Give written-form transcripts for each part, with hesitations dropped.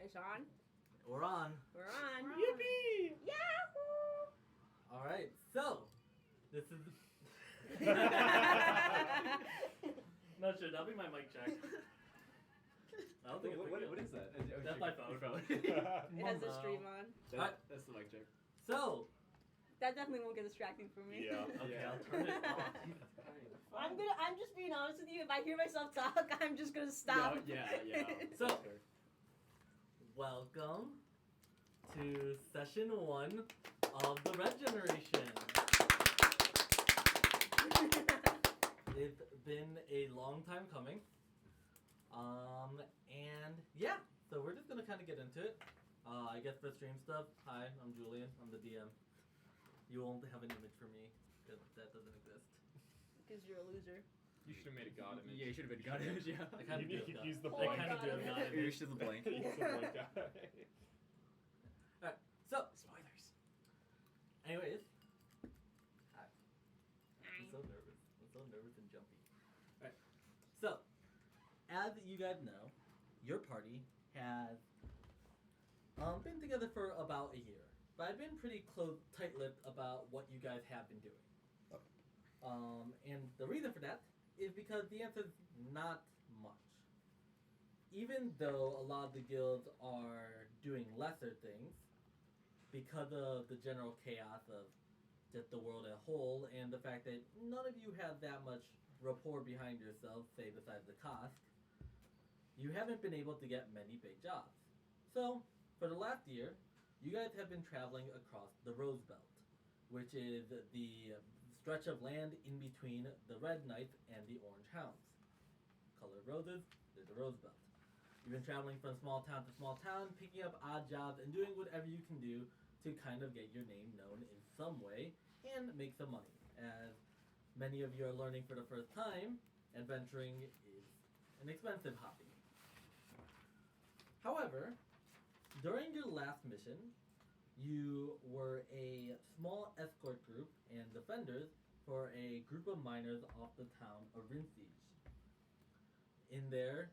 It's on. We're on. We're on. Yippee! Yahoo! Alright, so this is No, should that be my mic check? I don't think What is that? That's my phone. It has the stream on. That's the mic check. so That definitely won't get distracting for me. Yeah. Okay, I'll turn it off. I'm just being honest with you. If I hear myself talk, I'm just gonna stop. No, yeah. So- That's fair. welcome to session 1 of the Red Generation. It's been a long time coming. And yeah, so we're just gonna kind of get into it. I guess for stream stuff, hi, I'm Julian, I'm the DM. You won't have an image for me, because that doesn't exist. Because you're a loser. You should have made a god image. Yeah, you should have been god image, yeah. I kind of do. Use the Oh, blank. I kind of do have God You image. should the blank. Use the blank guy. Alright, so, Spoilers. anyways. Hi. I'm so nervous. I'm so nervous and jumpy. Alright, so, as you guys know, your party has been together for about a year. But I've been pretty tight-lipped about what you guys have been doing. And the reason for that is because the answer is not much. Even though a lot of the guilds are doing lesser things, because of the general chaos of just the world as a whole, and the fact that none of you have that much rapport behind yourself, say besides the cost, you haven't been able to get many big jobs. So, for the last year, you guys have been traveling across the Rose Belt, which is the stretch of land in between the Red Knights and the Orange Hounds. Color of roses, there's the Rose Belt. You've been traveling from small town to small town, picking up odd jobs and doing whatever you can do to kind of get your name known in some way and make some money. As many of you are learning for the first time, adventuring is an expensive hobby. However, during your last mission, you were a small escort group and defenders for a group of miners off the town of Rinsige. In there,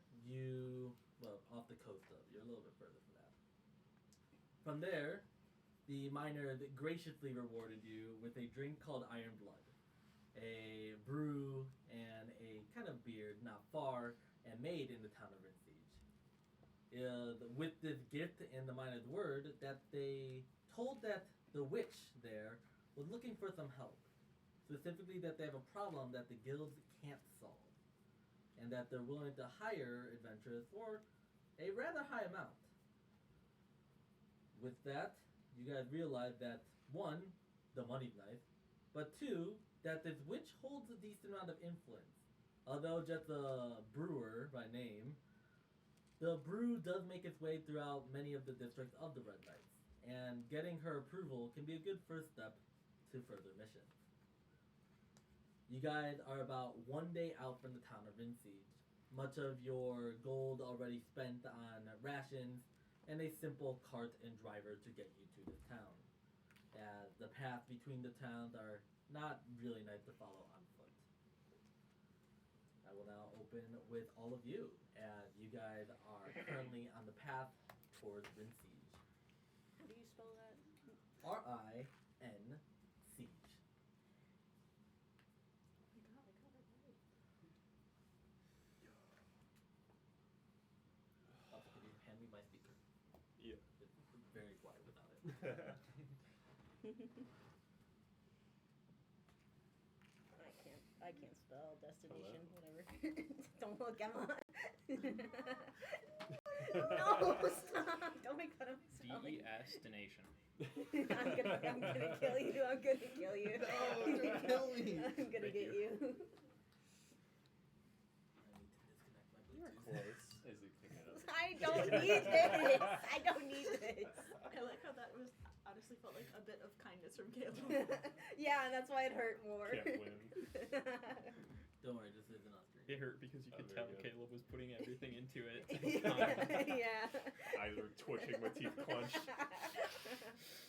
off the coast of, you're a little bit further from that. From there, the miners graciously rewarded you with a drink called Iron Blood, a brew and a kind of beard not far and made in the town of Rinsige. With this gift and the miner's word that they told that the witch there was looking for some help. Specifically that they have a problem that the guilds can't solve. And that they're willing to hire adventurers for a rather high amount. With that, you guys realize that, 1, the money's nice, but 2, that this witch holds a decent amount of influence. Although just a brewer by name, the brew does make its way throughout many of the districts of the Red Knights, and getting her approval can be a good first step to further missions. You guys are about 1 day out from the town of Rinsige. Much of your gold already spent on rations and a simple cart and driver to get you to this town, as the paths between the towns are not really nice to follow on foot. I will now open with all of you, as you guys are currently on the path towards Rinsige. How do you spell that? R-I-N Siege. I got it right. Also, could you hand me my speaker? Yeah. It's very quiet without it. I can't spell destination, whatever. Don't look, Emma. No, stop! Don't make fun of myself. Destination. I'm gonna kill you. I'm gonna kill you. No, don't kill me. I'm gonna get you. I need to disconnect my You're Bluetooth. close. As you pick it up. I don't need this. I don't need this. I like how that was honestly felt like a bit of kindness from Caleb. Yeah, and that's why it hurt more. Can't win. Don't worry, this isn't on screen. It hurt because you could very tell good. Caleb was putting everything into it. Yeah. Eyes were twitching with teeth clenched.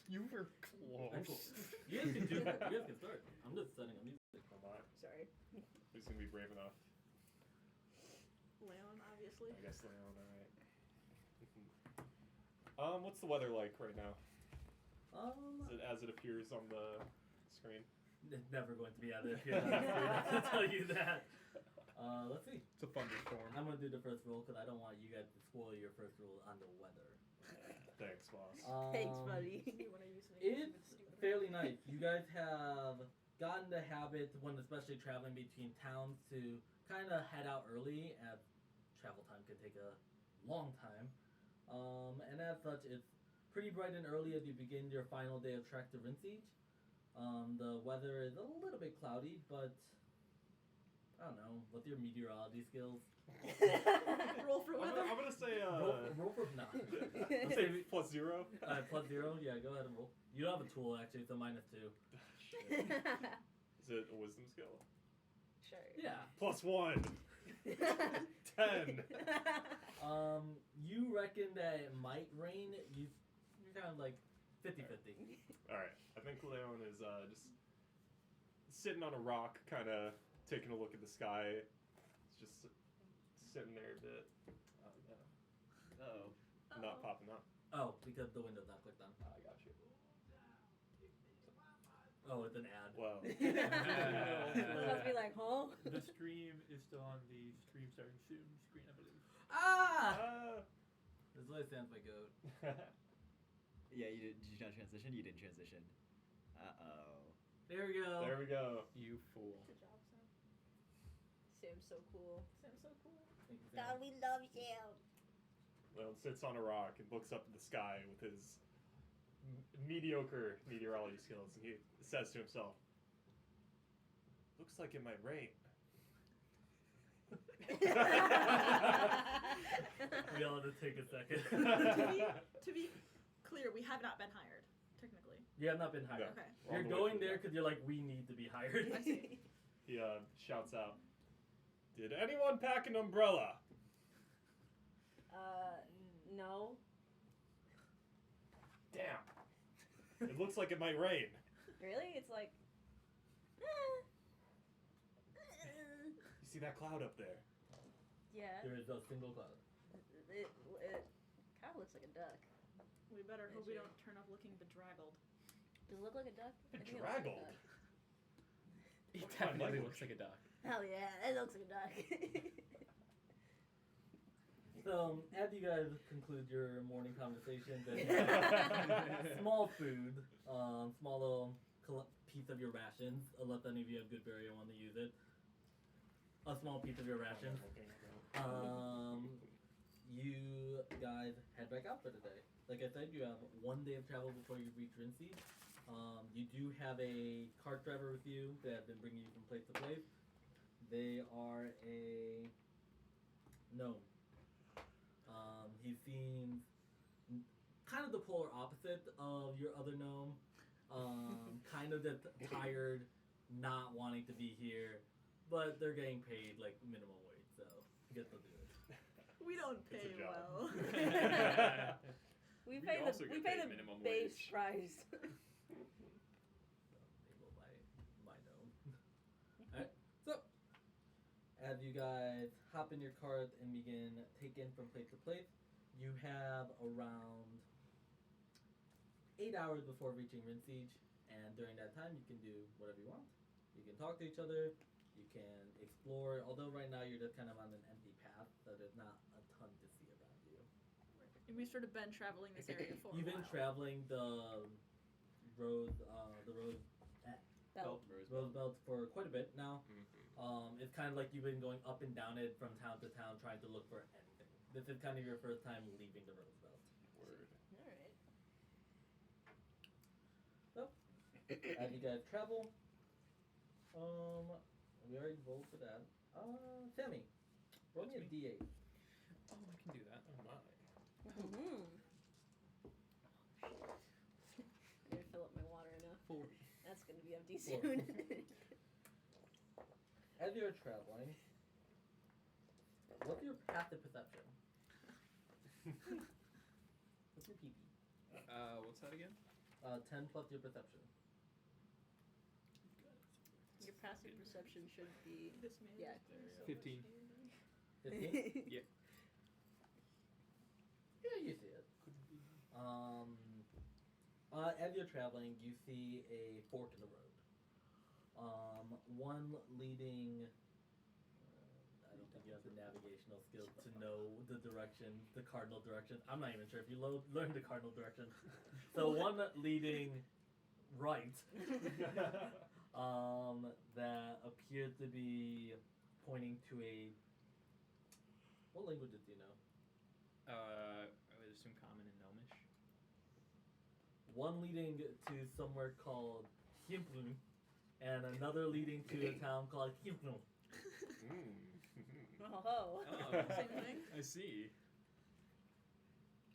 You were Alright, cool. close. You guys can start. I'm just setting up music. Come on. Sorry. Who's gonna be brave enough? Leon, obviously. I guess Leon, alright. What's the weather like right now? Is it as it appears on the screen? It's never going to be out of here. I can tell you that. Let's see. It's a thunderstorm. I'm gonna do the first roll because I don't want you guys to spoil your first roll on the weather. Thanks, boss. Thanks, buddy. See, when I used to make It's stupid fairly nice. You guys have gotten the habit when especially traveling between towns to kind of head out early as travel time can take a long time. And as such, it's pretty bright and early as you begin your final day of trek to Rinsiege. The weather is a little bit cloudy, but I don't know. What's your meteorology skills? Roll for weather. I'm gonna say Roll for no. let's say +0. +0. Yeah, go ahead and roll. You don't have a tool actually, so -2. Shit. Is it a wisdom skill? Sure. Yeah. +1. 10. You reckon that it might rain? You're kind of like 50-50. All right. I think Leon is just sitting on a rock, kind of taking a look at the sky. It's just sitting there a bit. Not popping up. Oh, because the window's not clicked on. I got you. Oh, it's an ad. Well. Must be like, huh? The stream is still on the stream starting soon screen, I believe. Ah! This is why it sounds like goat. Yeah, did you not transition? You didn't transition. Uh-oh. There we go. There we go. You fool. Good job, Sam. Sam's so cool. Sam's so cool. Thank you, Sam. God, we love Sam. Leon sits on a rock and looks up at the sky with his mediocre meteorology skills, and he says to himself, "Looks like it might rain." We all had to take a second. To be clear, we have not been hired, technically. You have not been hired. Okay. We're You're on the way going to there that. because you're like, we need to be hired. I see. He shouts out, "Did anyone pack an umbrella?" No. Damn. It looks like it might rain. Really? It's like. You see that cloud up there? Yeah. There is a single cloud. It kind of looks like a duck. We better hope we don't turn up looking bedraggled. Does it look like a duck? I think it looks like a Bedraggled? duck. It What kind of definitely language? looks like a duck. Hell yeah, it looks like a duck. So, as you guys conclude your morning conversations and small food, small little piece of your rations, unless any of you have good berry and want to use it, a small piece of your rations, you guys head back out for the day. Like I said, you have 1 day of travel before you reach Rinsiege. You do have a cart driver with you that has been bringing you from place to place. They are a gnome. He seems kind of the polar opposite of your other gnome. Kind of just tired, not wanting to be here, but they're getting paid like minimum wage, so I guess they'll do it. We don't It's pay a job. well. we We pay also the get paid the minimum base wage. price. So they will buy my gnome. Alright, so as you guys hop in your cart and begin taking from place to place, you have around 8 hours before reaching Rinsiege, and during that time you can do whatever you want. You can talk to each other, you can explore, although right now you're just kind of on an empty path, so there's not a ton to see around you. And we've sort of been traveling this area for You've a been while. traveling the road Belt. Roosevelt for quite a bit now. It's kind of like you've been going up and down it from town to town trying to look for anything. This is kind of your first time leaving the Roosevelt. Word. Alright. So, as you guys travel, we already rolled for that. Sammy, roll me a D8. Oh, I can do that. Oh my. Mm-hmm. I didn't fill up my water enough. 4. That's gonna be empty soon. As you're traveling, what's your passive perception? What's your PP? What's that again? 10 plus your perception. Your passive perception should be. This man Yeah. is being so 15. much 15? Yeah, you see it. As you're traveling, you see a fork in the road. One leading. I don't think you have the navigational skills to know the direction, the cardinal direction. I'm not even sure if you learned the cardinal direction. So one leading right, that appeared to be pointing to a. What languages do you know? I would assume common and gnomish. One leading to somewhere called Hiemplun, and another leading to a town called Hiemplun. Oh. Same thing. I see.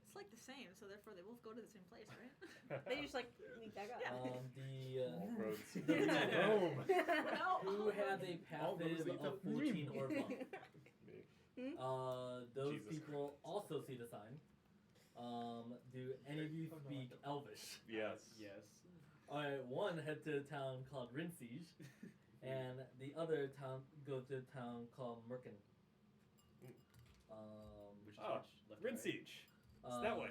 It's like the same, so therefore they both go to the same place, right? They just like meet back up. Yeah. All roads. The Rome. who has a All roads passive lead to of 14 or above? Me. Those Jesus people also see the sign. Do any of you speak Elvish? Yes. Yes. Alright, one head to a town called Rinsige, and the other town goes to a town called Merkin. Which is Oh, which? Left or right? Rinsige. It's that way.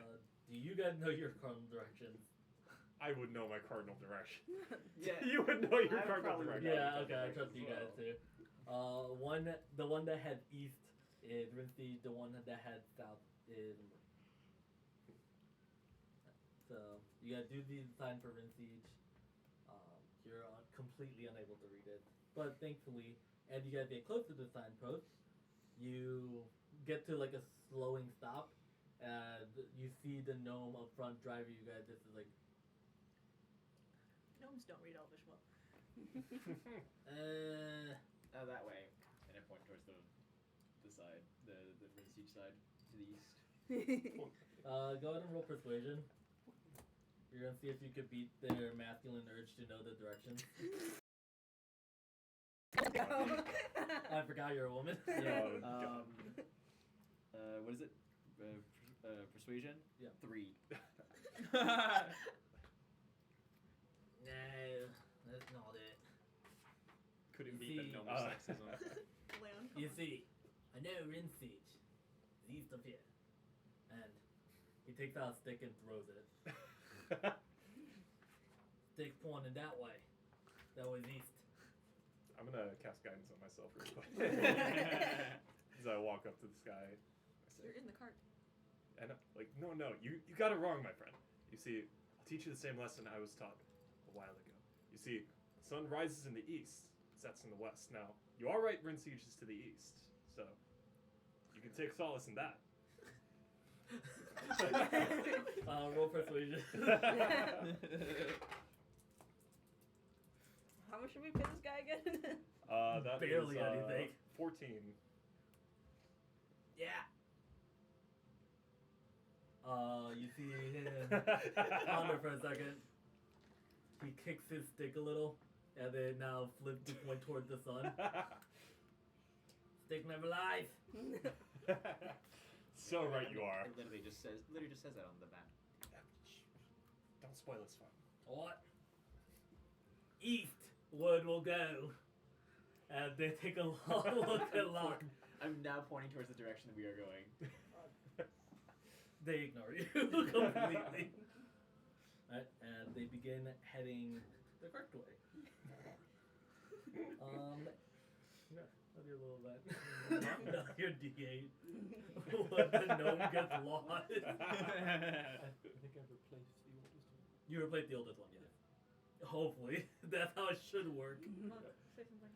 Do you guys know your cardinal directions? I would know my cardinal direction. Yeah. You would know your I cardinal probably would direction. Yeah, okay, I trust you guys too. The one that heads east is Rinsige, the one that heads south is Merkin. So you gotta do the sign for Rinsige. You're completely unable to read it, but thankfully, as you guys get close to the signpost, you get to like a slowing stop, and you see the gnome up front driving you guys. This is like, Gnomes don't read Elvish well. That way. And I point towards the side, the Rinsige side to the east. go ahead and roll persuasion. You're gonna see if you could beat their masculine urge to know the directions. I forgot you're a woman. Yeah. God. What is it? Persuasion? Yeah. 3. No, that's not it. Couldn't You beat the see- gnomish sexism. Leon, You see, I know Rinsige is east of here, and he takes out a stick and throws it. Stick pointing that way. That was east. I'm gonna cast guidance on myself real quick. As I walk up to the sky, I say, you're in the cart. and no, you got it wrong, my friend. You see, I'll teach you the same lesson I was taught a while ago. You see, the sun rises in the east, sets in the west. Now, you are right, Rinsige is to the east, so you can take solace in that. Roll persuasion. How much should we pay this guy again? That Barely is, anything. 14. Yeah. You see him ponder for a second. He kicks his stick a little, and then now flips to point towards the sun. Stick never lies. So right you are. It literally just says that on the map. Don't spoil this fun. What? Eastward will go. And they take a long look at Locke. I'm now pointing towards the direction that we are going. They ignore you completely. Right, and they begin heading the correct way. Yeah, what your little bet? No, your D8. What, the gnome gets lost? I think I replaced the oldest one. You replaced the oldest one, yeah. Hopefully. That's how it should work. Say something.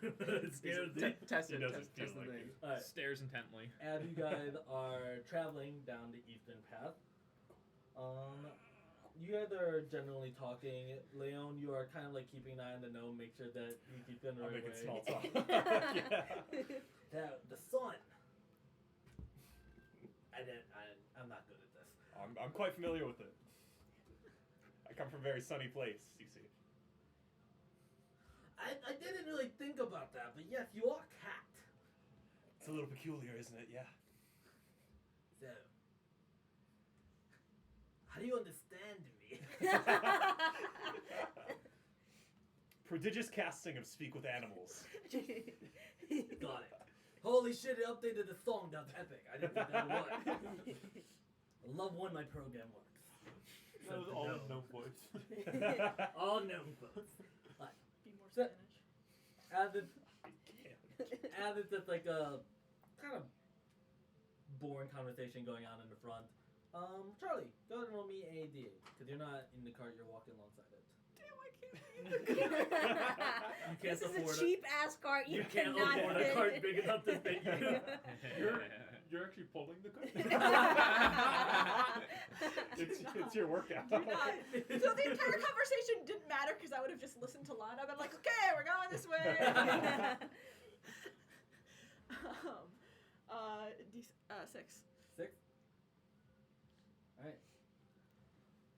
It scares me. Test He it. doesn't Test feel the like thing. it. Alright, Stares intently. as you guys are traveling down the eastern path, you guys are generally talking. Leon, you are kind of like keeping an eye on the gnome, make sure that he keeps going the I'm right making way. small talk. Yeah. The sun. I'm not good at this. I'm quite familiar with it. I come from a very sunny place, you see. I didn't really think about that, but yes, you are cat. It's a little peculiar, isn't it? Yeah. So, how do you understand me? Prodigious casting of Speak with Animals. Got it. Holy shit, it updated the song. That's epic. I didn't think that would work. I love when my program works. That was all in no voice. All gnome folks. Be more So- Spanish. As it's just like a kind of boring conversation going on in the front. Charlie, go ahead and roll me a D8, because you're not in the cart, you're walking alongside it. Damn, I can't be in the car. You can't This is afford a cheap ass cart. You can't cannot afford a fit. cart big enough to fit you. You're actually pulling the cart. It's your workout. Do not. So the entire conversation didn't matter because I would have just listened to Lana. I've been like, okay, we're going this way. Six. 6? Alright.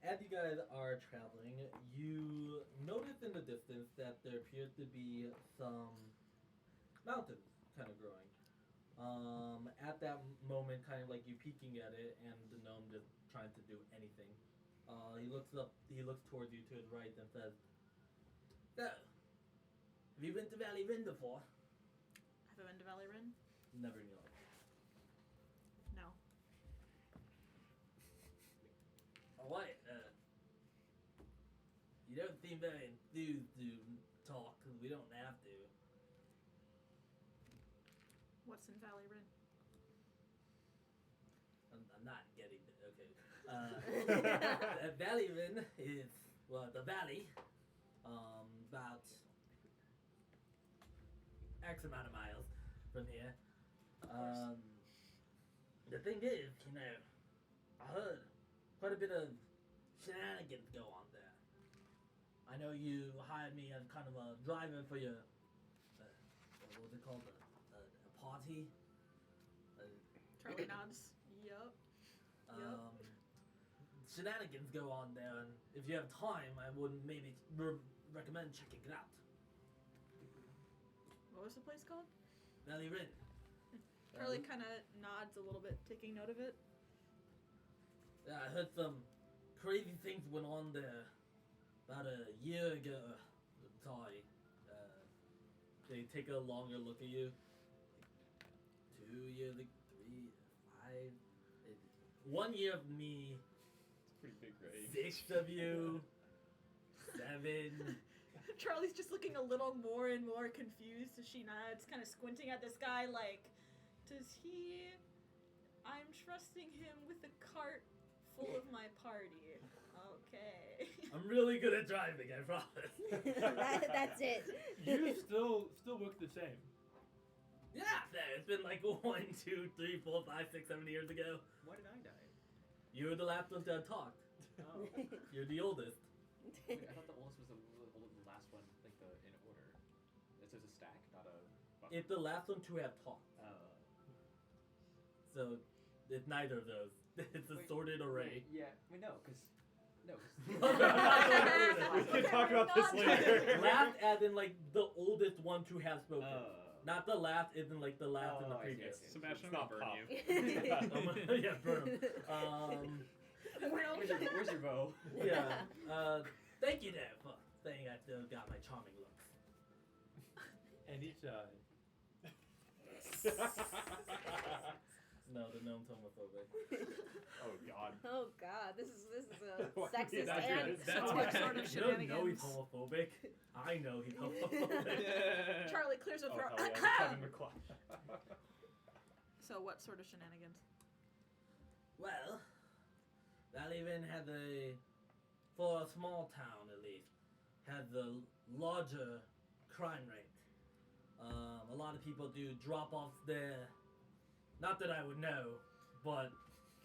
As you guys are traveling, you notice in the distance that there appears to be some mountains kind of growing. At that moment, kind of like you peeking at it, and the gnome just trying to do anything. He looks towards you to his right and says, "So, have you been to Valley Rin before?" Have I been to Valley Rin? Never in your life. No. Alright, you don't seem very enthused to talk, 'cause we don't have to. What's in Valley Rin? I'm not getting it, okay. Valley Rin is, well, the valley, about X amount of miles from here. The thing is, you know, I heard quite a bit of shenanigans go on there. I know you hired me as kind of a driver for your, what was it called, a party? Charlie nods. Yup. Shenanigans go on there, and if you have time, I would maybe recommend checking it out. What was the place called? Valley Rin. Charlie kind of nods a little bit, taking note of it. Yeah, I heard some crazy things went on there about a year ago. Sorry. They take a longer look at you. 2 years, 3, 5. 1 year of me. It's pretty big range. 6 of you. 7. Charlie's just looking a little more and more confused as she nods, kind of squinting at this guy like, does he... I'm trusting him with a cart full of my party. Okay. I'm really good at driving, I promise. That's it. You still look the same. Yeah, it's been like 1, 2, 3, 4, 5, 6, 7 years ago. Why did I die? You were the last one to talk. Oh. You're the oldest. Wait, I thought the oldest was the last one, like in order. It's just a stack, not a buffer. It's the last one to have talked. So, it's neither of those. It's a Wait, sorted array. Wait, yeah, wait, no, because We can talk about this later. Last as in like the oldest one to have spoken. Not the last as in like the last in the Oh, I see, I previous. see. Sebastian, It's I'm not gonna burn pop. you. Yeah, burn 'em. Where's your bow? Yeah. Thank you there for saying I still got my charming looks. Anytime. No, the gnome's homophobic. Oh God. Oh God, this is a Why would sexist that and be? That's what sort of You don't know he's shenanigans. homophobic. I know he's homophobic. Charlie clears her Oh, throat. hell yeah, Kevin McCloud. So what sort of shenanigans? Well, Valley Rin has for a small town at least, has a larger crime rate. A lot of people do drop-offs there. Not that I would know, but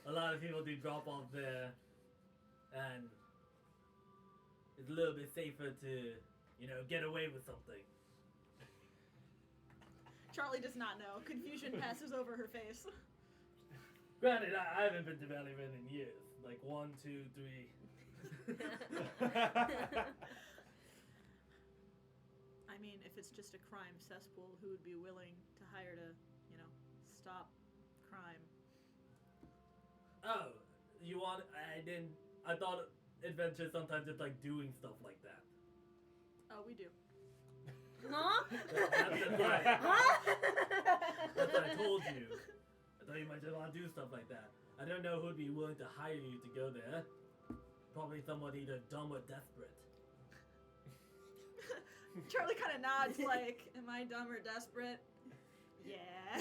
a lot of people do drop-offs there, and it's a little bit safer to, get away with something. Charlie does not know. Confusion passes over her face. Granted, I haven't been to Valley Rin in years. Like 1, 2, 3. I mean, if it's just a crime cesspool, who would be willing to hire to, stop crime? Oh, you want? I thought adventure sometimes it's like doing stuff like that. Oh, we do. Huh? That's right. Huh? That's what I told you. I thought you might just want to do stuff like that. I don't know who'd be willing to hire you to go there. probably someone either dumb or desperate. Charlie kind of nods like, am I dumb or desperate? Yeah.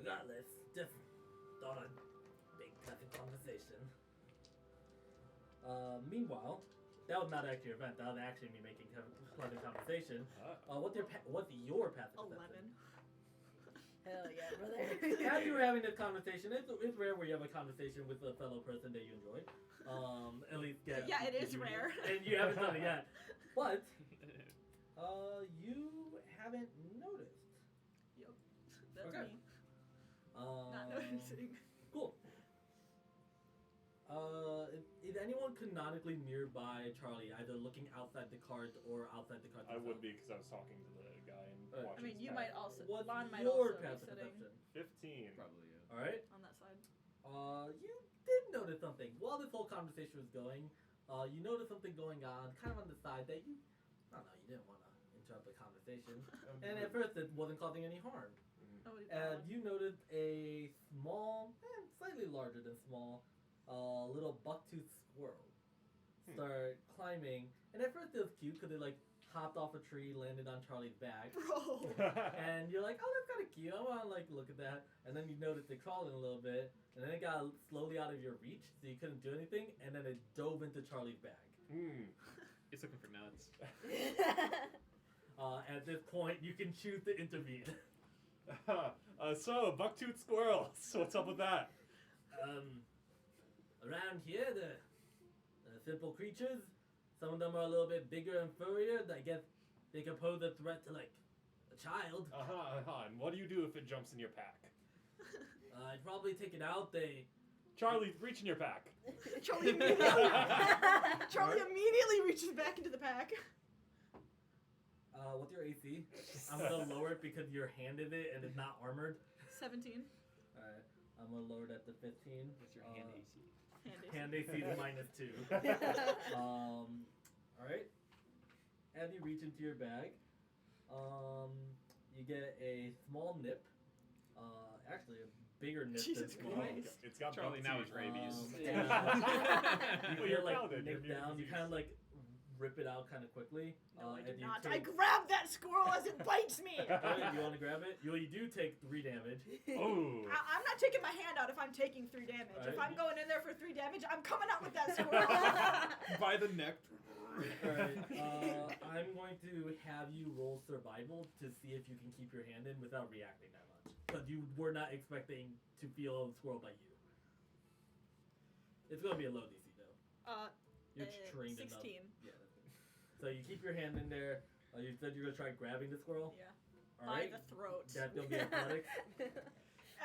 Regardless, just thought I'd make pleasant conversation. Meanwhile, that was not actually your event. That was actually me making pleasant conversation. What's your passive 11. perception? Hell yeah, brother. As you were having this conversation, it's rare where you have a conversation with a fellow person that you enjoy. At least get. Yeah, it is rare. And you haven't done it yet, but you haven't noticed. Yep. That's Okay. me. Not noticing. Cool. Is anyone canonically nearby Charlie, either looking outside the cart or outside the cart? I would be because I was talking to the guy and Alright. I watching mean, his you back. might also. What's Lon might your also be passive sitting perception? 15. Probably, yeah. All right. on that side. You did notice something while this whole conversation was going. You noticed something going on, kind of on the side that you, I don't know, you didn't want to interrupt the conversation, and at first it wasn't causing any harm. Oh, what And you noticed a small, slightly larger than small, little bucktooth squirrel start climbing. And at first it was cute because it like hopped off a tree, landed on Charlie's back. Bro. And you're like, oh, that's kind of cute. I want to like look at that. And then you noticed it crawling a little bit, and then it got slowly out of your reach, so you couldn't do anything. And then it dove into Charlie's bag. It's looking for nuts. At this point, you can choose to intervene. So, bucktooth squirrels. What's up with that? Around here, the simple creatures. Some of them are a little bit bigger and furrier. I guess they can pose a threat to like a child. And what do you do if it jumps in your pack? I'd probably take it out. Charlie, reach in your pack. Charlie immediately reaches back into the pack. What's your AC? I'm gonna lower it because you're handed it and it's not armored. 17. Alright, I'm gonna lower it to 15. What's your hand AC? Hand AC is -2. Alright. As you reach into your bag, you get a small nip. Actually a bigger nip Jesus than small. Christ. It's got Charlie buck now teeth. is rabies. You Well, you're like pounded, nick you're down. You diseased. kind of like rip it out kind of quickly. No, I and did you not. take- I grab that squirrel as it bites me. Alright, you want to grab it? You do take 3 damage. Oh. I'm not taking my hand out if I'm taking 3 damage. If Alright. I'm going in there for 3 damage, I'm coming out with that squirrel. By the neck. Alright, I'm going to have you roll survival to see if you can keep your hand in without reacting that much. Because you were not expecting to feel a squirrel bite you. It's going to be a low DC though. You're trained 16. enough. Yeah, that's good. So you keep your hand in there. You said you're going to try grabbing the squirrel? Yeah. Alright. By the throat. That's going to be athletics.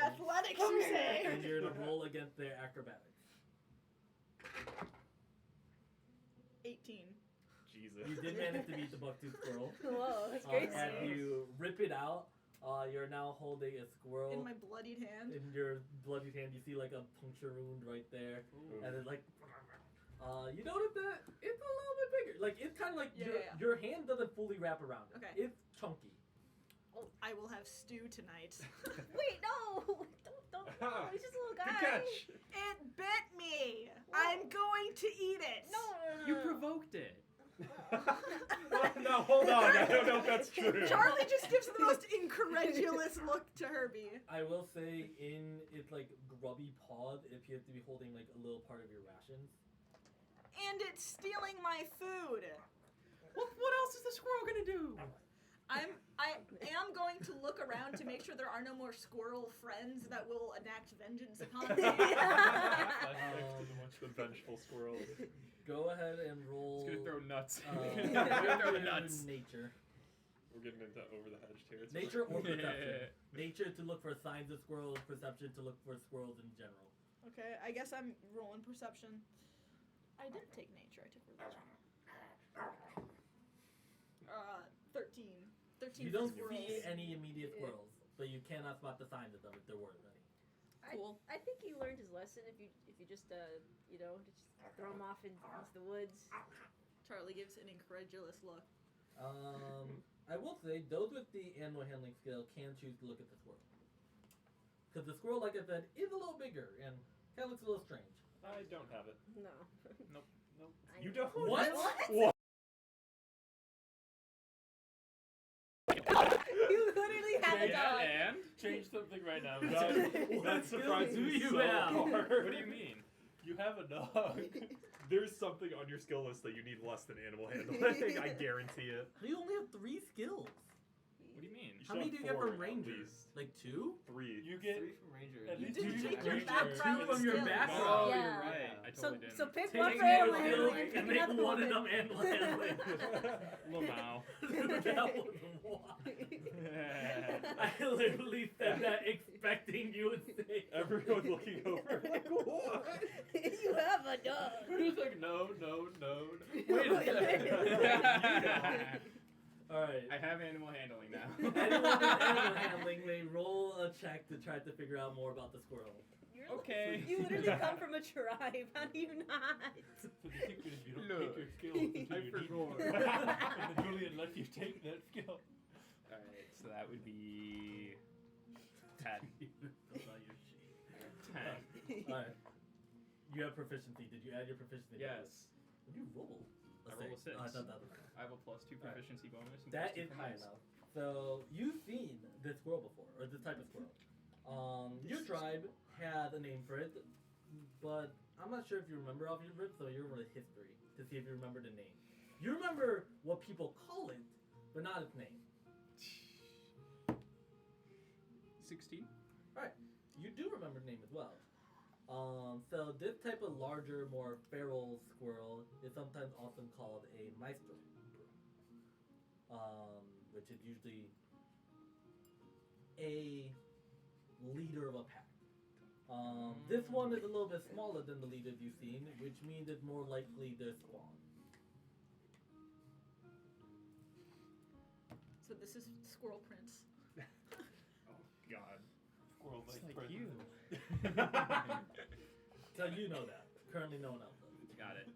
Athletics, you say? And you're going to roll against their acrobatics. 18. Jesus. You did manage to beat the bucktooth squirrel. Whoa, that's crazy. As you rip it out, you're now holding a squirrel. In my bloodied hand. In your bloody hand, you see like a puncture wound right there, and it's like, you notice that it's a little bit bigger. Like it's kind of like Yeah, your hand doesn't fully wrap around it. Okay. It's chunky. I will have stew tonight. Wait, no! Don't. He's just a little guy. Good catch. It bit me. I'm going to eat it. No. You provoked it. No, hold on. I don't know if that's true. Charlie just gives the most incredulous look to Herbie. I will say, in its like grubby paws, it appears to be holding like a little part of your rations. And it's stealing my food. What else is the squirrel gonna do? I am going to look around to make sure there are no more squirrel friends that will enact vengeance upon me. The vengeful squirrel. Go ahead and roll. It's gonna throw nuts. It's gonna throw the nuts. Nature. We're getting into over the hedge territory. Nature or perception. Nature to look for signs of squirrels. Perception to look for squirrels in general. Okay, I guess I'm rolling perception. I didn't take nature, I took religion. 13. 13 You don't squirrels. see any immediate squirrels, but you cannot spot the signs of them if there were any. Cool. I think he learned his lesson if you just just throw him off into the woods. Charlie gives an incredulous look. I will say those with the animal handling skill can choose to look at the squirrel. Because the squirrel, like I said, is a little bigger and kind of looks a little strange. I don't have it. No. Nope. I You know. don't? What? What? You literally have a Yeah, dog. and change something right now. That surprises do me you so have? hard. What do you mean? You have a dog. There's something on your skill list that you need less than animal handling. I guarantee it. You only have 3 skills. What do you mean? You How should many do have you get 4 from at Ranger? least. Like 2? 3. You get 3 from Ranger. at and least didn't two take from your Ranger. background 2 from your skills. background. Oh, Yeah. you're right. I So, totally didn't. so pick Take one for animal animal handling handling and pick make another one of them animal handling. Lamau. That was why. I literally said that expecting you would say. Everyone looking over like, what? You have a dog. He was like, no. Wait a second. Alright. I have animal handling now. Anyone with animal handling may roll a check to try to figure out more about the squirrel. You're Okay. You literally come from a tribe. How do you not? So the secret is you don't Look. take your skills until I you need forgot. more. And then Julian lets you take that skill. Alright, so that would be 10. That's not your sheet. 10. Alright. You have proficiency. Did you add your proficiency? Yes. What did you roll? I roll a 6. Oh, I thought that was I have a +2 proficiency bonus. And That +2 is for high mice. enough. So you've seen this squirrel before, or this type of squirrel. Your tribe had a name for it, but I'm not sure if you remember off your rip, so you're over the history to see if you remember the name. You remember what people call it, but not its name. 16. You do remember the name as well. So this type of larger, more feral squirrel is sometimes often called a maestro, which is usually a leader of a pack. This one is a little bit smaller than the leaders you've seen, which means it's more likely their spawn. So this is Squirrel Prince. God. Squirrel It's like like you. So you know that. Currently no one else does. Got it.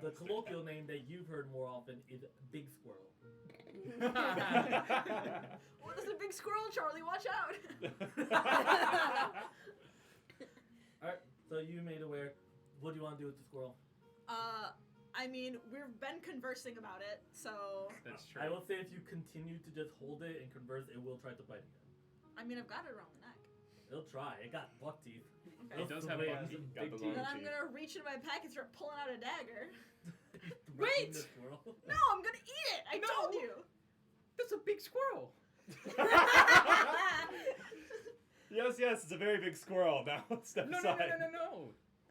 The colloquial name that you've heard more often is Big Squirrel. Oh, there's a big squirrel, Charlie. Watch out. Alright, so you made aware. What do you want to do with the squirrel? I mean, we've been conversing about it, so That's true. I will say if you continue to just hold it and converse, it will try to bite again. I mean, I've got it around the neck. It'll try. It got buck teeth. Okay. It does have Wait, buck has teeth. got Big the teeth. long Then I'm teeth. gonna reach into my pack and start pulling out a dagger. Threaten Wait! the squirrel. No, I'm gonna eat it. I told you. That's a big squirrel. Yes, it's a very big squirrel. Now step No. aside.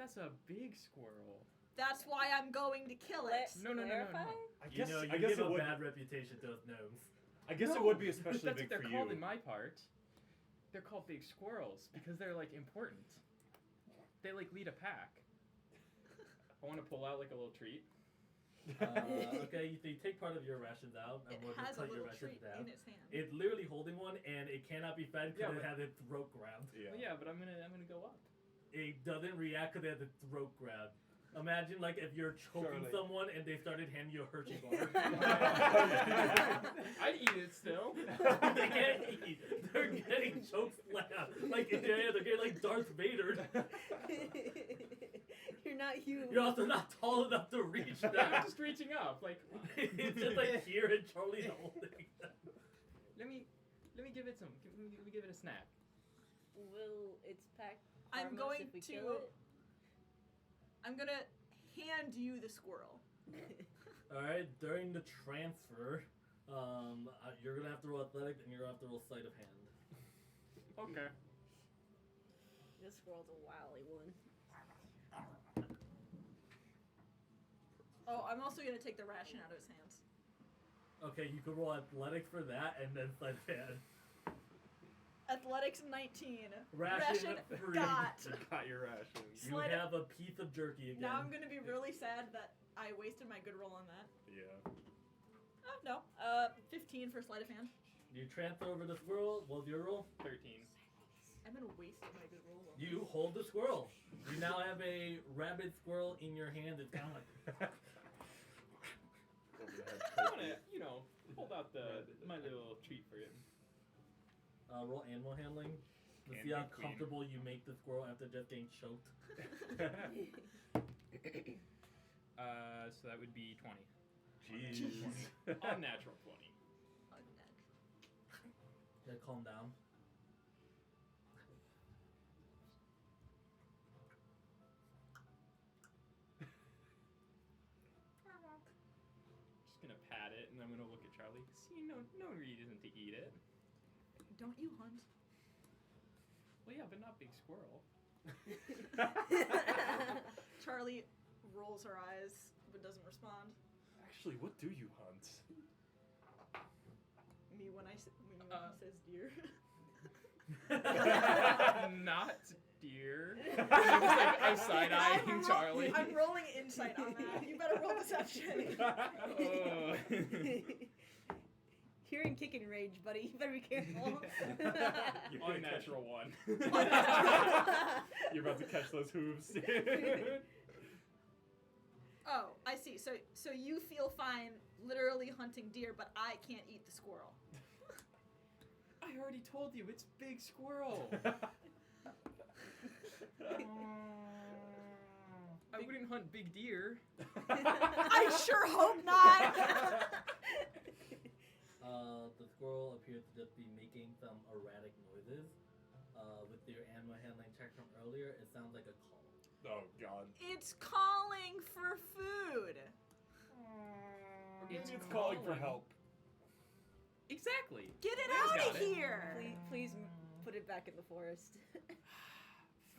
That's a big squirrel. That's why I'm going to kill it. No. Clarify? I You guess, know, you I guess give it a would. bad reputation to those gnomes. I guess it No, would be especially That's big what they're for called you. in my part. They're called big squirrels because they're like important. They like lead a pack. I want to pull out like a little treat. Okay, so you take part of your rations out, and It we'll has just a cut your little rations treat down. in its hand. It's literally holding one, and it cannot be fed because Yeah, it but- has its throat grabbed. Yeah. Well, yeah, but I'm gonna go up. It doesn't react because it has its throat grabbed. Imagine like if you're choking Surely. someone and they started handing you a Hershey bar. I'd eat it still. They can't eat. They're getting choke slammed. Like they're getting like Darth Vader. You're not human. You're also not tall enough to reach I'm that. just reaching up. Like, It's just like here and Charlie's holding. let me give it some. Let me give it a snack. Will its pack I'm harm us going if we to- kill it? I'm gonna hand you the squirrel. Alright, during the transfer, you're gonna have to roll athletics and you're gonna have to roll sleight of hand. Okay. This squirrel's a wily one. Oh, I'm also gonna take the ration out of his hands. Okay, you can roll athletics for that and then sleight of hand. Athletics 19. Ration free. got. You got your rations. You Sleight of- have a piece of jerky again. Now I'm gonna be really sad that I wasted my good roll on that. Yeah. Oh, no. 15 for sleight of hand. You transfer over the squirrel. What's your roll? 13. I'm gonna waste my good roll. on You hold the squirrel. You now have a rabid squirrel in your hand. It's kind of like Over the head. I wanna, hold out my little treat for him. roll animal handling. Let's Can't see how be queen. comfortable you make the squirrel after just getting choked. So that would be 20. Jeez. Unnatural 20. Yeah, calm down. Just gonna pat it, and I'm gonna look at Charlie. See, no reason to eat it. Don't you hunt? Well, yeah, but not big squirrel. Charlie rolls her eyes but doesn't respond. Actually, what do you hunt? Me when he says deer. Not deer. I'm side-eyeing Charlie. I'm rolling insight on that. You better roll deception. Oh. You're in kicking rage, buddy. You better be careful. Unnatural 1. You're about to catch those hooves. Oh, I see. So you feel fine literally hunting deer, but I can't eat the squirrel. I already told you, it's big squirrel. I wouldn't hunt big deer. I sure hope not. The squirrel appears to just be making some erratic noises. With your animal handling check from earlier, it sounds like a call. Oh God. It's calling for food. It's calling for help. Exactly. Get it Where's out got of it? here. Please put it back in the forest.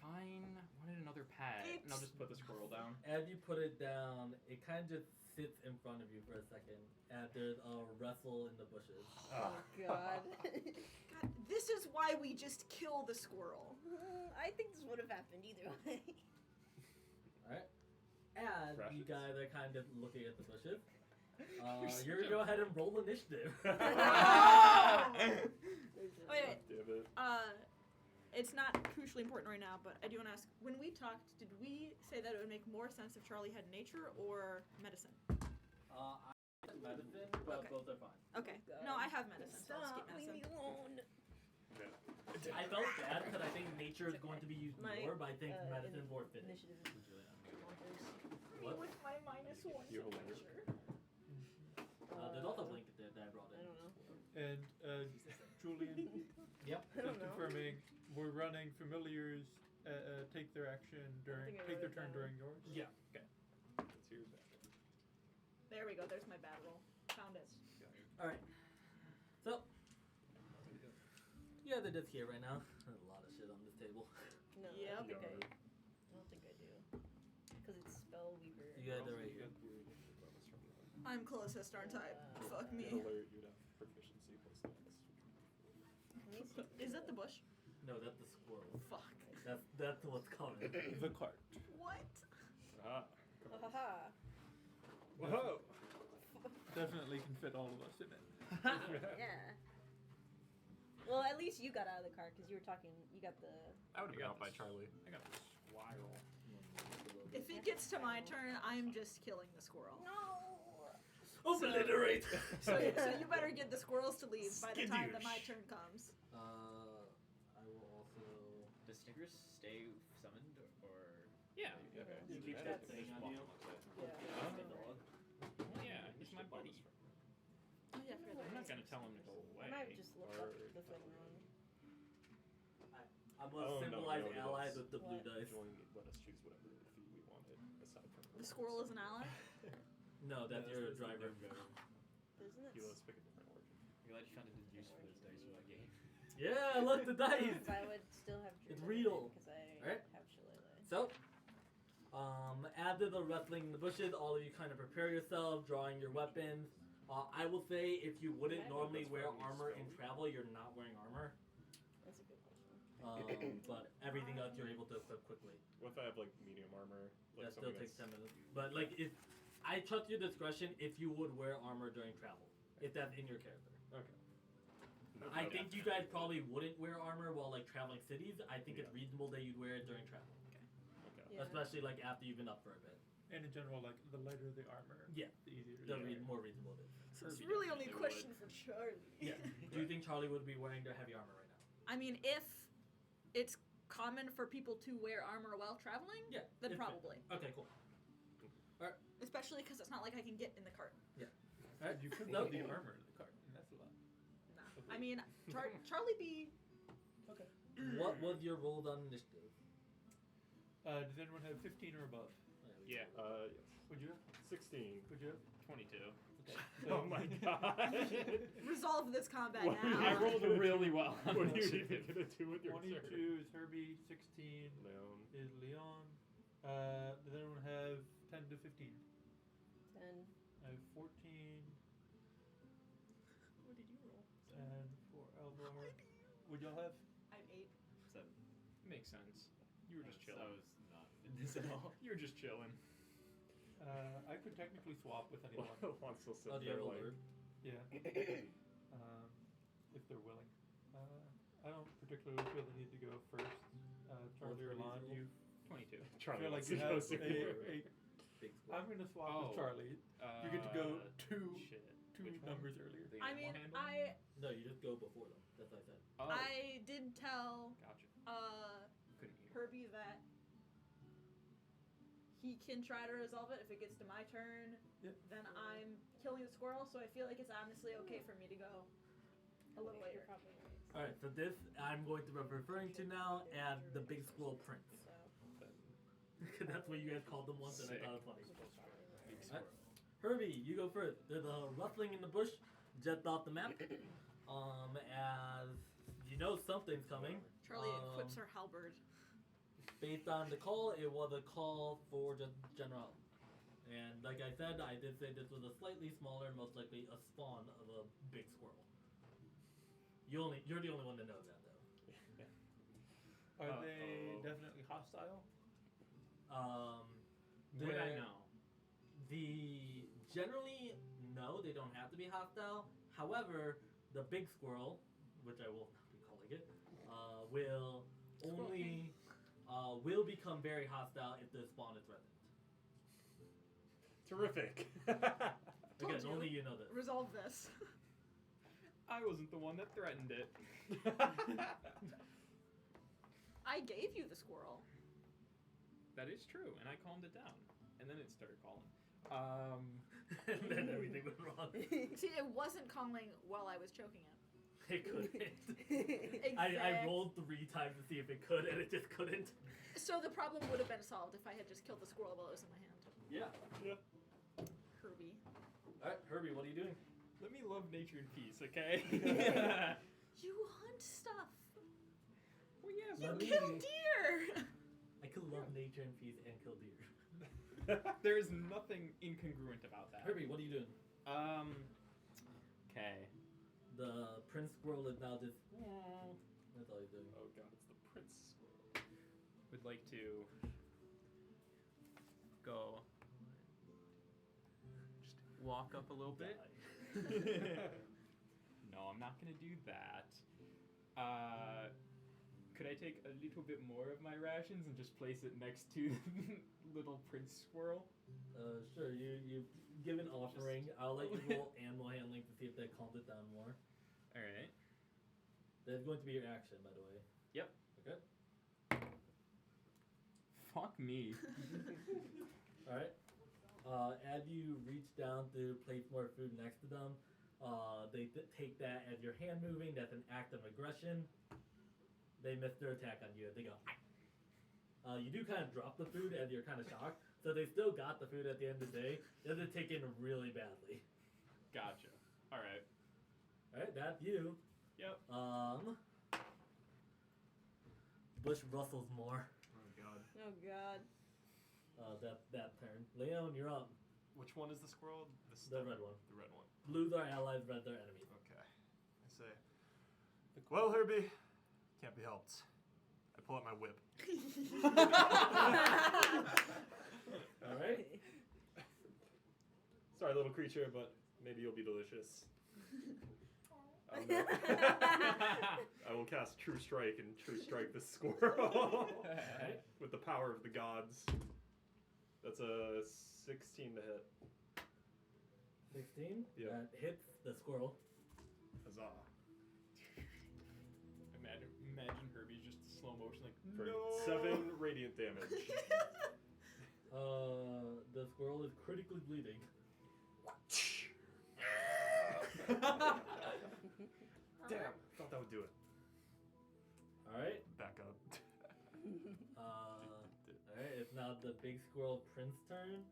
Fine. Wanted another pet. And I'll just put the squirrel down. As you put it down, it kind of just sits in front of you for a second. And there's a rustle in the bushes. Oh God. God, this is why we just kill the squirrel. I think this would have happened either way. Alright. As you Precious. guys are kind of looking at the bushes, you're gonna go ahead and roll initiative. Wait, Damn it. it's not crucially important right now, but I do want to ask, when we talked, did we say that it would make more sense if Charlie had nature or medicine? I have medicine, but Okay. both are fine. Okay. No, I have medicine, so I'll just Stop, keep leave me medicine. alone. I felt bad because I think nature is going to be used My, more, but I think medicine in- more fitting. Initiative is What? With my -1 You have a signature. There's also a blanket there that I brought in. I don't know. And Julian, Yep. I don't just know. confirming, we're running familiars. Take their action during, think I take their wrote it turn down. during yours. Yeah. That's yours back. There we go. There's my bad roll. Found it. Alright. So, you guys are just here right now. There's a lot of shit on this table. No, Yep. I don't think Yard. I don't think I do. Because it's spell weaver. You guys are right here. I'm closest, aren't I? Fuck You'd me. alert, you'd have proficiency plus next. Let me see. Is that the bush? No, that's the squirrel. Fuck. That's what's coming. The cart. What? Ah. Oh, haha. Whoa. Definitely can fit all of us in it. Yeah. Well, at least you got out of the car because you were talking. You got the. I would have I been got out by this. Charlie. I got a spiral. If it gets to my turn, I'm just killing the squirrel. No. Obliterate! So you better get the squirrels to leave by the time that my Skadoosh. turn comes. I will also. Does Snickers stay summoned or? Yeah. Okay. You keep that thing on you? Yeah, he's my buddy. Oh yeah, I forgot I'm that. not gonna tell him to go I away. might have just looked up the thing wrong. I'm Oh, gonna no, symbolize no, it allies is. with the blue What? dice. Let us choose whatever fee we wanted aside from The squirrel is an ally. No, that's your driver. Isn't it? He lets pick a different origin. I'm glad you found a good use for those dice for that game. Yeah, look, the dice! Because I would still have. It's Druid real. Because I Alright. have Shillelagh. So, after the wrestling in the bushes, all of you kind of prepare yourselves, drawing your weapons. I will say, if you wouldn't Okay. normally That's wear probably armor in spell. travel, you're not wearing armor. That's a good question. But everything else you're able to equip quickly. What if I have like medium armor? Like That still something takes that's- 10 minutes. But like, if I trust your discretion, if you would wear armor during travel, if that's in your character. Okay. No, I okay. think you guys probably wouldn't wear armor while like traveling cities. I think it's Yeah. reasonable that you'd wear it during travel, Okay. Yeah. especially like after you've been up for a bit. And in general, like the lighter the armor, Yeah. the easier The to wear. more reasonable it is. So it's Kirby really only a definitely question for Charlie. Yeah. Do you think Charlie would be wearing their heavy armor right now? I mean, if it's common for people to wear armor while traveling, Yeah. then it's fair. probably. Okay, cool. Especially because it's not like I can get in the cart. Alright, You could so- put the armor in the cart. And that's a lot. Nah. I mean, Charlie B. What was your roll on initiative? Does anyone have 15 or above? Yeah. Yes. Would you have? 16. Would you have? 22. Okay. Oh my god. Resolve this combat What? now. I rolled really well. on What are you initiative. even gonna do with your 22 turn? is Herbie, 16 Leon. is Leon. Does anyone have 10 to 15? 10. I have 14 What did you roll? and for Elvar. Would y'all have? I'm 8. 7. Makes sense. You were just I chilling. was not in this at all. You were just chilling. I could technically swap with anyone. Juan still sits Oh, do you there have a like, word? Yeah. If they're willing. I don't particularly feel the need to go first. Charlie or Lon, you 22. Charlie feel like wants you to have go secure. a Big square. I'm gonna swap Oh. with Charlie. You get to go two Shit. two Which one? numbers earlier. The I animal mean, handle? No, you just go before them. That's what I said. Oh, I did tell gotcha. Couldn't hear. Herbie that he can try to resolve it if it gets to my turn. Yep. Then I'm killing the squirrel, so I feel like it's honestly okay for me to go a little You're later. probably right. Alright, so this I'm going to be referring to now as the Big Squirrel Prince. So, That's what you guys called them once, and I Sick. thought it was funny. you're probably right. Big Alright. squirrel. Herbie, you go first. There's a rustling in the bush just off the map. As you know something's coming. Charlie equips her halberd. Based on the call, it was a call for just general. And like I said, I did say this was a slightly smaller, most likely a spawn of a big squirrel. You're the only one that knows that though. Are they Uh-oh. definitely hostile? Would I they're- know? Generally, no, they don't have to be hostile. However, the big squirrel, which I will not be calling it, will only will become very hostile if the spawn is threatened. Terrific. Told Again, you. only you know this. Resolve this. I wasn't the one that threatened it. I gave you the squirrel. That is true, and I calmed it down. And then it started calling. And then everything went wrong. See, it wasn't calling while I was choking it. It couldn't. Exact- I rolled 3 times to see if it could, and it just couldn't. So the problem would have been solved if I had just killed the squirrel while it was in my hand. Yeah. Herbie. Alright, Herbie, what are you doing? Let me love nature and peace, okay? You hunt stuff. Well, yeah, You Let me- kill deer. I could love nature and peace and kill deer. there's nothing incongruent about that. Herbie, what are you doing? Okay. The prince squirrel is now just. That's all he's doing. Oh god, it's the prince squirrel. Would like to go. Just walk up a little bit. No, I'm not gonna do that. Could I take a little bit more of my rations and just place it next to little prince squirrel? Sure, you give an offering. I'll let you roll animal handling to see if that calms it down more. All right. That's going to be your action, by the way. Yep. Okay. Fuck me. Alright. As you reach down to place more food next to them, they take that as your hand moving. That's an act of aggression. They miss their attack on you. They go. You do kind of drop the food as you're kind of shocked. So they still got the food at the end of the day. They're just taken really badly. Gotcha. All right. Alright, that's you. Yep. Bush rustles more. Oh god. Oh god. That turn. Leon, you're up. Which one is the squirrel? The red one. The red one. Blues are allies, reds are enemies. Okay. I say, well, Herbie, can't be helped. I pull out my whip. Alright. Sorry, little creature, but maybe you'll be delicious. I don't know. I will cast True Strike and True Strike this squirrel with the power of the gods. That's a 16 to hit. 16? Yeah. That hits the squirrel. Huzzah. Imagine Herbie's just slow motion for No. 7 radiant damage. The squirrel is critically bleeding. Damn, thought that would do it. Alright. Back up. Alright, it's now the big squirrel prince turn.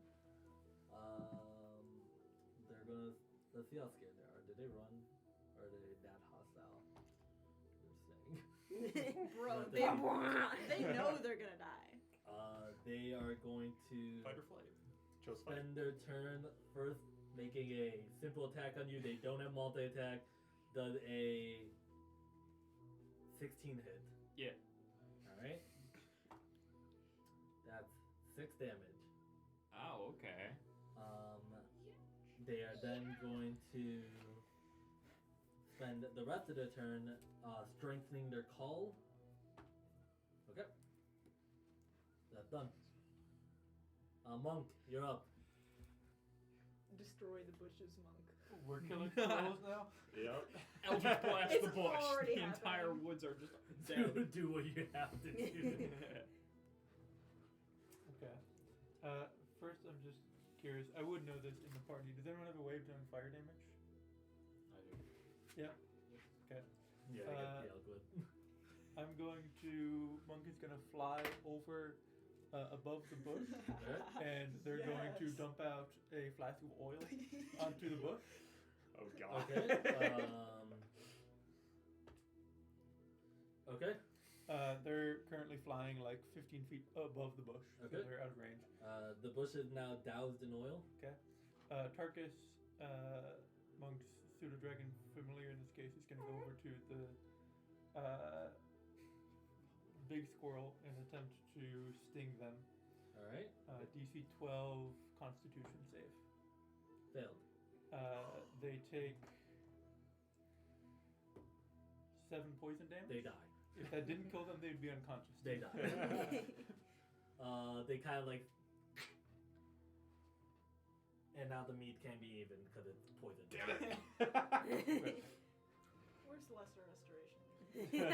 They're gonna. Let's see how scared they are. Did they run? Or are they that hostile? They're saying. Bro, But they know they're gonna die. They are going to Fight or flight. Chose fight. spend their turn first making a simple attack on you. They don't have multi attack. Does a 16 hit. Yeah. Alright. That's 6 damage. Oh, okay. They are then going to spend the rest of their turn strengthening their call. Okay. That's done. Monk, you're up. Destroy the bushes, monk. We're killing squirrels now? Yep. Eldritch blast It's the bush. already The entire happening. woods are just Do what you have to do. Okay. First, I'm just curious. I would know this in the party. Does anyone have a way of doing fire damage? I do. Yeah. Okay. Yeah, I got good. I'm going to. Monk is gonna fly over above the bush, and they're going to Yes. dump out a flask of oil onto the bush. Oh god. Okay. Okay. They're currently flying like 15 feet above the bush, so Okay. they're out of range. The bush is now doused in oil. Tarkus, Monk's pseudo dragon familiar in this case, is going to go over to the big squirrel and attempt to sting them. Alright. DC 12 Constitution save. Failed. They take 7 poison damage. They die. If that didn't kill them, they'd be unconscious. They die. They kind of like. And now the meat can't be even because it's poison. Damn it. Where's lesser restoration?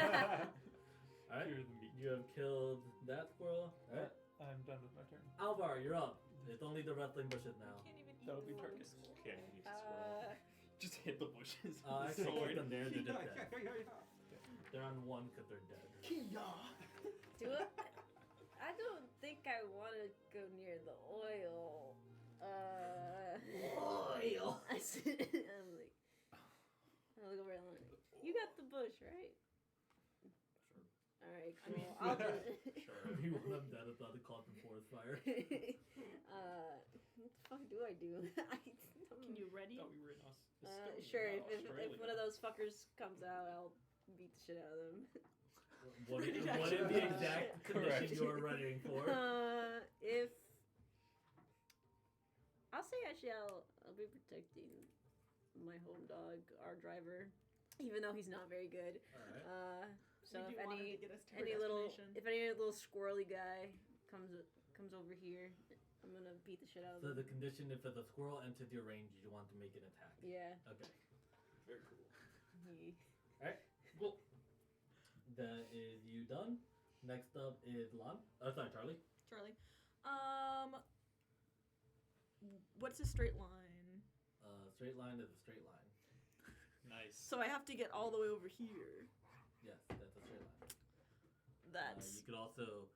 Alright. Cure the meat. You have killed that squirrel. Alright. I'm done with my turn. Alvar, you're up. It's only the wrestling bushes now. Can't even eat That'll be the Tarkus. squirrel. Can't eat a squirrel. just hit the bushes. Actually, Sword. keep them there. They're just dead. They're on 1 because they're dead. Do it. I don't think I want to go near the oil. Oil. I'm like, I look over and I'm like, you got the bush, right? Sure. All right, cool. I'll do it. Sure. If you want them dead, it's not the cause of forest fire. What the fuck do I do? Can you ready? Oh, we were in Sure. If one of those fuckers comes out, I'll beat the shit out of them. What is the exact Correct. condition you're running for? If I'll say actually I'll be protecting my home dog, our driver, even though he's not very good. Alright. So We if do want him any to get us to our destination. little squirrely guy comes over here, I'm gonna beat the shit out of So him. the condition if the squirrel enters your range, you want to make an attack. Yeah. Okay. Very cool. He, Alright. Cool. That is you done. Next up is Lon. Oh, sorry, Charlie. Charlie. What's a straight line? Straight line is a straight line. Nice. So I have to get all the way over here. Yes, that's a straight line. That's. You could also.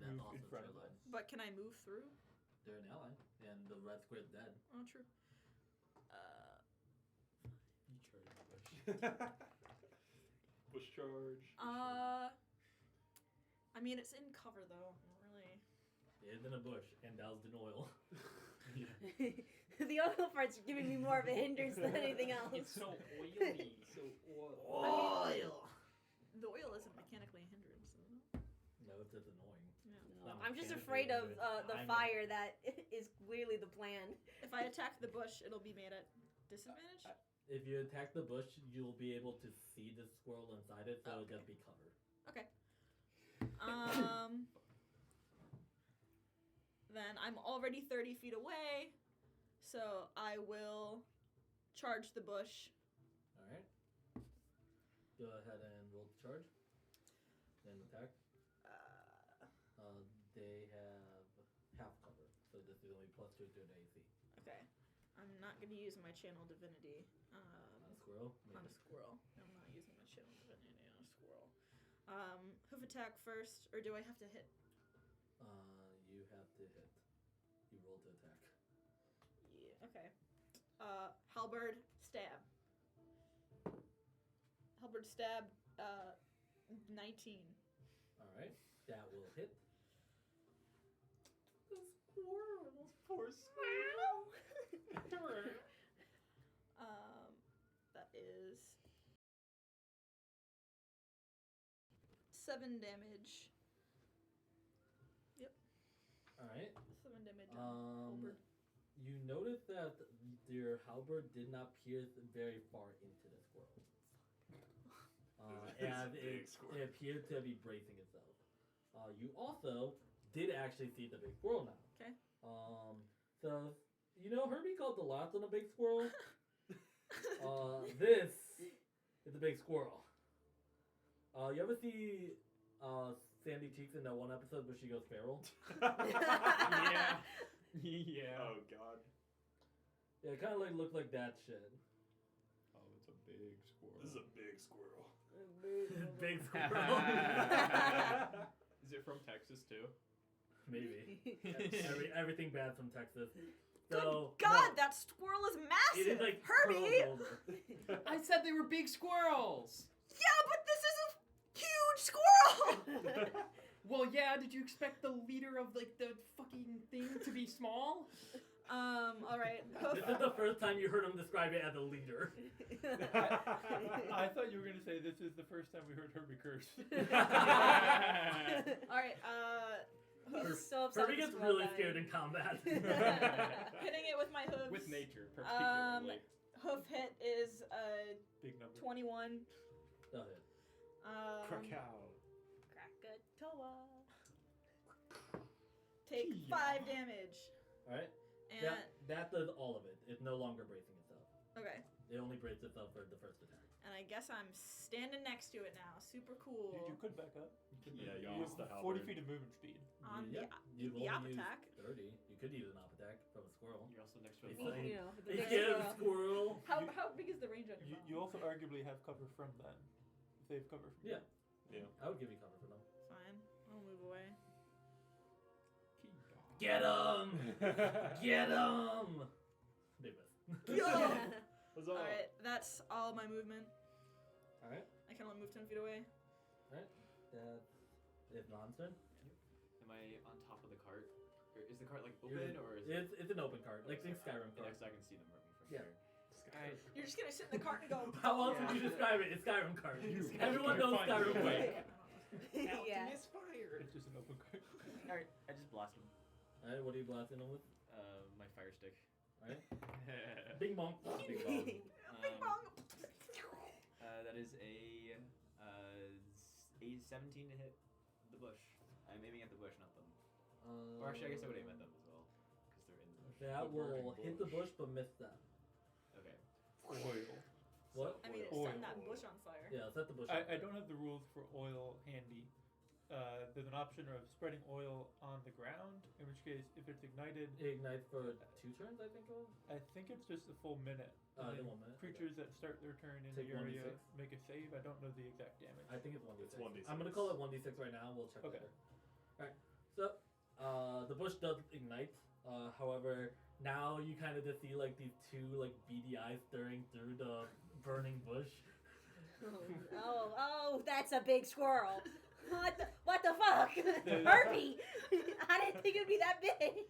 That's Move also in a front straight of line. But can I move through? They're an ally, and the red square's dead. Oh, true. You charge the bush. Bush charge. I mean, it's in cover though. Not really. It is in a bush and doused in oil. the oil part's giving me more of a hindrance than anything else. It's so oily. So oil. Oil! The oil isn't mechanically a hindrance, is it? No, it's just annoying. Yeah. No, Not I'm just mechanically afraid of good. the I'm fire that is clearly the plan. If I attack the bush, it'll be made at disadvantage. If you attack the bush, you'll be able to see the squirrel inside it, so it'll Okay. just be covered. Okay. Then I'm already 30 feet away, so I will charge the bush. Alright. Go ahead and roll the charge. And attack. It's gonna be +2 to the AC. Okay. I'm not gonna use my channel divinity. On a squirrel? On a squirrel. I'm not using my channel divinity on a squirrel. Hoof attack first, or do I have to hit? You have to hit. You roll to attack. Yeah. Okay. Halberd stab. Halberd stab. 19. All right, that will hit. The squirrel, those poor squirrel. That is 7 damage. Yep. All right. 7 damage on halberd. You notice that your halberd did not pierce very far into the squirrel. And it appeared to be bracing itself. You also did actually see the big squirrel now. Okay. So, you know Herbie called the lots on a big squirrel? This is a big squirrel. You ever see Sandy Cheeks in that one episode where she goes feral? Yeah. Yeah. Oh god. Yeah, it kind of looked like that shit. Oh, it's a big squirrel. This is a big squirrel. Big squirrel. Is it from Texas too? Maybe. Everything bad from Texas. Good So, God, no, that squirrel is it massive! is like Herbie! curled over. I said they were big squirrels. Yeah, but this is a huge squirrel! Well, yeah. Did you expect the leader of like the fucking thing to be small? Alright. This is the first time you heard him describe it as a leader. I thought you were gonna say this is the first time we heard Herbie curse. Alright, He's so upset Herbie with gets this really guy. scared in combat. hitting it with my hooves. With nature, particularly. Hoof hit is Big number. 21. Go ahead. Krakow. Krakatoa. Take 5 damage. Alright. And That does all of it. It's no longer bracing itself. okay. It only braces itself for the first attack. And I guess I'm standing next to it now. Super cool. You could back up. You could Yeah, back you up. use the 40 halberd. feet of movement speed. On Yeah, the you've op only used attack. 30. You could use an op attack from a squirrel. You're also next to He's a like- You know, the He big scared of a squirrel. squirrel. How big is the range on your phone? You also arguably have cover from them. If they have cover from Yeah. Yeah. I would give you cover for them. Fine. I'll move away. Get him! Get him! Big miss. Huzzah. Alright, that's all my movement. Alright. I can only move 10 feet away. That is Non's turn. Am I on top of the cart? Or is the cart like open or is It's an open card. Like think Skyrim Yeah, card. so I can see them from Yeah. here. Alright. You're just gonna sit in the cart and go. How else would you Yeah. describe it? It's Skyrim card. You- Everyone you're knows fine, Skyrim you're way. Yeah. fire. It's just an open card. Alright, I just blast him. Alright, what are you blasting them with? My fire stick. Alright. Bing bong. Big bomb. Bing bong. That is a 17 to hit the bush. I'm aiming at the bush, not them. Or actually, I guess I would aim at them as well, because they're in the bush. That will hit the bush but miss them. Okay. Oil. What? I mean, it's Oil. setting that bush on fire. Yeah, set the bush. I don't have the rules for oil handy. There's an option of spreading oil on the ground, in which case, if it's ignited, It ignites for 2 turns, I think it was. I think it's just a full minute. I And think then 1 minute. Creatures that start their turn in Take the area 1d6. make a save. I don't know the exact damage. I think it's 1d6. It's 1d6. I'm gonna call it 1d6 right now. We'll check Okay. later. Alright. So, the bush does ignite. However, now you kind of just see like these 2 like beady eyes staring through the burning bush. Oh, that's a big squirrel. What the fuck? Herbie! I didn't think it'd be that big.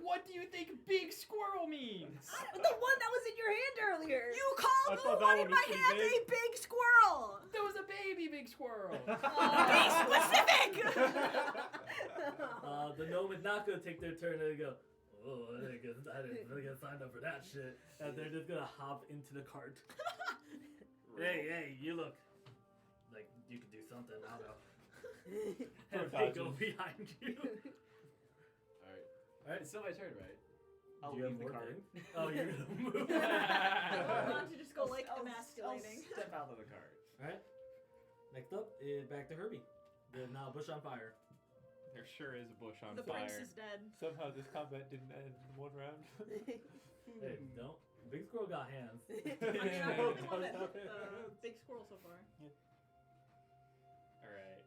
What do you think big squirrel means? The one that was in your hand earlier. You I called thought the that one one in was my pretty hand big. a big squirrel. There was a baby big squirrel. Be specific. The gnome is not gonna take their turn and they go, oh, I didn't really get signed up for that shit. And they're just gonna hop into the cart. Hey, you look like you could do something. I don't know. And they go behind you. Alright. Alright. It's still my turn, right? I'll Do you have leave the more cart. things? Oh, you're gonna move. I want to just go like I'll emasculating. step out of the cart. Alright. Next up is back to Herbie. There's now a bush on fire. There sure is a bush on The fire. prince is dead. Somehow this combat didn't end in one round. Hey, don't. Big Squirrel got hands. I mean, I'm the only one that hit the big squirrel so far. Alright.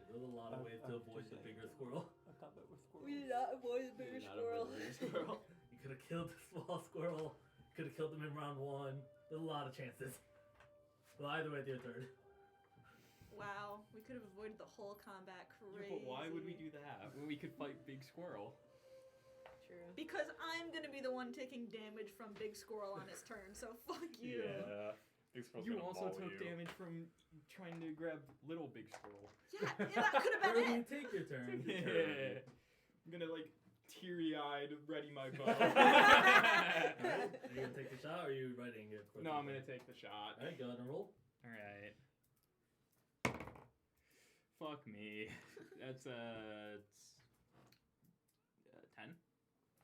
There's a lot of ways to avoid the bigger squirrel. A combat with squirrels. We did not avoid the bigger Not squirrel. avoid the bigger squirrel. You could have killed the small squirrel. Could have killed them in round 1. There's a lot of chances. Well, either way, it's your turn. Wow, we could have avoided the whole combat. Yeah, Crazy. but why would we do that when we could fight Big Squirrel? True. Because I'm gonna be the one taking damage from Big Squirrel on his turn, so fuck you. Yeah. Big Squirrel's You gonna also maul took you. damage from trying to grab Little Big Squirrel. Yeah, that could have been Kirby, it. take your turn. Yeah. I'm gonna like teary-eyed ready my bow. Alright, are you gonna take the shot or are you writing it? No, I'm gonna take the shot. Alright, go ahead and roll. Alright. Fuck me. That's 10.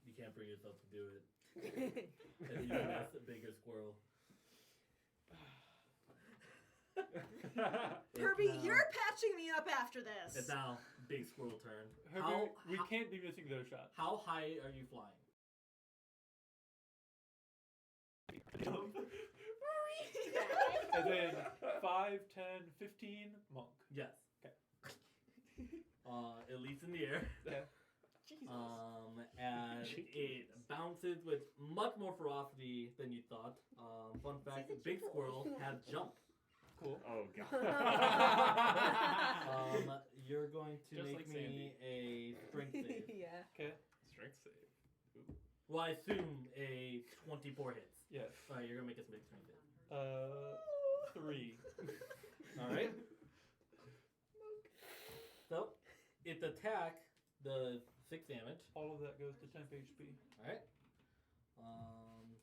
You can't bring yourself to do it. And you miss a bigger squirrel. Herbie, It's now- you're patching me up after this. It's now Big Squirrel turn. Herbert, we can't be missing those shots. How high are you flying? And then 5, 10, 15, monk. Yes. Okay. At least in the air. Okay. Jesus. And it bounces with much more ferocity than you thought. Fun fact, that Big you Squirrel has jump. Cool. Oh god. You're going to Just make like me a strength save. Yeah. Okay. Strength save. Well, I assume a 24 hits. Yes. Alright, you're gonna make us make a strength save. 3. Alright. So, its attack does 6 damage. All of that goes to 10 HP. Alright.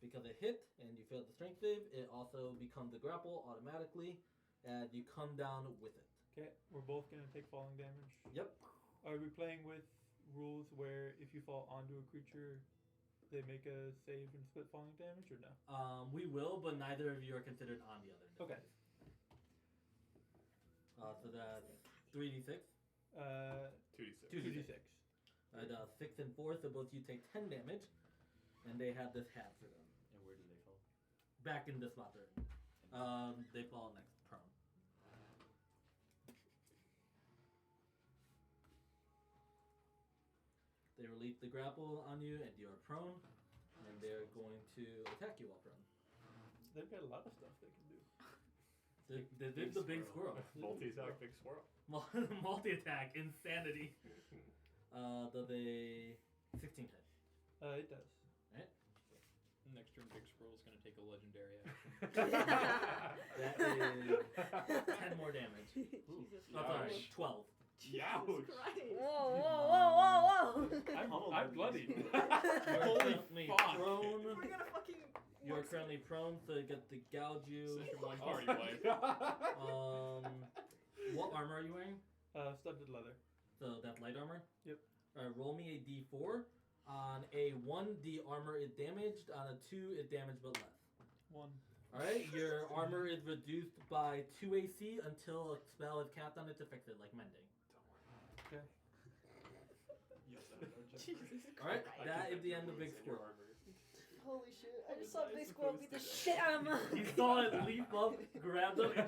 Because it hit and you failed the strength save, it also becomes a grapple automatically, and you come down with it. Okay, we're both gonna take falling damage. Yep. Are we playing with rules where if you fall onto a creature, they make a save and split falling damage, or no? We will, but neither of you are considered on the other. in this Okay. case. So that's 3d6. 2d6. 2d6. 6 and 4, so both you take 10 damage, and they have this half for them. And where do they fall? Back in the spot they're in. They fall next prone. They release the grapple on you, and you are prone, and they're going to attack you while prone. They've got a lot of stuff they can do. They did the big squirrel. Multi-attack big squirrel. Multi-attack, insanity. Does a 16 hit. It does. Next turn, Big Squirrel's gonna take a legendary action. That is 10 more damage. Jesus Oh, sorry, Ouch. 12. Youch. Christ. Whoa, whoa, whoa, whoa, whoa! I'm bloodied. You're Holy currently fuck. prone. We're gonna fucking. You're currently prone, so you get to gouge you. Such a one Oh party my play. God. What armor are you wearing? Studded leather. So that's light armor? Yep. Alright, roll me a d4. On a 1, the armor is damaged. On a 2, it's damaged but less. 1. Alright, your armor is reduced by 2 AC until a spell is cast on it to fix it, like mending. Okay. Jesus Alright, Christ. that is the end of Big Squirrel. Holy shit! I just saw Big Squirrel beat the shit out of him. You saw it leap up, grab them, and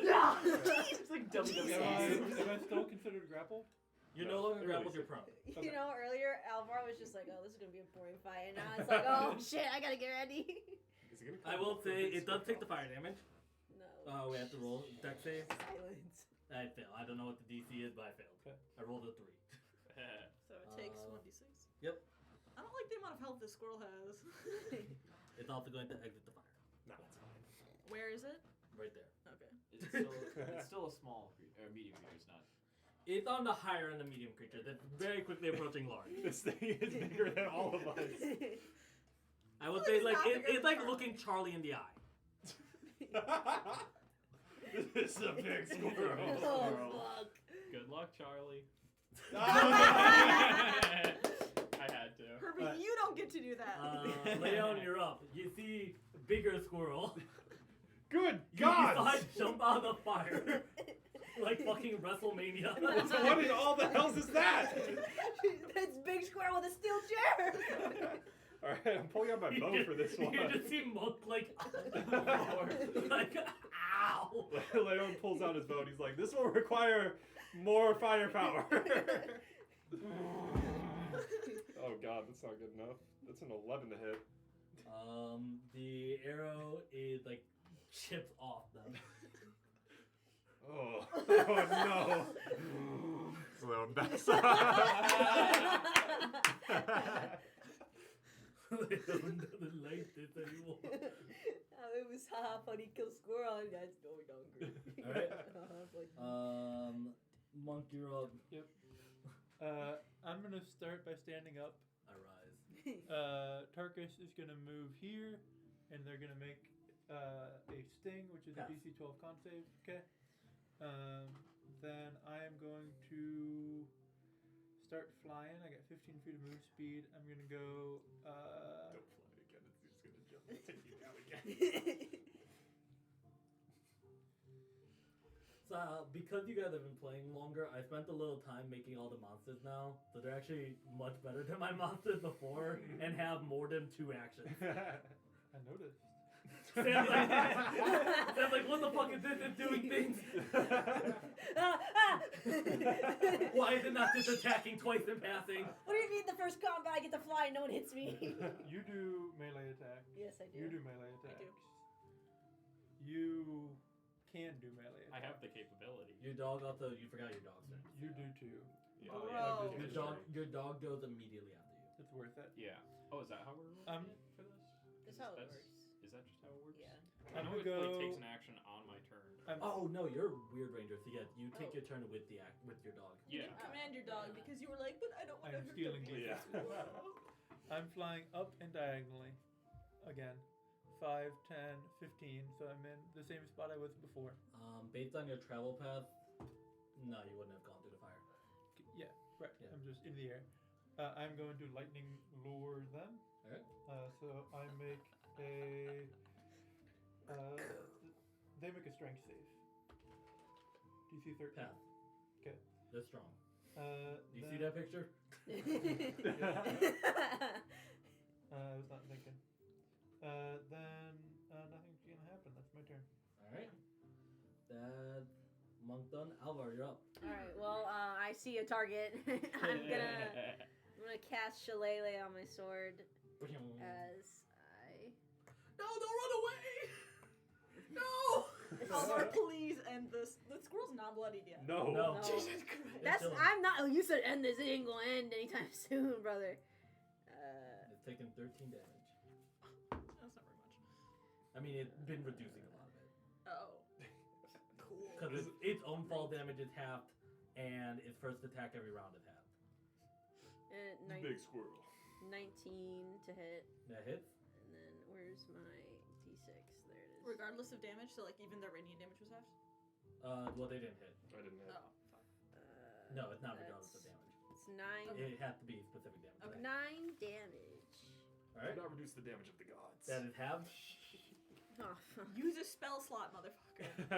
just It's like Am WWE. I still considered grappled? you're no longer grappled, you're prone. You know, earlier Alvaro was just like, "Oh, this is gonna be a boring fight," and now it's like, "Oh shit, I gotta get ready." Is he gonna I will say, it does take the fire damage. No. We have to roll dex save. Silence. I fail. I don't know what the DC is, but I failed. Okay. I rolled a 3. So it takes 1d6. Yep. I don't like the amount of health this squirrel has. It's also going to exit the fire. No, it's fine. Where is it? Right there. Okay. It's still a small or medium creature. It's not. It's on the higher end of medium creature. That's very quickly approaching large. This thing is bigger than all of us. I would Well, say it's like not bigger it's than like Charlie. looking Charlie in the eye. This is a big squirrel. Oh fuck. Good luck, Charlie. Ah! I had to. Herbie, you don't get to do that. Leon, you're up. You see bigger squirrel. Good You saw God! it jump out of the fire. like fucking WrestleMania. What in all the hells is that? That's Big Squirrel with a steel chair. Alright, I'm pulling out my bow for this one. You just see Monk like, like, ow. Leon pulls out his bow and he's like, this will require more firepower. Oh god, that's not good enough. That's an 11 to hit. The arrow is like chips off them. Oh, oh no. Leon backs up. Leon doesn't like this anymore. It was haha funny kill squirrel and that's no longer. Alright. Monk, you're up. Yep. I'm gonna start by standing up. I rise. Tarkus is gonna move here, and they're gonna make a sting, which is Pass. a DC 12 con save. Okay. Then I am going to start flying. I got 15 feet of move speed. I'm gonna go. Don't fly again. It's just gonna jump and take you down again. So, because you guys have been playing longer, I spent a little time making all the monsters now. So they're actually much better than my monsters before and have more than 2 actions. I noticed. Sam's like, what the fuck is this? It's doing things. Why is it not just attacking twice and passing? What do you mean the first combat I get to fly and no one hits me? You do melee attacks. Yes, I do. You do melee attacks. do. You can do melee I attacks. have the capability. Your dog also, you forgot your dog's turn. You do too. Yeah, Bro. Your dog goes immediately after you. It's worth it. Yeah. Oh, is that how we're rolling it for this? That's how it That's- works. Is that just how it works? Yeah. I I'm know it gonna like, go- takes an action on my turn. Oh no, you're Weird Ranger. So yeah, you take Oh. your turn with with your dog. Yeah. You command your dog because you were like, but I don't want to I'm hurt stealing the Yeah. I'm flying up and diagonally. Again. 5, 10, 15. So I'm in the same spot I was before. Based on your travel path, no, you wouldn't have gone through the fire. Yeah, right. Yeah. I'm just in the air. I'm going to lightning lure them. Alright. So I make a. They make a strength save. DC 13. Path. Okay. They're strong. Do you see then- that picture? I was not thinking. Then nothing's gonna happen. That's my turn. Alright. That Monk done. Alvar, you're up. Alright, well, I see a target. I'm gonna cast Shillelagh on my sword as I. No, don't run away! No! Alvar, please end this. The squirrel's not bloodied yet. No. No. Jesus Christ. That's Still- I'm not. Oh, you said end this. It ain't gonna end anytime soon, brother. It's taken 13 damage. That's not very much. I mean, it's been reducing a lot of it. Oh. Cool. Because its own fall damage is halved, and its first attack every round is halved. Big squirrel. 19 to hit, That hits? and then where's my d6? There it is. Regardless of damage, so like even their radiant damage was halved? Well, they didn't hit. I didn't hit. Oh, fuck. No, it's not regardless of That's- damage. It's 9. It has to be specific damage. Okay. 9 damage. Do Alright. not reduce the damage of the gods. That is halved. Oh, Use a spell slot, motherfucker.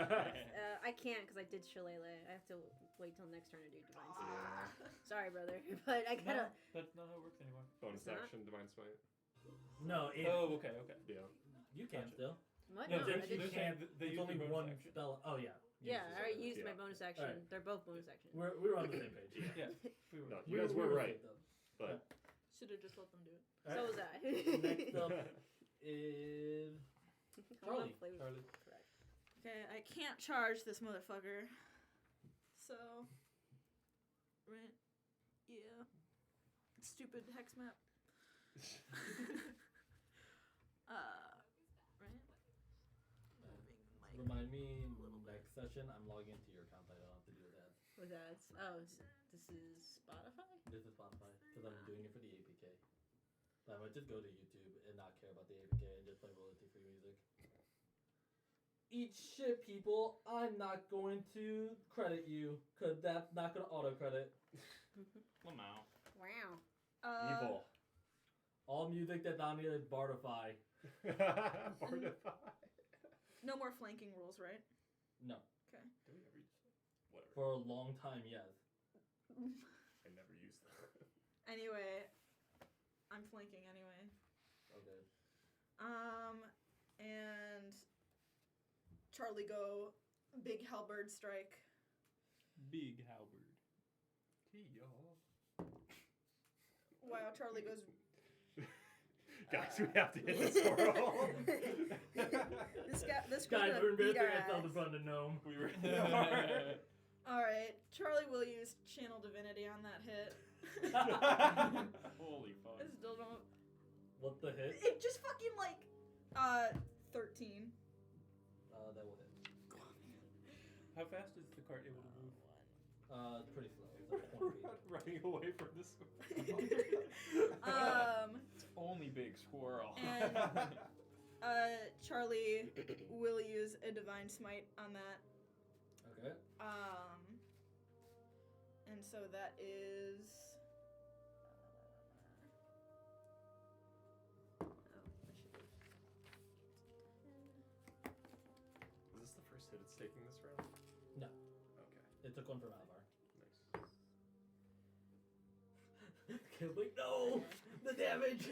I can't because I did Shillelagh. I have to wait till next turn to do Divine Smite. Ah. Sorry, brother, but I gotta. No, that's not how it works anymore. Bonus It's not? action, divine smite. No, it, Oh, okay, okay. Yeah. you can Gotcha. still. What? No, No, just I you did. They're can't. saying they It's use only the bonus one action. spell. Oh, yeah. Yeah, I already used Yeah. my bonus action. Alright. They're both bonus actions. We're on the same page. Yeah, we were. No, you guys were right, though. but Should have just let them do it. So was I. Next up is I wanna Charlie. play with Charlie. correct. Okay, I can't charge this motherfucker. So. Right. Yeah. Stupid hex map. Right. Moving my. Remind me next session. I'm logging into your account. I don't have to do that. With that, oh, this is Spotify. This is Spotify because I'm doing it for the APK. But I might just go to YouTube and not care about the APK and just play royalty-free music. Eat shit, people. I'm not going to credit you because that's not going to auto-credit. Lamau. Wow. evil. All music that's on here is Bardify. Bardify. No more flanking rules, right? No. Okay. Did we ever use Whatever. For a long time, yes. I never used that. Anyway, I'm flanking anyway. Okay. And Charlie go big halberd strike. Big halberd. Wow, Charlie goes. Guys, we have to hit the squirrel. This Guys, gonna we're beat our embarrassing ourselves in ass. front of Gnome. We were. All right, Charlie will use channel divinity on that hit. Holy fuck. I still don't. What the hit? It just fucking like 13. That will hit. How fast is the cart able to move? Pretty slow. It's like 20 feet. Running away from the squirrel. It's only big squirrel. And Charlie will use a divine smite on that. Okay. And so that is. Is this the first hit it's taking this round? No. Okay. It took one from Alvar. Nice. Wait, no! The damage!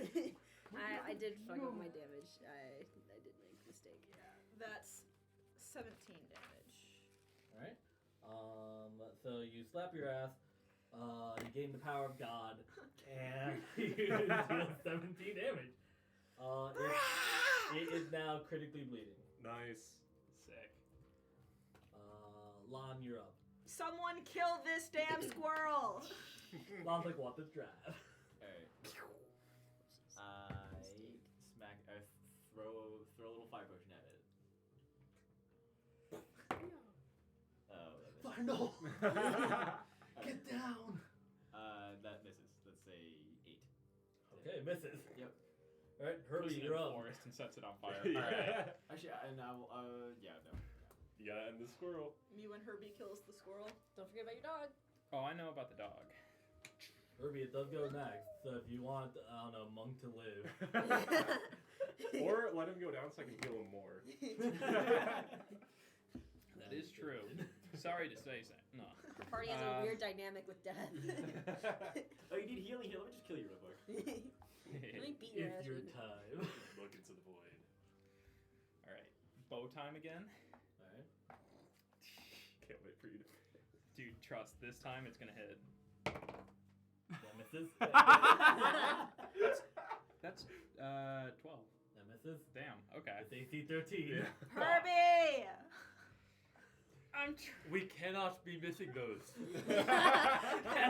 I did fuck up my damage. I did make a mistake. That's 17 damage. Alright. So you slap your ass, you gain the power of God, and you deal 17 damage. It is now critically bleeding. Nice. Sick. Lon, you're up. Someone kill this damn squirrel! Lon's like, what the drive? Alright. Throw a little fire potion at it. Oh, that misses. Final! Get down! That misses. Let's say 8. Okay, misses. Yep. Alright, Goes Herbie, into you're the up. forest and sets it on fire. Yeah. Alright. Actually, and I will. Yeah, no. You gotta end the squirrel. Me when Herbie kills the squirrel. Don't forget about your dog. Oh, I know about the dog. Herbie, it does go next, so if you want, I don't know, Monk to live. Or let him go down so I can heal him more. That is true. Sorry to say so. No. The party has a weird dynamic with death. Oh, you need healing? Here, let me just kill you real quick. Let me beat your ass. It's your with- time. Look into the void. Alright. Bow time again. Alright. Can't wait for you to. Dude, trust. This time it's gonna hit. That misses. That's 12. That misses. Damn. Okay. It's AC 13. Yeah. Herbie! We cannot be missing those. I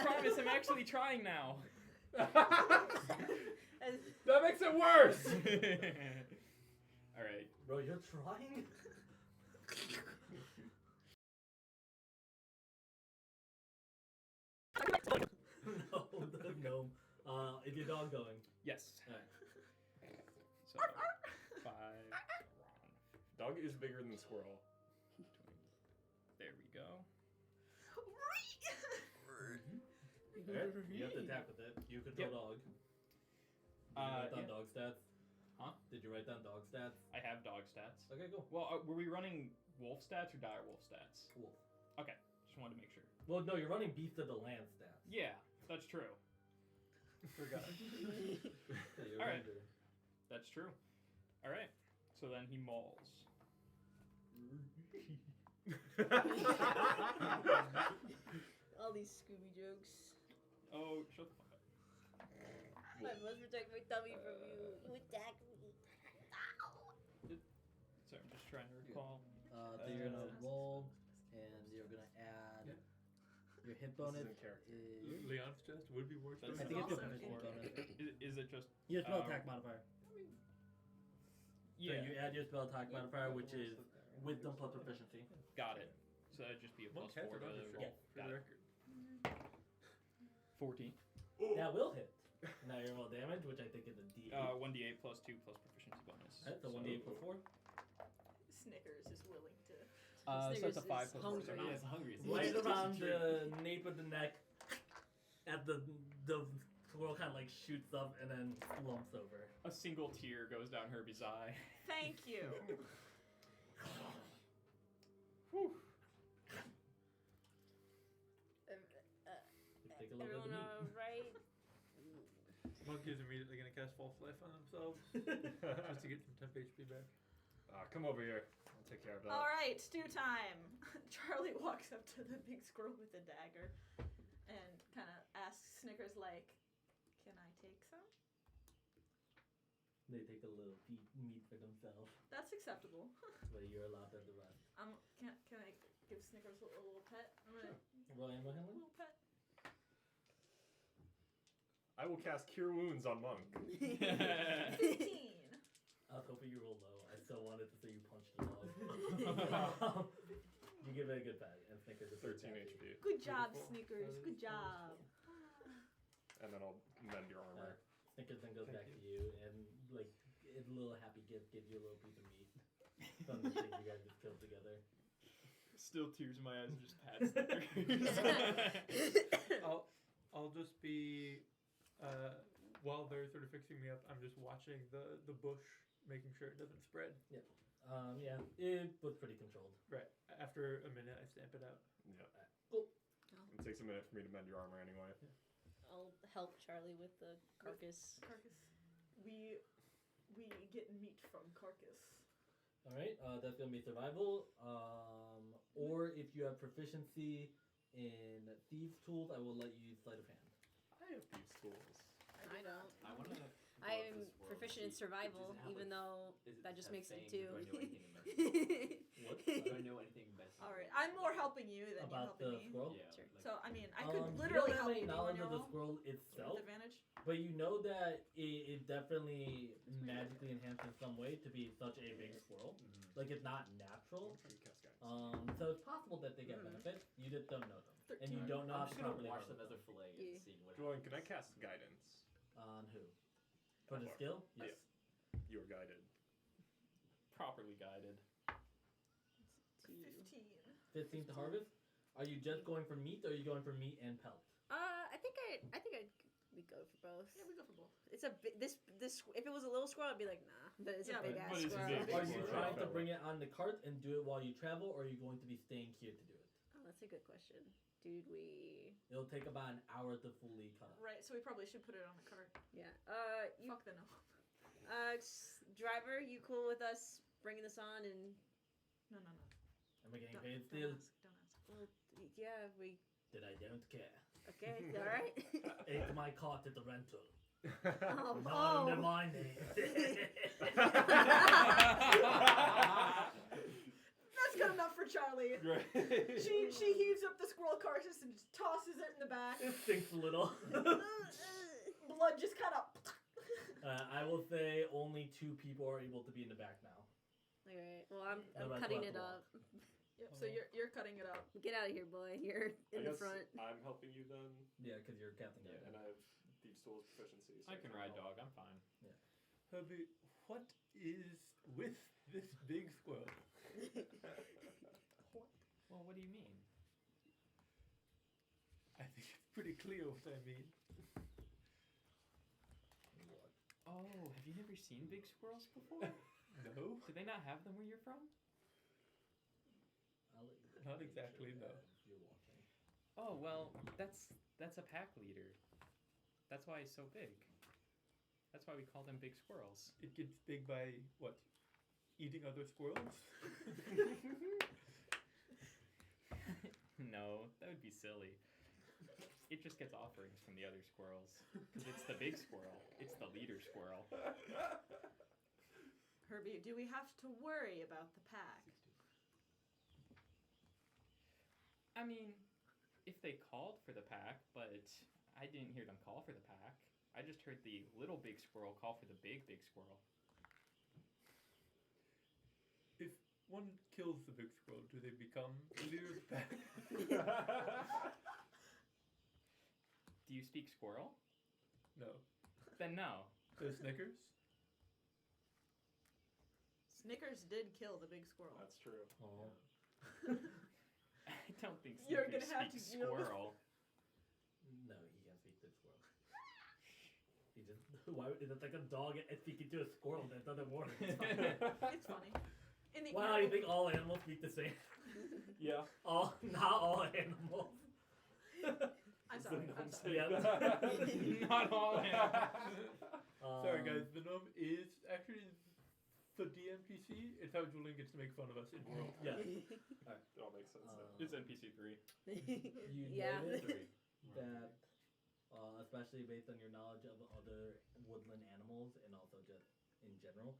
promise I'm actually trying now. That makes it worse! Alright. Bro, you're trying? No, the gnome. Is your dog going? Yes. Alright. So, 5. Dog is bigger than squirrel. There we go. Alright, you have to attack with it. You control Yep. dog. Did you write down Yeah. dog stats? Huh? Did you write down dog stats? I have dog stats. Okay, cool. Well, were we running wolf stats or dire wolf stats? Cool. Okay, just wanted to make sure. Well, no, you're running beast of the land stats. Yeah, that's true. Forgot. Yeah, you're Alright. ranger. That's true. Alright, so then he mauls. All these Scooby jokes. Oh, shut the fuck up. I must protect my tummy from you. You attack me. Sorry, I'm just trying to recall. So you're gonna roll, and you're gonna add your hit bonus. in character. Is, Leon's chest would be worth That's I it. think it's your also proficiency bonus. Is it just... Your spell Uh, attack modifier. Yeah, So you add your spell attack modifier, which is wisdom plus proficiency. got it. So that'd just be a Monk plus has 4 to another roll. shot, for Got the it. record. 14. That will hit. Now you roll damage, which I think is a D8. 1d8 plus 2 plus proficiency bonus. Alright, so 1d8 plus 4. Snickers is willing to. So it's a 5 Snickers plus is 4. hungry. Yeah, it's hungry. It's Right it's around a treat. the nape of the neck, at the squirrel kind of like shoots up and then slumps over. A single tear goes down Herbie's eye. Thank you. Whew. Monkey is immediately gonna cast False Life on themselves just to get some temp HP back. Come over here. I'll take care of that. All right, stew time. Charlie walks up to the big squirrel with the dagger and kind of asks Snickers, like, "Can I take some?" They take a little meat for themselves, That's acceptable. but you're allowed to have the rest. Can I give Snickers a little pet? I'm gonna Roll animal a handling? little pet. I will cast Cure Wounds on Monk. 15. I was hoping you rolled low. I still wanted to say you punched the dog. You give it a good pat, and Snickers is 13 attacking. HP. Good job, Beautiful. Snickers. That Good is job. And then I'll mend your armor. Snickers then goes Thank back to you, and like a little happy gift gives you a little piece of meat from the thing you guys just killed together. Still tears in my eyes and just pats Snickers. I'll just be while they're sort of fixing me up, I'm just watching the bush, making sure it doesn't spread. Yeah, it was pretty controlled. Right. After a minute, I stamp it out. Yeah. Cool. It takes a minute for me to mend your armor anyway. I'll help Charlie with the carcass. We get meat from carcass. All right, that's gonna be survival. Or if you have proficiency in thieves' tools, I will let you use sleight of hand. I have these tools. I don't. I want to. I'm proficient in survival, even though that just makes it Do two. I know anything in medicine? What? Do I know anything in medicine? All right, I'm more helping you than About you the helping me. squirrel? Yeah. Sure. Like, So I mean, I You could don't literally have help any you. knowledge Do of the you squirrel with itself, advantage? but you know that it definitely magically enhanced in some way to be such a big squirrel. mhm. Like it's not natural. I'm trying to cast guidance. So it's possible that they get benefit. You just don't know them, and you 13. don't know how I'm to just gonna properly watch harvest them as them. they're filleting Yeah. and seeing what Julian, can I happens. cast guidance? On who? For the Or- skill? Yes. You are guided. Properly guided. 15. 15 to harvest. Are you just going for meat, or are you going for meat and pelt? I think we go for both. Yeah, we go for both. It's a this if it was a little squirrel, I'd be like nah, but it's Yeah, a big but ass it's a squirrel. big Are you squirrel. trying to That bring it on the cart and do it while you travel, or are you going to be staying here to do it? Oh, that's a good question, dude. It'll take about an hour to fully cut up. Right, so we probably should put it on the cart. Yeah. You Fuck the no. driver, you cool with us bringing this on and No. Am I getting Don't, paid don't still? ask. Don't ask. well, yeah, we That I don't care. okay, all right. It's my cart at the rental. Oh, Not under oh. my name. That's good enough for Charlie. She heaves up the squirrel carcass and just tosses it in the back. It stinks a little. Blood just kind of. I will say only 2 people are able to be in the back now. All right. Well, I'm The rest cutting will have it to up. Yep. So you're cutting it up. Get out of here, boy. You're in the I guess front. I'm helping you then, Yeah, because you're casting it. and I have thieves' tools proficiency. So I can ride dog. I'm fine. Hubby, what is with this big squirrel? Well, what do you mean? I think it's pretty clear what I mean. Oh, have you never seen big squirrels before? No, Do they not have them where you're from? Not exactly, no. You're watching. Oh well, that's a pack leader. That's why he's so big. That's why we call them big squirrels. It gets big by what? Eating other squirrels? No, that would be silly. It just gets offerings from the other squirrels. Because it's the big squirrel. It's the leader squirrel. Herbie, do we have to worry about the pack? I mean, if they called for the pack, but I didn't hear them call for the pack. I just heard the little big squirrel call for the big squirrel. If one kills the big squirrel, do they become the leader of the pack? Do you speak squirrel? No. Then no. The Snickers? Snickers did kill the big squirrel. That's true. Oh. I don't think You're Snickers gonna have speaks to deal with- squirrel. No, he can't speak to a squirrel. He just. Why? It's like a dog speaking to a squirrel. That doesn't work. It's funny. In the Wow, you think all animals speak the same? Yeah. Not all animals. I'm sorry. the I'm gnome sorry. saying Yeah. that? Not all hands. Sorry, guys. The gnome is actually the DMPC. It's how Julian gets to make fun of us in world. Yeah. It all makes sense. It's NPC 3. You Yeah. notice that, especially based on your knowledge of other woodland animals and also just in general,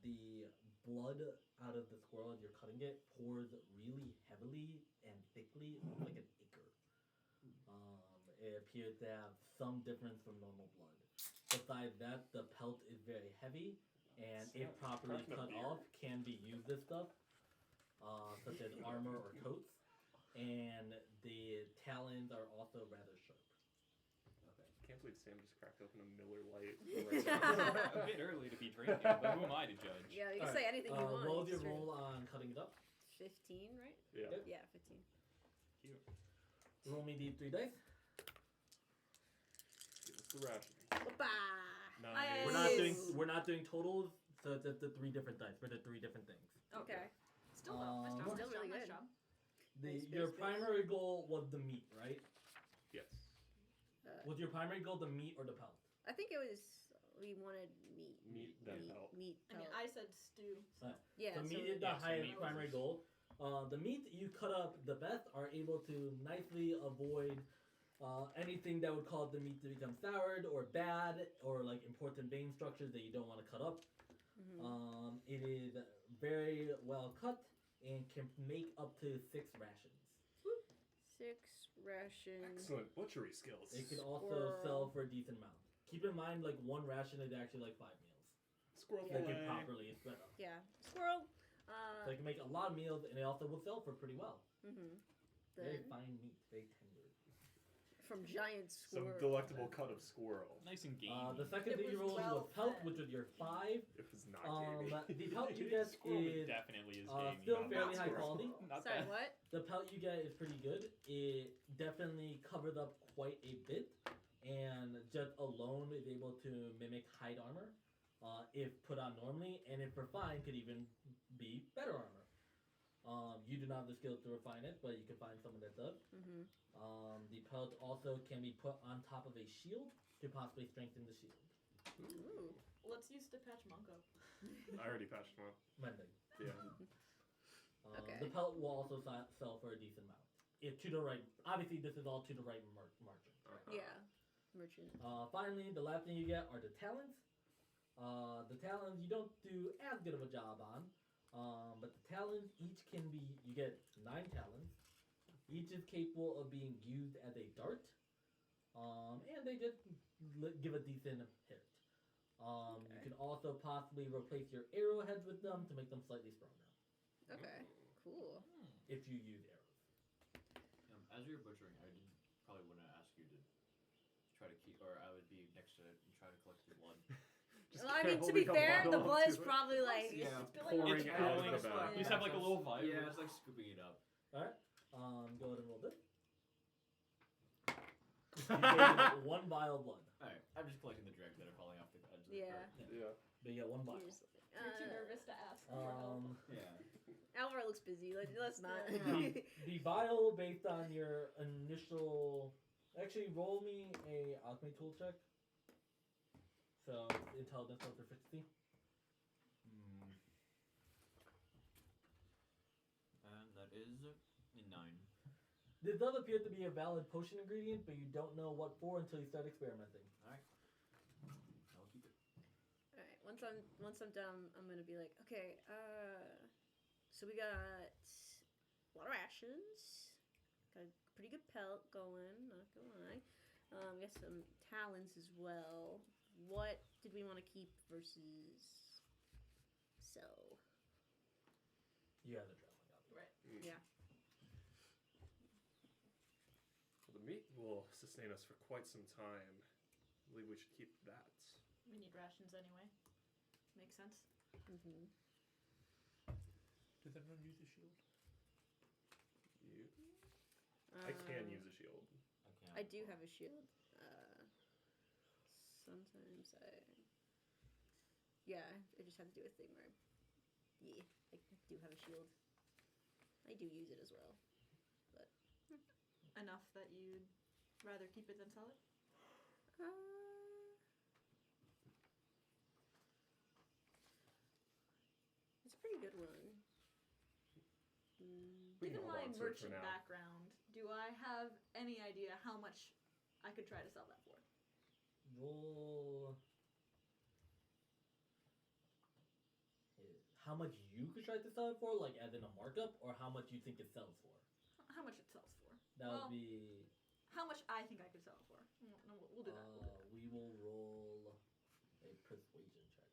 the blood out of the squirrel as you're cutting it pours really heavily and thickly, almost like an acre. It appears to have some difference from normal blood. Besides that, the pelt is very heavy, and if properly cut off, can be used as stuff, such as armor or coats. And the talons are also rather sharp. Can't believe Sam just cracked open a Miller Lite. A bit early to be drinking, but who am I to judge? Yeah, you can Alright, say anything you want. What was your It's roll on cutting it up? 15, right? Yeah. Yep. Yeah, 15. Roll me these 3 dice. Give us the ration. Opa! Nice. We're not doing totals, so it's just the 3 different dice for the 3 different things. Okay. Still well. Nice job. Still really nice good. job. Your primary goal was the meat, right? Yes. Was your primary goal the meat or the pelt? I think it was, we wanted meat. Meat, then pelt. Meat, I mean, pelt. I said stew. So. Yeah, The so meat is the yeah, so highest meat primary goal. The meat you cut up the best are able to nicely avoid anything that would cause the meat to become soured or bad or like important vein structures that you don't want to cut up. It is very well cut and can make up to 6 rations. 6 rations. Excellent butchery skills. It can also sell for a decent amount. Keep in mind, like 1 ration is actually like 5 meals. Squirrel They fillet. can properly spread up. Yeah. Squirrel. So they can make a lot of meals, and it also will sell for pretty well. Very Then, fine meat, very tender. from giant Some squirrel. delectable cut of squirrel. Nice and gamey. The second It thing you was rolled well was pelt, fed. which was your 5. It was not gamey. The pelt you get Squirrel is definitely is gamey. still not fairly bad. high squirrel. quality. Not Sorry, bad. what? The pelt you get is pretty good. It definitely covers up quite a bit, and just alone is able to mimic hide armor if put on normally, and if refined could even be better armor. You do not have the skills to refine it, but you can find someone that does. The pelt also can be put on top of a shield to possibly strengthen the shield. Ooh. Let's use to patch Monko. I already patched him up. Mending. Yeah. Okay. The pelt will also sell for a decent amount. If to the right, obviously this is all to the right margin. Yeah. Merchant. Finally, the last thing you get are the talons. The talons you don't do as good of a job on, but the talons each can be, you get 9 talons. Each is capable of being used as a dart, and they just give a decent hit. You can also possibly replace your arrowheads with them to make them slightly stronger, Okay. Cool. if you use arrows. As you're butchering, I probably wouldn't ask you to try to keep, or I would be next to it and try to collect the blood. Well, I mean, to be fair, the blood is probably like. Yeah. It's spilling Pouring out. out pouring of the bag. You just have like a little vial. Yeah, it's like scooping it up. Alright, go ahead and roll this. You gain 1 vial of blood. Alright, I'm just collecting the dregs that are falling off the edge of the Yeah. curtain. Yeah. But you get 1 vial. You're too nervous to ask for help. Yeah. Alvaro looks busy. Let's not. The vial based on your initial. Actually, roll me a alchemy tool check. So intelligence or proficiency. And that is a 9. This does appear to be a valid potion ingredient, but you don't know what for until you start experimenting. Alright. I'll keep it. Alright, once I'm done, I'm gonna be like, okay, so we got a lot of rations, got a pretty good pelt going, not gonna lie. We got some talents as well. What did we want to keep versus sell? You have the traveling up. Right. Yeah. Well, the meat will sustain us for quite some time. I believe we should keep that. We need rations anyway. Makes sense. Mm-hmm. Does everyone use a shield? You? I can use a shield. I can't. I do have a shield. Sometimes yeah, I just have to do a thing where, yeah, I do have a shield. I do use it as well, but Enough that you rather keep it than sell it? It's a pretty good one. We can Given hold my on to it for merchant now. background, do I have any idea how much I could try to sell that for? Roll. How much you could try to sell it for, like as in a markup, or how much you think it sells for? How much it sells for? That Well, would be. How much I think I could sell it for? We'll do that. We will roll a persuasion check.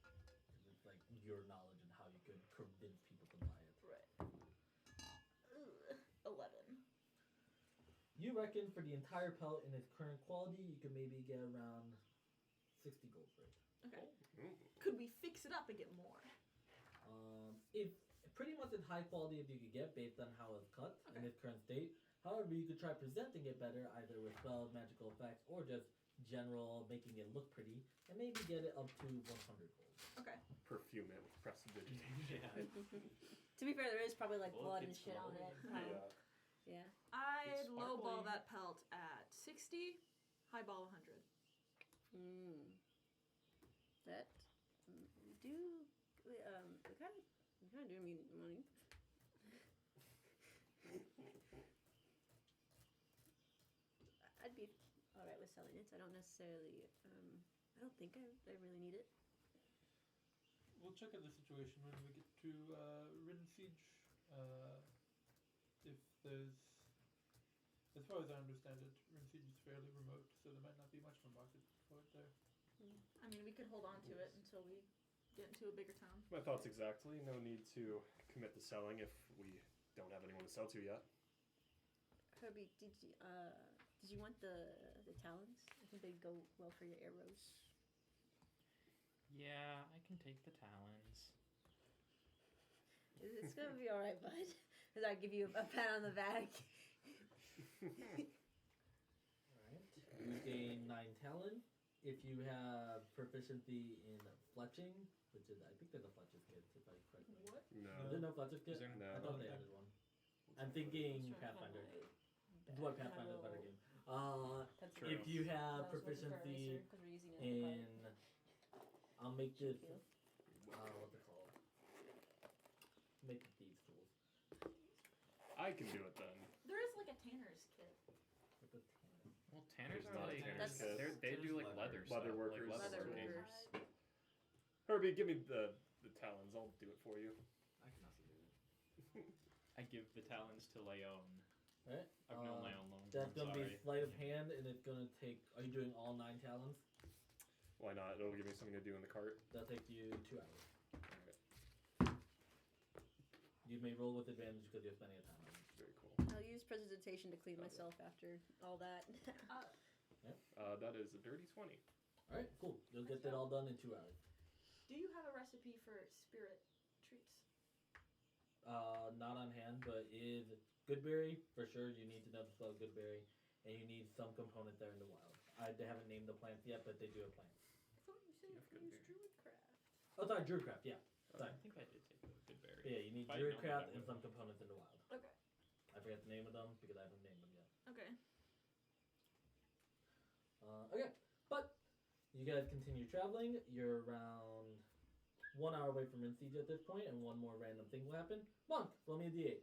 'Cause it's like your knowledge and how you could convince people to buy it. Right. 11. You reckon for the entire pelt in its current quality, you could maybe get around 60 gold for it. Okay. Mm. Could we fix it up and get more? If pretty much as high quality as you could get based on how it's cut in Okay. its current state. However, you could try presenting it better, either with spells, magical effects, or just general making it look pretty, and maybe get it up to 100 gold. Okay. Perfume it with prestidigitation. To be fair, there is probably like Look, blood and it's shit on it. glowing. Yeah. Yeah. I'd It's lowball sparkling. that pelt at 60, highball 100. That we do. We kind of do need money. I'd be all right with selling it. I don't necessarily. I don't think I really need it. We'll check out the situation when we get to Ridden Siege. If there's, as far as I understand it, Ridden Siege is fairly remote, so there might not be much of a market for it there. I mean, we could hold on to it until we get into a bigger town. My thoughts exactly. No need to commit to selling if we don't have anyone to sell to yet. Herbie, did you want the talons? I think they'd go well for your arrows. Yeah, I can take the talons. It's gonna be all right, bud. As I give you a pat on the back. Alright. You gain 9 talent. If you have proficiency in fletching, which is, I think there's a fletcher's kit, if I correct me. What? No. Is there no fletcher's kit? Is there No. I thought they added one. I'm thinking Pathfinder. It's what Pathfinder's a better game. True. If you have proficiency in, I'll make this, what's it called? Make these tools. I can do it then. There is like a tanner's kit. What's a tanner? Well, tanners There's are not a like tanner's kit. they do like Tanner's leather leather stuff, workers. like Leather working. workers. Herbie, give me the talons. I'll do it for you. I can also do it. I give the talons to Leon. Right? I've known Leon long. That's I'm gonna be sorry. sleight of hand, and it's gonna take. Are you doing all 9 talons? Why not? It'll give me something to do in the cart. That'll take you 2 hours. Alright. You may roll with advantage because you're spending a time on it. Very cool. I'll use prestidigitation to clean Okay. myself after all that. That is a dirty 20. Alright, cool. You'll get that all done in 2 hours. Do you have a recipe for spirit treats? Not on hand, but is Goodberry, for sure, you need to know the spell Goodberry, and you need some component there in the wild. They haven't named the plants yet, but they do have plants. I thought you said You you have could use good druidcraft. Oh, sorry, Druidcraft, yeah. Sorry. I think I did take the good berry. Yeah, you need If I'd known Druidcraft that, I and some would've. components in the wild. Okay. I forget the name of them because I haven't named them yet. Okay. Okay, but you guys continue traveling. You're around 1 hour away from Rin Siege at this point, and one more random thing will happen. Monk, roll me a d8.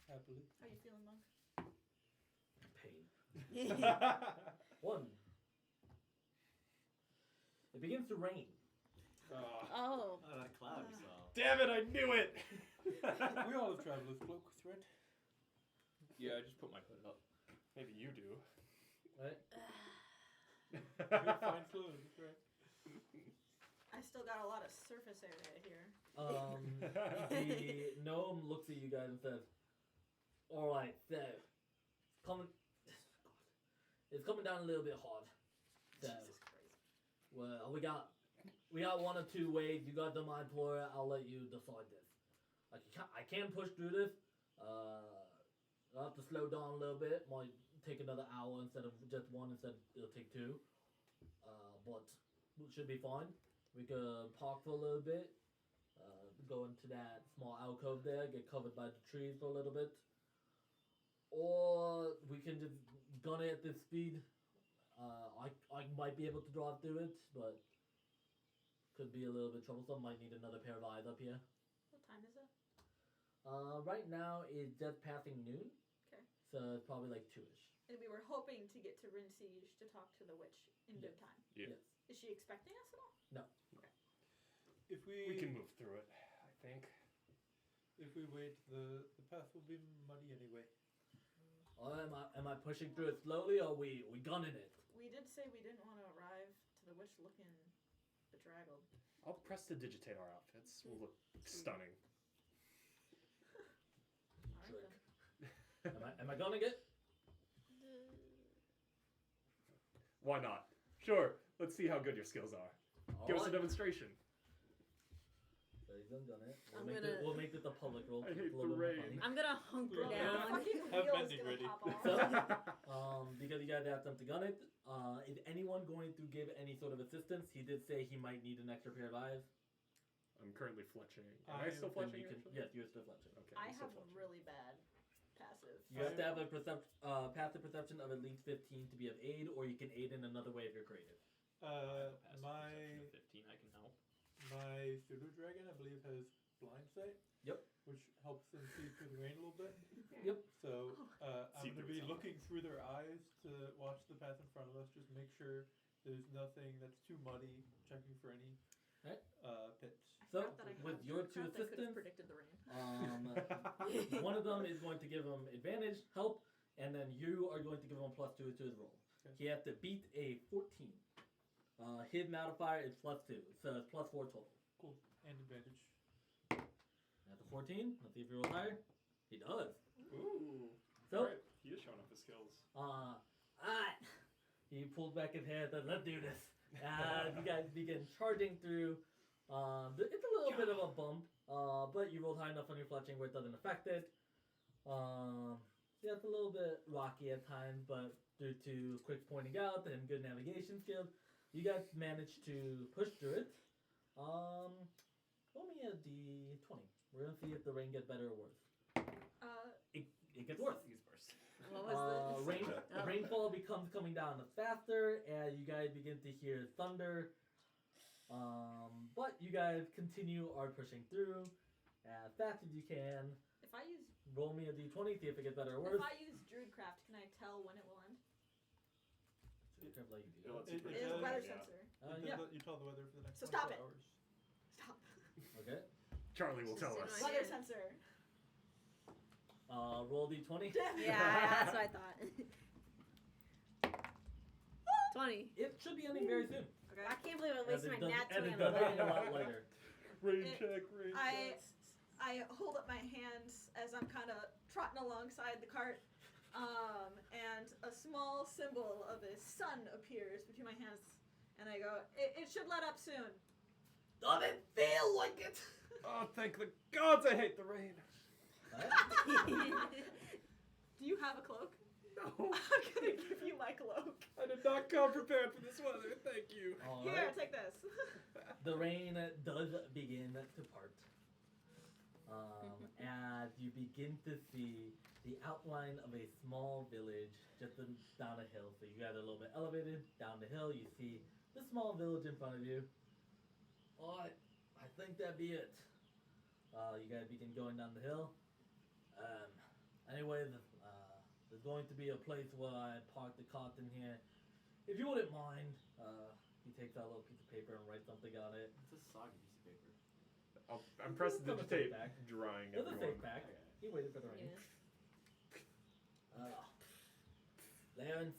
Happily. How you feeling, Monk? Pain. 1. It begins to rain. Oh. Oh, that cloud we saw. Damn it! I knew it. We all have traveler's cloaks, right? Yeah, I just put my hood up. Maybe you do. Right? Good fine clothes, right? I still got a lot of surface area here. The gnome looks at you guys and says, "Alright, so it's coming down a little bit hard. So, Jesus Christ. well, we got 1 or 2 ways. You got the mind for it. I'll let you decide this. Like, I can push through this. I'll have to slow down a little bit. Might take another hour instead of just 1. Instead, it'll take 2. But it should be fine. We could park for a little bit. Go into that small alcove there. Get covered by the trees for a little bit. or we can just gun it at this speed. I might be able to drive through it, but could be a little bit troublesome. Might need another pair of eyes up here. What time is it? Right now it's just passing noon. Okay. So it's probably like 2ish. And we were hoping to get to Rin Siege to talk to the witch in good time. Yeah. Yes. Is she expecting us at all? If We can move through it, I think. If we wait, the path will be muddy anyway. Am I pushing through it slowly, or we gunning it? We did say we didn't want to arrive to the witch looking bedraggled. I'll prestidigitate our outfits. We'll look stunning. All right Trick. then. Am I gunning it? Why not? Sure. Let's see how good your skills are. Give us a demonstration. So he's gonna gun it. I'm gonna- We'll make it the public roll. I keep hate a little the bit more rain. funny. I'm gonna hunker Yeah. down. Fucking Have wheel's bending gonna ready. pop off. Because you guys have them to gun it. Is anyone going to give any sort of assistance? He did say he might need an extra pair of eyes. I'm currently fletching. Am I I- still Then fletching? you can, actually? yes, you're still fletching. Okay. I I'm still have fletching. really bad passive. You have to have a passive perception of at least 15 to be of aid, or you can aid in another way if you're creative. I have a passive My perception of 15. I can help. my pseudo dragon, I believe, has blind sight. Yep. Which helps them see through the rain a little bit. Yep. So I'm See going to through be some. looking through their eyes to watch the path in front of us. Just make sure there's nothing that's too muddy. Checking for any Right. pits. So, Not that I with have your crap two that could have assistants, predicted the rain. one of them is going to give him advantage, help, and then you are going to give him +2 to his roll. Okay. He has to beat a 14. His modifier is +2, so it's +4 total. Cool. And advantage. That's a 14. Let's see if he rolls higher. He does. Ooh. So, Alright, he is showing off his skills. alright. He pulls back his head and says, let's do this. You guys begin charging through. It's a little bit of a bump, but you rolled high enough on your fletching where it doesn't affect it. Yeah, it's a little bit rocky at times, but due to quick pointing out and good navigation skills, you guys managed to push through it. Roll me a d20. We're gonna see if the rain gets better or worse. It gets worse. He's worse. What was this? Oh. Rainfall becomes coming down faster, and you guys begin to hear thunder. But you guys are pushing through as fast as you can. If I use Roll me a d20, see if it gets better or worse. if I use Druidcraft, can I tell when it will end? Be careful how you do It lets that. you It It predict is does, weather yeah. sensor. Yeah. You tell the weather for the next So stop 24 it. hours. Stop. Okay. Charlie will tell Just us. do my- Weather sensor. Roll d20. Yeah, that's what I thought. 20. It should be ending very soon. Okay. I can't believe I As wasted it my does, nat and 20 it on does the end a weather. lot later. Rain It- check, rain check. I hold up my hands as I'm kind of trotting alongside the cart, and a small symbol of a sun appears between my hands, and I go, it should let up soon. Doesn't feel like it. Oh, thank the gods I hate the rain. Do you have a cloak? No. I'm gonna give you my cloak. I did not come prepared for this weather. Thank you. Here, Alright. take this. The rain does begin to part. As you begin to see the outline of a small village just down a hill. So you guys are a little bit elevated down the hill. You see the small village in front of you. Alright, I think that'd be it. You guys begin going down the hill. Anyways, there's going to be a place where I parked the cart in here. If you wouldn't mind, he takes out a little piece of paper and writes something on it. It's a soggy piece of paper. I'm prestidigitate Back. drying It's a everyone. safe pack. He waited for the rain. Yeah. Lawrence,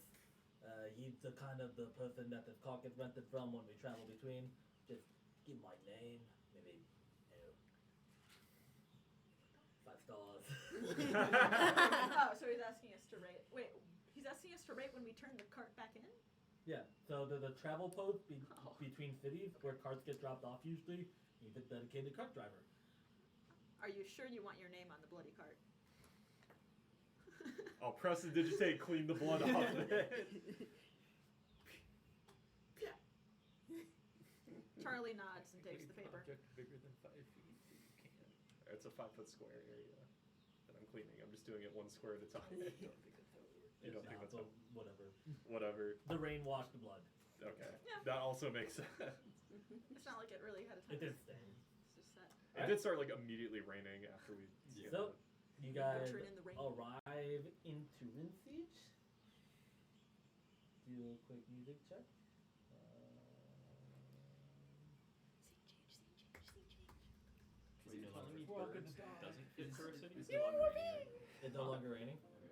he's the kind of the person that the car gets rented from when we travel between. Just give my name, maybe, 5 stars. Oh, so he's asking us to rate. Wait, he's asking us to rate when we turn the cart back in? Yeah, so there's a travel post Oh. between cities where carts get dropped off usually. He's a dedicated cart driver. Are you sure you want your name on the bloody cart? I'll prestidigitate, clean the blood off of it. Charlie nods and takes the paper. Object bigger than 5 feet, so you can. It's a 5 foot square area that I'm cleaning. I'm just doing it one square at a time. I don't think that's how it works. You don't think Nah, that's but whatever. Whatever. The rain washed the blood. Okay. Yeah. That also makes sense. It's not like it really had a time. It did stain. It's just that. It did start like immediately raining after we. Yeah. So, you guys Butchering in the rain. arrive into Rinsiege. Do a quick music check. Wait, no Telling longer me walk in birds the dark. doesn't fit for a city. Is It's no longer raining. It's no longer raining. Okay.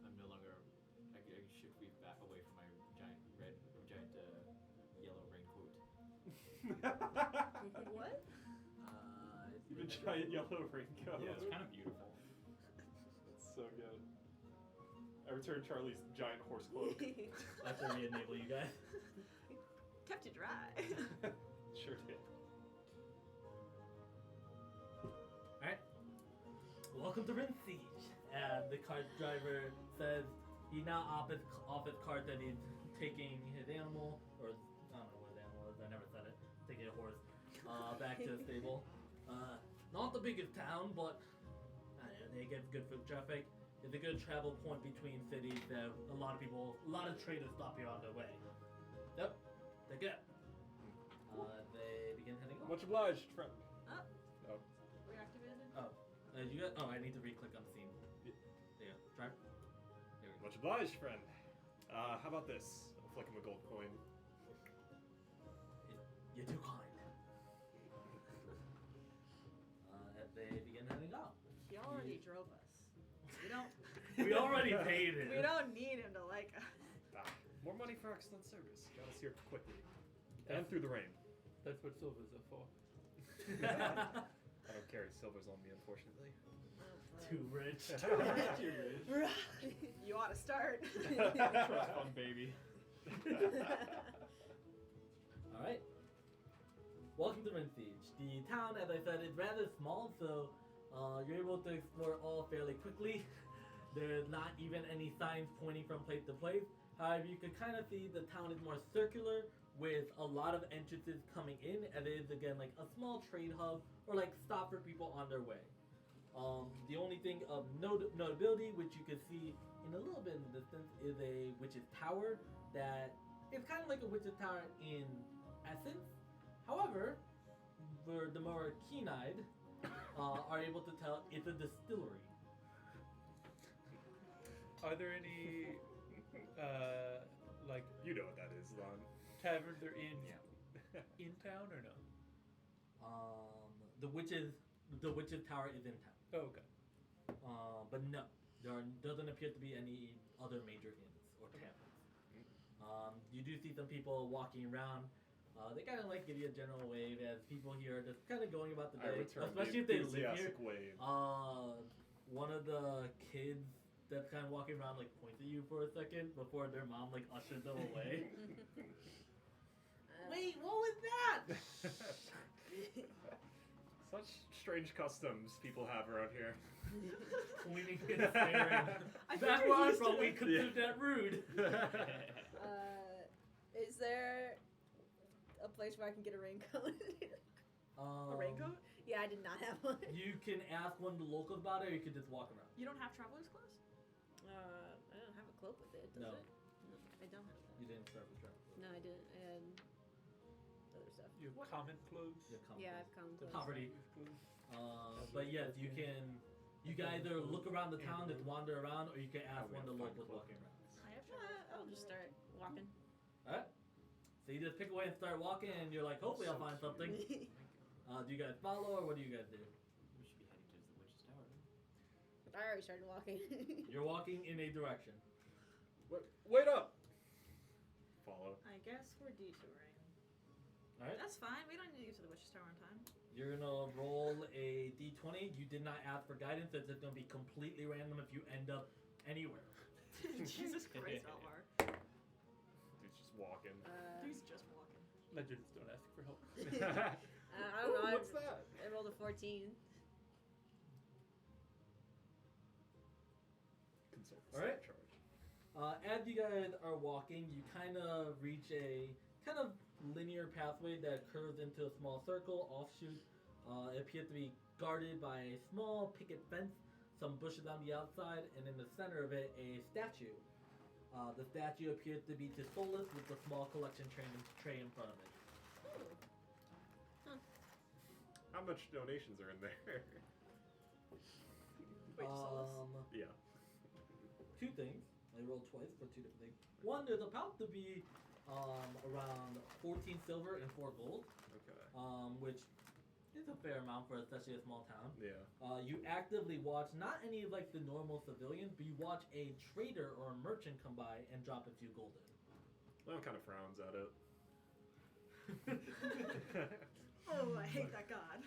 I'm no longer. I should be back away from my giant yellow raincoat. What? The giant yellow raincoat. Yeah. It's kind of beautiful. That's so good. I returned Charlie's giant horse cloak. After we enable you guys. Kept you dry. Sure did. Alright. Welcome to Rinsiege. And the cart driver says he now off his cart that he's taking his animal, or I don't know what his animal is, I never said it, taking a horse, back to the stable. Not the biggest town, but they get good foot traffic. It's a good travel point between cities that a lot of traders stop here on their way. Yep, take care. They begin heading off. Much obliged, friend. Reactivated. I need to re-click on the scene. Yeah. There you go. Try. There we go. Much obliged, friend. How about this? I'll flick him a gold coin. You're too kind. As they begin heading off. He already drove us. We don't. We already paid it. We don't need him to like us. More money for excellent service. Got us here quickly. And through the rain. That's what silvers are for. I don't carry silvers on me, unfortunately. Too rich. You ought to start. Trust fund, baby. Alright. Welcome to Rinsiege. The town, as I said, is rather small, so you're able to explore all fairly quickly. There's not even any signs pointing from place to place. However, you can kind of see the town is more circular, with a lot of entrances coming in, and it is again like a small trade hub or like stop for people on their way. The only thing of notability, which you can see in a little bit in the distance, is a witch's tower that is kind of like a witch's tower in essence. However, for the more keen-eyed, are able to tell it's a distillery. Are there any, like, You know what that is, Lon. taverns or inns in town or no? The witch's tower is in town. Oh, okay. But no, doesn't appear to be any other major inns or taverns. You do see some people walking around. They kind of like give you a general wave as people here are just kind of going about the I day, return especially if the they live here. enthusiastic wave. One of the kids that's kind of walking around like points at you for a second before their mom like ushers them away. Wait, what was that? Such strange customs people have around here. Pointing and staring. I think That's you're where I'm used to from. We it. consider that rude. Is there a place where I can get a raincoat? A raincoat? Yeah, I did not have one. You can ask one of the locals about it, or you can just walk around. You don't have traveler's clothes? I don't have a cloak with it, does No. it? No, I don't have that. You didn't start with travel. No, I didn't. I had other stuff. You have common clothes? Yeah, I've come The close. poverty. Clothes? But yes, you can. You can either look around the town, just wander around, or you can ask one of the locals walking around. I have traveler's I'll just start walking. Alright. So you just pick away and start walking, and you're like, hopefully I'll find something. Do you guys follow, or what do you guys do? We should be heading towards the witch's tower. I already started walking. You're walking in a direction. Wait up! Follow. I guess we're detouring. Alright. That's fine. We don't need to get to the witch's tower on time. You're gonna roll a d20. You did not ask for guidance. It's just gonna be completely random if you end up anywhere. Jesus Christ, Alvar. Dude's just walking. He's just walking. Legends don't ask for help. I don't know. What's that? I rolled a 14. Consult the Alright. stat charge. As you guys are walking, you kind of reach a kind of linear pathway that curves into a small circle, offshoot. It appears to be guarded by a small picket fence. some bushes on the outside, and in the center of it, a statue. The statue appears to be Tisolus with a small collection tray in front of it. How much donations are in there? Wait, Yeah. Two things. I rolled twice for two different things. One, there's about to be around 14 silver and 4 gold, Okay. which is a fair amount for especially a small town. Yeah. You actively watch not any of like the normal civilians, but you watch a trader or a merchant come by and drop a few gold in. Lem kind of frowns at it. Oh, I hate that god.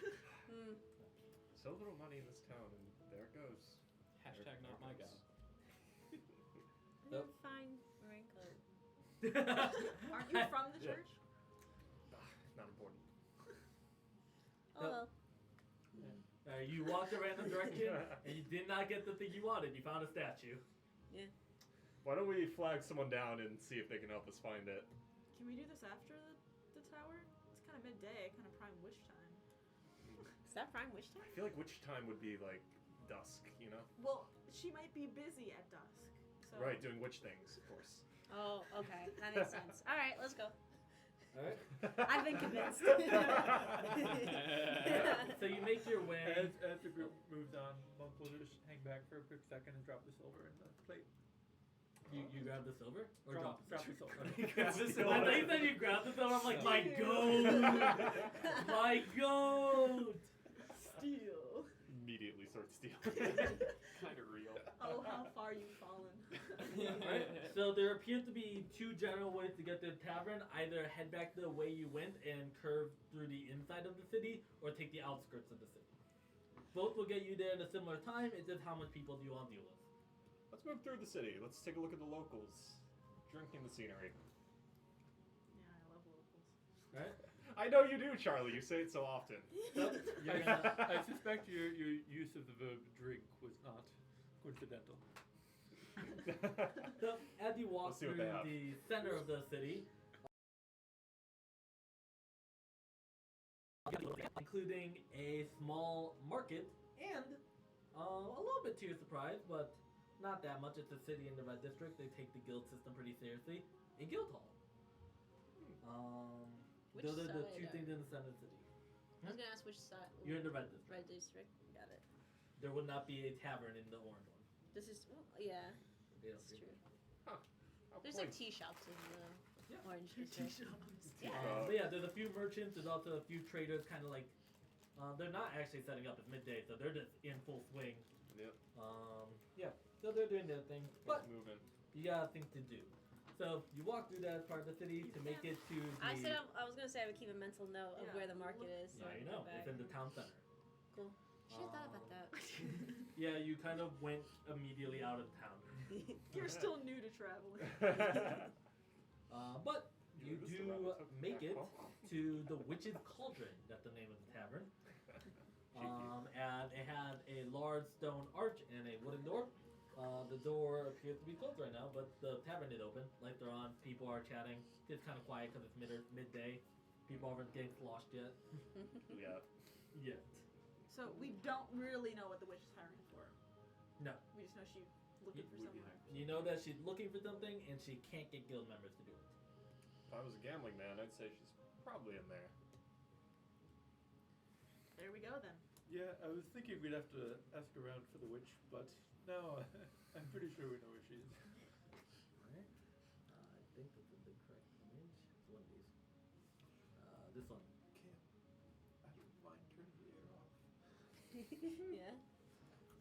So little money in this town, and there it goes. Hashtag not my god. Nope. Fine raincoat. Aren't you from the Yeah. church? Not important. Oh well. You walked a random direction and you did not get the thing you wanted. You found a statue. Why don't we flag someone down and see if they can help us find it? Can we do this after the tower? It's kind of midday, kind of prime witch time. Is that prime witch time? I feel like which time would be like dusk, you know? Well, she might be busy at dusk. So. Right, doing witch things, of course. Oh, okay. That makes sense. All right, let's go. Alright. I've been convinced. So you make your way. As the group moves on, Monk will just hang back for a quick second and drop the silver in the plate. You grab the silver? Or Drop drop the silver. You grab the silver. I thought you said you grabbed the silver. I'm like, my goat! My goat! Steal. Immediately start stealing. Kind of real. Oh, how far you've fallen. Right. So there appear to be two general ways to get to the tavern. Either head back the way you went and curve through the inside of the city, or take the outskirts of the city. Both will get you there at a similar time. It's just how much people do you want to deal with. Let's move through the city. Let's take a look at the locals. Drinking the scenery. Yeah, I love locals. Right? I know you do, Charlie. You say it so often. You're gonna, I suspect your use of the verb drink was not coincidental. so as you walk Let's see what through they have. the center of the city, including a small market and a little bit to your surprise, but not that much. It's a city in the red district. They take the guild system pretty seriously. A guild hall. Which Those are the side two are- things in the center of the city. I was gonna ask which side. You're in the red district. Red district. Got it. There would not be a tavern in the orange one. This is yeah. They don't That's do true. How There's quaint. like tea shops in the Yeah. orange district. Yeah. But yeah, there's a few merchants. There's also a few traders, kind of like they're not actually setting up. It's midday, so they're just in full swing. Yep. Yeah, so they're doing their thing. But Let's move in. you got things to do. So you walk through that part of the city to make it to the. I said I was gonna say I would keep a mental note of Yeah. where the market is. So Now I you can know. go back. It's in the town center. Cool. Should have thought about that. Yeah, you kind of went immediately out of town. You're still new to traveling. But you This is the do rabbit took make back it home. to the Witch's Cauldron. That's the name of the tavern. And it has a large stone arch and a wooden door. The door appears to be closed right now, but the tavern is open. Lights are on. People are chatting. It's kind of quiet because it's midday. People aren't getting sloshed yet. Yeah. Yet. So we don't really know what the witch is hiring for. No. We just know she's looking for Would be someone. nice. You know that she's looking for something and she can't get guild members to do it. If I was a gambling man, I'd say she's probably in there. There we go then. Yeah, I was thinking we'd have to ask around for the witch, but now I'm pretty sure we know where she is. Alright. I think this is the correct image. It's one of these. This one. I don't mind turning the air off.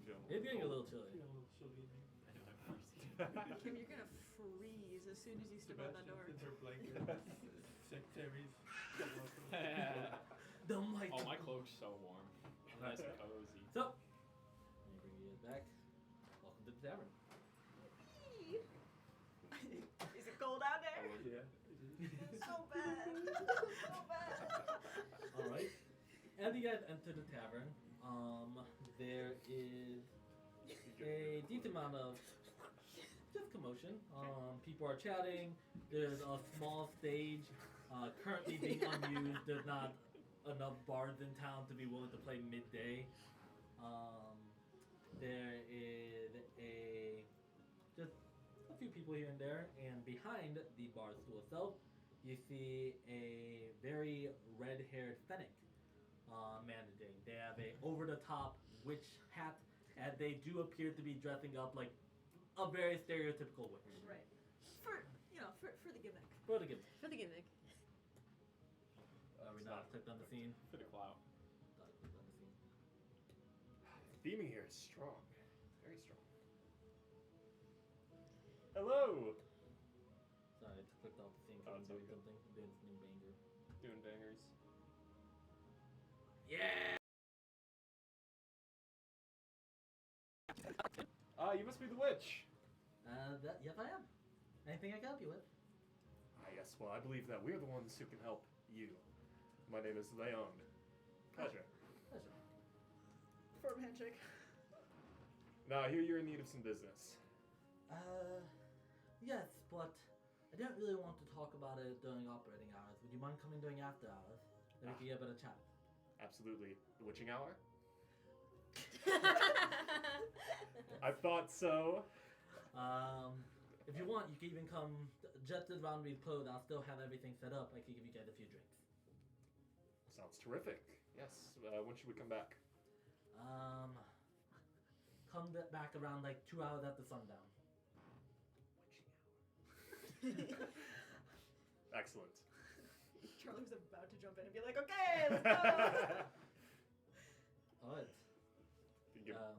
Yeah. It's getting a little chilly. Feeling a little chilly in here. I know I'm freezing. Kim, you're gonna freeze as soon as you step out that door. Sebastian's in her blanket. Secretaries. The mic. Oh, my cloak's so warm. Nice and cozy. So, let me bring you back. Welcome to the tavern. Is it cold out there? Yeah. So bad. So bad. Alright. As you guys enter the tavern, there is a decent amount of just commotion. People are chatting. There's a small stage currently being unused. There's not enough bars in town to be willing to play midday. there is just a few people here and there, and behind the bar stool itself, you see a very red-haired fennec managing. They have a over-the-top witch hat, and they do appear to be dressing up like a very stereotypical witch. Right. For the gimmick. For the gimmick. For the gimmick. Are we not clicked on the scene? For the clout. Not clicked on the scene. Theming here is strong. Very strong. Hello! Sorry, I just clicked off the scene Oh, because it's I'm all doing something. I'm doing something banger. Doing bangers. Yeah! You must be the witch. Yes, I am. Anything I can help you with? Yes, well, I believe that we're the ones who can help you. My name is Leon. Pleasure. Pleasure. Firm handshake. Now, I hear you're in need of some business. Yes, but I didn't really want to talk about it during operating hours. Would you mind coming during after hours? Then we can get a better chat. Absolutely. The witching hour? I thought so. If you want, you can even come just as round we close. I'll still have everything set up. I can give you guys a few drinks. Sounds terrific. Yes. When should we come back? Come back around like 2 hours after sundown. Excellent. Charlie was about to jump in and be like, okay, let's go. Alright.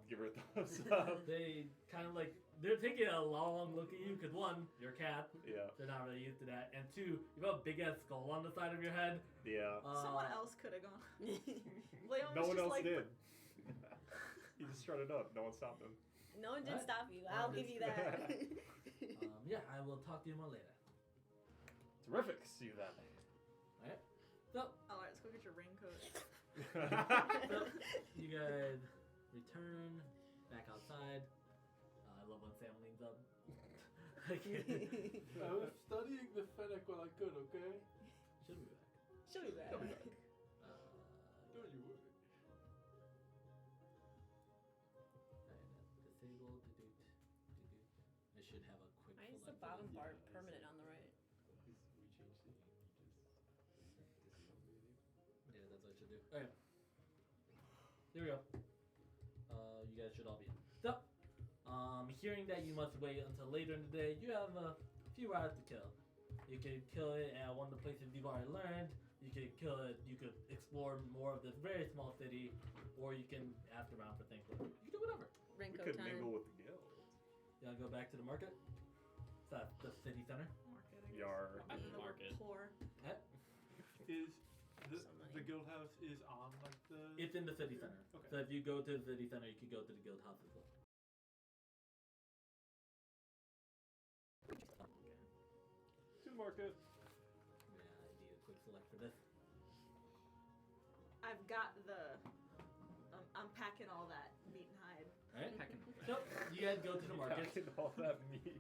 Give her a thumbs up. They kind of like, they're taking a long look at you because one, you're a cat. Yeah. They're not really used to that. And two, you have a big ass skull on the side of your head. Yeah. Someone else could have gone. Leon No was one just else like, did. He just strutted up. No one stopped him. No one did What? stop you. I'll give you that. Yeah, I will talk to you more later. Terrific. See you then. Alright. So, Alright, let's go get your raincoat. so you guys return back outside. I love when Sam leans up. I was studying the fennec while I could, okay? Should be back. She'll be back. Don't you worry. Disable. I should have a quick. Why is the select bottom for bar this. permanent on the right? We changed it. You Yeah, that's what I should do. Okay. Here we go. You guys should all be in. So, hearing that you must wait until later in the day, you have a few hours to kill. You can kill it at one of the places you've already learned. You could kill it. You could explore more of this very small city, or you can ask around for things. You can do whatever. We Raincoat could time. mingle with the guild. You wanna go back to the market? Is that the city center? Market, I guess. Yar. At the market. Poor. Is the, Some money. the guild house is on like the... It's in the city center. Okay. So if you go to the city center, you could go to the guild house as well. To the market. Yeah, I need a quick select for this. I've got the. I'm packing all that meat and hide. Alright? Packing. So, you guys go to the market. Packing all that meat.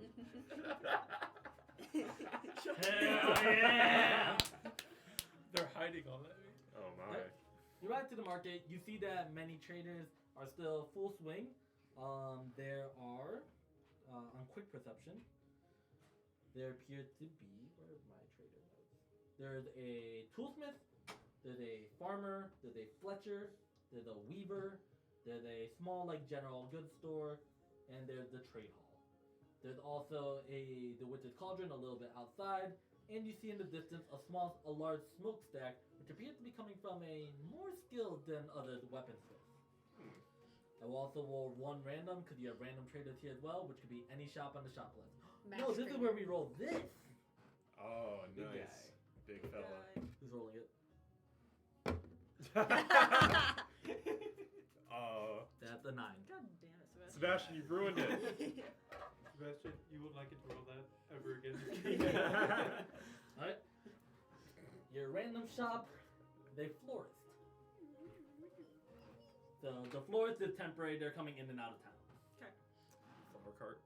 Hell yeah! They're hiding all that. Oh my. You ride to the market. You see that many traders are still full swing. There are, on quick perception, there appear to be, where are my trader notes? There's a toolsmith, there's a farmer, there's a fletcher, there's a weaver, there's a small like general goods store, and there's the trade hall. There's also the witch's cauldron a little bit outside, and you see in the distance a large smokestack, which appears to be coming from a more skilled than other weaponsmiths. I will also roll one random, because you have random traders here as well, which could be any shop on the shop list. No, this is where we roll this! Oh, Big nice. Big fella. Who's rolling it? That's a 9. God damn it, Sebastian. Sebastian, you've ruined it. Sebastian, you wouldn't like it to roll that ever again. Alright. Your random shop, they florist. So the florist is temporary, they're coming in and out of town. Summer cart.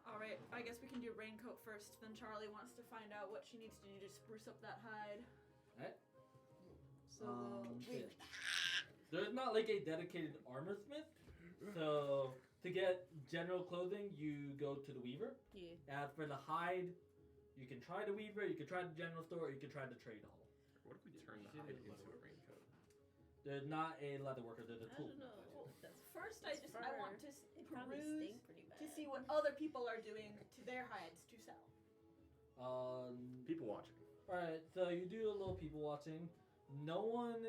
Alright, I guess we can do raincoat first. Then Charlie wants to find out what she needs to do to spruce up that hide. Alright. So There's not like a dedicated armor smith, so To get general clothing, you go to the Weaver. Yeah. As for the hide, you can try the Weaver, you can try the general store, or you can try the trade hall. What if we turn the Yeah, hide yeah, into a leather. raincoat? They're not a leather worker, they're the I tool. don't know. That's First, It's I fur. want to It probably peruse stink pretty bad. to see what other people are doing to their hides to sell. People watching. Alright, so you do a little people watching. No one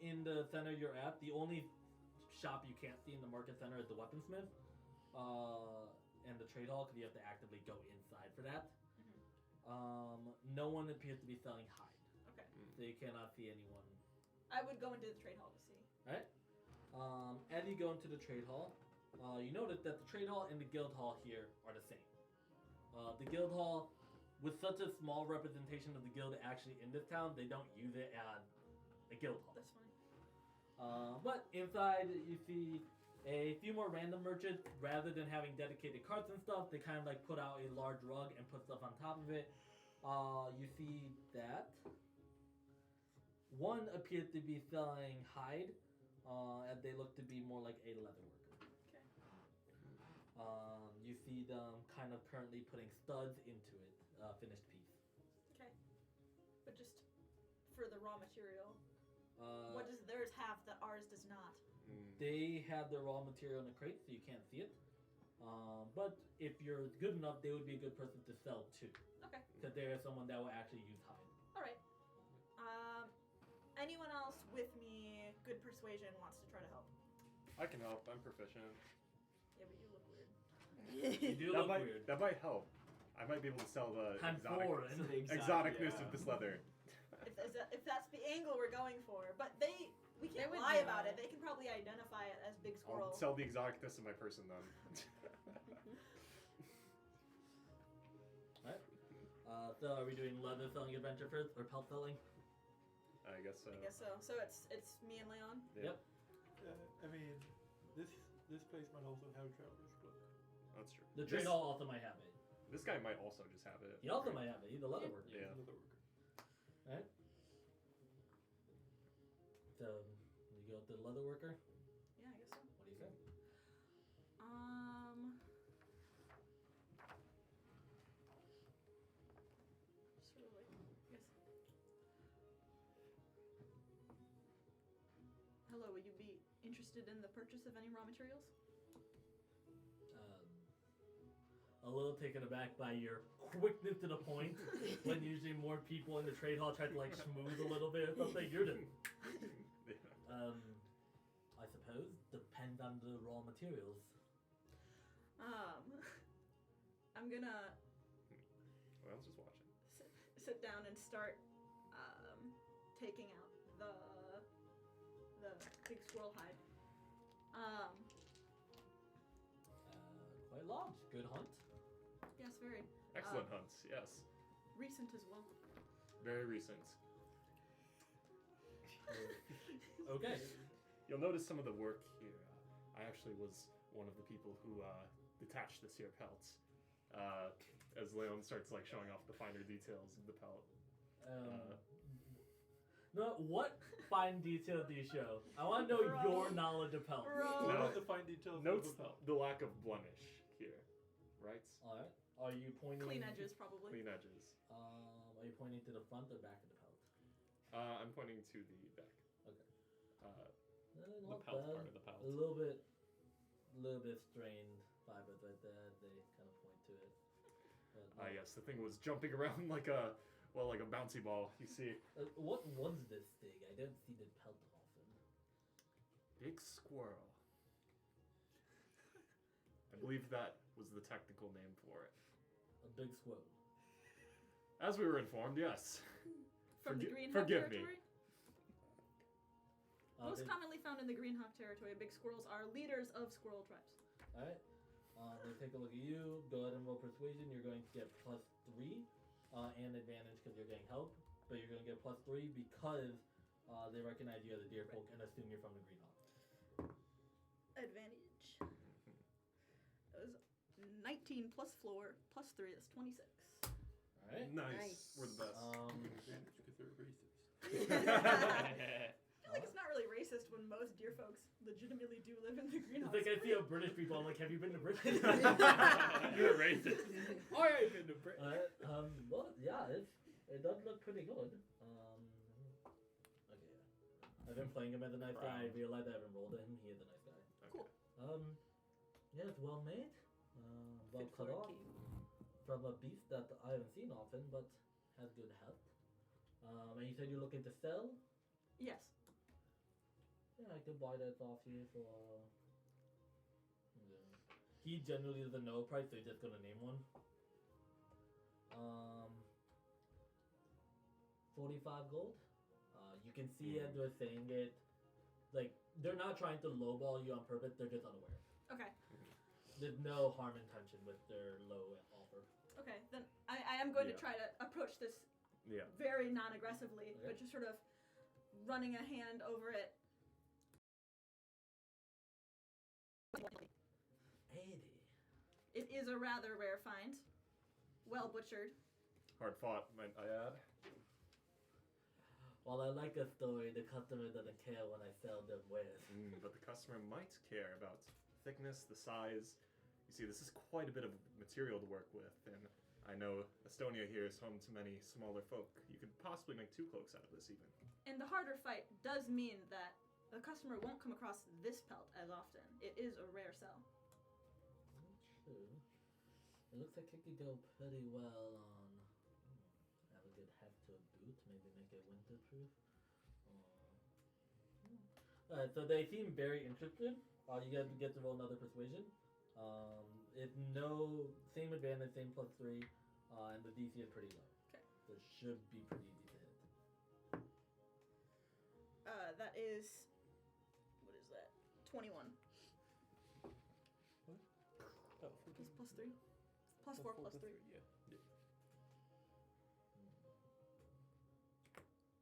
in the center you're at, the only shop you can't see in the market center is the weaponsmith and the trade hall, because you have to actively go inside for that. No one appears to be selling hide, Okay. so you cannot see anyone. I would go into the trade hall to see. Alright? As you go into the trade hall, you notice that the trade hall and the guild hall here are the same. The guild hall, with such a small representation of the guild actually in this town, they don't use it as a guild hall. That's fine. But inside, you see a few more random merchants. Rather than having dedicated carts and stuff, they kind of like put out a large rug and put stuff on top of it. You see that one appears to be selling hide, and they look to be more like a leather worker. Okay. You see them kind of currently putting studs into it, finished piece. Okay. But just for the raw material, what Uh, does theirs have that ours does not? They have the raw material in a crate, so you can't see it. But if you're good enough, they would be a good person to sell to. Okay. Because there is someone that will actually use hide. All right. Anyone else with me? Good persuasion wants to try to help. I can help. I'm proficient. Yeah, but you look weird. You do that look might weird. that might help. I might be able to sell the I'm foreign. exoticness of this leather. If that's the angle we're going for, but we They can't would lie know. about it. They can probably identify it as big I'll squirrel. sell the exoticness of my person then. So are we doing leather selling adventure first or pelt selling? I guess so. I guess so. So it's me and Leon. Yeah, Yep. I mean, this place might also have traveler's cloak. that's true. The trade hall also might have it. This guy might also just have it. He also might have it. He's a leather worker. Yeah. He's a leather worker. Right? So you go with the leather worker. Yeah, I guess so. What do you say? Sort of like, I guess. Hello, would you be interested in the purchase of any raw materials? A little taken aback by your quickness to the point. When usually more people in the trade hall try to like schmooze a little bit or something. You're just I suppose depends on the raw materials. I'm gonna Well, I was just watching. sit down and start taking out the big squirrel hide. Quite large. Good hunt. Yes, very Excellent hunts. Yes, recent as well. very recent. Okay. You'll notice some of the work here. I actually was one of the people who detached this here pelt. As Leon starts like showing off the finer details of the pelt. No, what fine detail do you show? I want to know Bro. your knowledge of pelt. Bro. What No. are the fine details Notes of the pelt? the lack of blemish here, right? All right. Are you pointing? Clean edges, probably. Clean edges. Are you pointing to the front or back of the pelt? I'm pointing to the back. Okay. The Not pelt's bad. part of the pelt. A little bit strained fibers right there. They kind of point to it. But, Yes, the thing was jumping around like a bouncy ball. You see, what was this thing? I don't see the pelt often. big squirrel. I believe that was the technical name for it. A big squirrel. As we were informed, yes. From the Green Hawk forgive me. territory? Most They- commonly found in the Green Hawk territory, big squirrels are leaders of squirrel tribes. All right. They take a look at you. Go ahead and roll persuasion. You're going to get +3 and advantage because you're getting help. But you're going to get +3 because they recognize you as a deer folk and assume you're from the Green Hawk. Advantage. That was 19 plus floor plus 3. That's 26. All right. Nice. We're the best. Advantage because they're racist. I feel like it's not really racist when most deer folks legitimately do live in the It's greenhouse. like I see a British people. I'm like, have you been to Britain? You're racist. I ain't been to Britain. Well, yeah, it does look pretty good. Okay, yeah. I've been playing him as a nice guy. I realized I haven't rolled him. He is a nice guy. Cool. Yeah, it's well made. Well Fit cut for a off king. from a beast that I haven't seen often, but has good health. And you said you're looking to sell? Yes. Yeah, I could buy that off you for. Yeah. He generally doesn't know price, so he's just gonna name one. 45 gold. You can see as they're saying it, like they're not trying to lowball you on purpose. They're just unaware. Okay. There's no harm intention with their low offer. Okay. Then I am going to Yeah. try to approach this Yeah. very non-aggressively, Okay. but just sort of running a hand over it. 80. It is a rather rare find. Well butchered. Hard fought, might I add. While I like a story, the customer doesn't care when I sell them wares. But the customer might care about thickness, the size. You see, this is quite a bit of material to work with, and I know Estonia here is home to many smaller folk. You could possibly make 2 cloaks out of this, even. And the harder fight does mean that the customer won't come across this pelt as often. It is a rare sell. True. It looks like it could go pretty well on. Have a good heft to a boot, maybe make it winterproof. Alright, so they seem very interested. You guys get to roll another persuasion. It's no same advantage, same +3, and the DC is pretty low. Okay. So it should be pretty easy to hit. That is. What is that? 21. Oh, Plus +3. +4, +3. Yeah.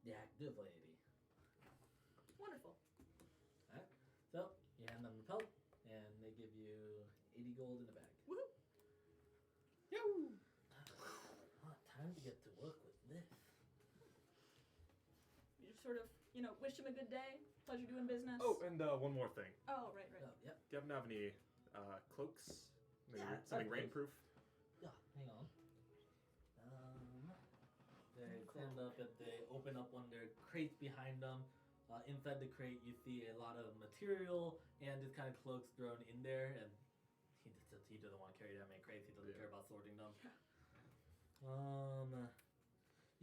Yeah, good lady. Wonderful. Alright, so you hand them the pelt, and they give you 80 gold in the bag. Woohoo! Time to get to work with this. You just sort of, wish him a good day. Pleasure doing business. Oh, and one more thing. Oh, right. Oh, yep. Do you happen to have any cloaks? Maybe Yeah, something of course. rainproof? Yeah, hang on. They stand up and they open up one of their crates behind them. Inside the crate, you see a lot of material and just kind of cloaks thrown in there. And he doesn't want to carry that many crates. He doesn't care about sorting them.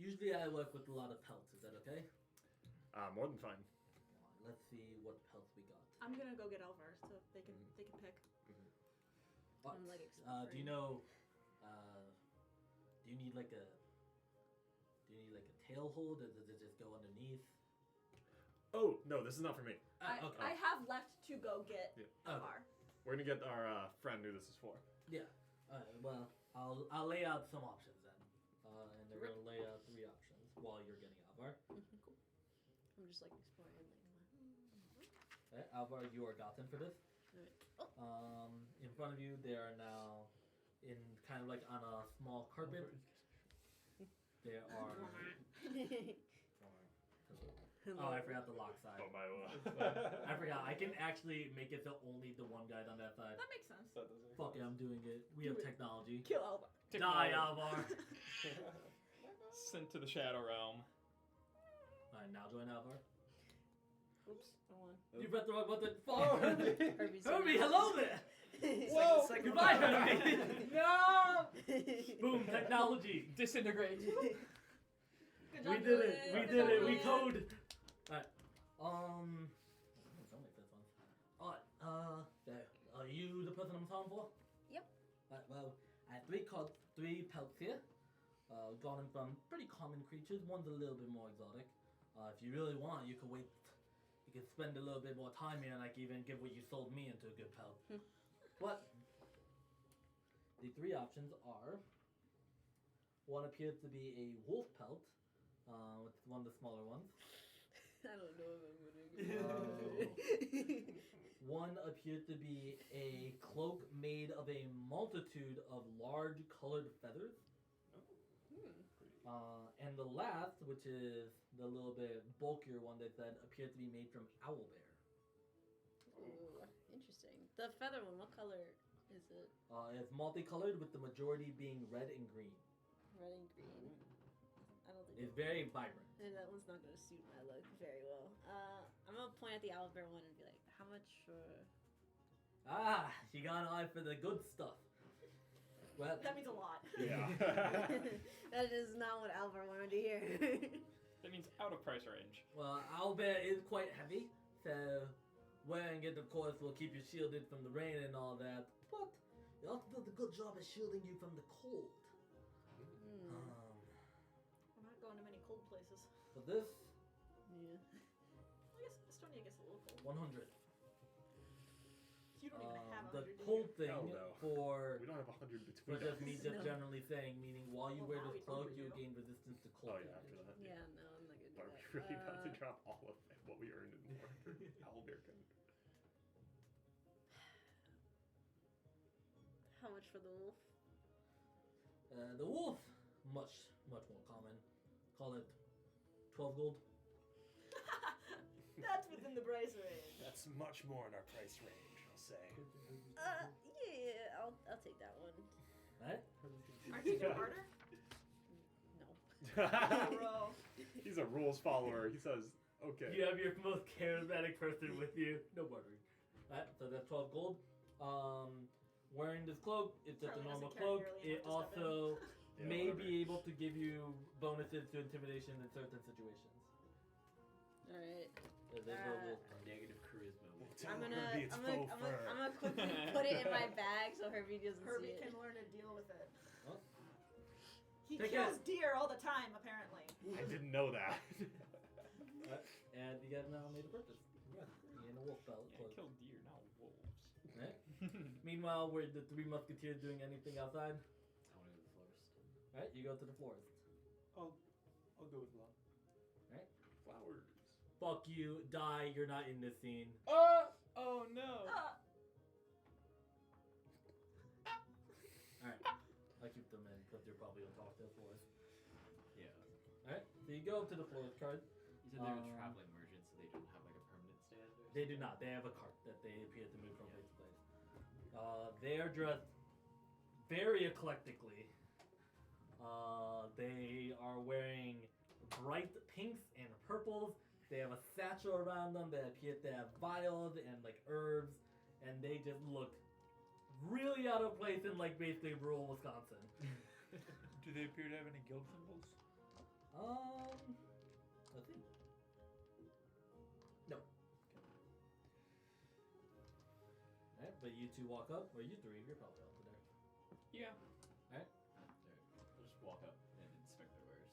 Usually I work with a lot of pelts. Is that okay? More than fine. Let's see what pelts we got. I'm gonna go get Elvar so they can pick. But, I'm, like, do you know? Do you need like a tail hold, or does it just go underneath? Oh, no, this is not for me. Okay. I have left to go get Yeah. Elvar. We're gonna get our friend who this is for. Yeah. Well, I'll lay out some options then, and they're gonna lay out 3 options while you're getting Alvar. Cool. I'm just like exploring. Okay, Alvar, you are gotten for this. Alright. In front of you, they are now in kind of like on a small carpet. There are. Oh, I forgot the lock side. Oh, my I forgot. I can actually make it so only the one guy's on that side. That makes sense. That doesn't Fuck it, I'm doing it. We Do have it. technology. Kill Elvar. Die, Alvar! Sent to the Shadow Realm. Alright, now join Alvar. Oops, I won. You pressed the wrong button. Fuck! Herbie's Herbie, hello there! Whoa! Goodbye, Herbie! No! Boom, technology. Disintegrate. Good job, We did it. Julian. We Good did job, it. We Julian. code. Alright. I'll make this one. Alright. There. Are you the person I'm talking for? Yep. Alright. Well, I have 3 pelts here. Gotten from pretty common creatures. One's a little bit more exotic. If you really want, you could wait. You could spend a little bit more time here, and I can even give what you sold me into a good pelt. But the 3 options are. One appears to be a wolf pelt. With one of the smaller ones. I don't know if I'm gonna get One appears to be a cloak made of a multitude of large colored feathers. And the last, which is the little bit bulkier one that appears to be made from owlbear. Ooh, interesting. The feather one, what color is it? It's multicolored with the majority being red and green. Red and green. I don't think It's very vibrant. that one's not gonna suit my look very well. I'm gonna point at the owlbear one and be like, how much for... Ah, she got an eye for the good stuff. Well, That means a lot. Yeah. That is not what owlbear wanted to hear. That means out of price range. well, owlbear is quite heavy, so wearing it, of course, will keep you shielded from the rain and all that. But it also does a good job of shielding you from the cold. Hmm. I'm not going to many cold places. For this, Yeah. I guess Estonia gets a little cold. 100. You don't even have The 100, do you? cold thing Hell no. for We don't have 100 for between just us. me just No. generally saying, meaning while you Well, wear now this we cloak, don't you do. gain resistance to Oh cold yeah, after damage. that. Yeah, no, I'm not gonna do Are that. we really about to drop all of what we earned in owlbear gun? How much for the wolf? The wolf, much more common. Call it 12 gold. That's within the price range. That's much more in our price range, I'll say. Yeah, I'll take that one. Right? Aren't you a martyr? No. Bro. He's a rules follower. He says, okay. You have your most charismatic person with you. No worries. Right, so that's 12 gold. Wearing this cloak, it's just a Charlie normal doesn't care cloak. nearly It enough to step in. also Yeah, may whatever. be able to give you bonuses to intimidation in certain situations. Alright. There's no rules. Or negative charisma. We'll tell I'm gonna, Herbie it's I'm gonna, faux I'm fur. gonna, I'm gonna quickly put it in my bag so Herbie doesn't Herbie see can it. learn to deal with it. What? He Take kills deer all the time, apparently. I didn't know that. And you guys now made a purchase. Yeah, you in a wolf belt. Yeah, kill deer, not wolves. Right? Meanwhile, were the three musketeers doing anything outside? I want to go to the florist. Right, you go to the florist. I'll go with Lon. Flowers. Fuck you, die, you're not in this scene. Oh no! Alright, I keep them in because you're probably gonna talk to the florist. Yeah. Alright, so you go up to the florist card. You said they're a traveling merchant, so they don't have like a permanent stay at there? They do not, they have a cart that they appear to move from place to place. They are dressed very eclectically. They are wearing bright pinks and purples. They have a satchel around them that appear to have vials and like herbs, and they just look really out of place in like basically rural Wisconsin. Do they appear to have any guild symbols? Let's see. No. Alright, but you two walk up, or you three, you're probably up to there. Yeah. Alright. I'll just walk up and inspect their wares.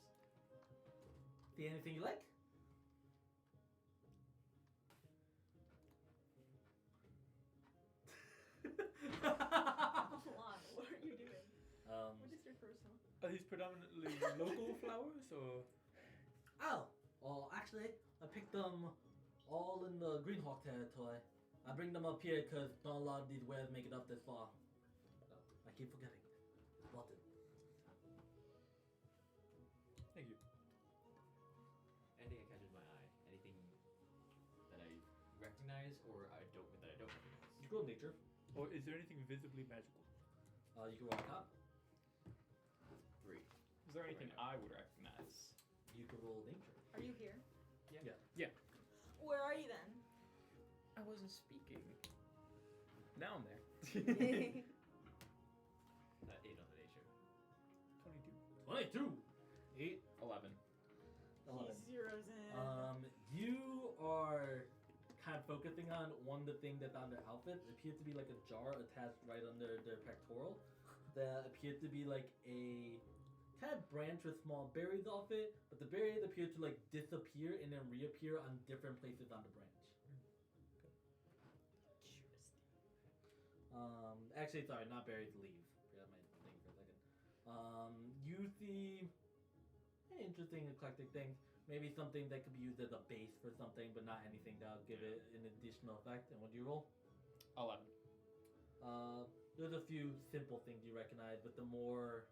See anything you like? Hold on, what are you doing? What is your first one? Are these predominantly local flowers or? Oh, well, actually, I picked them all in the Greenhawk territory. I bring them up here because not a lot of these wares make it up this far. I keep forgetting. Button. Thank you. Anything that catches my eye? Anything that I recognize or I don't recognize? You go nature. Or is there anything visibly magical? You can roll top. 3. Is there anything I would recognize? You can roll nature. Are you here? Yeah. Where are you then? I wasn't speaking. Now I'm there. 8 on the nature. 22. 22. 8. 11. 11. He zeroes in. You are kind of focusing on one of the things that's on their outfit. It appears to be like a jar attached right under their pectoral that appears to be like a kind of branch with small berries off it, but the berries appear to like disappear and then reappear on different places on the branch. Actually, sorry, not berries, leaves. Forgot my thing for a second. You see interesting eclectic things. Maybe something that could be used as a base for something, but not anything that will give it an additional effect. And what do you roll? 11. There's a few simple things you recognize, but the more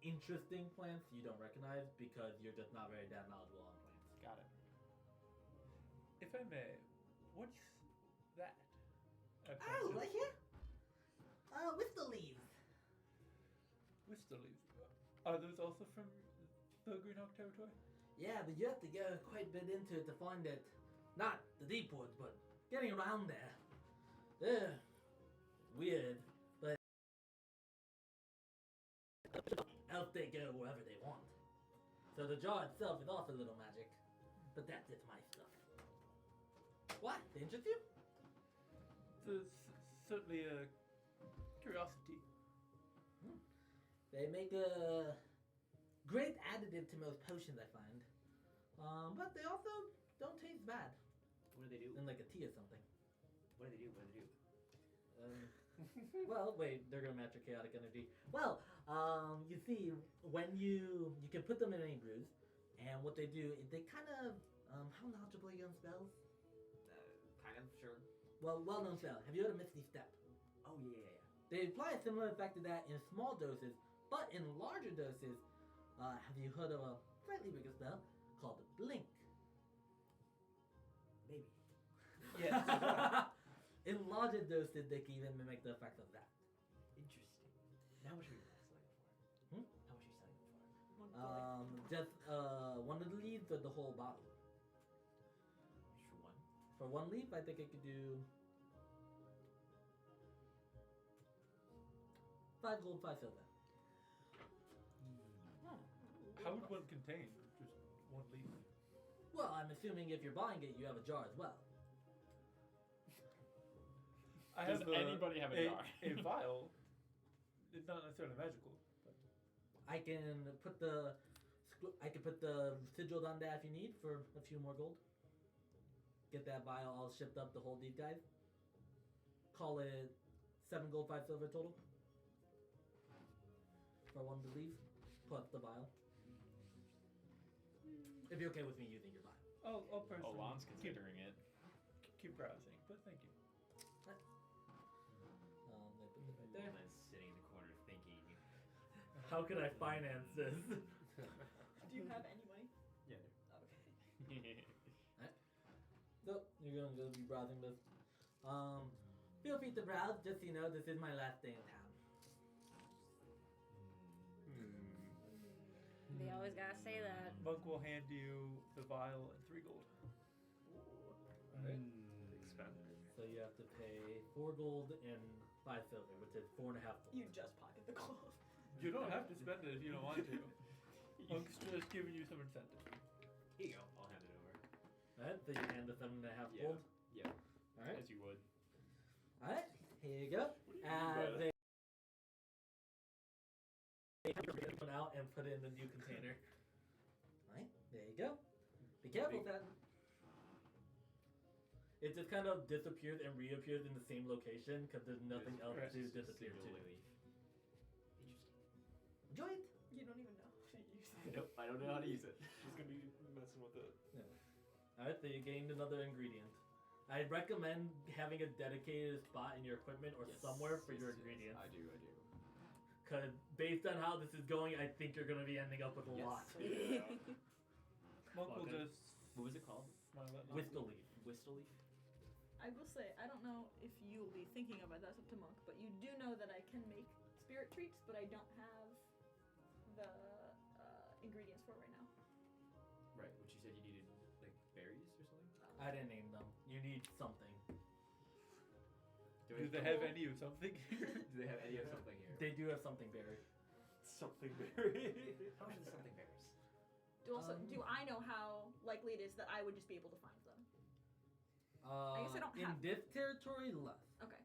interesting plants you don't recognize because you're just not very that knowledgeable on plants. Got it. If I may, what's that Oh, right here. With the leaves. Wistleys. Are those also from the Greenhawk territory? Yeah, but you have to go quite a bit into it to find it. Not the deep woods, but getting around there. They're weird, but else they go wherever they want. So the jar itself is also a little magic, but that's just my stuff. What? They interest you? Certainly a curiosity. They make a great additive to most potions, I find. But they also don't taste bad. What do they do? In like a tea or something. What do they do? What do they do? Well, wait, they're gonna match your chaotic energy. Well, you see, when you can put them in any brews, and what they do is they kind of, how knowledgeable are you on spells? Kind of, sure. Well, well-known spell. Have you heard of Misty Step? Oh, yeah. They apply a similar effect to that in small doses, but in larger doses, have you heard of a slightly bigger spell called Blink? Maybe. Yes. In larger doses, they can even mimic the effect of that. Interesting. How much are you selling it for? Hmm? How much are you selling it for? Just one of the leaves or the whole bottle? Just for one? For one leaf, I think I could do 5 gold, 5 silver. How would one contain just one leaf? Well, I'm assuming if you're buying it, you have a jar as well. I Does have anybody have a jar? A vial. It's not necessarily magical. But I can put the sigil on that if you need for a few more gold. Get that vial all shipped up to hold these guys. Call it 7 gold, 5 silver total. For one to leave, plus the vial. If you're okay with me using your vial. I'll personally Alon's considering it. keep browsing, but thank you. They put it right there. Len's sitting in the corner thinking. How can I finance this? Do you have any money? Yeah. Okay. So you're gonna be browsing this. Feel free to browse. Just so you know, this is my last day in town. They always gotta say that. Monk will hand you the vial and 3 gold. Alright. Expensive. So you have to pay 4 gold and 5 silver, which is 4.5 gold. You just pocket the gold. You don't have to spend it if you don't want to. Monk's just giving you some incentive. Here you go. I'll hand it over. Alright, so you hand the 7.5 Yeah. gold. Yeah. Alright. As you would. Alright, here you go. As they put out and put it in the new container. Alright, there you go. Be careful with that. It just kind of disappears and reappears in the same location because there's nothing else Right. to disappear to. Interesting. Enjoy it. You don't even know how to use it. Nope, I don't know how to use it. She's gonna be messing with it. Alright, so you gained another ingredient. I'd recommend having a dedicated spot in your equipment or somewhere for your ingredients. I do. Because based on how this is going, I think you're going to be ending up with a Yes. lot. Monk will Okay. just What was it called? smile at With the Monk. leaf. Whistle leaf? I will say, I don't know if you'll be thinking about that, it's up to Monk, but you do know that I can make spirit treats, but I don't have the ingredients for it right now. Right, which you said you needed, like, berries or something? I didn't name them. You need something. Do they have any of something here? Do they have any of something here? They do have something berry. Something very. How much is something berries? Do I know how likely it is that I would just be able to find them? I guess I don't in have- this territory, less. Okay.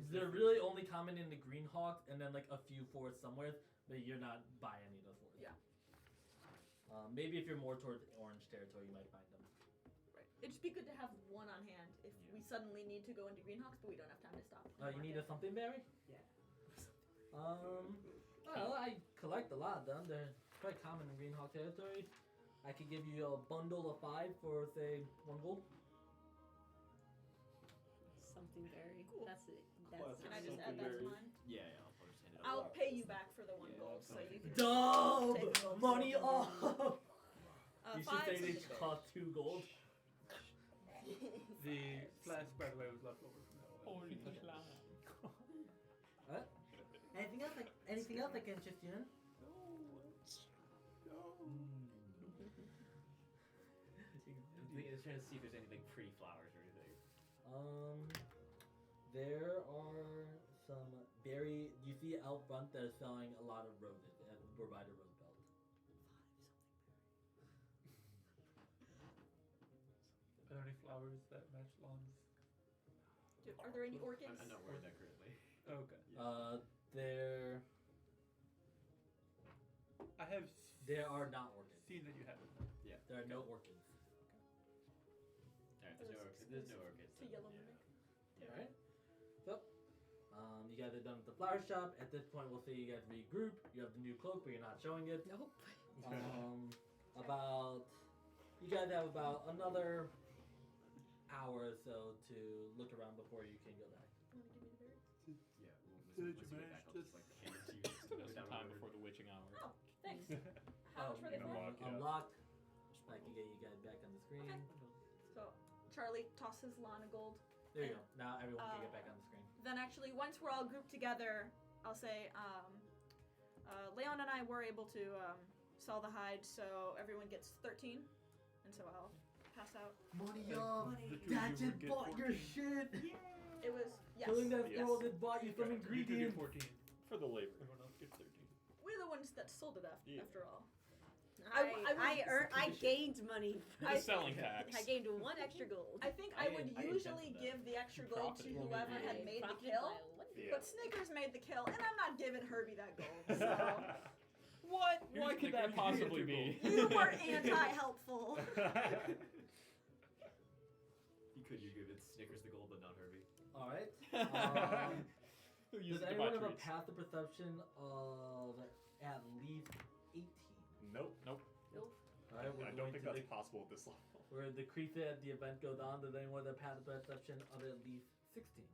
They're really only common in the Greenhawks and then like a few forests somewhere, but you're not by any of those forests. Yeah. Maybe if you're more towards the Orange territory, you might find them. Right. It'd just be good to have one on hand if we suddenly need to go into Greenhawks, but we don't have time to stop. You need a something berry? Yeah. Well, I collect a lot of them. They're quite common in Greenhawk territory. I could give you a bundle of 5 for, say, 1 gold. Something very. Cool. That's it. Classic. Can I just Something add that to very- mine? Yeah, I'll just hand it over. I'll pay you back for the 1 Yeah, gold, that's so fine. you can. Dub! Take those. Money off! You should 5 say they something. cost 2 gold. The flask, by the way, was left over from that Holy Okay. slime. Alright. Anything else I can interest you in? I'm trying to see if there's anything pretty flowers or anything. There are some very. You see out front that is selling a lot of roses at Provider Roosevelt. Are there any flowers that match lawns? Are there any orchids? I'm not wearing that currently. Okay. There I have are not orchids. seen that you have it. Yeah. There are no orchids. Alright, there's no orchids. To then, yellow yeah. mimic. Alright. So, you guys are done with the flower shop. At this point, we'll say you guys regroup. You have the new cloak, but you're not showing it. Nope. You guys have about another hour or so to look around before you can go back. You want to give me the berry? Yeah, Did once you we get manage back, I'll just to- like hand it to you. Still got some time before the witching hour. Oh, thanks. How much were they for? Unlock, yeah. Unlocked. I can get you guys back on the screen. Okay. So Charlie tosses Lana gold. There you go. Now everyone can get back on the screen. Then actually, once we're all grouped together, I'll say, Leon and I were able to sell the hide, so everyone gets 13, and so I'll pass out. Money And up! the two That of you just would get bought your 14. shit! It was yes. Killing that Yes. squirrel just bought you some You two get ingredients. 14. For the labor. Everyone else gets 13. We're the ones that sold it after, Yeah. after all. I gained money. The selling tax. I gained 1 extra gold. I think I I would intended usually that. give the extra gold to Profited. whoever had made the Profited kill, by 1. Yeah. but Snickers made the kill, and I'm not giving Herbie that gold. So What? Here's What could that Snickers, possibly here's be? your you were anti-helpful. You give it Snickers the gold, but not Herbie. Alright. Who Does uses anyone have a debaucheries? passive perception of at least 18? Nope. Alright, we're I going don't think to that's the, possible at this level. where the creature at the event goes on. Does anyone have a passive perception of at least 16?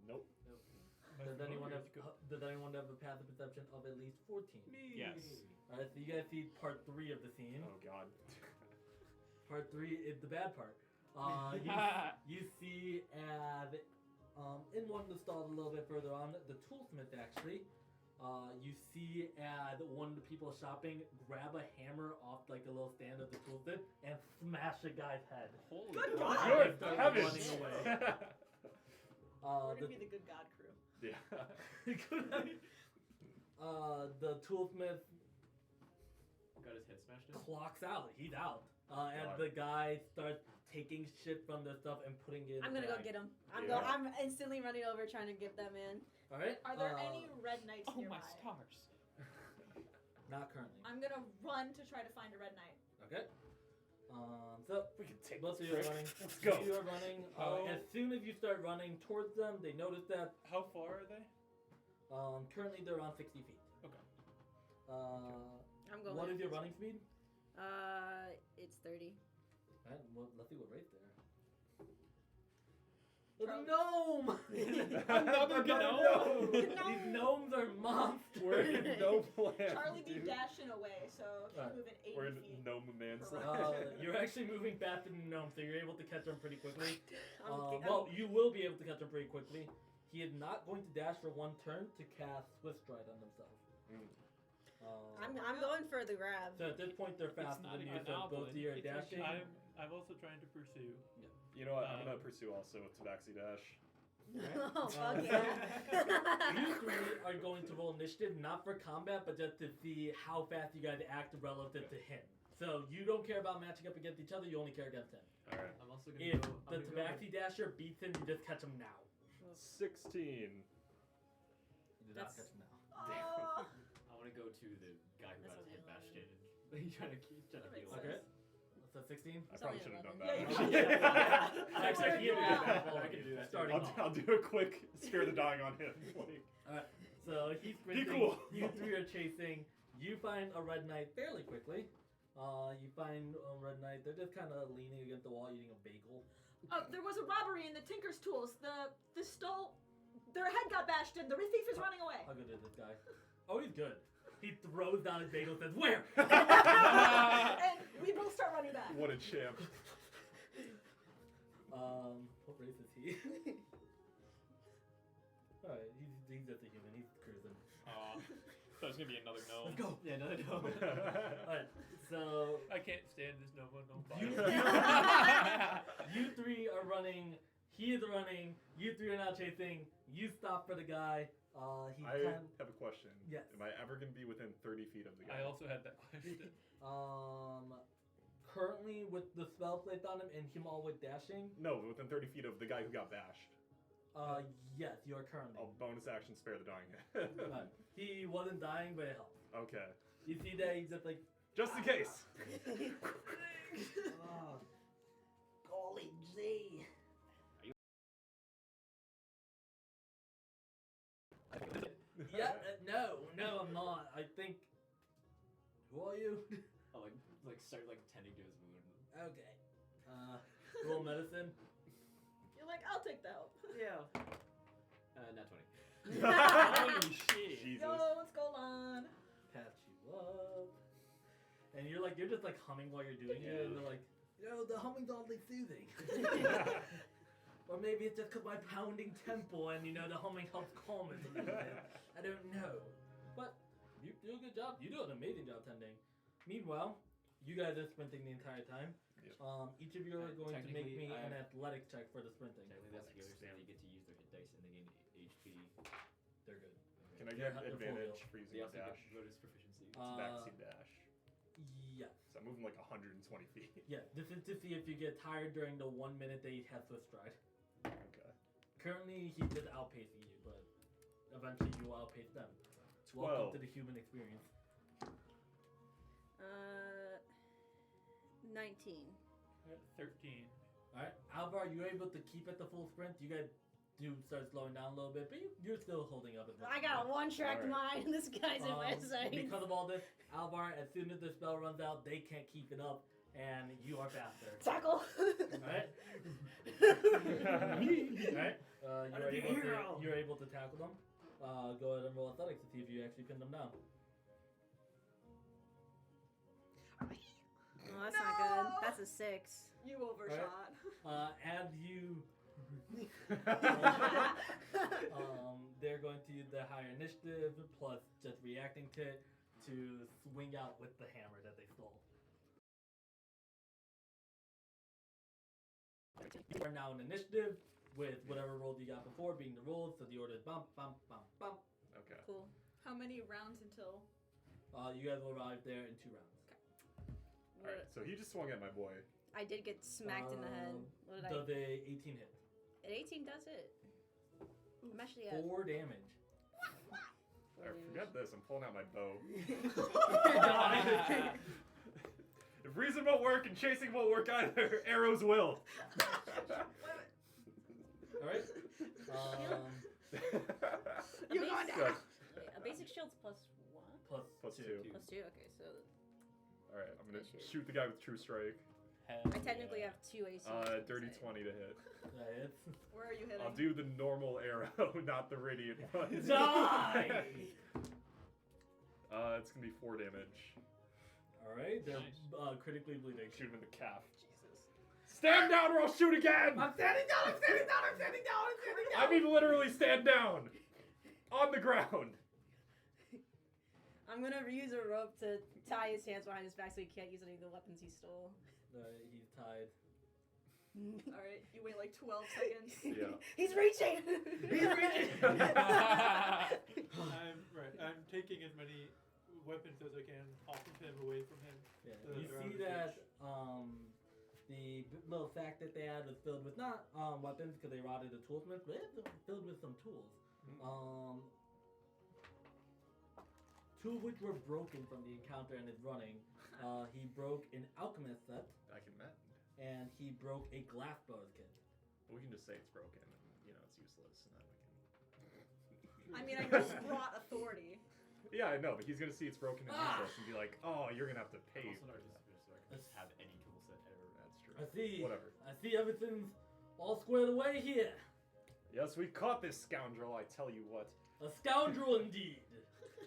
Nope. Does anyone have a passive perception of at least 14? Me. Yes. Alright, so you guys see part 3 of the scene. Oh god. Part 3 is the bad part. You see in one of the stalls a little bit further on, the toolsmith actually. You see one of the people shopping grab a hammer off like a little stand of the toolsmith and smash a guy's head. Holy Good God. God. Good Start heavens! running away. We're The gonna be the good God crew. Yeah. the toolsmith Got his head smashed in. clocks out. He's out. And God. the guy starts taking shit from their stuff and putting it in I'm the gonna go bag. get them. Yeah. I'm instantly running over trying to get them in. Alright? Are there any red knights Oh nearby? my stars. Not currently. I'm gonna run to try to find a red knight. Okay. So We can take both of this you are risk. running. Let's go. You are running. As soon as you start running towards them, they notice that. How far are they? Currently they're around 60 feet. Okay. I'm going. What is your running speed? It's 30. Alright, well, let's see what rate there. There's a gnome! Another gnome? These gnomes are monsters! We're in no plan. Charlie be dude. dashing away, so she's Alright. moving 80 We're in feet. no man's per land. You're actually moving faster than gnomes, so you're able to catch them pretty quickly. I'm Well, you will be able to catch him pretty quickly. He is not going to dash for 1 turn to cast Swift Stride on themselves. I'm going for the grab. So at this point, they're faster not than you, even so an both of you are goblin. It's dashing. I'm also trying to pursue. You know what? I'm gonna pursue also with Tabaxi Dash. Oh, fuck yeah. You 3 are going to roll initiative, not for combat, but just to see how fast you guys act relative to him. So you don't care about matching up against each other, you only care against him. Alright. I'm also gonna If go. the Tabaxi Dasher beats him, you just catch him now. 16. You do not That's- catch him now. Oh, I want to go to the guy who got That's his head only bashed in. And trying to That heal makes him. Okay. So 16? I It's probably only should have done 11. that. Yeah, you should. Actually, he Yeah. did that. I can do that. Starting off. I'll do a quick spare the dying on him. Like, Alright, so he's sprinting. cool. You 3 are chasing. You find a red knight fairly quickly. You find a red knight. They're just kind of leaning against the wall, eating a bagel. there was a robbery in the Tinker's Tools. The stole. Their head got bashed in. The thief is running away. How good is this guy? Oh, he's good. He throws down his bagel and says, "Where?" And we both start running back. what a champ. What race is he? Alright, he's just a human. He's cruising. Aw. So it's gonna be another gnome. Let's go. Yeah, another no. Alright, so I can't stand this no you, you three are running. He is running. You three are now chasing. You stop for the guy. He I can. have a question. Yes. Am I ever going to be within 30 feet of the guy? I also had that question. Currently with the spell placed on him and him all with dashing. No, within 30 feet of the guy who got bashed. Yes, you are currently. I'll bonus action spare the dying. He wasn't dying, but it helped. Okay. You see that he's just like. Just in case. Golly gee. Yeah, no, I'm not. I think. Who are you? Oh, like start like tending to his wound. Okay. Roll medicine. You're like, I'll take the help. Yeah. Not 20. Holy shit. Jesus. Yo, what's going on? Patch you up. And you're just like humming while you're doing it, and they're like, the humming's oddly soothing. Or maybe it's just because my pounding tempo and, the humming helps calm it a little bit. I don't know. But you do a good job. You do an amazing job tending. Meanwhile, you guys are sprinting the entire time. Yep. Each of you are going to make me Technically, an athletics check for the sprinting. Technically, that's the other thing. You get to use their hit dice and they gain HP. They're good. Can I Yeah, get they're full advantage heal. for They using a also get dash? bonus proficiency. It's a backseat dash. Yes. So I'm moving like 120 feet. Yeah, this is to see if you get tired during the 1 minute that he has Swift Stride. Okay. Currently, he's just outpacing you, but eventually you will outpace them. Welcome to the human experience. 19. 13. Alright, Alvar, you're able to keep at the full sprint. You guys do start slowing down a little bit, but you're still holding up as much I as got a you one-track Alright. mind. This guy's in my can. sight. Because of all this, Alvar, as soon as the spell runs out, they can't keep it up, and you are faster. Tackle. Alright? Alright? You're able to tackle them. Go ahead and roll athletics to see if you actually pin them down. Oh, that's not good. That's a 6. You overshot. As you they're going to use their higher initiative plus just reacting to it to swing out with the hammer that they stole. You are now in initiative with whatever rolls you got before being the rolls, so the order is bump, bump, bump, bump. Okay. Cool. How many rounds until? You guys will arrive there in 2 rounds. Alright, so he just swung at my boy. I did get smacked in the head. What did I? Does a 18 hit? An 18 does it. I'm actually at 4 damage. Alright, forget this. I'm pulling out my bow. If reason won't work and chasing won't work either, arrows will. Alright. You You're going Good. down. A basic shield's plus 1? Plus 2. Plus 2? Okay, so Alright, I'm gonna shoot the guy with True Strike. I technically have 2 AC. Dirty 20 to hit. That hits. Where are you hitting? I'll do the normal arrow, not the radiant one. Die! It's gonna be 4 damage. Alright, they're Nice. critically bleeding. Shoot him in the calf. Jesus. Stand down or I'll shoot again! I'm standing down! I'm standing down! I'm standing down! I'm standing down! I mean literally stand down! On the ground! I'm gonna use a rope to tie his hands behind his back so he can't use any of the weapons he stole. He's tied. Alright, you wait like 12 seconds. Yeah. He's reaching! He's reaching! I'm taking as many weapons as I can off of him, away from him. Yeah. So You they're out see of that reach. the little sack that they had was filled with not weapons because they rotted the toolsmith, but it's filled with some tools. Two of which were broken from the encounter and is running. He broke an alchemist set, I can mend. and he broke a glass blowers kit. We can just say it's broken and, it's useless. And then we I mean, I just brought authority. can... Yeah, I know, but he's gonna see it's broken and useless and be like, oh, you're gonna have to pay Also for not that. just have any tool set ever. That's true. I see. Whatever. I see everything's all squared away here. Yes, we caught this scoundrel, I tell you what. A scoundrel indeed.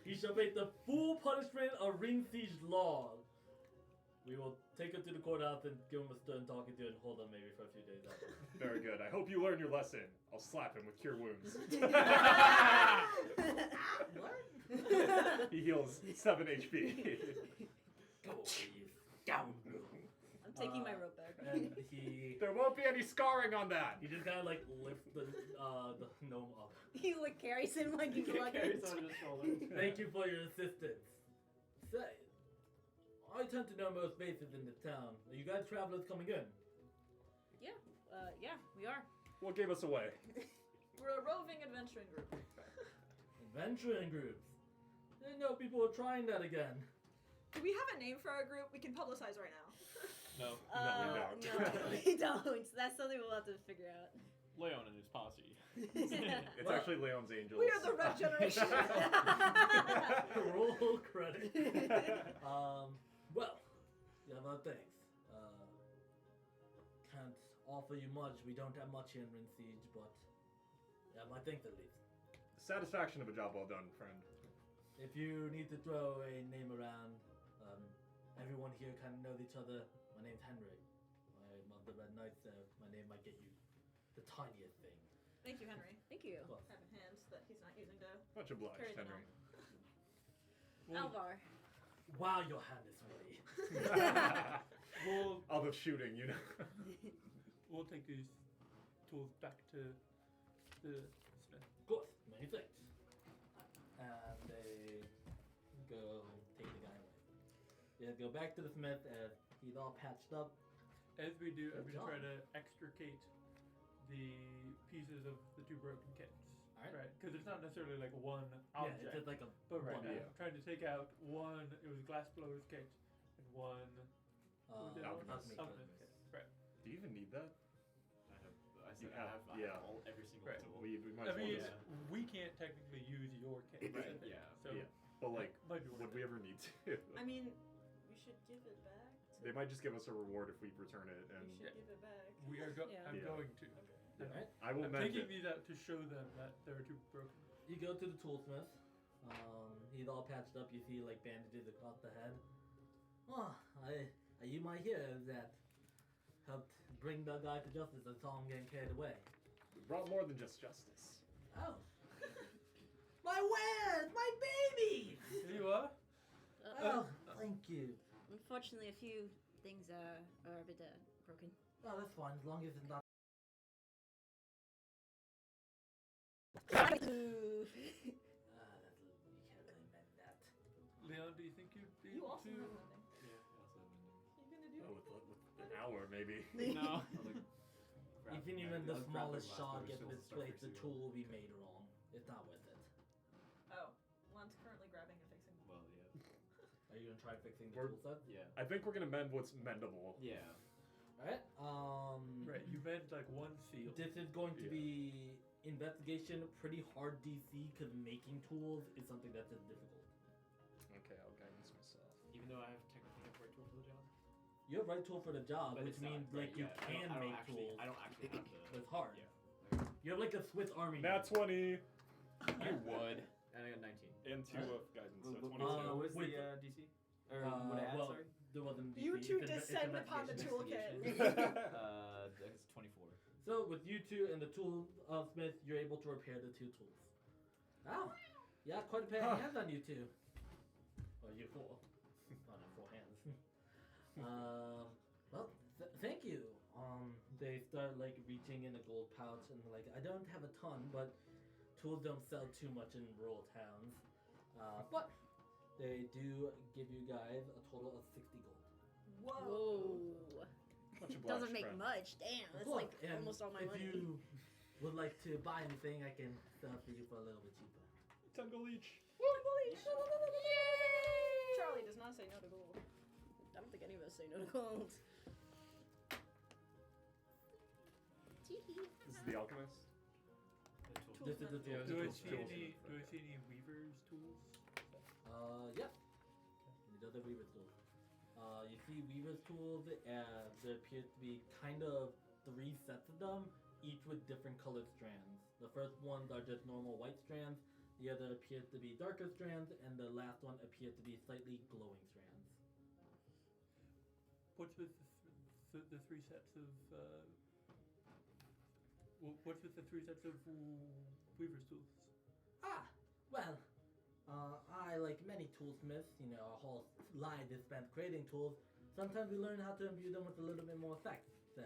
He shall face the full punishment of ring siege law. We will take him to the courthouse and give him a stern talking to and hold him maybe for a few days after. Very good. I hope you learn your lesson. I'll slap him with cure wounds. What? He heals 7 HP. Go, you scoundrel. I'm taking my rope back. And he There won't be any scarring on that. just kind of like lifts the gnome up. He like carries him like he's luggage. Carries on his shoulders. Thank you for your assistance. Say, I tend to know most faces in this town. Are you guys travelers coming in? Yeah, we are. What gave us away? We're a roving adventuring group. Adventuring groups. I know people are trying that again. Do we have a name for our group? We can publicize right now. No. we don't. No, we don't. That's something we'll have to figure out. Leon and his posse. It's Well, actually Leon's Angels. We are the Red Generation. Roll credit. Well, you have other things. Can't offer you much. We don't have much here in Rin Siege, but yeah, my things at least. Satisfaction of a job well done, friend. If you need to throw a name around, everyone here kind of knows each other. My name's Henry. I'm of the Red Knights, so my name might get you the tiniest thing. Thank you, Henry. Thank you. Well, I have a hand that he's not using to Much obliged, carry the Henry. Alvar. wow, your hand is ready. We'll All the shooting, you know. we'll take these tools back to the smith. Of course, many thanks. And they go take the guy away. They go back to the smith as he's all patched up. As we do, I'm Good gonna try job. to extricate the pieces of the 2 broken kittens. Alright. Right? Because it's not necessarily like one Yeah, object. it's just like a but right, one, I'm yeah. trying to take out one. It was glass blower's kit and one. what was the other one? alchemist. Alchemist kit. Right. Do you even need that? I You said I have- have yeah. every single Right. tool. We might I as well mean, just. we can't technically use your kit. Right, I think. yeah. So Yeah. But like, might be worth would it. we ever need to? I mean, we should give it back. They might just give us a reward if we return it, and We should give it back. We are Yeah. I'm Yeah. going to. Alright. I will I'm mend taking it. these out to show them that there are 2 broken. You go to the toolsmith. He's all patched up. You see like bandages across the head. Oh, are you my hero that helped bring the guy to justice and saw him getting carried away? We brought more than just justice. Oh. My wares! My babies! Here you are. Oh, thank you. Unfortunately, a few things are a bit broken. Oh, that's fine, as long as it's not. Ooh. You can't really mend that. Leon, do you think you'd be You able also to? have lending. Yeah, also. What are you gonna do? Oh, with an hour maybe. No. Even the I'll grab smallest glass shot blowers, gets she'll start misplaced, the fixing tool it. will be made wrong. It's not worth it. Oh, Lon's currently grabbing and fixing. Well, yeah. Are you gonna try fixing the We're- tool set? Yeah. I think we're gonna mend what's mendable. Yeah. Alright, Right, you meant like one seal. This is going to Yeah. be investigation, pretty hard DC, because making tools is something that's just difficult. Okay, I'll guidance myself. Even though I have technically have the right tool for the job. You have right tool for the job, But which it's not, means right, like you yeah, can I don't make actually, tools. I don't actually have the. But it's hard. Yeah. You have like a Swiss Army. Nat 20 You would. And I got 19. and 2 of guidance, so 22. Uh, what was with- the DC? Or what I add, well, sorry? there wasn't DC. You two it's descend upon the investigation. toolkit. That's 24. So with you two and the tool smith, you're able to repair the 2 tools. Wow. Yeah, quite a pair of hands on you two. Or you 4. Oh no, 4 hands. Well, thank you. They start like reaching in a gold pouch and like, I don't have a ton, but tools don't sell too much in rural towns. But they do give you guys a total of 60 gold. Whoa. Whoa. Much obliged, Doesn't make friend. much. Damn, that's Look, like and almost all my if money. you would like to buy anything, I can sell it for you for a little bit cheaper. 10 gold each. Charlie does not say no to gold. I don't think any of us say no to gold. This is the alchemist. The tool. This is the tool. Do I Tools, see tools. any weaver's tools? Yeah. He does have Weaver's tools. You see Weaver's tools, there appears to be kind of 3 sets of them, each with different colored strands. The first ones are just normal white strands, the other appears to be darker strands, and the last one appears to be slightly glowing strands. what's with the three sets of what's with the three sets of weaver's tools? Ah, well, I, like many toolsmiths, our whole lives is spent creating tools. Sometimes we learn how to imbue them with a little bit more effect. So,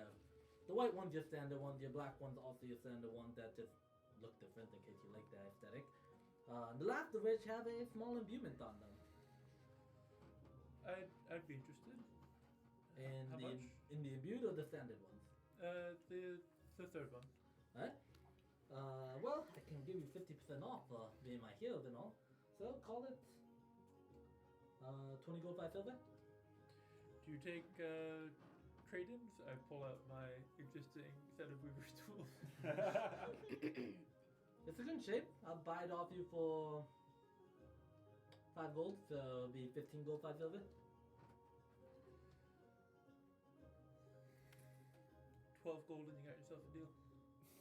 the white ones your standard ones, your black ones also your standard ones that just look different in case you like that aesthetic. The last of which have a small imbuement on them. I'd be interested. In How the much? in the imbued or the standard ones? The third one. Right? Well, I can give you 50% off being my heroes and all. So call it 20 gold, 5 silver. Do you take trade-ins? I pull out my existing set of weaver's tools. It's in good shape. I'll buy it off you for 5 gold, so it'll be 15 gold, 5 silver. 12 gold and you got yourself a deal.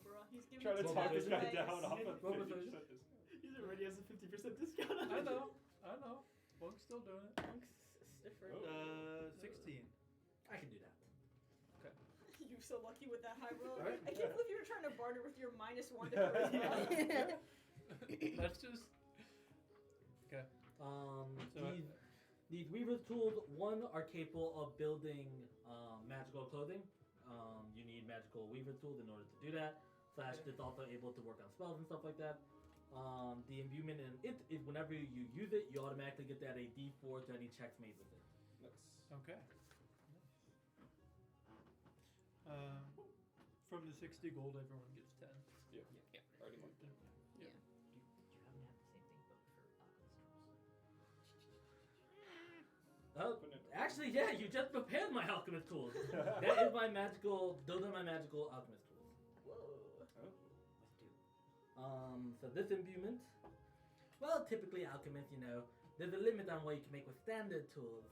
Bruh, he's giving Trying to it Well, talk this guy nice. down off of What was 50% it? discount. He's already has a 50% discount. I know. Monk's still doing it. Monk's stiffer. Oh. 16. I can do that. You're so lucky with that high roll. Alright. I can't believe you were trying to barter with your -1 to charisma. That's just. Okay. So, These weaver's tools, one, are capable of building magical clothing. You need magical weaver tools in order to do that. Slash, it's also able to work on spells and stuff like that. The imbuement in it is whenever you use it, you automatically get that a D4 to any checks made with it. Nice. Okay. From the 60 gold, everyone gets 10. Yeah. Already marked it. Do you happen to have the same thing but for alchemist tools? Oh, actually, yeah, you just prepared my alchemist tools. That is my magical. Those are my magical alchemist tools. Whoa. Let's do. So this imbuement, well, typically alchemists, there's a limit on what you can make with standard tools.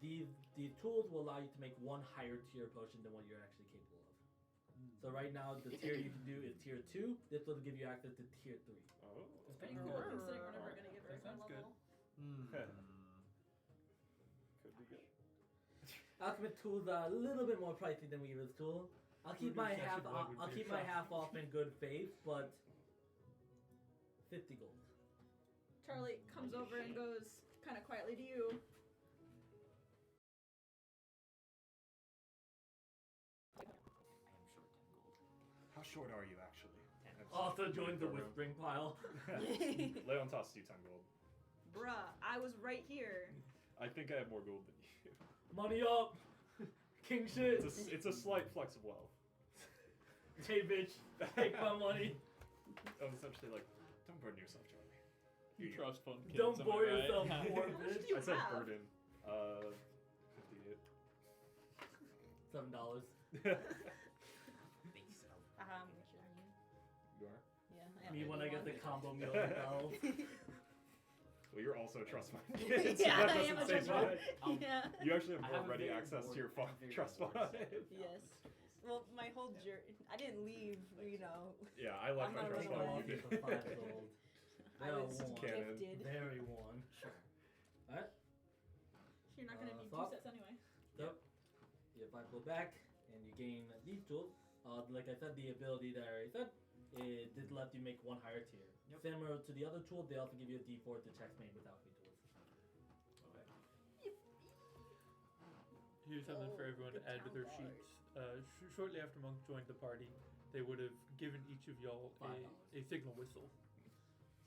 These tools will allow you to make one higher tier potion than what you're actually capable of. So right now, the tier you can do is tier 2. This will give you access to tier 3. Oh. It's pretty cool considering we're never gonna get very That high sounds level. Could be good. Alchemist tools are a little bit more pricey than Weaver's tool. I'll keep my half. I'll keep my half off in good faith, but 50 gold. Charlie comes over and goes kind of quietly to you. I am short 10 gold. How short are you actually? 10. Also join the whispering pile. Leon tossed you 10 gold. Bruh, I was right here. I think I have more gold than you. Money up, king shit. It's a slight flex of wealth. Hey bitch, take my money. I was essentially like, don't burden yourself, Charlie. You trust fund kids. Don't am I bore right? yourself, poor How much do bitch. you I said have? burden. 58. $7. Base of. You are? Yeah, I have Me when I get the 81. combo meal of Well, you're also a trust fund kid, so Yeah, that I am a doesn't say trust much. Yeah. You actually I have have more a ready very access to your bored- very trust bored fund. set of Yes. alchemist tools. Well, my whole journey, I didn't leave, Yeah, I left I'm my not trust Take really them fund. off You you did. for 5 gold. I They're was worn. Canon. gifted. Very worn. Sure. Alright, You're not gonna need Thought? 2 sets anyway. so you have 5 gold back, and you gain these tools. Like I said, the ability that I already said, it did let you make one higher tier. Yep. Similar to the other tool, they also give you a D4 to checks made without free tools. Okay. Here's something for Oh, everyone the to add to their town sheets. Shortly after Monk joined the party, they would have given each of y'all a signal whistle,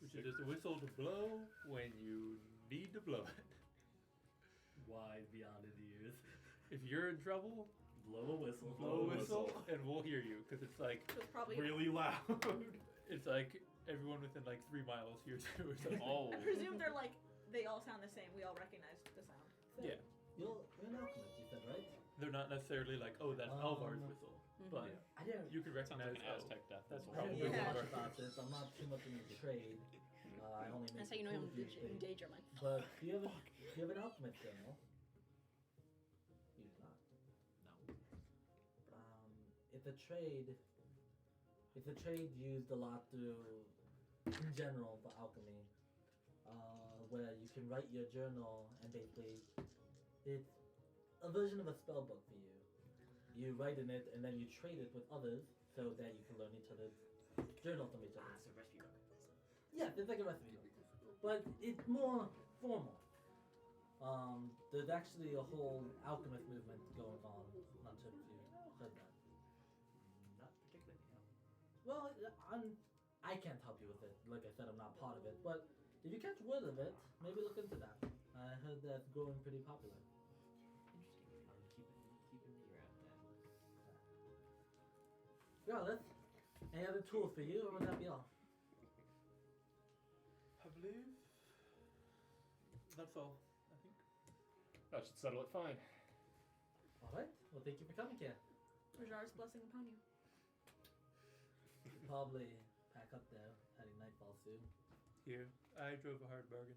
which is just a whistle to blow when you need to blow it. Wise beyond his years. If you're in trouble, Blow a whistle. blow a whistle, and we'll hear you, because it's like So it's probably. Really loud. it's like everyone within like 3 miles hears it or something. Oh. I presume they're like, they all sound the same. We all recognize the sound. Yeah, You're an alchemist, you said, right? they're not necessarily like, oh, that's Alvar's whistle, but Mm-hmm. I didn't. you could Sounds recognize like an Aztec death. that's I probably didn't Yeah. know Alvar. much about this. I'm not too much in the trade. I only make That's how you know him tools these days. engage your mind. But do you have an alchemist journal? You do not. No. It's a trade used a lot in general for alchemy, where you can write your journal and basically it's a version of a spell book for you. You write in it, and then you trade it with others so that you can learn each other's journals from each other. It's a recipe book. Yeah, it's like a recipe book, but it's more formal. There's actually a whole alchemist movement going on. Not sure if you heard that. Not particularly, no. Well, I can't help you with it. Like I said, I'm not part of it. But if you catch word of it, maybe look into that. I heard that's growing pretty popular. Interesting. I'll keep an ear out then. Regardless, any other tools for you, or would that be all? I believe that's all. I think. That should settle it fine. All right. Well, thank you for coming here. Rajar's blessing upon you. Probably pack up there, heading nightfall soon. Here, I drove a hard bargain.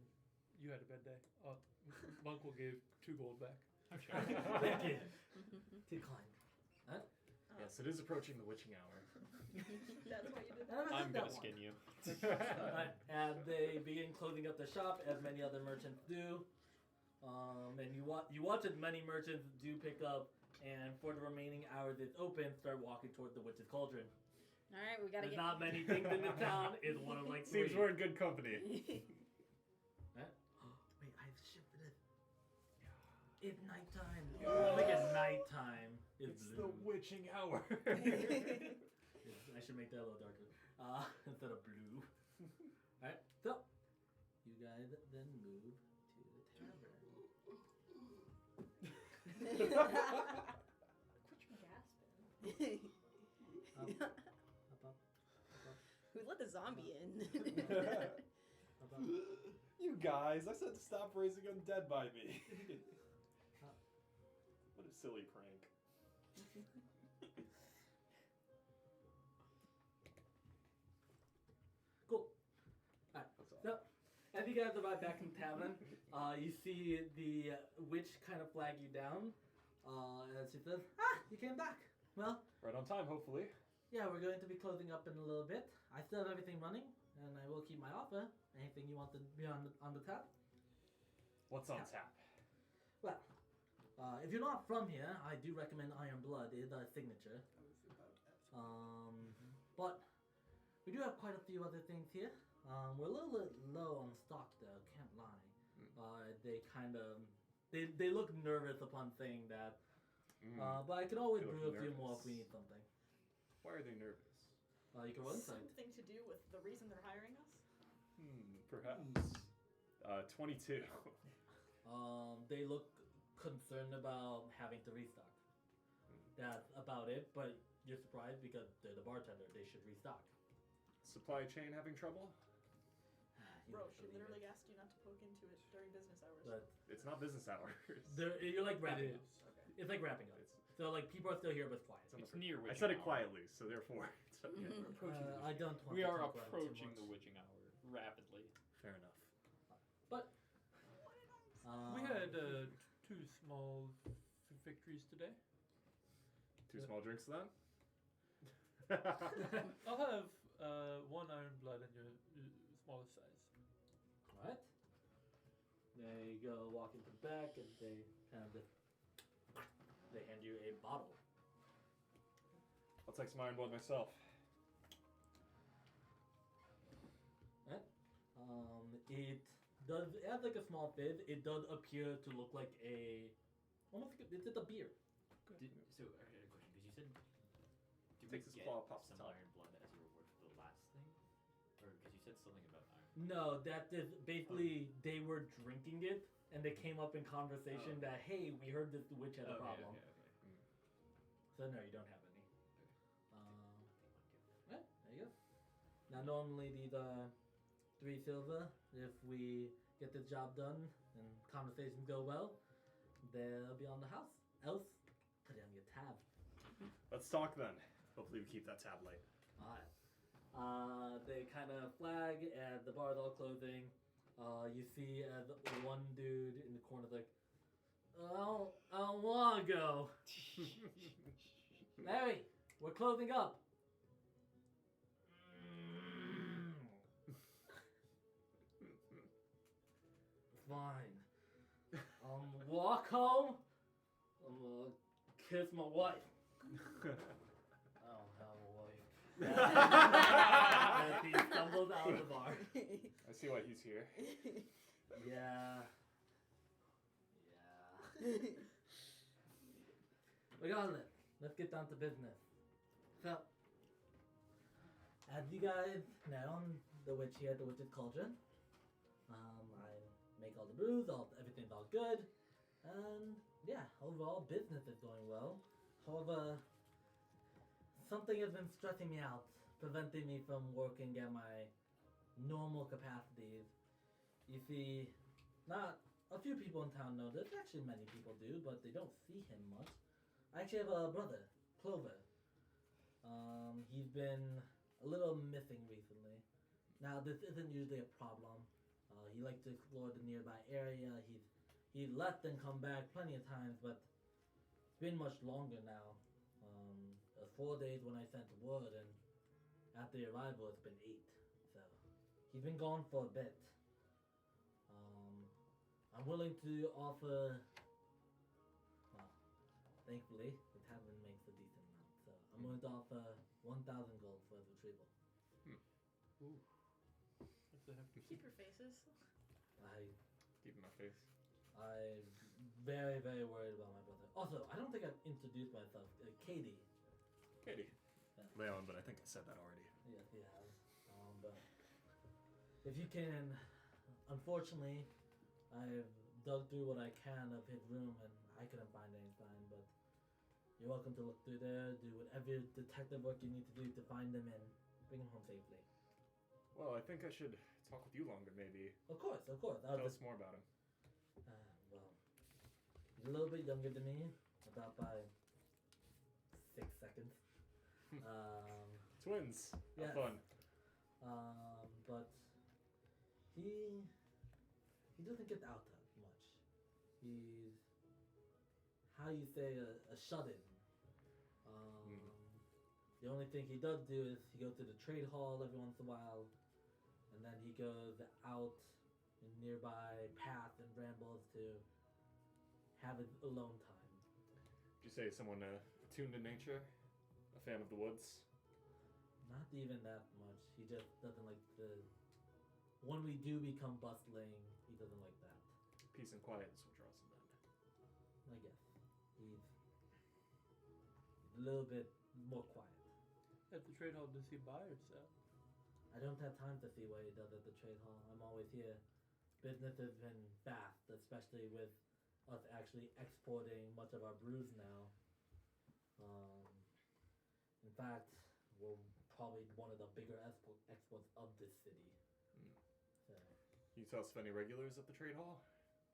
You had a bad day. Uncle gave 2 gold back. Thank you. Decline. Huh? Yes, it is approaching the witching hour. That's why you did I that. never I'm said gonna that one. skin you. Alright, and they begin closing up the shop, as many other merchants do. And you watch as many merchants do pick up, and for the remaining hours it's open, start walking toward the witch's cauldron. All right, we gotta There's get. not many things in the town. It's one of like Seems 3. we're in good company. Huh? Wait, I have shit for this. It's nighttime. Yeah. Like it's nighttime. It's blue. the witching hour. I should make that a little darker. Instead of blue. Alright, so you guys then move to the tavern. Quit gasping. Up, up, We let the zombie in. up, up. You guys, I said to stop raising undead by me. What a silly prank. Cool. Alright, so as you guys arrive back in the tavern, you see the witch kind of flag you down. As she says, you came back. Well, Right on time, hopefully. yeah, we're going to be closing up in a little bit. I still have everything running, and I will keep my offer. Anything you want to be on the tap? What's on Yeah. tap? Well, if you're not from here, I do recommend Iron Blood. It is our signature. But we do have quite a few other things here. We're a little bit low on stock, though. Can't lie. They kind of they look nervous upon saying that. But I can always They look brew a few more if we nervous. need something. Why are they nervous? You can run inside. Something to do with the reason they're hiring us? Perhaps. 22. They look concerned about having to restock. That's about it, but you're surprised because they're the bartender. They should restock. Supply chain having trouble? You Bro, wouldn't she believe literally it. asked you not to poke into it during business hours. But It's not business hours. you're like wrapping It up. is. Okay. It's like wrapping up. So like people are still here, but quiet. on the It's fir- near I witching said it hour. quietly, so therefore it's okay. Mhm. We're approaching the I don't want We to are talk about it too approaching much. the witching hour rapidly. Fair enough. But We had 2 small victories today. 2 small drinks then? I'll have 1 Iron Blood in your smallest size. what? They go walk into the back and they kind of just they hand you a bottle. I'll take some Iron Blood myself. It has like a small fizz. It does appear to look like almost like it's a beer. So, I had a question, because you said... Did Takes we his get claw, pops some the top. Iron Blood as a reward for the last thing? Or, because you said something about Iron No, that is basically they were drinking it and they came up in conversation Oh. that hey, we heard this witch had a problem. Okay. So no, you don't have any. Yeah, there you go. Now normally these are 3 silver. If we get the job done and conversations go well, they'll be on the house. Else, put it on your tab. Let's talk then. Hopefully we keep that tab light. Alright. They kind of flag and the bar's all closing. You see as one dude in the corner's like, I don't want to go. Larry, we're closing up. Fine. Walk home I'm gonna kiss my wife. I don't have a wife. As he stumbles out of the bar. I see why he's here. Yeah. Regardless, let's get down to business. So, as you guys know, I'm the witch here at the Witch's Cauldron. I make all the brews, everything's all good. And yeah, overall business is going well. However, something has been stressing me out, preventing me from working at my normal capacities. You see, not a few people in town know this. Actually, many people do, but they don't see him much. I actually have a brother, Clover. He's been a little missing recently. Now, this isn't usually a problem. He likes to explore the nearby area. He's left and come back plenty of times, but it's been much longer now. It was 4 days when I sent word, and after the arrival, it's been 8. So, he's been gone for a bit. I'm willing to offer, well, thankfully, the tavern makes a decent amount, so I'm willing to offer 1,000 gold for his retrieval. Ooh. That's a hefty. Keep your faces. Keep my face. I'm very, very worried about my brother. Also, I don't think I've introduced myself. Katie. Katie. Leon, but I think I said that already. Yes, you have. But if you can, unfortunately, I've dug through what I can of his room and I couldn't find any sign, but you're welcome to look through there, do whatever detective work you need to do to find him and bring him home safely. Well, I think I should talk with you longer, maybe. Of course. Tell us more about him. Well, he's a little bit younger than me, about by 6 seconds. Twins. Yes. Have fun. But he doesn't get out that much. He's, how you say, a shut-in. The only thing he does do is he goes to the trade hall every once in a while, and then he goes out in nearby paths and rambles to have his alone time. Would you say someone attuned to nature? A fan of the woods? Not even that much. He just doesn't like the... When we do become bustling, he doesn't like that. Peace and quiet is what draws him in. I guess. He's a little bit more quiet. At the trade hall, does he buy or sell? I don't have time to see what he does at the trade hall. I'm always here. Business has been fast, especially with us actually exporting much of our brews now. In fact, we're probably one of the bigger exports of this city. So, Can you tell us of any regulars at the trade hall?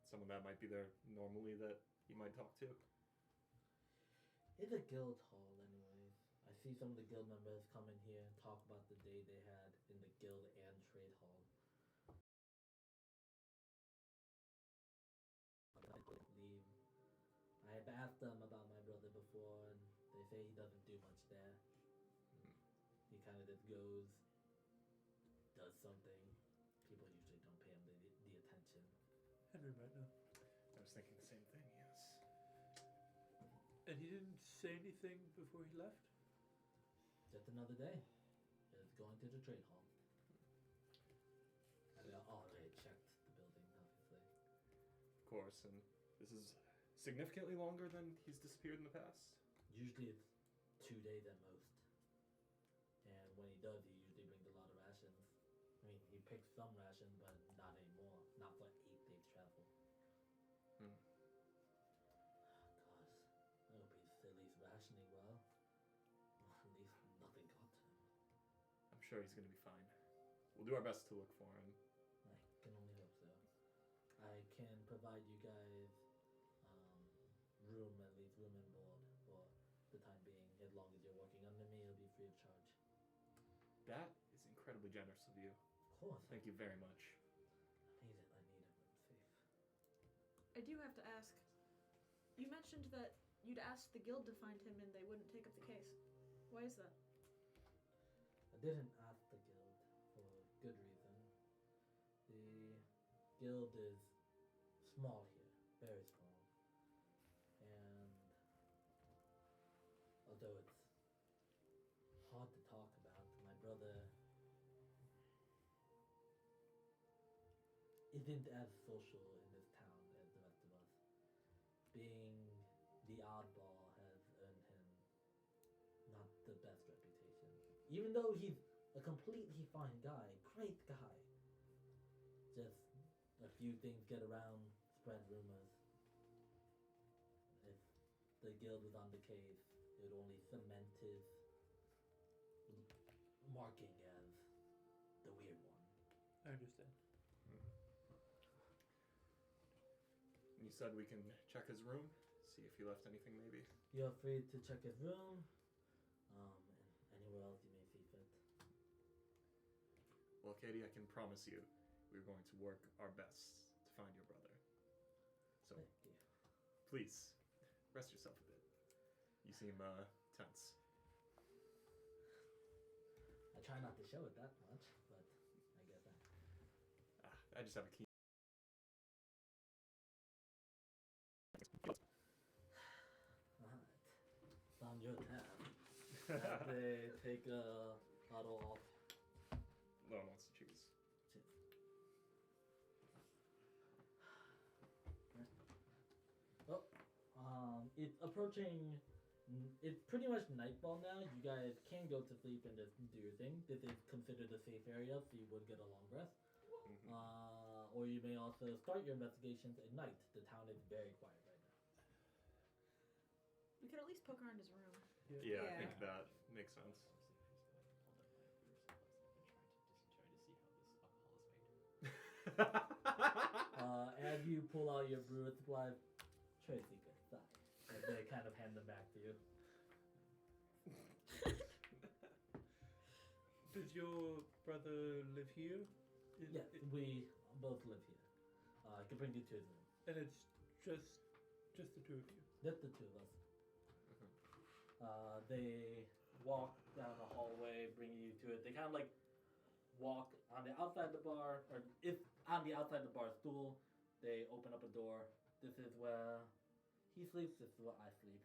Someone that might be there normally that he might talk to? it's a guild hall anyways. I see some of the guild members come in here and talk about the day they had in the guild and trade hall. Leave. I have asked them about my brother before, and they say he doesn't do much there. He kind of just goes, does something. People usually don't pay him the attention. Henry might know. I was thinking the same thing, yes. And he didn't say anything before he left? Just another day. Just going to the trade hall. I already checked the building, obviously. Of course, and this is significantly longer than he's disappeared in the past? Usually it's 2 days at most. And when he does, he usually brings a lot of rations. I mean, he picks some ration, but not anymore. Not for 8 days travel. Hmm. Gosh, I hope he's at least rationing well. At least nothing got to him. I'm sure he's going to be fine. We'll do our best to look for him. I can only hope so. I can provide you guys room, at least room and board for the time being. As long as you're working under me, it'll be free of charge. That is incredibly generous of you. Of course. Thank you very much. I need it. I need everyone safe. I do have to ask. You mentioned that you'd asked the guild to find him and they wouldn't take up the case. Why is that? I didn't ask the guild for good reason. The guild is small here, very small. And though it's hard to talk about. My brother isn't as social in this town as the rest of us. Being the oddball has earned him not the best reputation. Even though he's a completely fine guy, great guy. Just a few things get around, spread rumors. If the guild was on the case, it would only cement his marking as the weird one. I understand. You said we can check his room, see if he left anything maybe. You're free to check his room, and anywhere else you may see fit. Well, Katie, I can promise you we're going to work our best to find your brother. So, Thank you. please, rest yourself a bit. You seem, tense. I try not to show it that much, but I guess that. I just have a key. Alright. It's on your tab. They take a bottle off. No one wants to choose. It's approaching. It's pretty much nightfall now. You guys can go to sleep and just do your thing. This is considered a safe area, so you would get a long rest. Or you may also start your investigations at night. The town is very quiet right now. We could at least poke around his room. Yeah, I Yeah. think that makes sense. As you pull out your brew supplies, Tracy can sigh. As they kind of hand them back to you. Does your brother live here? Yeah, we both live here. I can bring you to his room. And it's just the two of you. Just the two of us. They walk down the hallway, bringing you to it. They kind of like walk on the outside of the bar, or if on the outside of the bar stool, they open up a door. This is where he sleeps. This is where I sleep.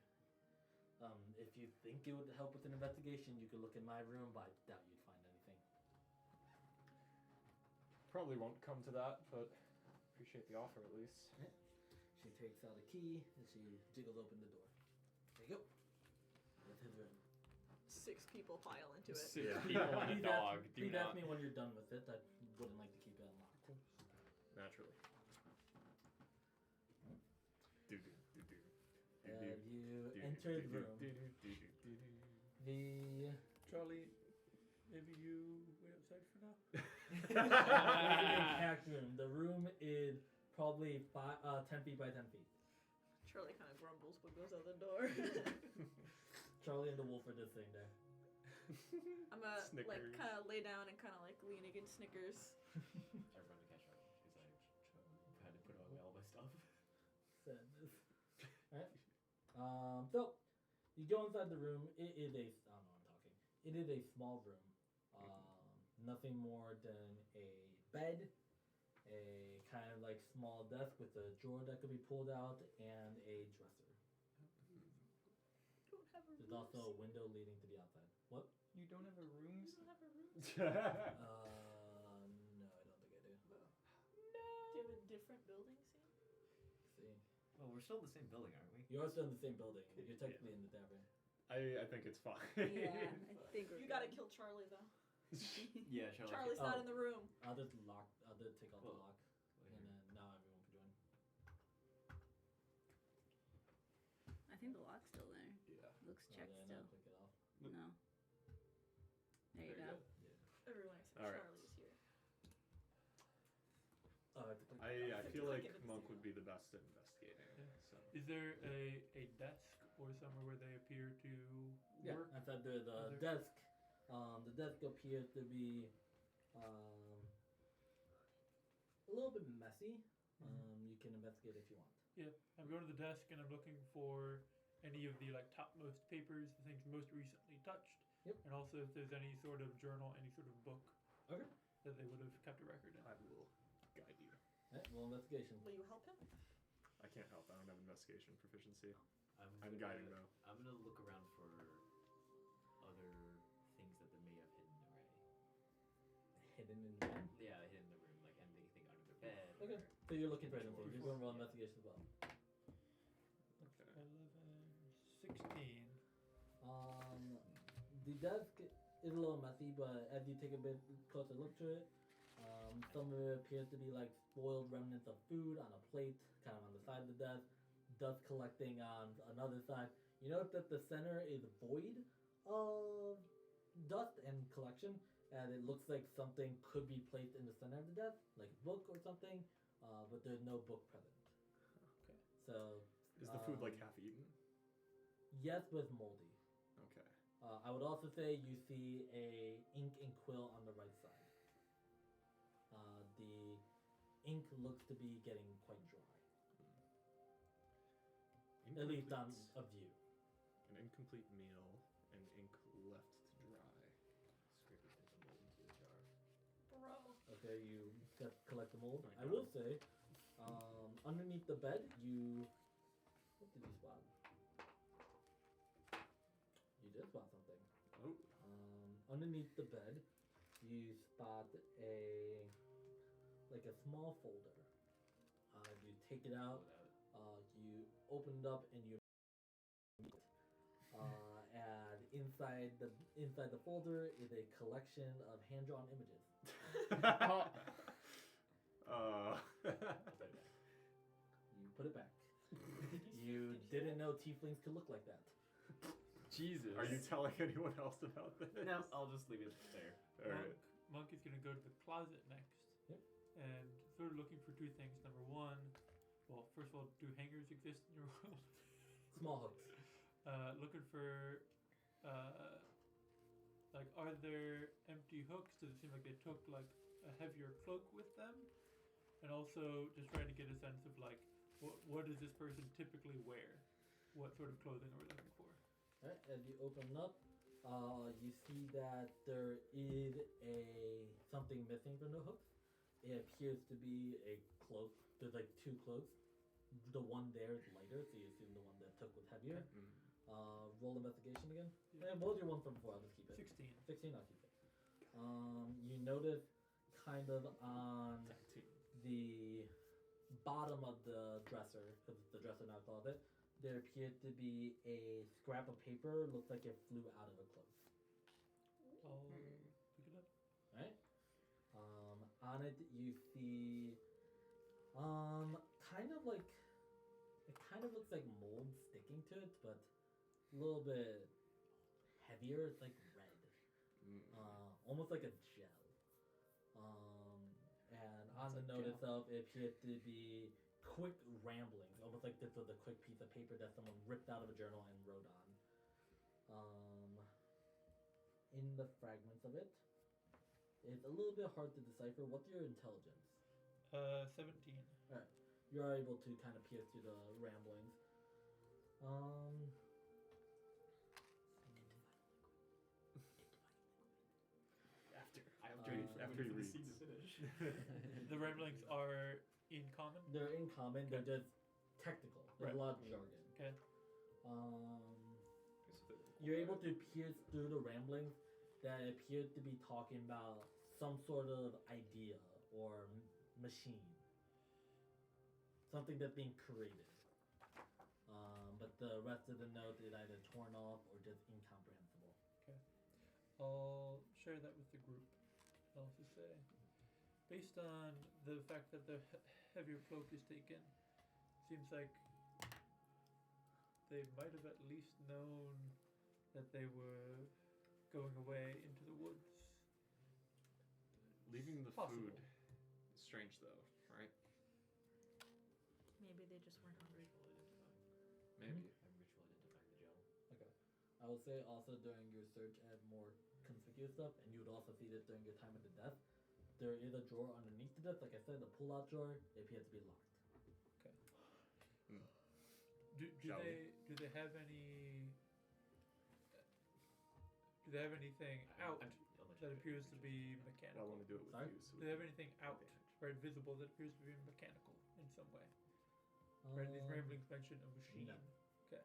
If you think it would help with an investigation, you could look in my room, but I doubt you'd find anything. Probably won't come to that, but appreciate the offer at least. She takes out a key and she jiggles open the door. There you go. That's his room. 6 people pile into it. Six Yeah. people and a dog. Do Please not. ask me when you're done with it. I wouldn't like to keep it unlocked. Naturally. You enter the room. The Charlie, maybe you wait outside for now? It's a packed room. The room is probably 10 feet by 10 feet. Charlie kind of grumbles but goes out the door. Charlie and the wolf are just sitting there. I'm gonna like Snickers. kind of lay down and kind of like lean against Snickers. I run to catch up because I had to put away all my stuff. Sadness. Alright. So, you go inside the room. It is a. I don't know what I'm talking. It is a small room. Nothing more than a bed, a kind of like small desk with a drawer that could be pulled out, and a dresser. Don't have a There's also a window leading to the outside. What? You don't have a room? You don't have a room? No, I don't think I do. Do you have a different building scene? See, Well, we're still in the same building, aren't we? you're still in the same building. You're technically in the tavern. I think it's fine. Yeah, I think we're You gotta good. kill Charlie though. Yeah, Charlie. Charlie's not Oh. in the room. I'll just lock. I'll just take off the Well, lock, and then now everyone can join. I think the lock's still there. Yeah. Looks Oh, checked then still. I'll click it off. No. There you go. Everyone except All right. Charlie is here. Oh, I have to click I it off. feel like Click it at Monk zero. would be the best at investigating. So Is there a desk or somewhere where they appear to Yeah, work? I said there's a Other- desk. The desk appears to be a little bit messy. You can investigate if you want. Yeah, I'm going to the desk and I'm looking for any of the like topmost papers, the things most recently touched. Yep. And also if there's any sort of journal, any sort of book Okay. that they would have kept a record in. I will guide you. Alright, roll investigation. Will you help him? I can't help. I don't have investigation proficiency. I'm I'm gonna- guiding though. I'm gonna look around for hidden in the room? Yeah, hid in the room, like anything under the bed. Okay. or- So you're looking for anything. Drawers. You're going to roll investigation as well. Okay. 16. The desk is a little messy, but as you take a bit closer look to it, some of it appears to be like spoiled remnants of food on a plate, kind of on the side of the desk, dust collecting on another side. You notice that the center is void of dust and collection, and it looks like something could be placed in the center of the desk, like a book or something, but there's no book present. Okay. So, Is the food like half eaten? yes, but it's moldy. Okay. I would also say you see a ink and quill on the right side. The ink looks to be getting quite dry, at least on a view. An incomplete meal and ink left to dry. Scrape a bit of mold into the jar. Bro. Okay, you collect the mold. Oh my I will God. say, underneath the bed, you. What did you spot? You did spot something. Oh. Underneath the bed, you spot a small folder. You take it out. You open it up and you. And inside the folder is a collection of hand-drawn images. You put it back. You didn't know tieflings could look like that. Jesus. Are you telling anyone else about this? No, I'll just leave it there. All right. Monk is gonna go to the closet next. Yep. And sort of looking for two things. Number one, well, first of all, do hangers exist in your world? Small hooks. Looking for, like, are there empty hooks? Does it seem like they took like a heavier cloak with them? And also, just trying to get a sense of like, what does this person typically wear? What sort of clothing are we looking for? Alright, as you open up, you see that there is something missing from the hooks. It appears to be a cloak. There's like two cloaks. The one there is lighter, so you assume the one that took was heavier. Roll investigation again. Yeah. What was your one from before? I'll just keep it. 16. 16, I'll keep it. You notice kind of on the bottom of the dresser, because the dresser now calls it, there appeared to be a scrap of paper. Looks like it flew out of a cloak. I'll pick it up. Right? On it you see, kind of like, it kind of looks like mold sticking to it, but a little bit heavier. It's like red, almost like a gel. And on the note itself, it appeared to be quick ramblings, almost like this was a quick piece of paper that someone ripped out of a journal and wrote on. In the fragments of it, it's a little bit hard to decipher. What's your intelligence? 17. Alright, you are able to kind of pierce through the ramblings. After he reads. The ramblings are in common. They're in common. They're just technical. There's a lot of jargon. Okay. You're able to pierce through the ramblings that appear to be talking about some sort of idea or machine. Something that's being created. But the rest of the note is either torn off or just incomprehensible. I'll share that with the group. I'll also say, based on the fact that the heavier cloak is taken, seems like they might have at least known that they were going away into the woods. Leaving the Possible. food is strange, though, right? Maybe they just weren't hungry. Maybe. I'm ritual identifying the gel. Okay. I will say also during your search at more conspicuous stuff, and you would also see this during your time at the desk, there is a drawer underneath the desk. Like I said, the pull-out drawer, it appears to be locked. Do Shall we? they have any? Do they have anything out I'll let that you appears to be Well, I mechanical? want to do it with Sorry? you. So Do they have anything out, right, visible that appears to be mechanical in some way? Right, these ramblings mention a machine. no. Okay.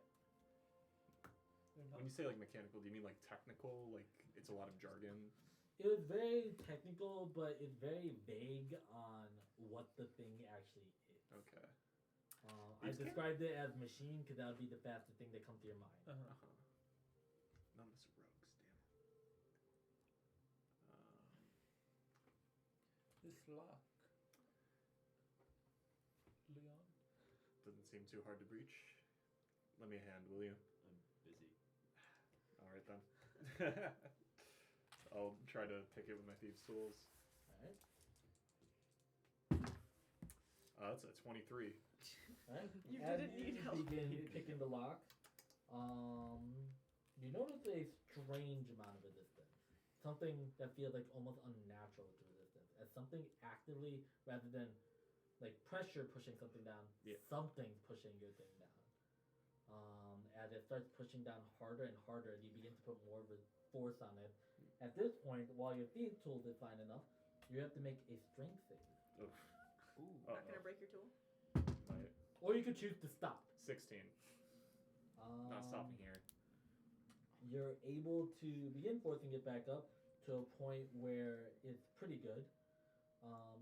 They're not. When you say like mechanical, do you mean like technical? Like it's a lot of jargon? It was very technical, but it's very vague on what the thing actually is. Okay. I These described it as machine because that would be the fastest thing that comes to your mind. Uh-huh. None of this are rogues, damn it. This lock. Leon. Doesn't seem too hard to breach. Lend me a hand, will you? I'm busy. Alright then. I'll try to pick it with my thieves' tools. Alright. That's a 23. Alright. You As didn't need you help. begin picking the lock, you notice a strange amount of resistance. Something that feels like almost unnatural with the resistance. As something actively, rather than like pressure pushing something down, Yeah. something's pushing your thing down. As it starts pushing down harder and harder, you begin to put more force on it. At this point, while your thieves' tools is fine enough, you have to make a strength save. Oof. Ooh. Not gonna break your tool. My Or you could choose to stop. 16. Not stopping here. You're able to begin forcing it back up to a point where it's pretty good.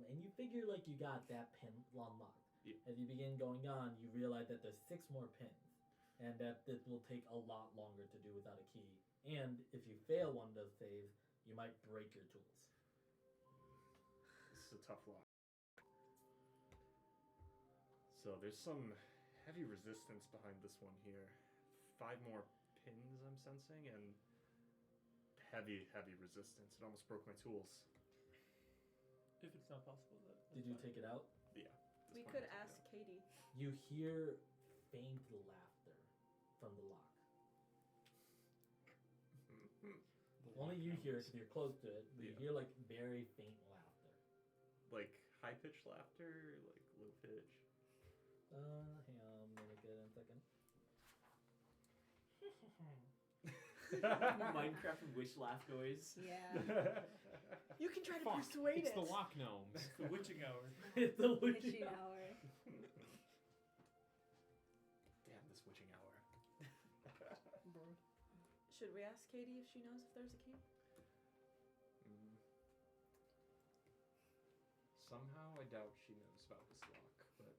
And you figure like you got that pin unlocked. Yeah. As you begin going on, you realize that there's 6 more pins. And that this will take a lot longer to do without a key. And if you fail one of those saves, you might break your tools. This is a tough lock. So there's some heavy resistance behind this one here. 5 more pins I'm sensing, and heavy resistance. It almost broke my tools. If it's not possible, Did you take it out? Yeah. We could ask Katie. You hear faint laughter from the lock. Only you hear it because you're close to it. But you Yeah. hear like very faint laughter. Like high pitched laughter, like low pitch. Hang on, I'm gonna get it in a second. Minecraft wish laugh noise. Yeah. You can try to Fuck, persuade it's it. the lock gnomes. It's the witching hour. It's the Witching witching hour. Damn this witching hour. Should we ask Katie if she knows if there's a key? Somehow I doubt she knows about this lock, but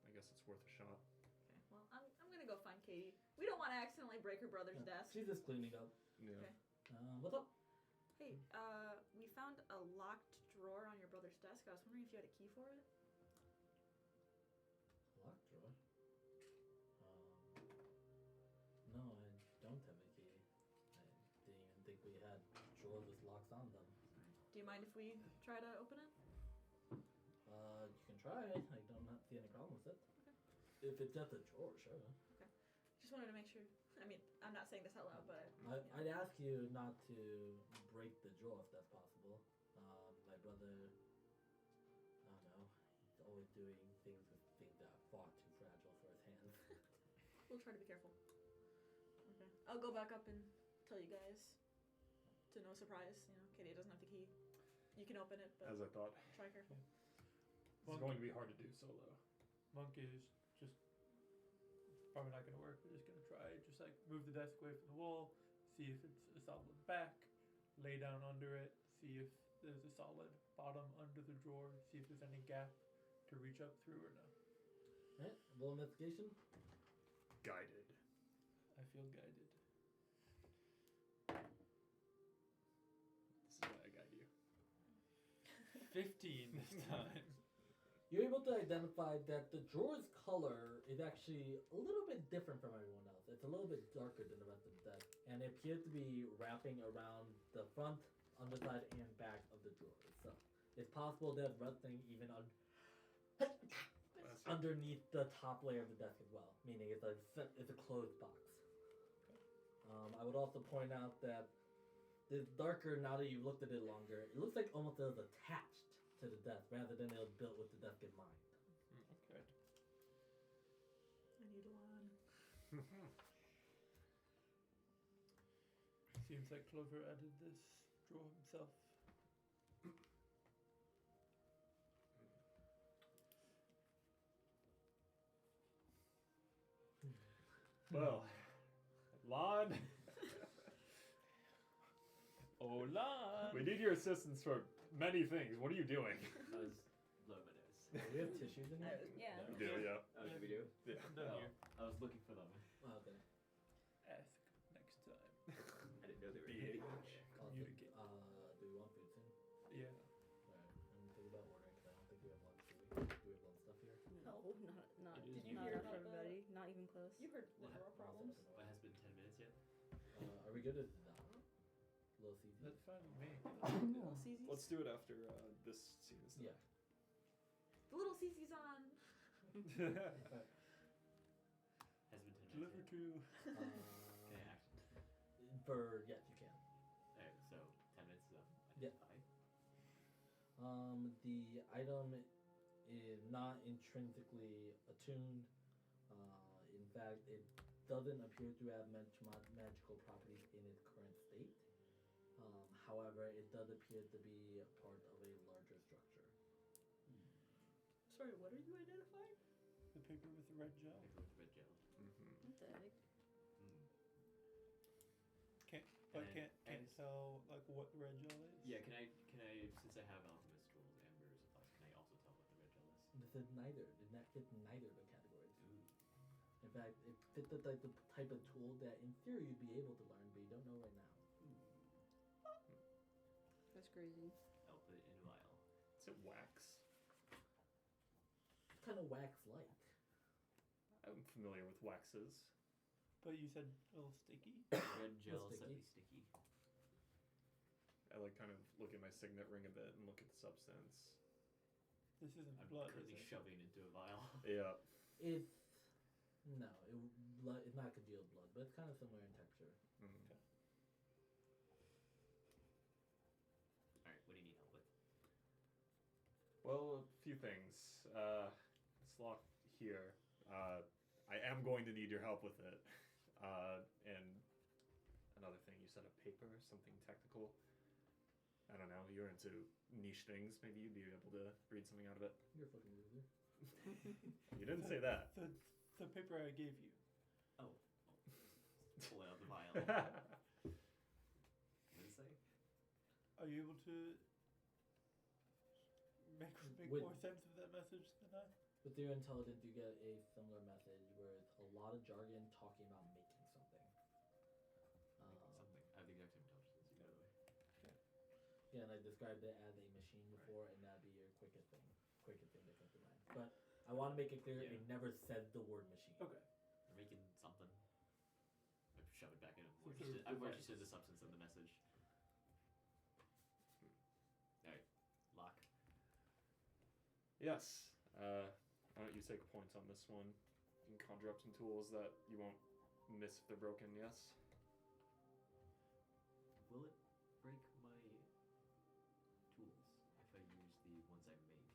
I guess it's worth a shot. Okay. Well, I'm gonna go find Katie. We don't want to accidentally break her brother's desk. She's just cleaning up. Yeah. Okay. What's up? Hey, we found a locked drawer on your brother's desk. I was wondering if you had a key for it. Lock drawer? No, I don't have a key. I didn't even think we had drawers with locks on them. Do you mind if we try to open it? You can try. I don't see any problem with it. Okay. If it's just a drawer, sure. Just wanted to make sure. I mean, I'm not saying this out loud, but I'd ask you not to break the drawer if that's possible. My brother, I don't know, he's always doing things with things that are far too fragile for his hands. we'll try to be careful. Okay. I'll go back up and tell you guys. To no surprise, Katie doesn't have the key. You can open it, but As I thought. try careful. It's going to be hard to do solo. Monk is just probably not gonna work. We're just gonna try. Just like move the desk away from the wall, see if it's a solid back, lay down under it, see if there's a solid bottom under the drawer, see if there's any gap to reach up through or no. Alright, roll investigation. Guided. I feel guided. This is why I guide you. 15 this time. You're able to identify that the drawer's color is actually a little bit different from everyone else. It's a little bit darker than the rest of the desk, and it appears to be wrapping around the front, underside, and back of the drawer itself. It's possible that it's resting even underneath the top layer of the desk as well, meaning it's a closed box. I would also point out that it's darker now that you've looked at it longer. It looks like almost it was attached to the desk rather than it was built with the desk in mind. Okay. I need one. Seems like Clover added this drawer himself. Well, Lon. Hold on. We need your assistance for many things. What are you doing? I was blowing my nose. Do we have tissues in here? Yeah. We do, yeah. Oh, should we do? Yeah. I'm done here. I was looking for them. Oh, okay. Ask next time. I didn't know they were BH. Communicate. Do we want food soon? Yeah. Alright, I'm thinking about ordering because I don't think we have lunch. Do we have lunch stuff here? No. Not It is Did you not hear enough for about everybody. Not even close. You heard what Yeah. our problems? What has been 10 minutes yet? Are we good at that? Little CZ? That's fine with me. Little CZs. Let's do it after this scene is Yeah. done. The little CC's on. Alright. Has been 10 minutes Deliver yet? to. Can I act? Yes, you can. Alright, so 10 minutes is up. Yeah. The item is not intrinsically attuned. In fact, it doesn't appear to have magical properties in its current state. However, it does appear to be a part of a larger structure. Sorry, what are you identifying? The paper with the red gel. Paper with red gel. Mm-hmm. What the heck? But And can't tell like what the red gel is. Yeah, can I, since I have alchemist tools and mirror supplies, can I also tell what the red gel is? This is neither. Did not fit neither of the categories. Ooh. In fact, it fit the type of tool that in theory you'd be able to learn, but you don't know right now. That's crazy. I'll put it in a vial. Is it wax? It's kind of wax-like. I'm familiar with waxes. But you said a little sticky. Red gel, sticky. slightly sticky. I like kind of look at my signet ring a bit and look at the substance. This isn't I'm blood. currently Is it? shoving into a vial. Yeah. It's no, it's not congealed blood, but it's kind of similar in texture. Mm. Alright, what do you need help with? Well, a few things. It's locked here. I am going to need your help with it. And another thing, you said a paper, something technical. I don't know, you're into niche things. Maybe you'd be able to read something out of it. You're a fucking loser. You didn't say that. The paper I gave you. Oh. Pull out the vial. What did it say? Are you able to make With- more sense of that message than I? With your intelligence, you get a similar message where it's a lot of jargon talking about making something. Something. I have the exact same intelligence as you, by the way. Yeah, and I described it as a machine before, and that'd be your quickest thing that comes to mind. But I want to make it clear, Yeah. it never said the word machine. Okay. We're making something. I shove it back in. So it's a I've already device. said the substance of the message. Alright, lock. Yes. Why don't you take points on this one? You can conjure up some tools that you won't miss if they're broken, yes? Will it break my tools if I use the ones I make?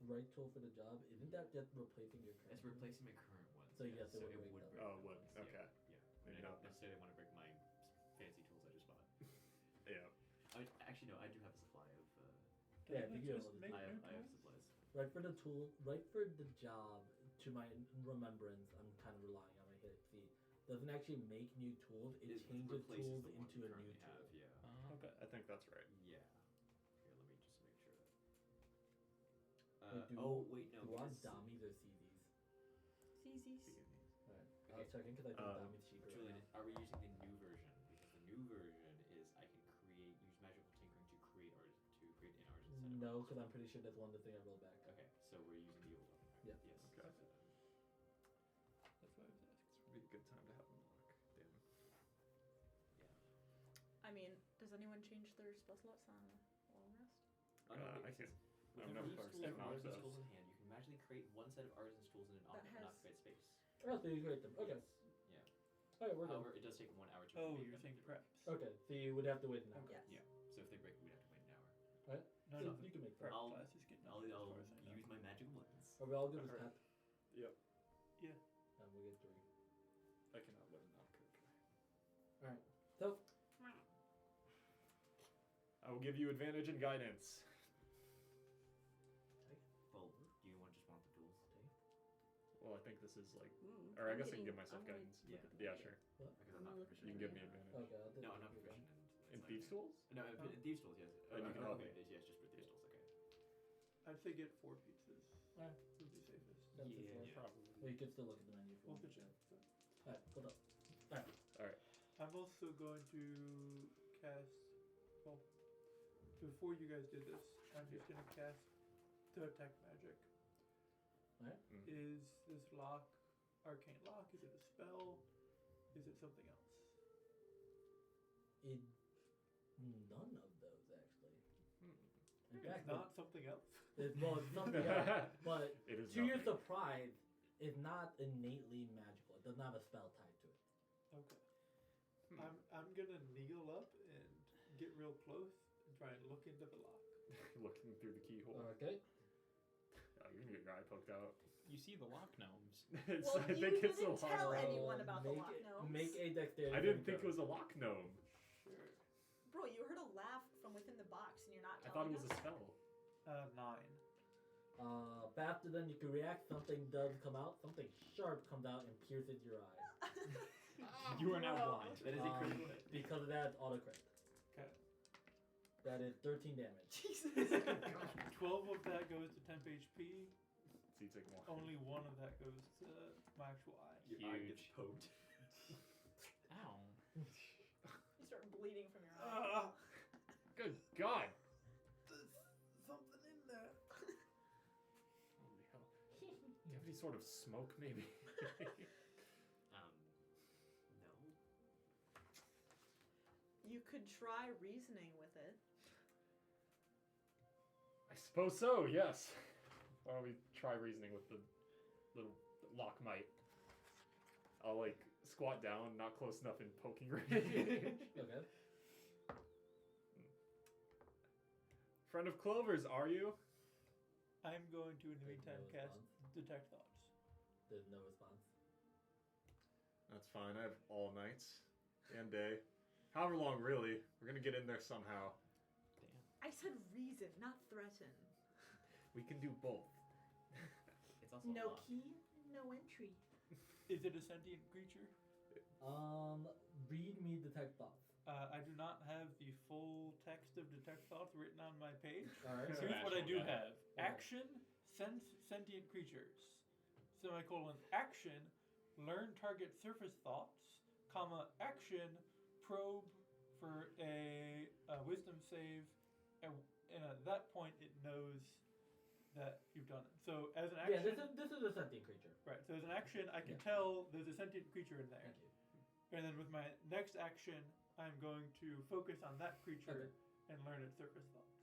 Right tool for the job, isn't that just replacing your current It's one? replacing my current ones. So yeah, yes, it so would it break would them. break Oh, my it would. ones, Okay. Yeah. Maybe I not don't then. necessarily want to break my fancy tools I just bought. Yeah. Actually, no, I do have a supply of. Yeah, I Doesn't think it you just have make I new have tools? supplies. Right for the tool, right for the job, to my remembrance, I'm kind of relying on my hit feet. Doesn't actually make new tools, it changes replaces tools the ones into we a new currently tool. have, yeah. Okay. I think that's right. Yeah. Here, let me just make sure that. Wait, Oh wait, no. Do you want because- dummies or CZs? CZs. Alright, I Okay. was checking because I think dummies cheaper right Julian, now. are we using the new version? Because the new version is I can use magical tinkering to create an artisan set of No, artists. because I'm pretty sure that's one of the things I rolled back. Okay, so we're using the old one. Right? Yeah. Yes. Okay. That's what I was asking. This would be a good time to have them lock. Damn. I mean, does anyone change their spell slots on long rest? Oh, no, I it can. says, I'm with not these first. tools and I'm artisan first. tools in hand, you can magically create one set of artisan tools in an That has- unoccupied space. Oh, so you create them. Okay. Yes. Yeah. Alright, we're done. However, it does take 1 hour to Oh, create you're them saying if they break. preps. Okay, so you would have to wait an hour. Yes. Yeah. So if they break, we'd have to wait an hour. No, So no. you can make Prep that. I'll- class is getting I'll as far as I know. use my magic weapons. Are we all good with Alright. pep? Yep. And we'll get 3. I cannot let it knock. Okay. Alright, so I will give you advantage and guidance. Well, do you just want the tools to take? Well, I think this is like, Mm, or I I'm guess I can getting- give myself I'm gonna guidance. Yeah. look at the Yeah, video. sure. Because I'm I'm not gonna look at proficient. You can give me advantage. okay, I'll do No, it. I'm not Here we go. proficient in In like- Thieves' Tools? No, in Thieves' Tools, yes. Then you can help okay, me. yes, just for Thieves' Tools, okay. I'd say get 4 pizzas. Alright. Would be safest. That's the Yeah, four. Yeah. probably. Well, you can still look at the menu if you We'll want. pitch in. So. Alright, hold up. I'm also going to cast. Well, before you guys did this, I'm just going to cast detect magic. Alright. Is this lock arcane lock? Is it a spell? Is it something else? None of those, actually. In It's fact, not something else. it's something else, but It is to your nothing. surprise, it's not innately magical. It doesn't have a spell tied to it. Okay. I'm gonna kneel up and get real close and try and look into the lock. Looking through the keyhole. Okay. Oh, you're gonna get your eye poked out. You see the lock gnomes. It's, Well, I you think it's a didn't tell lock. anyone about the lock gnomes. Make a dexterity. I didn't saving think it throw. was a lock gnome. Sure. Bro, you heard a laugh from within the box and you're not I thought telling it was a us? spell. 9. Faster than you can react, something does come out. Something sharp comes out and pierces your eye. You are now Bro. blind. That is a critical hit. Because of that, it's auto crit. Okay. That is 13 damage. Jesus. 12 of that goes to temp HP. So you take one. Only 1 of that goes to my actual eye. Your eye gets Huge. poked. Ow. You start bleeding from your eye. Good God! There's something in there. Holy hell. Do you have any sort of smoke, maybe? No. You could try reasoning with it. I suppose so, yes. Why don't we try reasoning with the little lock mite? I'll, like, squat down, not close enough in poking range. Okay. Friend of Clover's, are you? I'm going to, in the There's no meantime, cast response. Detect Thoughts. There's no response. That's fine. I have all nights and day. However long, really. We're gonna get in there somehow. I said reason, not threaten. We can do both. It's also a No lock. key, no entry. Is it a sentient creature? Read me detect thoughts. I do not have the full text of Detect Thoughts written on my page. Alright. So here's what I do Actual guy. have. Action, sense sentient creatures. Semicolon, action, learn target surface thoughts, comma, action, probe for a wisdom save, and at that point it knows that you've done it. So as an Yeah, action, this is a sentient creature. right, so as an action, I can Yeah. tell there's a sentient creature in there. Thank you. And then with my next action, I'm going to focus on that creature Okay. and learn its surface thoughts.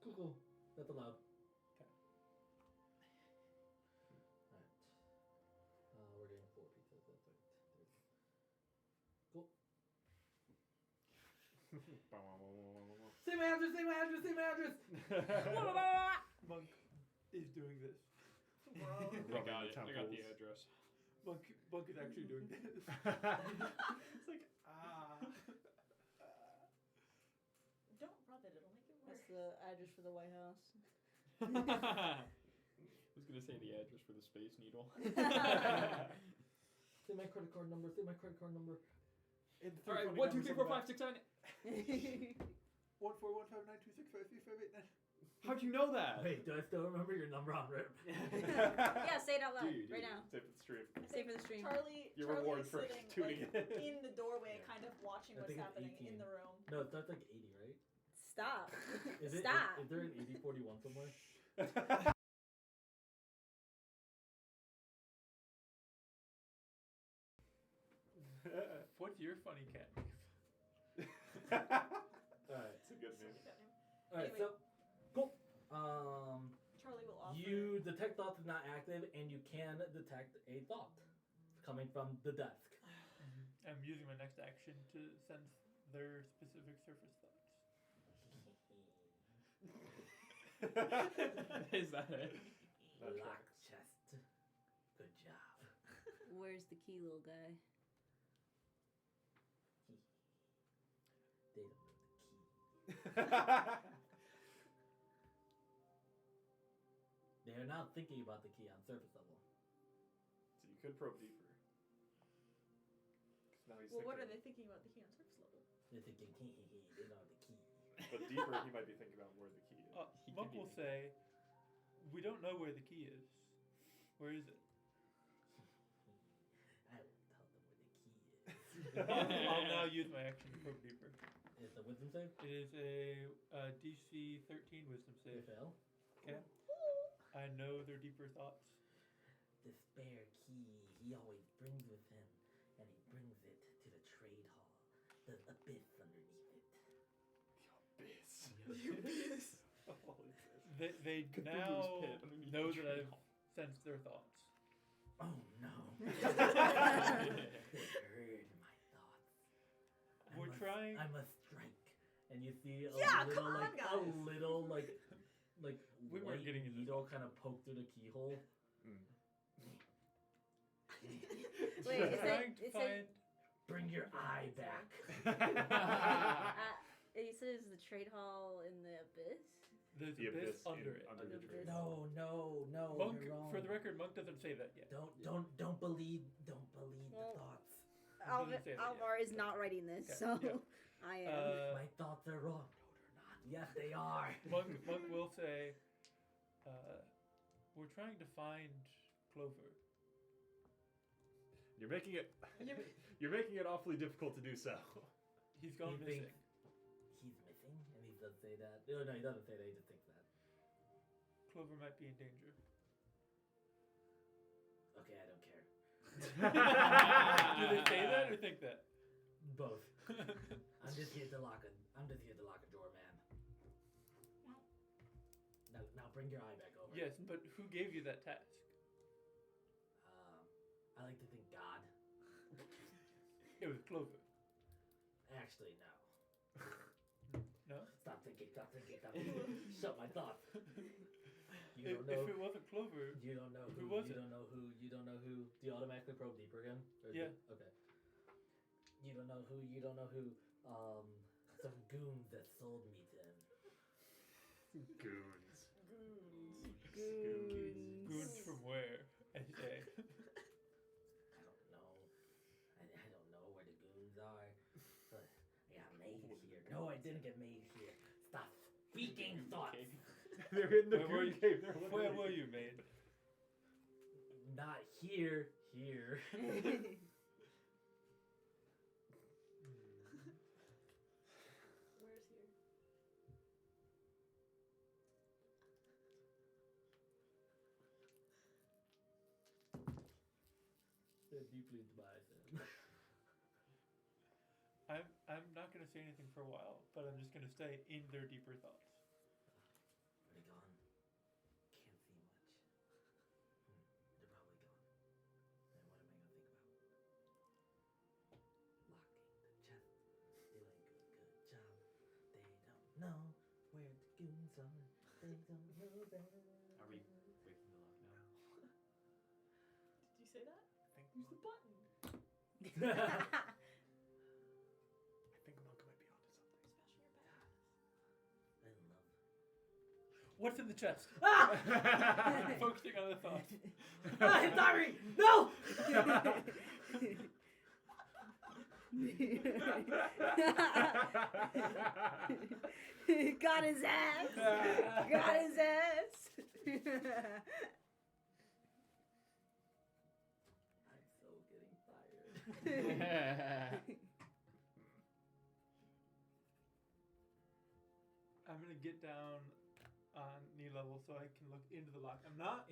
Cool. That's allowed. Okay. Alright. We're getting 4 pizzas. That's right. Cool. Same address, same address, same address! Monk is doing this. Bro. I Rubbing got the it. I got the temples. address. Monk is actually doing this. It's like, Don't rub it, it'll make it worse. That's the address for the White House. I was gonna say the address for the Space Needle. Say my credit card number, say my credit card number. In the All right, funny 1, 2, 3, numbers 4, on the 5, 6, 7. back. 1 4 1 5 9 2 6 5 3 5 8 9. How'd you know that? Wait, do I still remember your number on RIP? Yeah, say it out loud Dude, right now. Say for the stream. Say for the stream. Charlie Your reward is for sitting tuning like, in. in the doorway, Yeah. kind of watching I what's think it's happening 18. in the room. No, it starts like 80, right? Stop. Is Stop. Is there an 8041 somewhere? What's your funny cat name? Alright. It's a good name. Alright, Anyway. so cool. Charlie will offer. You detect thoughts is not active, and you can detect a thought coming from the desk. I'm using my next action to sense their specific surface thoughts. Is that it? That Lock tracks. chest. Good job. Where's the key, little guy? They don't know the key. They are not thinking about the key on surface level. So you could probe deeper. 'Cause now he's Well, what are thinking- they thinking about the key on surface level? They're thinking, they don't have the key. But deeper, he might be thinking about where the key is. He Monk could be will thinking- say, we don't know where the key is. Where is it? I will tell them where the key is. I'll now use my action to probe deeper. Is the wisdom save? It is a DC 13 wisdom They save. fail. Okay. I know their deeper thoughts. The spare key he always brings with him, and he brings it to the trade hall. The abyss underneath it. They Cthulhu's now pit underneath know the that tree I've hall. sensed their thoughts. Oh no. They heard my thoughts. I must strike. And you see a Yeah, little come on, like guys. a little like We weren't white getting into this. needle kind of poke through the keyhole. Wait, We're is trying it? to Is find. it? Bring your eye back. You said it's the trade hall in the abyss. There's The abyss abyss under in- it. under the Abyss. tree. No, Monk, you're wrong. for the record, Monk doesn't say that yet. Don't believe the Well, thoughts. doesn't say that yet. Alvar is not writing this, Okay, so yeah. I am. My thoughts are wrong. No, they're not. Yes, they are. Monk will say, we're trying to find Clover. You're making it. You're making it awfully difficult to do so. He's gone He missing. thinks he's missing, and he doesn't say that. No, he doesn't say that. He just thinks that. Clover might be in danger. Okay, I don't care. Do they say that or think that? Both. I'm just here to lock a door, man. Now bring your eye back over. Yes, but who gave you that task? I like to think God. It was Clover. Actually, no. No? Stop thinking. Shut my thoughts. You If don't know. it wasn't Clover, You don't know Who who. was You it? don't know who. You don't know who. Do you automatically probe deeper again? Or is Yeah. it- okay. You don't know who. You don't know who. Some goons that sold me to him. Goons. goons from where? I say. I don't know. I don't know where the goons are. But I got made here. No, I didn't get made here. Stop speaking thoughts. They're in the Where were goon you- cave. They're Where literally- were you, maid? Not here. Here. Where's here? They're deeply biased. I'm not gonna say anything for a while, but I'm just gonna stay in their deeper thoughts. Are they gone? Can't see much. They're probably gone. And what am I gonna think about? Locking the chest. Doing a good job. They don't know where the goons are. They don't know that. Are we breaking the lock now? Did you say that? I think Use the button. I think Monk might be onto something. Smash your back. I love. What's in the chest? Focusing on the thoughts. Sorry! No! Got his ass. Got his ass. I'm so getting tired. I'm gonna get down on knee level so I can look into the lock. I'm not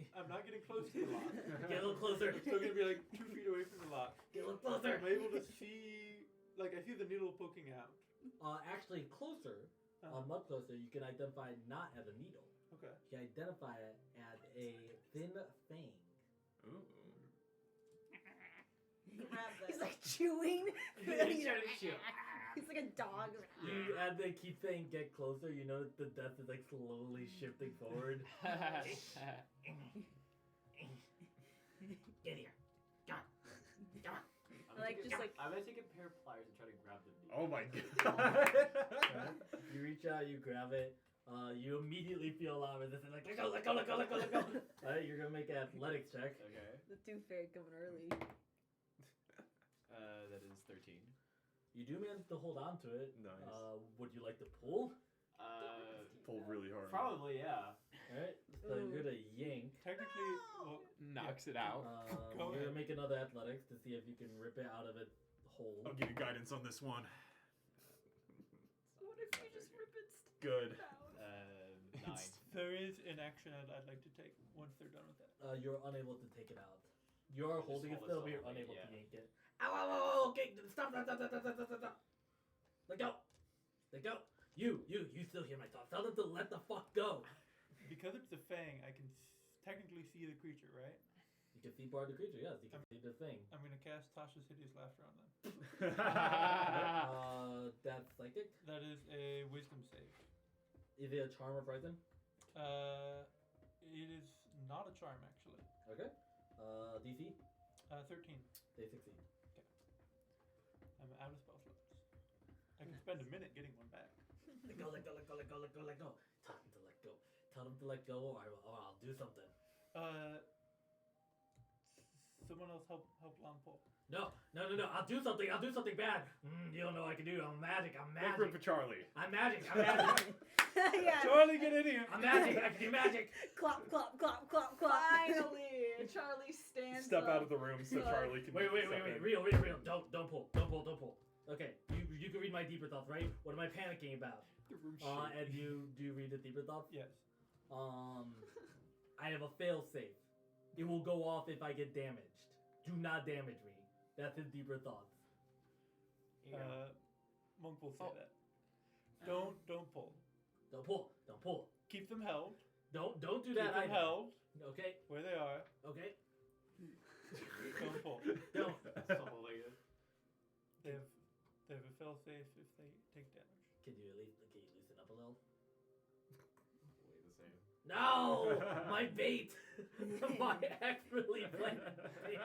getting close to the lock. Get a little closer. I'm still gonna be like 2 feet away from the lock. Get a little closer. I'm able to see, like I see the needle poking out. Actually, closer. Much closer. You can identify it not as a needle. Okay. You can identify it as a thin fang. Ooh. Grab He's that. like chewing. He's trying to chew. He's like a dog. You, as they keep saying get closer, you notice the death is like slowly shifting forward. Get here. I'm gonna take a pair of pliers and try to grab the needle. Oh my god. You reach out, you grab it. You immediately feel a lot of resistance. Like, let go. Alright, you're gonna make an athletics check. Okay. The tooth fairy coming early. That is 13. You do manage to hold on to it. Nice. Would you like to pull? Pull really hard. Probably, yeah. Alright, so you're gonna yank. Technically, well, Knocks it out. Go You're ahead. gonna make another athletics to see if you can rip it out of its hole. I'll give you guidance on this one. What if you just rip it Good. down? 9. there is an action I'd like to take once they're done with that. You're unable to take it out. You're Just holding it hold it still, but still, you're unable yeah. to yank it. Ow, ow, ow, ow, okay, stop. Let go. Let go. You still hear my thoughts. Tell them to let the fuck go. Because it's a fang, I can technically see the creature, right? You can see part of the creature, yes. You can see the thing. I'm gonna cast Tasha's Hideous Laughter on them. That's psychic. That is a Wisdom save. Is it a charm or frighten? It is not a charm, actually. Okay. DC? 13. They succeed. I'm out of spell slots. I can spend a minute getting one back. Let go. Tell them to let go. Tell them to let go, or I'll do something. Someone else help Long Pull. No. I'll do something bad. You don't know what I can do. I'm magic. Make room for Charlie. I'm magic. Yeah. Charlie, get in here! I'm magic. I can do magic. Clop, clop, clop, clop, clop. Finally, Charlie stands Step up. out of the room so Charlie can. Wait. step in. Real. Don't pull. Okay, you can read my deeper thoughts, right? What am I panicking about? The room And you do read the deeper thoughts? Yes. I have a fail safe. It will go off if I get damaged. Do not damage me. That's his deeper thoughts. Monk will say Oh. that. Don't pull. Don't pull. Keep them held. Don't do Keep that them either. held Okay. where they are. Okay. Don't pull. Don't. Still holding it. They have a fail safe if they take damage. Can you loosen up a little? Way the same. No, my bait. My expertly played bait.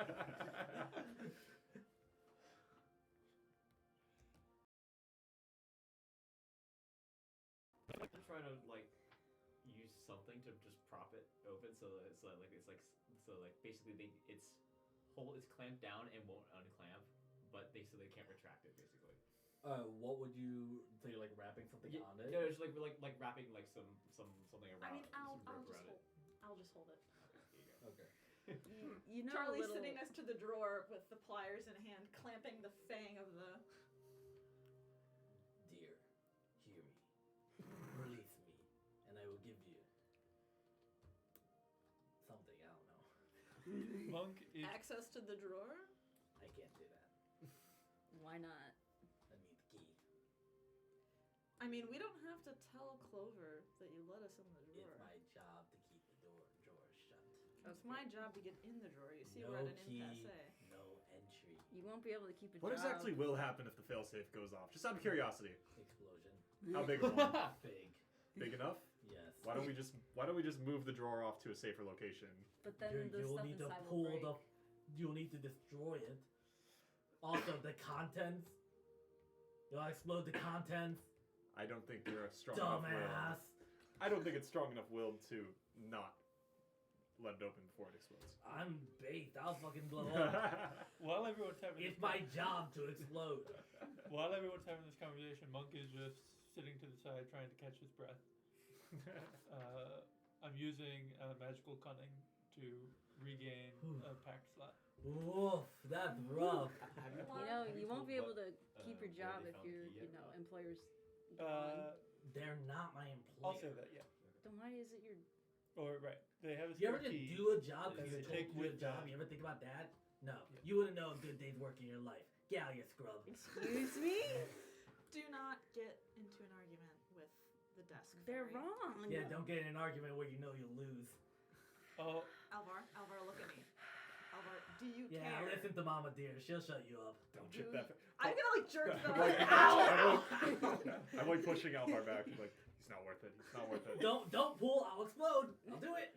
I'm trying to use something to just prop it open so basically it's clamped down and won't unclamp, but they can't retract it basically. What would you? So you're wrapping something on it? Yeah, just like wrapping something around. I mean, some rope I'll around just hold it. There you go. Okay. You know, Charlie's little... sitting next to the drawer with the pliers in hand, clamping the fang of the. Dear, hear me. Release me, and I will give you something. I don't know. Monk is Access to the drawer? I can't do that. Why not? I need the key. I mean, we don't have to tell Clover that you let us in the drawer. It's my job to keep the drawer shut. It's my job to get in the drawer. You see, No we're at an key, impasse. no entry. You won't be able to keep a What job. exactly will happen if the failsafe goes off? Just out of curiosity. Explosion. How big is one? Big. Big enough? Yes. Why don't we just move the drawer off to a safer location? But then the You'll stuff need to inside pull will break. You'll need to destroy it. Also, the contents. You'll explode the contents. I don't think you're a strong enough will. Dumbass. I don't think it's strong enough will to not let it open before it explodes. I'm baked. I'll fucking blow up. while everyone's having It's this my job to explode. while everyone's having this conversation, Monk is just sitting to the side trying to catch his breath. I'm using magical cunning to regain a pact slot. Oof, that's rough. You know, you won't be able to keep your job if your, employer's gone. They're not my employer. I'll say that, yeah. Then why is it your... Or right, they have a You ever spare just key. do a job that because they you're told take to do a with job? them. You ever think about that? No. Yeah. You wouldn't know a good day's work in your life. Get out, you scrub. Excuse me? Do not get into an argument with the desk. They're fairy. wrong. Yeah, don't get in an argument where you know you'll lose. Oh, Alvar, look at me. Alvar, do you Yeah, care? listen to Mama Dear. She'll shut you up. Don't trip that. I'm gonna jerk them. I'm pushing Alvar back. Like, he's not worth it. He's not worth it. Don't pull. I'll explode. I'll do it.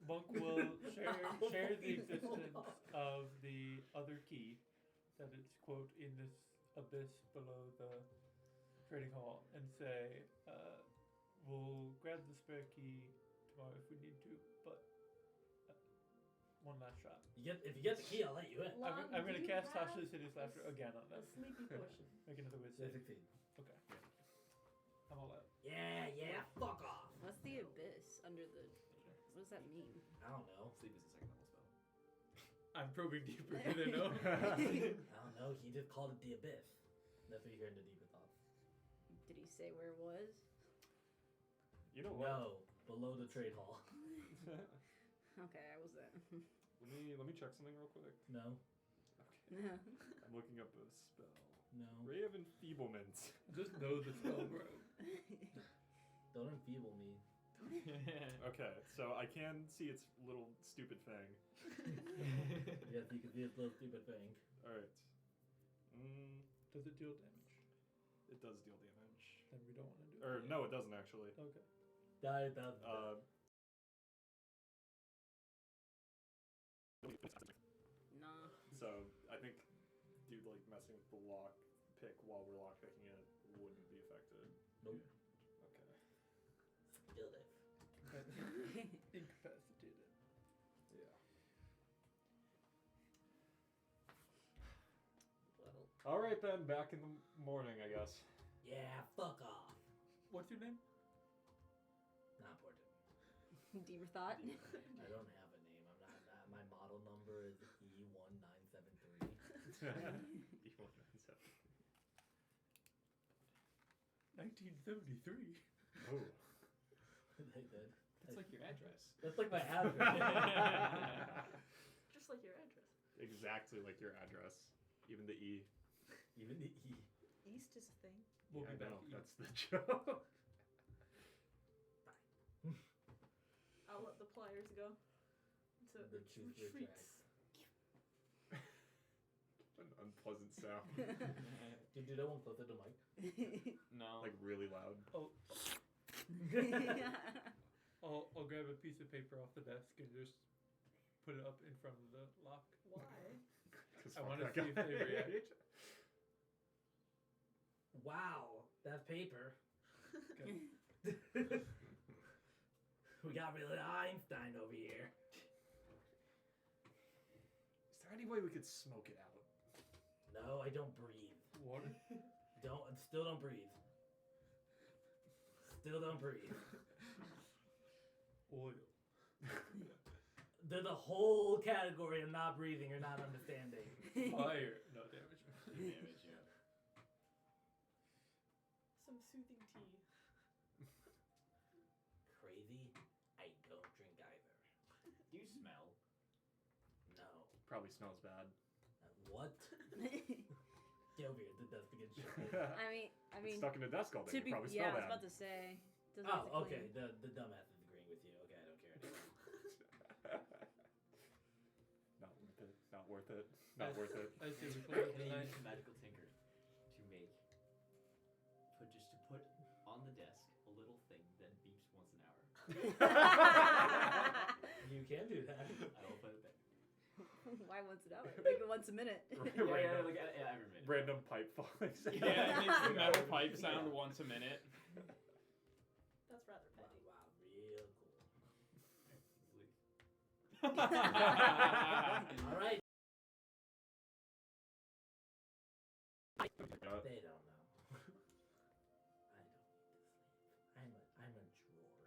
Monk will share the existence of the other key that is, quote, in this abyss below the trading hall and say, we'll grab the spare key tomorrow if we need to, but one last shot. If you get the key, I'll let you in. Long I'm do gonna you cast have Tasha's Hideous Laughter again on a that. sleepy potion? Make another They wisdom. succeed. Okay. I'm all out. Yeah, fuck off. What's the abyss under the? What does that mean? I don't know. Sleep is a second level spell. I'm probing deeper. Do they know? I don't know. He just called it the abyss. That's what you hear in the deeper thoughts. Did he say where it was? You know what? No, below the trade hall. Okay, I was there. Let me check something real quick. No, Okay. I'm looking up a spell. no. Ray of Enfeeblement. Just know the spell, bro. Don't enfeeble me. Okay, so I can see its little stupid thing. Yes, you can see its little stupid thing. Alright. Does it deal damage? It does deal damage. Then we don't want to do Or, it. no, it doesn't actually. Okay. That does. Nah. So, I think, dude, like, messing with the lock pick while we're lock picking it wouldn't be affected. Nope. Okay. Still live. Incapacitated. Yeah. Well, Alright then, back in the morning, I guess. Yeah, fuck off. What's your name? Not important. deeper thought. I don't have a name. I'm not. My model number is E1973. 1973. Oh. They did. That's like your address. That's like my address. Just like your address. Exactly like your address. Even the E. Even the E. East is a thing. We'll Yeah, be I back. know, that's the joke. I'll let the pliers go. To The choose your retreats. An unpleasant sound. Did you do that one closer to Mike? No. Like really loud. I'll grab a piece of paper off the desk and just put it up in front of the lock. Why? I want to see if they react. Wow, that's paper. Okay. We got really Einstein over here. Is there any way we could smoke it out? No, I don't breathe. Water? Still don't breathe. Still don't breathe. Oil. There's a whole category of not breathing or not understanding. Fire. No damage. Damage, yeah. Some soothing tea. Crazy? I don't drink either. Do you smell? No. Probably smells bad. What? Get over here, the desk again. I mean, It's stuck in the desk all day. to You be, probably yeah, smell I was bad. about to say. Doesn't have to Oh, okay. clean. The dumbass is agreeing with you. Okay, I don't care anymore. Not worth it. Not worth it. Not worth it. I see the close And then the you night. use magical tinker to make put on the desk a little thing that beeps once an hour. You can do that. I will put it there. Why once an hour? Maybe once a minute. Random, like every minute. random pipe falling. Yeah, it makes the metal pipe sound once a minute. That's rather Wow, petty. wow, real cool. All All right. Uh, They don't know. I don't need to sleep. I'm a drawer.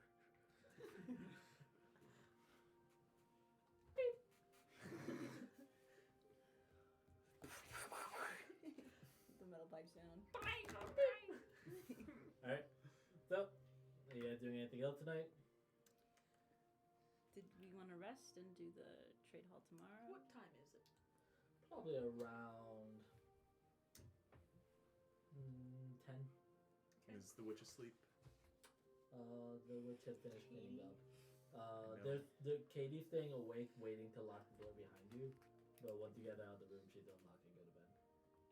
The metal pipe sound. Alright. So, are you guys doing anything else tonight? Did we want to rest and do the trade hall tomorrow? What time is it? Probably around 10. Is the witch asleep? The witch has finished cleaning up. No. Katie's staying awake, waiting to lock the door behind you. But once you get out of the room, she's unlock and go to bed.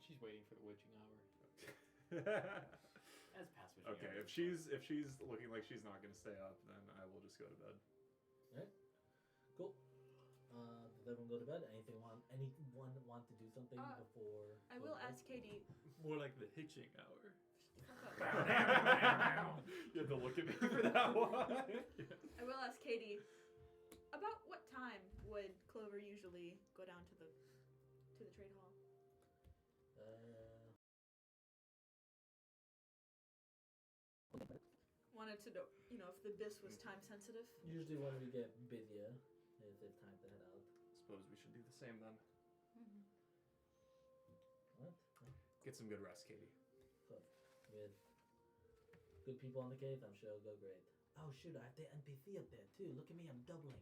She's waiting for the witching hour. As past which Okay, if she's looking like she's not gonna stay up, then I will just go to bed. Cool. Does everyone go to bed? Anyone want to do something before? I will ask Katie. More like the hitching hour. You have to look at me for that one. I will ask Katie. About what time would Clover usually go down to the trade wanted to know, if the abyss was time sensitive. Usually when we get busier, it's time to head out. Suppose we should do the same then. What? Get some good rest, Katie. With good people on the cave, I'm sure it'll go great. Oh shoot, I have the NPC up there too. Look at me, I'm doubling.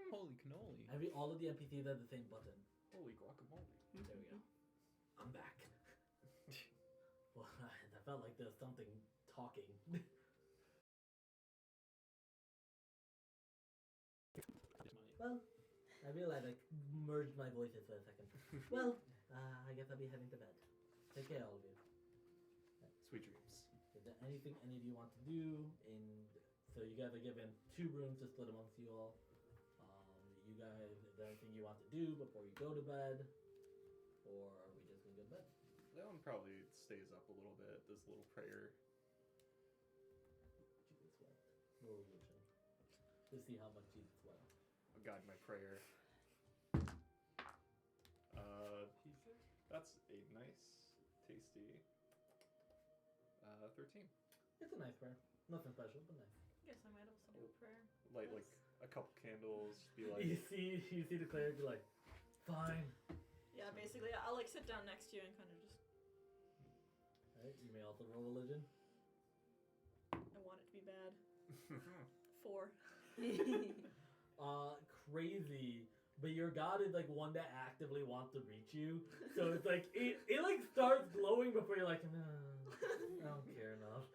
Holy cannoli. All of the NPCs have the same button. Holy guacamole. There we go. I'm back. Well, I felt like there's something talking. Well, I realized I merged my voices for a second. Well, I guess I'll be heading to bed. Take care, all of you. Sweet dreams. Is there anything any of you want to do? So you guys are given 2 rooms to split amongst you all. You guys, is there anything you want to do before you go to bed? Or are we just gonna go to bed? That one probably stays up a little bit. Does a little prayer. Jesus wept. Little religion. To see how much Jesus wept. I'll guide my prayer. That's a nice, tasty 13. It's a nice prayer. Nothing special, but nice. Guess I might also do a prayer. Light like a couple candles. Be like, You see the cleric be like, fine. Yeah, basically, I'll like sit down next to you and kind of just. Alright, you may also roll religion. I want it to be bad. 4. Crazy. But your god is like one that actively wants to reach you. So it's like it like starts glowing before you're like, no, I don't care enough.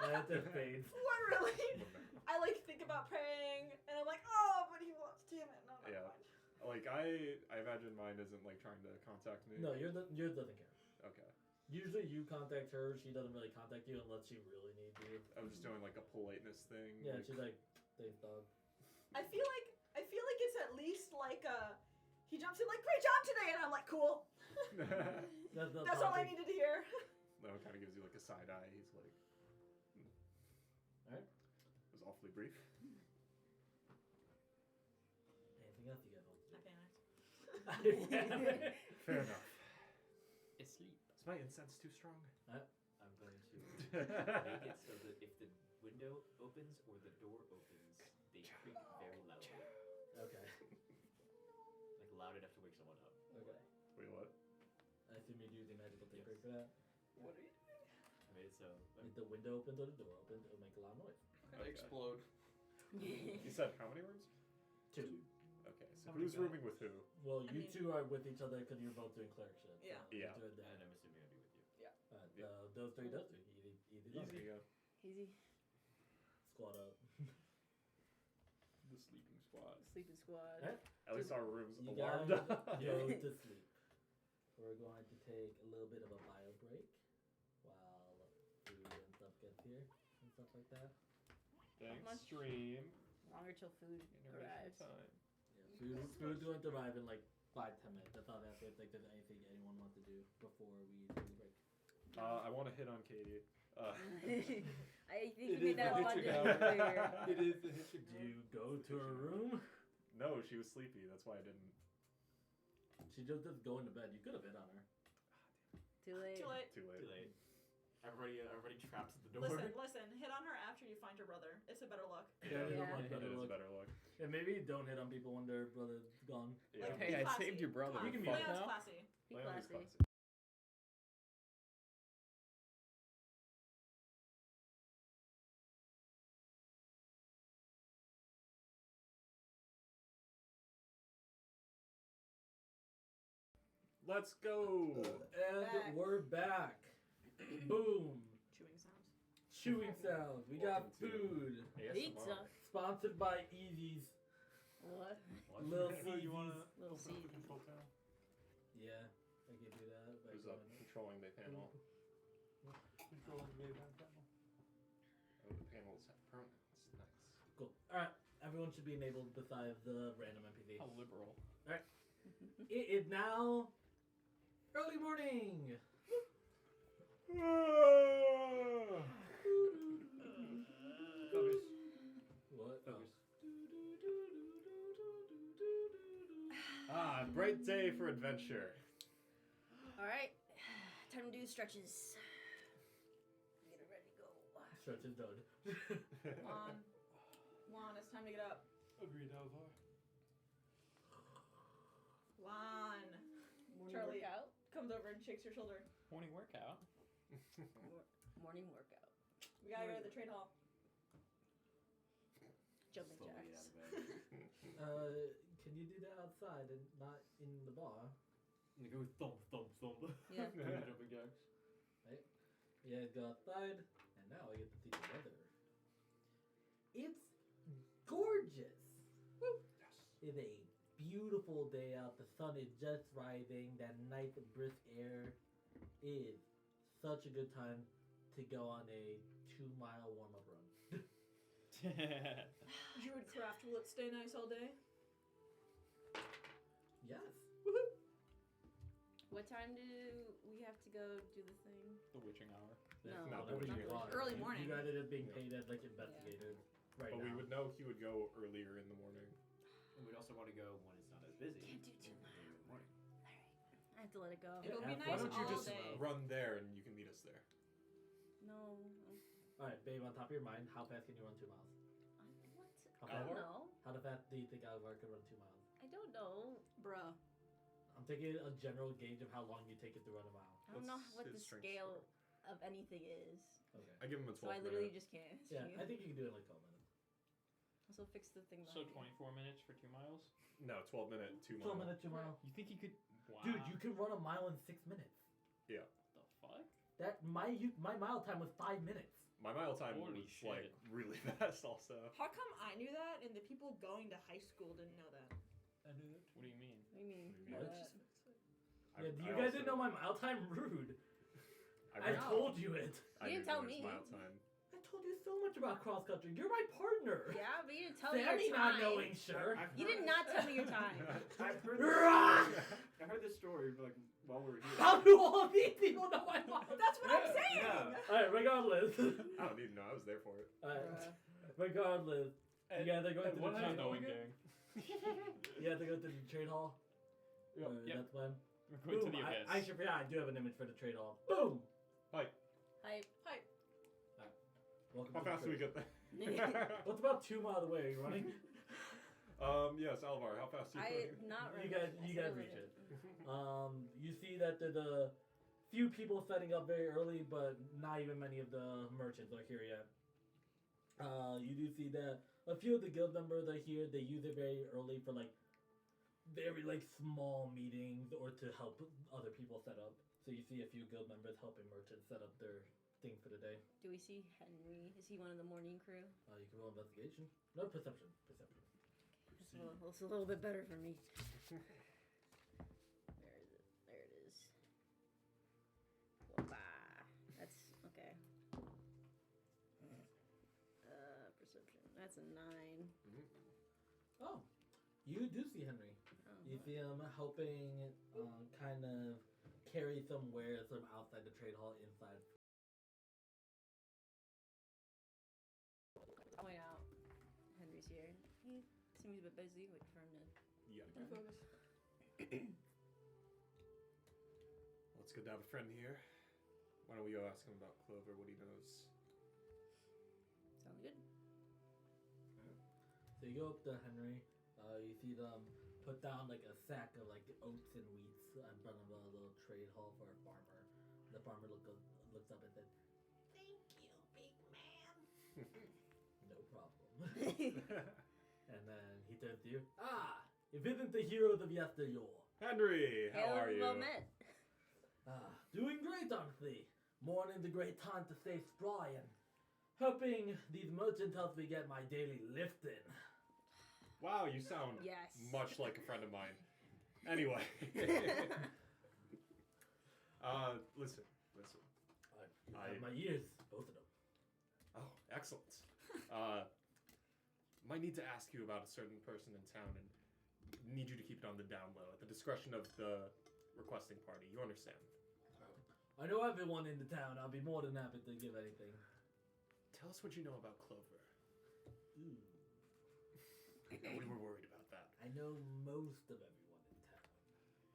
And it just fades. What really? I like think about praying and I'm like, oh, but he wants to. No, never Yeah. mind. like I imagine mine isn't like trying to contact me. No, yours doesn't care. Okay. Usually you contact her, she doesn't really contact you unless she really needs you. I was just doing like a politeness thing. Yeah, like, she's like, thanks, dog. I feel like it's at least like he jumps in like, great job today, and I'm like, cool. That's all I needed to hear. No, it kind of gives you like a side eye. He's like, Alright. It was awfully brief. Anything else you guys want to I do? panicked. Fair enough. Asleep. Is my incense too strong? I'm going to make it so that if the window opens or the door opens, they creak very loudly. Okay. Like loud enough to wake someone up. Okay. Wait, what? I assume you're using magical Yes. tinkery for that. What are you doing? I made it so. If the window opens or the door opens, it'll make a loud noise. Okay. Explode. You said how many rooms? 2. Okay, so How many who's got? rooming with who? Well, I you mean- 2 are with each other because you're both doing cleric shit. Yeah. Yeah. You two are there. And I'm assuming I'll be with you. Those 3 does 3. Easy. Easy. Easy. Squad up. The sleeping squad. Sleeping squad. Alright. At least our room's You alarmed. guys go to sleep. We're going to take a little bit of a bio break while food and stuff gets here and stuff like that. Thanks, much? stream. Longer till food arrives. Time. Yeah, food's going to arrive in like 5-10 minutes. That's all I have to think there's anything anyone wants to do before we take a break. I want to hit on Katie. I think It you is made that the abundantly hitching clear. It is the hitching. Do you go to her room? No, she was sleepy. That's why I didn't. She just is going to bed. You could have hit on her. Too late. Too late. Too late. Too late. Everybody trapped at the door. Listen. Hit on her after you find your brother. It's a better luck. Yeah, Yeah. much It better is look. better luck. And maybe don't hit on people when their brother's gone. Yeah. Like, Hey, be I classy. saved your brother. Come on, You can be play like us that. classy. Be Play on his classy. classy. Let's go. And Back. we're back. Boom. Chewing sounds. Chewing sounds. We got Welcome to- food. Pizza. Sponsored by Easy's. What? Little So you Easy's. want to Little open up the seed. control panel? Yeah, I can do that. by Who's up going- controlling the panel? Control the Maybank panel. Oh, the panel's permanent. It's nice. Cool. Alright, everyone should be enabled besides the random NPC. How liberal. It is now early morning. Focus. What? Oh. Focus. Bright day for adventure. All right. Time to do stretches. Get it ready to go. stretch is done. Juan, it's time to get up. Agreed, Alvar. Juan Morning Charlie. workout. comes over and shakes your shoulder. Morning workout. Morning workout. We gotta go to the trade hall. Jumping Still get jacks. out of bed. Can you do that outside and not in the bar? And they go thump, thump, thump. Yeah. Doing the jumping jacks. You guys go outside, and now I get to see the weather. It's gorgeous. Yes. It's a beautiful day out. The sun is just rising. That nice brisk air is such a good time to go on a 2-mile warm-up run. Druidcraft, will it stay nice all day? Yes. What time do we have to go do the thing? The witching hour. No, not whatever the you witching want. Early morning. You guys are just being paid as like investigators right But now. we would know he would go earlier in the morning. And we'd also want to go when it's not as busy. Can't do 2 in the morning. I have to let it go. It'll be Yeah, Why nice don't you all just day. run there and you can meet us there? No. All right, babe. On top of your mind, how fast can you run 2 miles? What? Okay. I don't know. How fast do you think Alvar could run 2 miles? I don't know. Bruh. I'm taking a general gauge of how long you take it to run a mile. I don't know What's what his the strength scale of anything is. Okay. I give him a 12 So I literally minute. just can't ask Yeah, you. I think you can do it in like 12 minutes. Also fix the thing So behind me. 24 minutes for 2 miles? No, 12 minute, 2 12 mile. minutes, 2 mile. You think you could? Wow. Dude, you can run a mile in 6 minutes. The fuck? That my mile time was 5 minutes. My mile time Holy was shit. like really fast also. How come I knew that and the people going to high school didn't know that? I knew that. What do you mean? What do you mean? What? What? Yeah, you guys didn't know my mile time? Rude. I know. told you it. I You knew didn't tell his me. Mile time. I told you so much about cross country. You're my partner. Yeah, but you didn't tell me Sammy your not time. knowing, sure. You did not tell me your time. I've heard Rah! I heard this story like while we were here. How do all of these people know my mile? That's what I'm saying! Yeah. Alright, regardless. I don't even know. I was there for it. Alright, regardless. You guys are going to the What trade hall. knowing gang? You have to go to the trade hall. Yep. That's when. We're going to Boom. the abyss. I actually forgot. I do have an image for the trade hall. Boom. Hype. Welcome How to the fast do we trade. get there? What's about 2 miles away? Are you running? Yes, Alvar. How fast are you I not You running. guys- I you still guys running. reach it. You see that there's a few people setting up very early, but not even many of the merchants are here yet. You do see that a few of the guild members are here. They use it very early for like very like small meetings or to help other people set up. So you see a few guild members helping merchants set up their thing for the day. Do we see Henry? Is he one of the morning crew? You can roll investigation. No, perception. Perception. It's a little bit better for me. Where is it? There it is. Whoa, that's okay. Perception. That's a 9. Oh, you do see Henry. Oh, You see him helping kind of carry some wares from outside the trade hall inside. point out Henry's here. He seems a bit busy. Wait for him to. Yeah. Focus. Well, it's good to have a friend here. Why don't we go ask him about Clover, what he knows? Sounds good. So you go up to Henry. You see them put down like a sack of like oats and wheats in front of a little trade hall for a farmer. The farmer looks up and says, "Thank you, big man." No problem. And then he turns to you. If isn't the heroes of yesteryear. Henry, how are you? Well met. Doing great, honestly. Morning's a great time to stay spry and helping these merchants helps me get my daily lift in. Wow, you sound Yes. much like a friend of mine. Anyway. Listen. I have my ears, both of them. Oh, excellent. Might need to ask you about a certain person in town and need you to keep it on the down low at the discretion of the requesting party. You understand? I know everyone in the town. I'll be more than happy to give anything. Tell us what you know about Clover. Ooh. No, we were worried about that. I know most of everyone in town.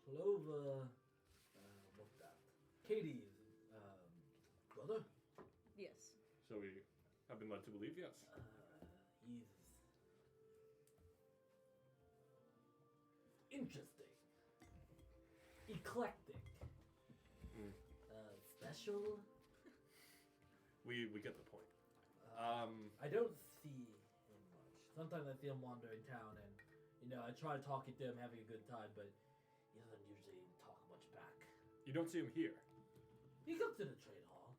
Clover, what's that? Katie's, brother? Yes. So we been led to believe, yes. He's interesting, eclectic, special. We get the point. I don't see him much. Sometimes I see him wandering town, and I try talking to him, having a good time, but he doesn't usually talk much back. You don't see him here. He comes to the trade hall.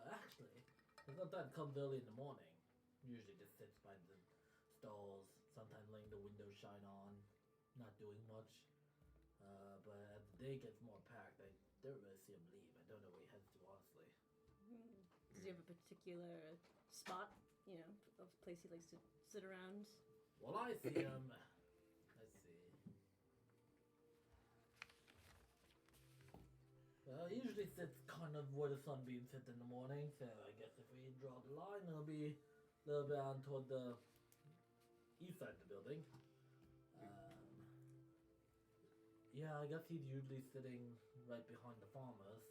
Actually, he sometimes comes early in the morning. Usually just sits by the stalls, sometimes letting the windows shine on, not doing much. But as the day gets more packed, I don't really see him leave. I don't know where he heads to, honestly. Does he have a particular spot, a place he likes to sit around? Well, I see him. Let's see. Well, he usually sits kind of where the sunbeams hit in the morning, so I guess if we draw the line, it'll be a little bit on toward the east side of the building. Yeah, I guess he's usually sitting right behind the farmers.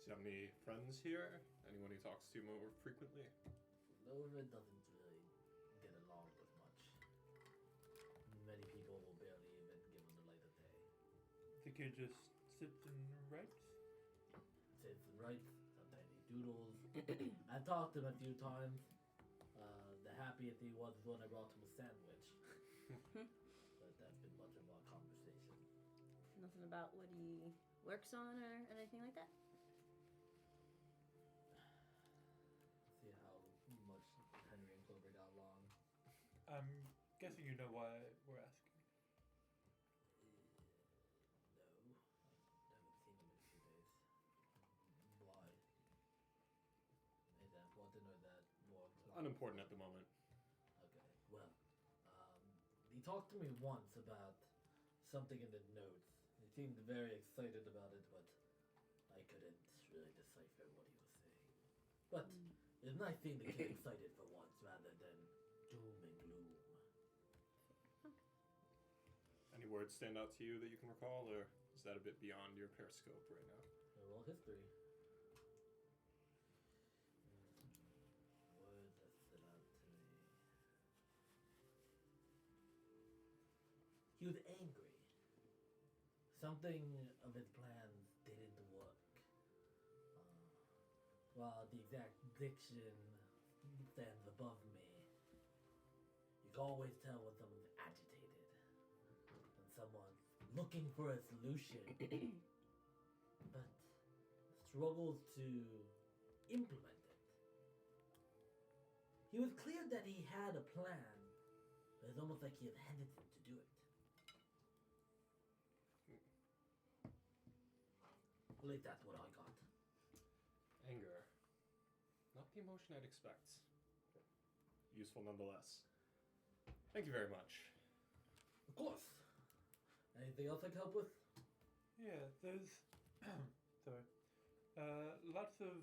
Do you have any friends here? Anyone he talks to more frequently? Nova doesn't really get along with much. Many people will barely even give him the light of day. The kid just sits and writes. Sits and writes, sometimes he doodles. I've talked to him a few times. The happiest he was when I brought him a sandwich. But that's been much of our conversation. Nothing about what he works on or anything like that? See how much Henry and Clover got along. I'm guessing you know why we're asking. No, I haven't seen him in a few days. Why? Is that important or that more? Unimportant at the moment. Okay, well, he talked to me once about something in the notes. He seemed very excited about it, but I couldn't really decipher what he was saying. But it's a nice thing to get excited for once rather than doom and gloom. Any words stand out to you that you can recall, or is that a bit beyond your periscope right now? Roll history. Words that stood out to me. He was angry. Something of his plans didn't work. While the exact diction stands above me, you can always tell when someone's agitated and someone's looking for a solution, but struggles to implement it. He was clear that he had a plan, but it's almost like he was hesitant to do it. At least that's what I got. Anger. Not the emotion I'd expect. Useful nonetheless. Thank you very much. Of course. Anything else I can help with? Yeah, there's sorry, lots of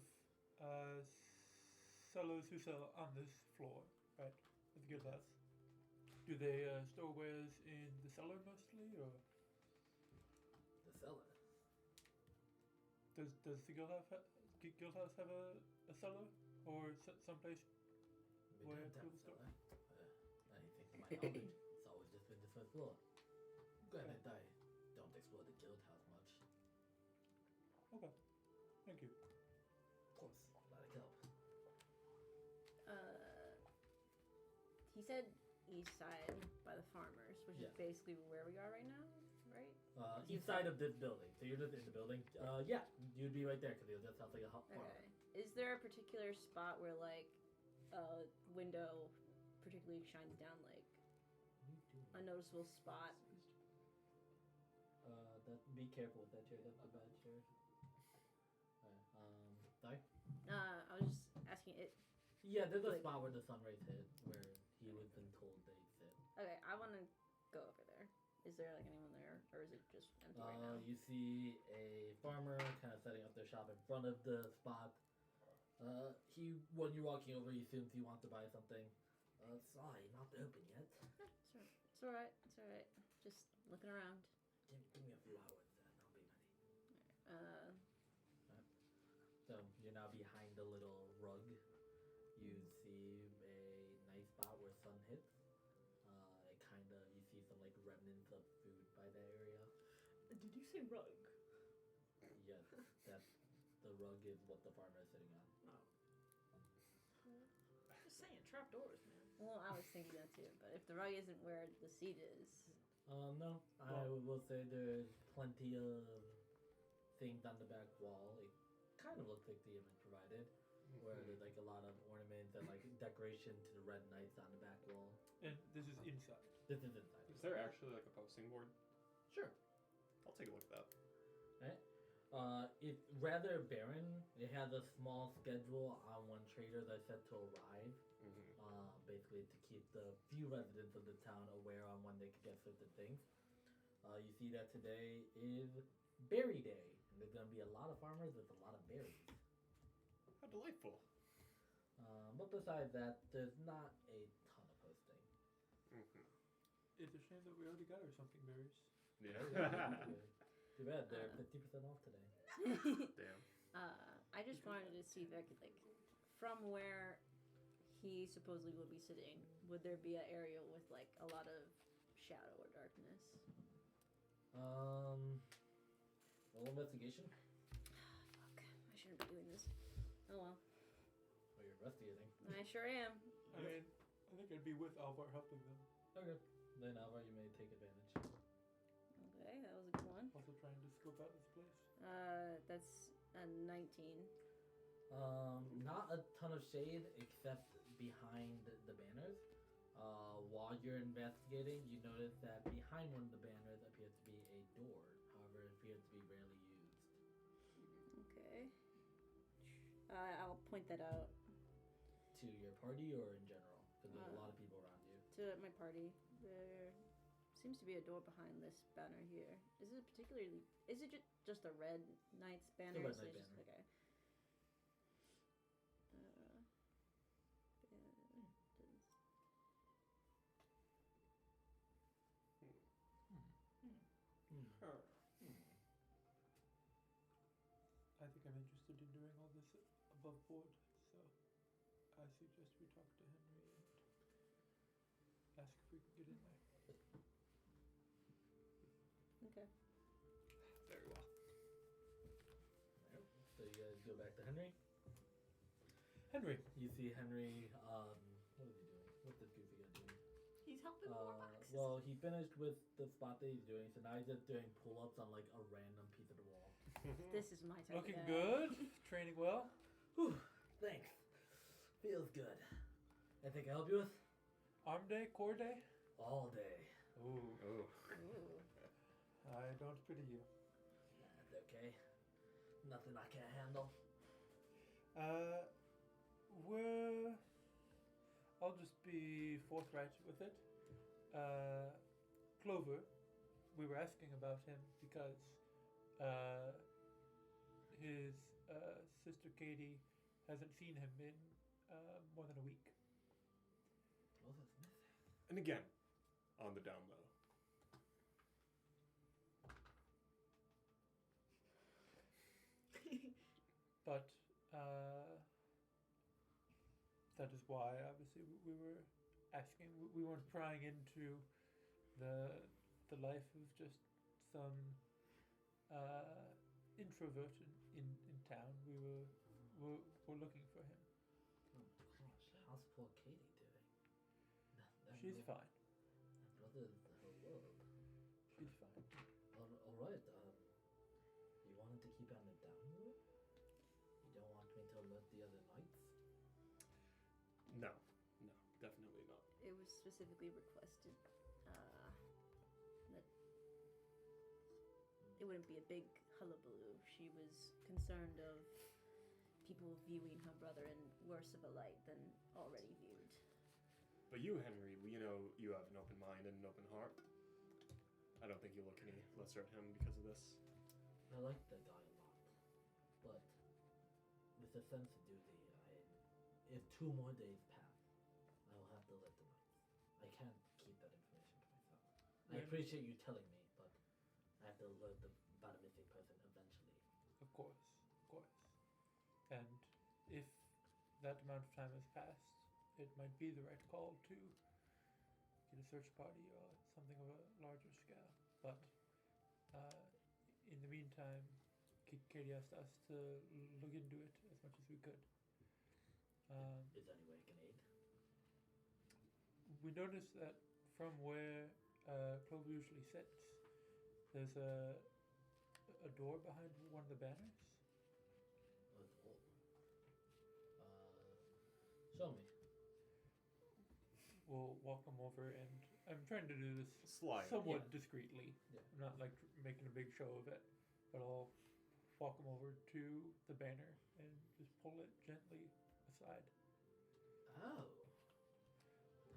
sellers who sell on this floor, right? At the guild house. Do they store wares in the cellar mostly, or The cellar. does the guild house have a cellar or someplace? We Where don't have people a cellar. Anything to my knowledge, it's always just been this first floor. Granted, I don't explore the guild house much. Okay, thank you. Of course, glad I could help. He said east side by the farmers, which Yeah. is basically where we are right now, right? East side of this building. So you're just in the building. Yeah, you'd be right there because it just sounds like a hot farm. Okay. Is there a particular spot where like a window particularly shines down, like a noticeable spot? Be careful with that chair. That's a bad chair. Sorry. I was just asking it. Yeah, there's a Like- spot where the sun rays hit, where he would have been told they'd sit. Okay, I want to go over there. Is there like anyone there, or is it just empty right now? You see a farmer kind of setting up their shop in front of the spot. When you're walking over, he assumes you want to buy something. Sorry, not open yet. It's alright. It's alright. Just looking around. Give me a few hours and I'll be ready. Uh, So you're now behind the little rug. rug. Yes, that the rug is what the farmer is sitting on. Just saying, trapdoors, man. Well, I was thinking that too, but if the rug isn't where the seat is, No, I will say there's plenty of things on the back wall. It kind of looks like the image provided, where there's like a lot of ornaments and like decoration to the red knights on the back wall. And this is inside. This is inside. Is there actually like a posting board? Sure. I'll take a look at that. It's rather barren. It has a small schedule on when traders are set to arrive. Basically to keep the few residents of the town aware on when they could get certain things. You see that today is berry day. And there's going to be a lot of farmers with a lot of berries. How delightful. But besides that, there's not a ton of posting. It's a shame that we already got her something berries. Yeah. Too bad, they're 50% off today. Damn. I just wanted to see if I could, like, from where he supposedly would be sitting, would there be an area with, like, a lot of shadow or darkness? Roll investigation. Fuck, I shouldn't be doing this. Oh well. Well, you're investigating. I sure am. I mean, I think I'd be with Alvar helping them. Okay. Then Alvar, you may take advantage. Okay, that was a good one. Also trying to scope out this place. That's a 19. Not a ton of shade except behind the banners. While you're investigating, you notice that behind one of the banners appears to be a door. However, it appears to be rarely used. Okay. I'll point that out To your party or in general? Because there's a lot of people around you. to my party. There seems to be a door behind this banner here. Is it particularly? Is it just a red knight's banner? Red Is it Knight just- banner. Okay. I think I'm interested in doing all this above board, so I suggest we talk to Henry and ask if we can get in there. Okay. Very well. So you guys go back to Henry. Henry, You see Henry, what is he doing? What's this goofy guy doing? He's helping more boxes. Well, he finished with the spot that he's doing, so now he's just doing pull-ups on like a random piece of the wall. This is my type looking of guy. good, training well. Whew, thanks. Feels good. Anything I help you with? Arm day, core day. All day. Ooh, Oh. Ooh. I don't pity you. That's okay. Nothing I can't handle. I'll just be forthright with it. Clover, we were asking about him because his sister Katie hasn't seen him in more than a week. What was missing? And again, on the down low. But that is why, obviously, we were asking. We weren't prying into the life of just some introvert in town. We were looking for him. Oh my gosh, how's poor Katie doing? She's fine. That brother is the whole world. She's fine. Alright, you wanted to keep on the down low? You don't want me to alert the other knights? No, definitely not. It was specifically requested that it wouldn't be a big hullabaloo. She was concerned of people viewing her brother in worse of a light than already viewed. But you, Henry, you know you have an open mind and an open heart. I don't think you look any lesser at him because of this. I like that guy a lot. But with a sense of duty, if 2 more days pass, I will have to let the knights. I can't keep that information to myself. I appreciate you telling me, but I have to alert about a missing person eventually. Of course. And if that amount of time has passed, it might be the right call to get a search party or something of a larger scale. But in the meantime, Katie asked us to look into it as much as we could. Is there any way I can aid? We noticed that from where Clover usually sits, there's a door behind one of the banners. A door. Show me. We'll walk them over, and I'm trying to do this Slide. somewhat Yeah. discreetly. Yeah. I'm not like making a big show of it, but I'll walk them over to the banner and just pull it gently aside. Oh.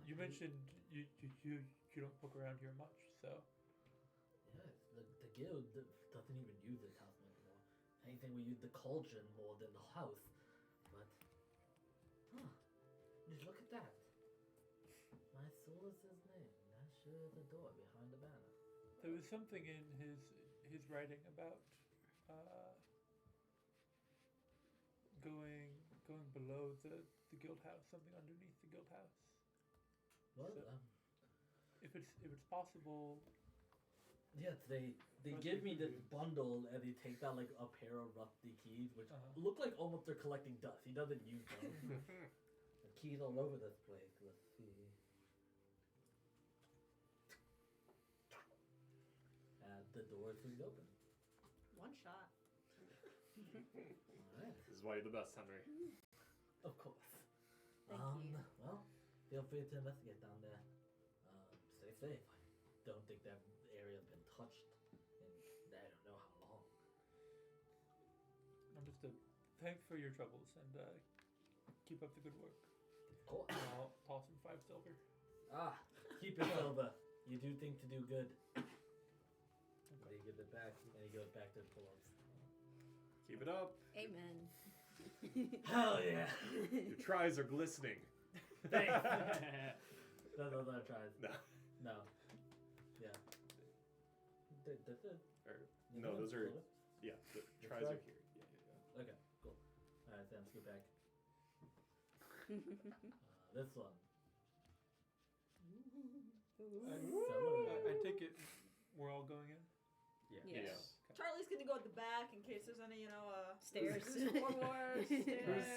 You mentioned you don't poke around here much, so Yes, the guild doesn't even use this house anymore. Anything we use the cauldron more than the house. But, just look at that. My Solus's name. That sure is a door behind the banner. there was something in his writing about going below the guild house, something underneath the guild house. Well, So- If it's possible, yes, they Trust give me me this for this. bundle and they take out like a pair of rusty keys, which Uh-huh. look like almost they're collecting dust. He doesn't use them. The keys all over this place. Let's see. And the door swings open. One shot. Alright. This is why you're the best, Henry. Of course. Thank you. Well, feel free to investigate down there. Stay safe. I don't think that area's been touched in I don't know how long. understood. Thanks for your troubles, and keep up the good work. Of course. And I'll toss him 5 silver. Keep it over. You do think to do good. He gives it back, and he goes back to the pull-ups. Keep it up. Amen. Hell yeah! Your tries are glistening. Thanks. Those are tries. No. No. Yeah. That's it. Or, You no, know those are. pull-ups? Yeah, the The tries are try? here. Yeah. Okay, cool. Alright, Sam, scoot back. This one. I take it we're all going in? Yes. Charlie's gonna go at the back in case there's any, Stairs. War Wars,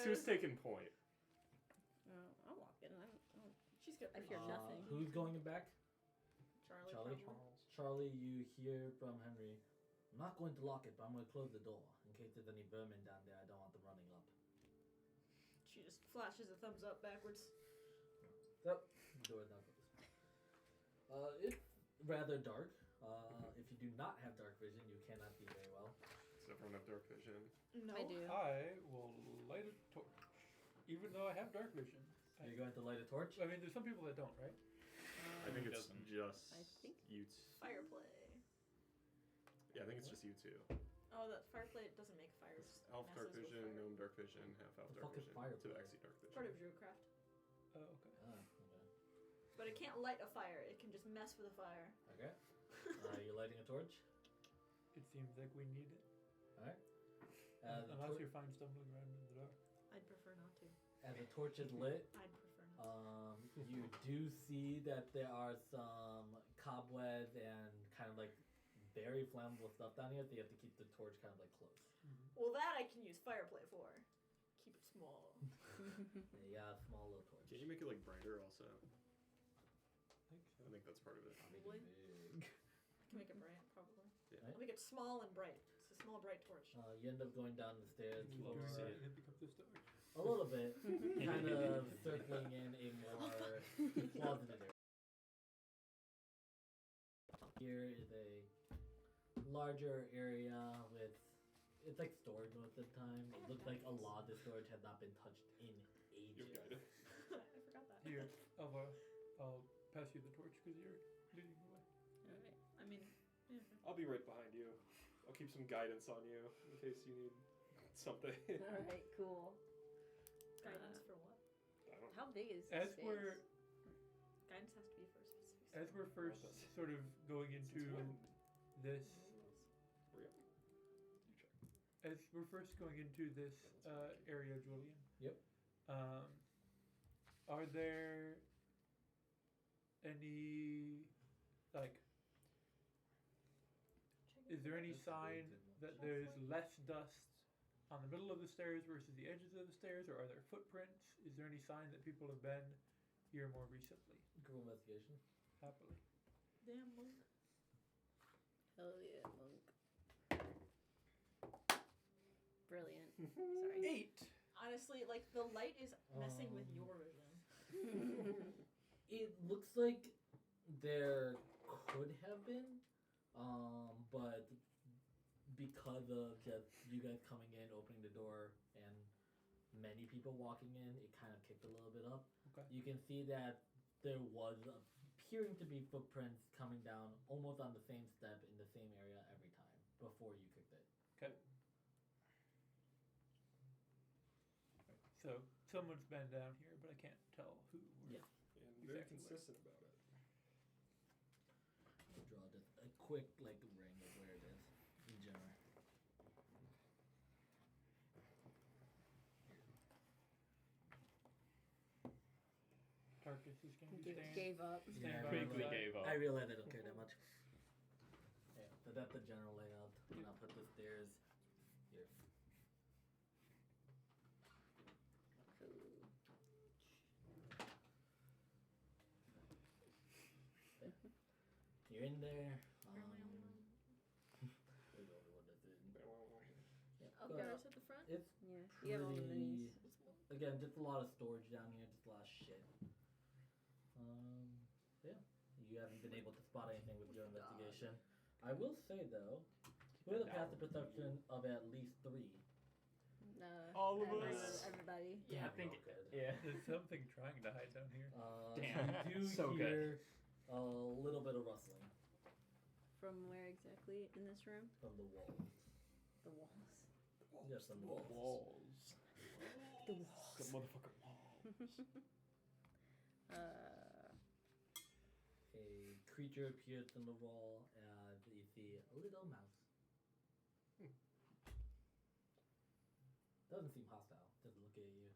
Who's taking point? I'll walk in. She's got I fear nothing. Who's going back? Charlie. Charlie? Charlie, you hear from Henry. I'm not going to lock it, but I'm going to close the door in case there's any vermin down there. I don't want them running up. She just flashes a thumbs up backwards. Yep. Door is not closed. It's rather dark. If you do not have dark vision, you cannot see very well. Does everyone have dark vision? No. I do. I will light a torch, even though I have dark vision. Are you going to light a torch? I mean, there's some people that don't, right? I think Who it's doesn't? just I think- you. Fireplay. Yeah, I think it's just you two. Oh, that fireplay doesn't make fires. It's elf dark messes with vision, fire. gnome dark vision, half elf The dark fuck is vision, fireplay? Tabaxi dark vision. Part of Druidcraft. Oh, okay. Okay. But it can't light a fire. It can just mess with a fire. Okay. You're lighting a torch? It seems like we need it. Alright. Unless you're fine stumbling around in the dark. I'd prefer not to. As the torch is lit, I'd prefer not you do see that there are some cobwebs and kind of like very flammable stuff down here, so you have to keep the torch kind of like close. to. Well, that I can use fireplay for. Keep it small. Yeah, a small little torch. Can you make it like brighter also? I think so. I think that's part of it. Probably. Big. I can make it bright, probably. Yeah. I'll make it small and bright. It's a small, bright torch. You end up going down the stairs You for do that, and it becomes a story. a little bit, kind of circling in a more closeted area. Here is a larger area with, it's like storage most of the time. It looks like a lot of the storage has not been touched in You're ages. guided. I forgot that. Here, I'll pass you the torch because you're leading the way. Alright. I mean, yeah. I'll be right behind you. I'll keep some guidance on you in case you need something. Alright, cool. Guidance for what? I don't know. How big is As this space? we're Guidance has to be for a specific. as we're first sort of going into this, Hurry up. You check. as we're first going into this area, Julian. Yep. Are there any like Is there any That's way sign too much. that there's less dust on the middle of the stairs versus the edges of the stairs, or are there footprints? Is there any sign that people have been here more recently? Cool investigation. Happily. Damn monk. Hell yeah, monk. Brilliant. Sorry. 8. Honestly, like the light is messing with your vision. It looks like there could have been, but because of just you guys coming in, opening the door, and many people walking in, it kind of kicked a little bit up. Okay. You can see that there was appearing to be footprints coming down almost on the same step in the same area every time before you kicked it. Okay. So someone's been down here, but I can't tell who. Or Yeah. And very Exactly. consistent about it. I'll draw just a quick ring of where it is in general. Tarkus is going to stand. Gave up. Stand by Quickly the side. gave up. I realize I don't care that much. Yeah, so that's the general layout. And I'll put the stairs here. You're in there. You're the only one that's in. Yeah, Oh, but guys at the front. it's Yeah. You have all the pretty. minis. Again, just a lot of storage down here. Just a lot of shit. Yeah. You haven't been able to spot anything with your investigation. I will say though, with a passive perception of at least 3. All of every- us. Everybody. Yeah, I we're think. all good. Yeah. There's something trying to hide down here. Damn. You do So good. hear a little bit of rustling From where exactly in this room? from the walls. The walls. Yes, from the walls. Walls. The walls. The motherfucking walls. A creature appears from the wall and you see a little mouse. Doesn't seem hostile, just looking at you.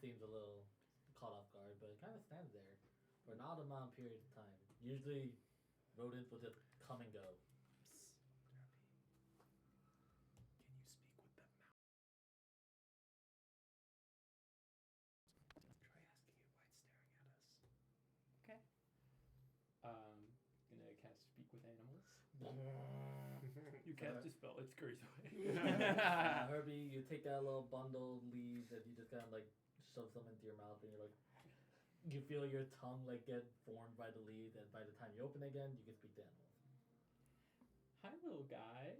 Seems a little caught off guard, but it kind of stands there for an odd amount of period of time. Usually, rodents will just come and go. Can you speak with them now? Try asking it why it's staring at us. Okay. Gonna cast speak with animals. You cast a spell, it scurries away. Herbie, you take that little bundle of leaves and you just kind of like shove some into your mouth, and you're like, you feel your tongue like get formed by the leaves, and by the time you open again, you can speak to animals. Hi, little guy.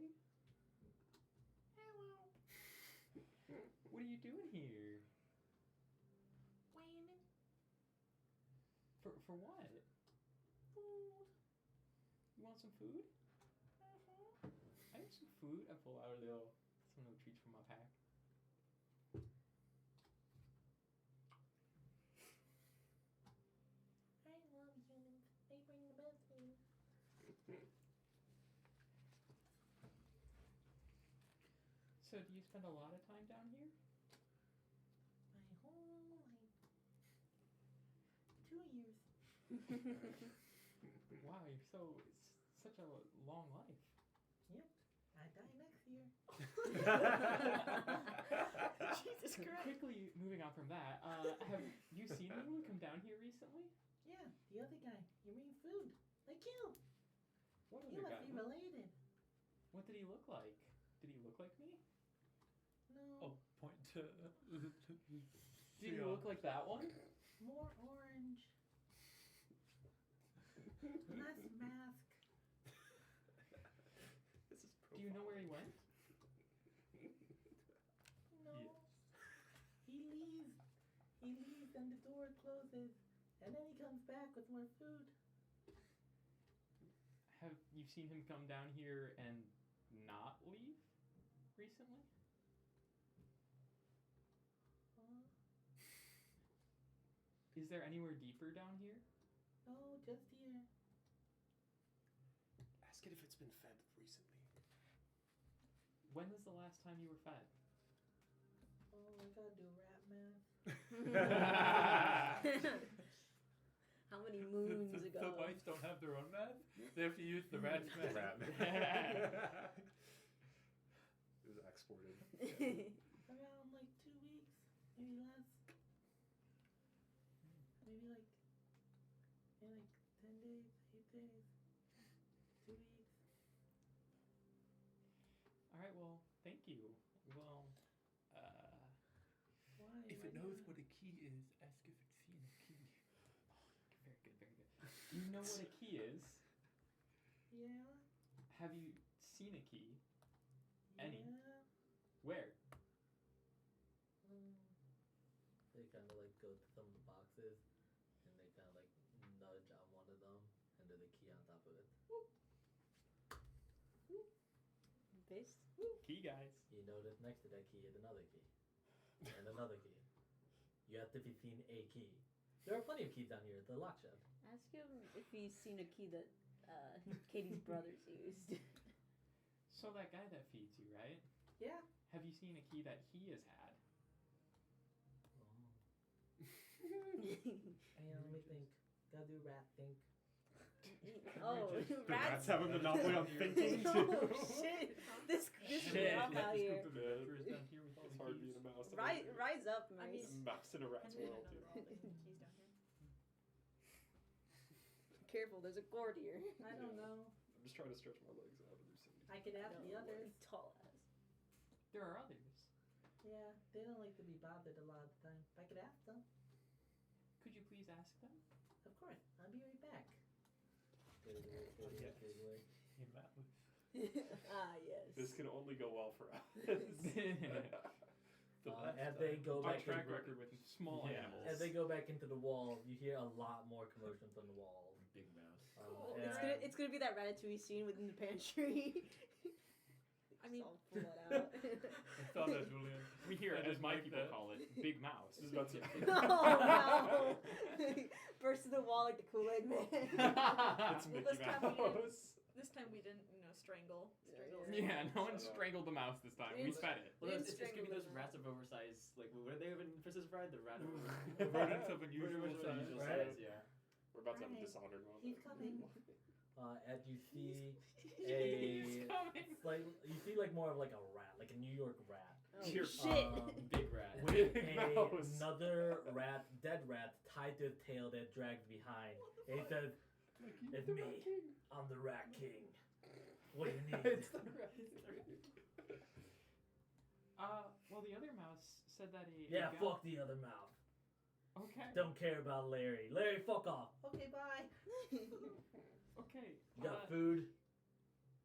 Hello. What are you doing here? Wayne. For what? Food. You want some food? I have some food. I pull out some little treats from my pack. I love humans. They bring the best food. So, do you spend a lot of time down here? My whole life. 2 years. Wow, it's such a long life. I die next year. Jesus Christ. Quickly moving on from that, have you seen anyone come down here recently? Yeah, the other guy. You mean food. Like you. What You other must guy? be related. What did he look like? Did he look like me? No. I'll point to. Did he look like that one? More orange. Less mask. This is Do you know where he went? No. He leaves. He leaves and the door closes. And then he comes back with more food. Have you seen him come down here and not leave recently? Is there anywhere deeper down here? No, just here. Ask it if it's been fed recently. When was the last time you were fed? Oh, I gotta do rat math. How many moons the ago. mice don't have their own math. They have to use the rat's math. Rat. It was exported. Around like 2 weeks, maybe less. Maybe like 10 days, 8 days, 2 weeks. All right. Well, thank you. Well, Why? If it knows what a key is, ask if it's seen a key. very good, very good. Do you know what a key is? Yeah. Have you seen a key? Any? Yeah. Where? They kind of like go to some of the boxes, and they kind of like nudge on one of them, and there's a key on top of it. Based. Key, guys. You notice next to that key is another key, and another key. You have to be seen a key. There are plenty of keys down here at the lock shed. Ask him if he's seen a key that Katie's brothers used. So that guy that feeds you, right? Yeah. Have you seen a key that he has had? Hang on, let me think. Gotta do rat think. Oh, The rats. rats have a monopoly on thinking too. Oh shit! This Shit. rough out here. Adventurers down here with all It's the hard keys. being a mouse. Rise up, I mean- mice. A mouse in a rat's I world. didn't know all the keys down here. Careful, there's a cord here. I don't know. I'm just trying to stretch my legs out. There's so many. I could ask the others. Tall ass. There are others. Yeah, they don't like to be bothered a lot of the time. If I could ask them, Could you please ask them? of course. I'll be right back. Fade Yes. away. Hey, mouse. Ah yes. This can only go well for us. The last As they time. go My back track in, record with small Yeah. animals. as they go back into the wall, you hear a lot more commotion from the walls. Big mouse. Cool. and- It's gonna be that Ratatouille scene within the pantry. I mean- All pull it out. I saw that, Julian. We hear I it, as didn't my like people that. call it, Big Mouse. This is about to. Oh no! Burst through the wall like the Kool-Aid Man. It's Well, Mickey this time we didn't- Mouse. This time we didn't, strangle. Strangle. Yeah, no one Shut up. strangled the mouse this time. We It's- fed it. Well, Didn't it's gonna be strangle those them. rats of oversized, like what are they in Princess Bride? The rat of Rodents of unusual Rodents of size. unusual Right? size, yeah. We're about to have a Alright. Dishonored moment. He's coming. As you see He's a coming. you see like more of like a rat, like a New York rat. Oh Dear- shit! Big rat. With Big mouse. another rat, dead rat, tied to his tail that drags behind. And he says, "It's me. I'm the Rat King. What do you need?" It's the rat. Well, the other mouse said that a Yeah, a guy- fuck the other mouth. Okay. Don't care about Larry. Larry, fuck off. Okay, bye. Okay. You got food?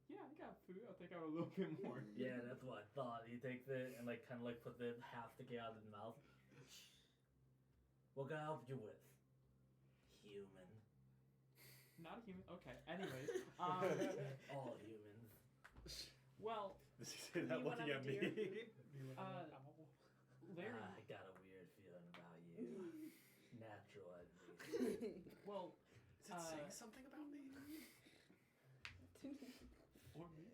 Yeah, I got food. I'll take out a little bit more. Yeah, that's what I thought. He takes it and like kind of like puts it half sticking out of his mouth. What can I help you with? Human. Not a human. Okay. Anyways, All humans. well, Does he say that You wanna looking at have a me? Larry. I got a weird feeling about you. Natural, at least. Well, Is it saying something about me?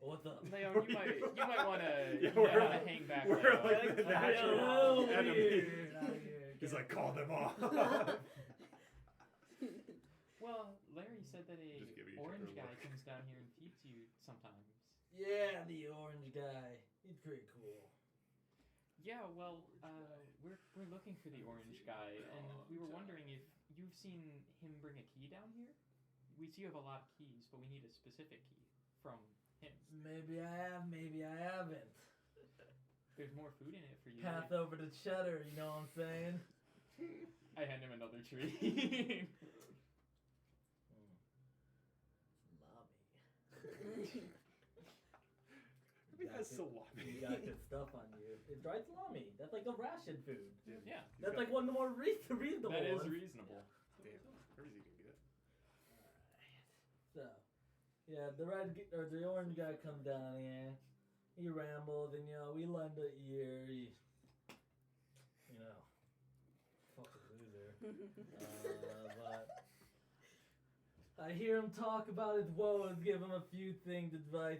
What's up? Leon, you might want to Yeah, we're hang back. we're there. like the I natural know, enemy. weird out here. He's like, call them off. Well, Larry said that Just give each orange other a guy look. comes down here and feeds you sometimes. Yeah, the orange guy. He's pretty cool. Yeah, well, we're looking for the orange guy, and we were wondering if you've seen him bring a key down here. We see you have a lot of keys, but we need a specific key from him. Maybe I have, maybe I haven't. There's more food in it for you. Pass over to cheddar, you know what I'm saying? I hand him another tree. Salami. Maybe it has salami. You got good stuff on you. It's dried salami. That's like a ration food. Yeah, He's That's got- like one of the more reasonable that is ones. reasonable. Damn, Hermes eating good. So, yeah, the orange guy comes down here. He rambles, and we lend an ear. Fucking loser. But I hear him talk about his woes, give him a few things, advice.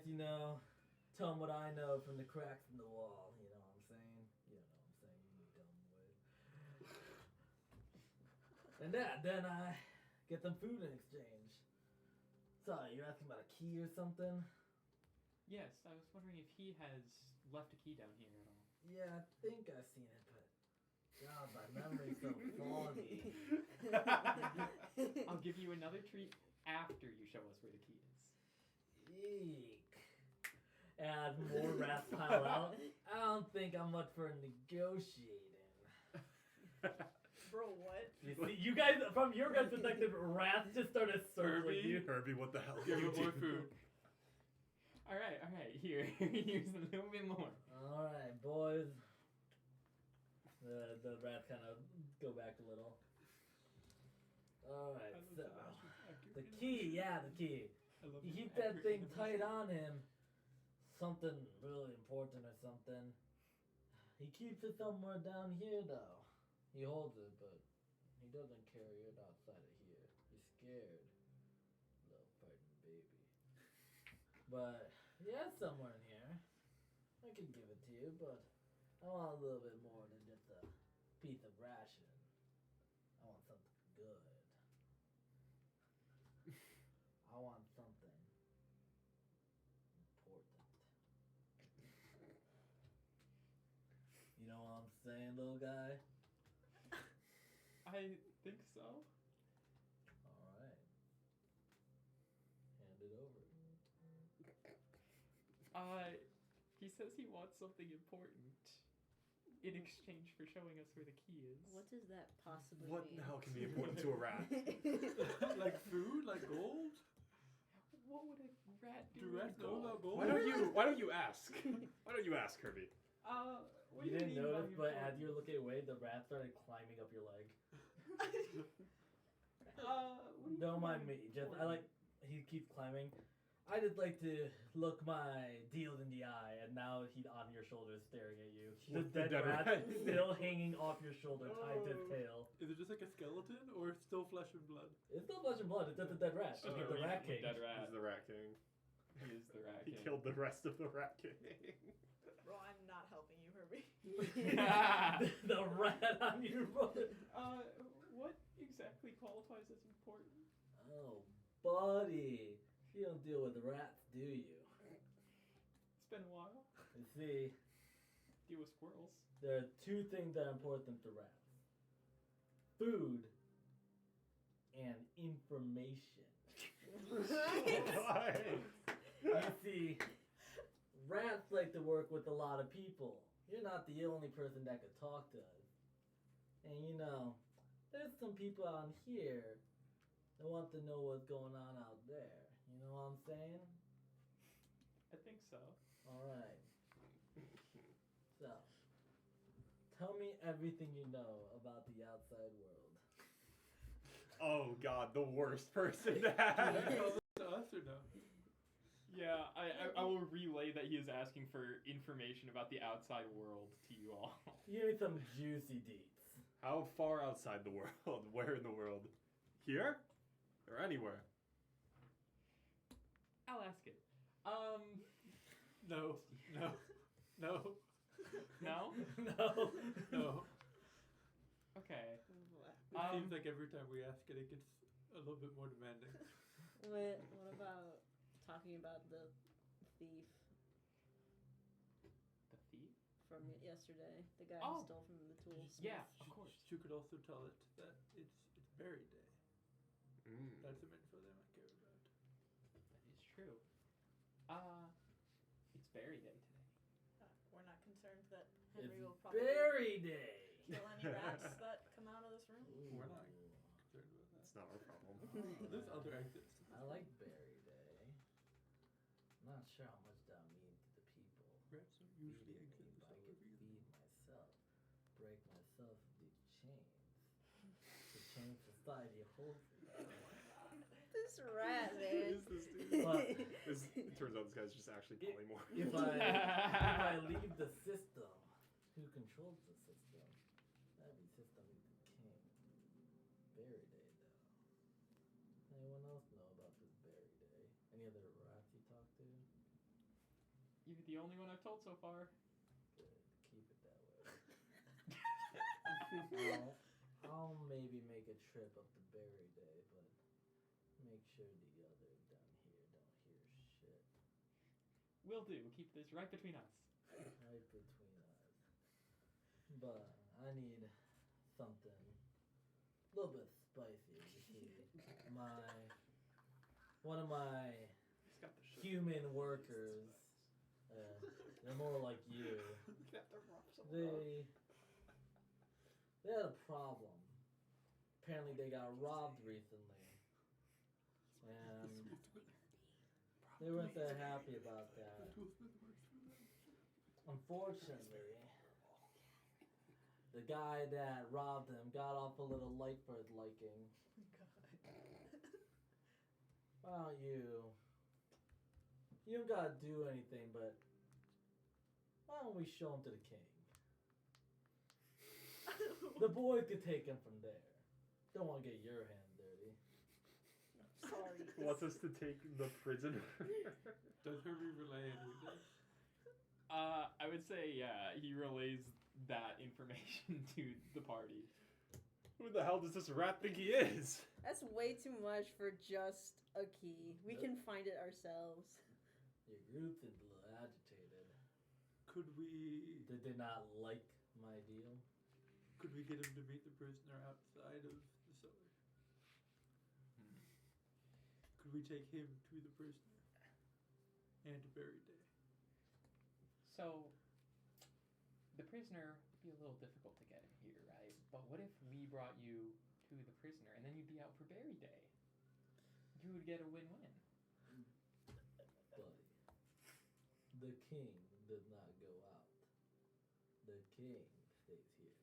Tell him what I know from the cracks in the wall. You know what I'm saying? You know what I'm saying? You dumb wit. And then I get some food in exchange. Sorry, you're asking about a key or something? Yes, I was wondering if he has left a key down here at all. Yeah, I think I've seen it, but God, my memory's so foggy. I'll give you another treat after you show us where the key is. Eek. As more rats pile out, I don't think I'm much for negotiating. Bro, what? You see, you guys, from your guys' perspective, rats just started circling you. Herbie, what the hell? Give did him you more do? food. Alright, here. Here's a little bit more. Alright, boys. The rats kind of go back a little. Alright, so. The key, the key. I love You the keep that thing accurate tight on him. Something really important or something. He keeps it somewhere down here, though. He holds it, but he doesn't carry it outside of here. He's scared. Little frightened baby. But he has somewhere in here. I could give it to you, but I want a little bit more than just a piece of ration. I want something good. I want something important. You know what I'm saying, little guy? I think so. Alright. Hand it over. He says he wants something important in exchange for showing us where the key is. What does that possibly What mean? the hell can be important to a rat? Like food, like gold. What would a rat do? Do with rats know about gold? Why don't you ask? Why don't you ask, Herbie? What You do didn't mean by notice, but important? as you're looking away, the rat started climbing up your leg. What do you Don't mean mind by me. Just he keeps climbing. I just like to look my deal in the eye, and now he's on your shoulder staring at you. The With the dead dead rat rat. still hanging off your shoulder, tied to his tail. Is it just like a skeleton or still flesh and blood? It's still flesh and blood. It's just a dead rat. Just Just a the rat recently king. dead rat. He's the Rat King. He is the rat He king. killed the rest of the Rat King. Bro, I'm not helping you, Herbie. The rat on your brother. What exactly qualifies as important? Oh, buddy. You don't deal with rats, do you? It's been a while. You see, Deal with squirrels. there are two things that are important to rats. Food and information. You see, rats like to work with a lot of people. You're not the only person that could talk to us. And you know, there's some people out here that want to know what's going on out there. You know what I'm saying? I think so. Alright. So, tell me everything you know about the outside world. Oh God, the worst person to Can have. you tell this to us or no? Yeah, I will relay that he is asking for information about the outside world to you all. Give me some juicy deets. How far outside the world? Where in the world? Here? Or anywhere? I'll ask it. No. No. No. No? No. No. Okay. It seems like every time we ask it, it gets a little bit more demanding. What about talking about the thief The thief? from yesterday? The guy Oh. who stole from the toolsmith. Yeah, of course. You could also tell it that it's berry day. Mm. That's some info they might care about. That is true. It's berry day today. We're not concerned that Henry It's will probably berry day. kill any rats that come out of this room. We're not concerned about that. That's not our problem. There's other exits. I like berry day. Not sure how much that means to the people. Rats don't usually Feeding exit me, this but I other could reason. feed myself, break myself of these chains. The chain society holds me. This rat, man. Who is this dude? But It turns out this guy's just actually polymorph. if I leave the system, who controls the system? Every system is the king. Berry day, though. Anyone else know about this berry day? Any other rats you talk to? You're the only one I've told so far. Good. Keep it that way. I'll maybe make a trip up to berry day, but make sure the other down here don't hear shit. Will do. Keep this right between us. Right between us. But I need something a little bit spicier. You see, one of my He's got the shit. human workers, they're more like you. They had a problem. Apparently they got robbed recently. And they weren't that happy about that. Unfortunately, the guy that robbed them got off a little light for his liking. Why don't you don't gotta do anything, but why don't we show him to the king? The boys could take him from there. Don't want to get your hand dirty. Sorry. Wants us to take the prisoner. Does Herbie relay anything? I would say, yeah, he relays that information to the party. Who the hell does this rat think he is? That's way too much for just a key. We can find it ourselves. Your group is a little agitated. Could we Did they not like my deal? get him to meet the prisoner outside of the cellar? Could we take him to the prisoner and to Berry Day? So, the prisoner would be a little difficult to get him here, right? But what if we brought you to the prisoner and then you'd be out for Berry Day? You would get a win-win. Buddy, the king does not go out. The king stays here.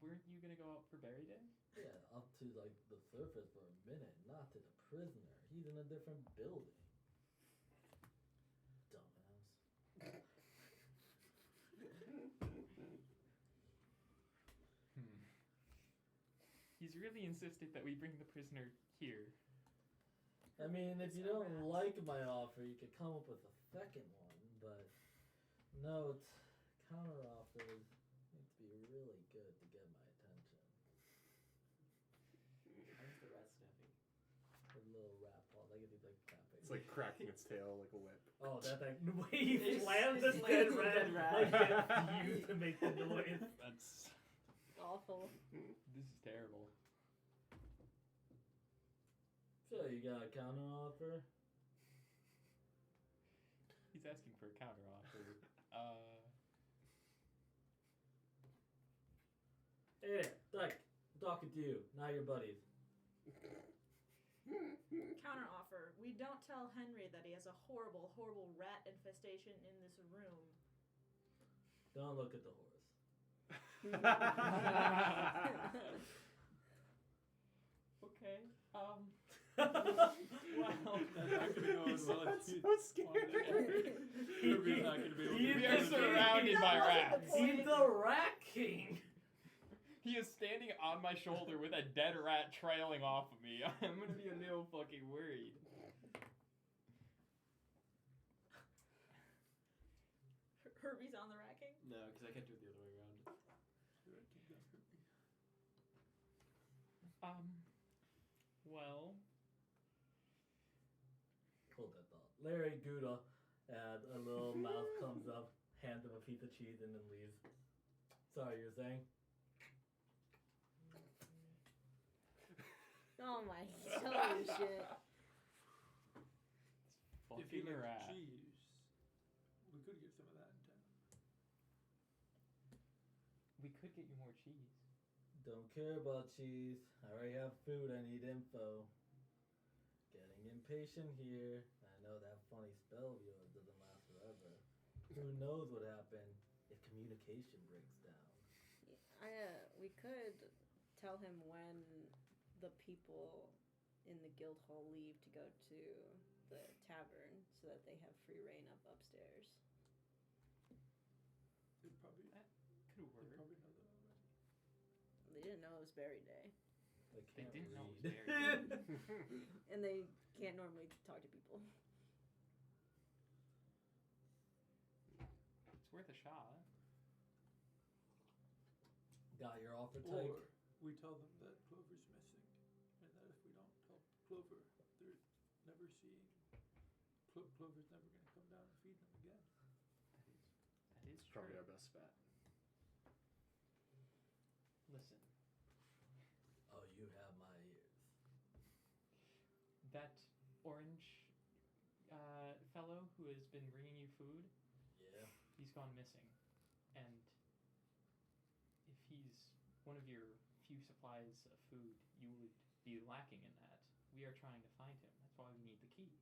Weren't you gonna go out for Berry Day? Yeah, up to like the surface for a minute, not to the prisoner. He's in a different building. Dumbass. He's really insisted that we bring the prisoner here. I mean, if you don't like my offer, you could come up with a second one, but note, counter offers need to be really good to get my attention. How's the rat snapping? A little rat paw, like it's like tapping. It's like cracking its tail like a whip. Oh, that thing. The way he It slams the slams dead the rat, dead rat. like gets you to make the noise. That's... Awful. This is terrible. So, you got a counter offer? He's asking for a counter offer. Hey, Dyke, I'm talking to you, not your buddies. Counter offer. We don't tell Henry that he has a horrible, horrible rat infestation in this room. Don't look at the horse. Okay. That's not gonna go as well as you wanted. Herbie's not gonna be able to He's We do are the this. surrounded by rats. He's the rat king! He is standing on my shoulder with a dead rat trailing off of me. I'm gonna be a little fucking worried. Herbie's on the rat king. No, because I can't do it the other way around. Well, Hold that thought. Larry Gouda, and a little mouth comes up, hands him a piece of cheese, and then leaves. Sorry, you were saying? Oh my holy shit. If you fucking like rat. cheese, we could get some of that in town. We could get you more cheese. Don't care about cheese. I already have food. I need info. Getting impatient here. I know that funny spell of yours doesn't last forever. Who knows what happened if communication breaks down? We could tell him when the people in the guild hall leave to go to the tavern so that they have free reign up upstairs. They'd probably, Could they'd work. probably know that already. They didn't know it was Berry Day. They They can't didn't know it was read. Berry And they can't normally talk to people. It's worth a shot. Got your offer, Tyke? Or we tell them that Clover's missing, and that if we don't help Clover. They're never seeing. Clover's never going to come down and feed them again. That is It's probably true. our best bet. Listen, Oh, you have my ears. that orange fellow who has been bringing you food, Yeah. he's gone missing. And if he's one of your few supplies of food, you would be lacking in that. We are trying to find him. That's why we need the key.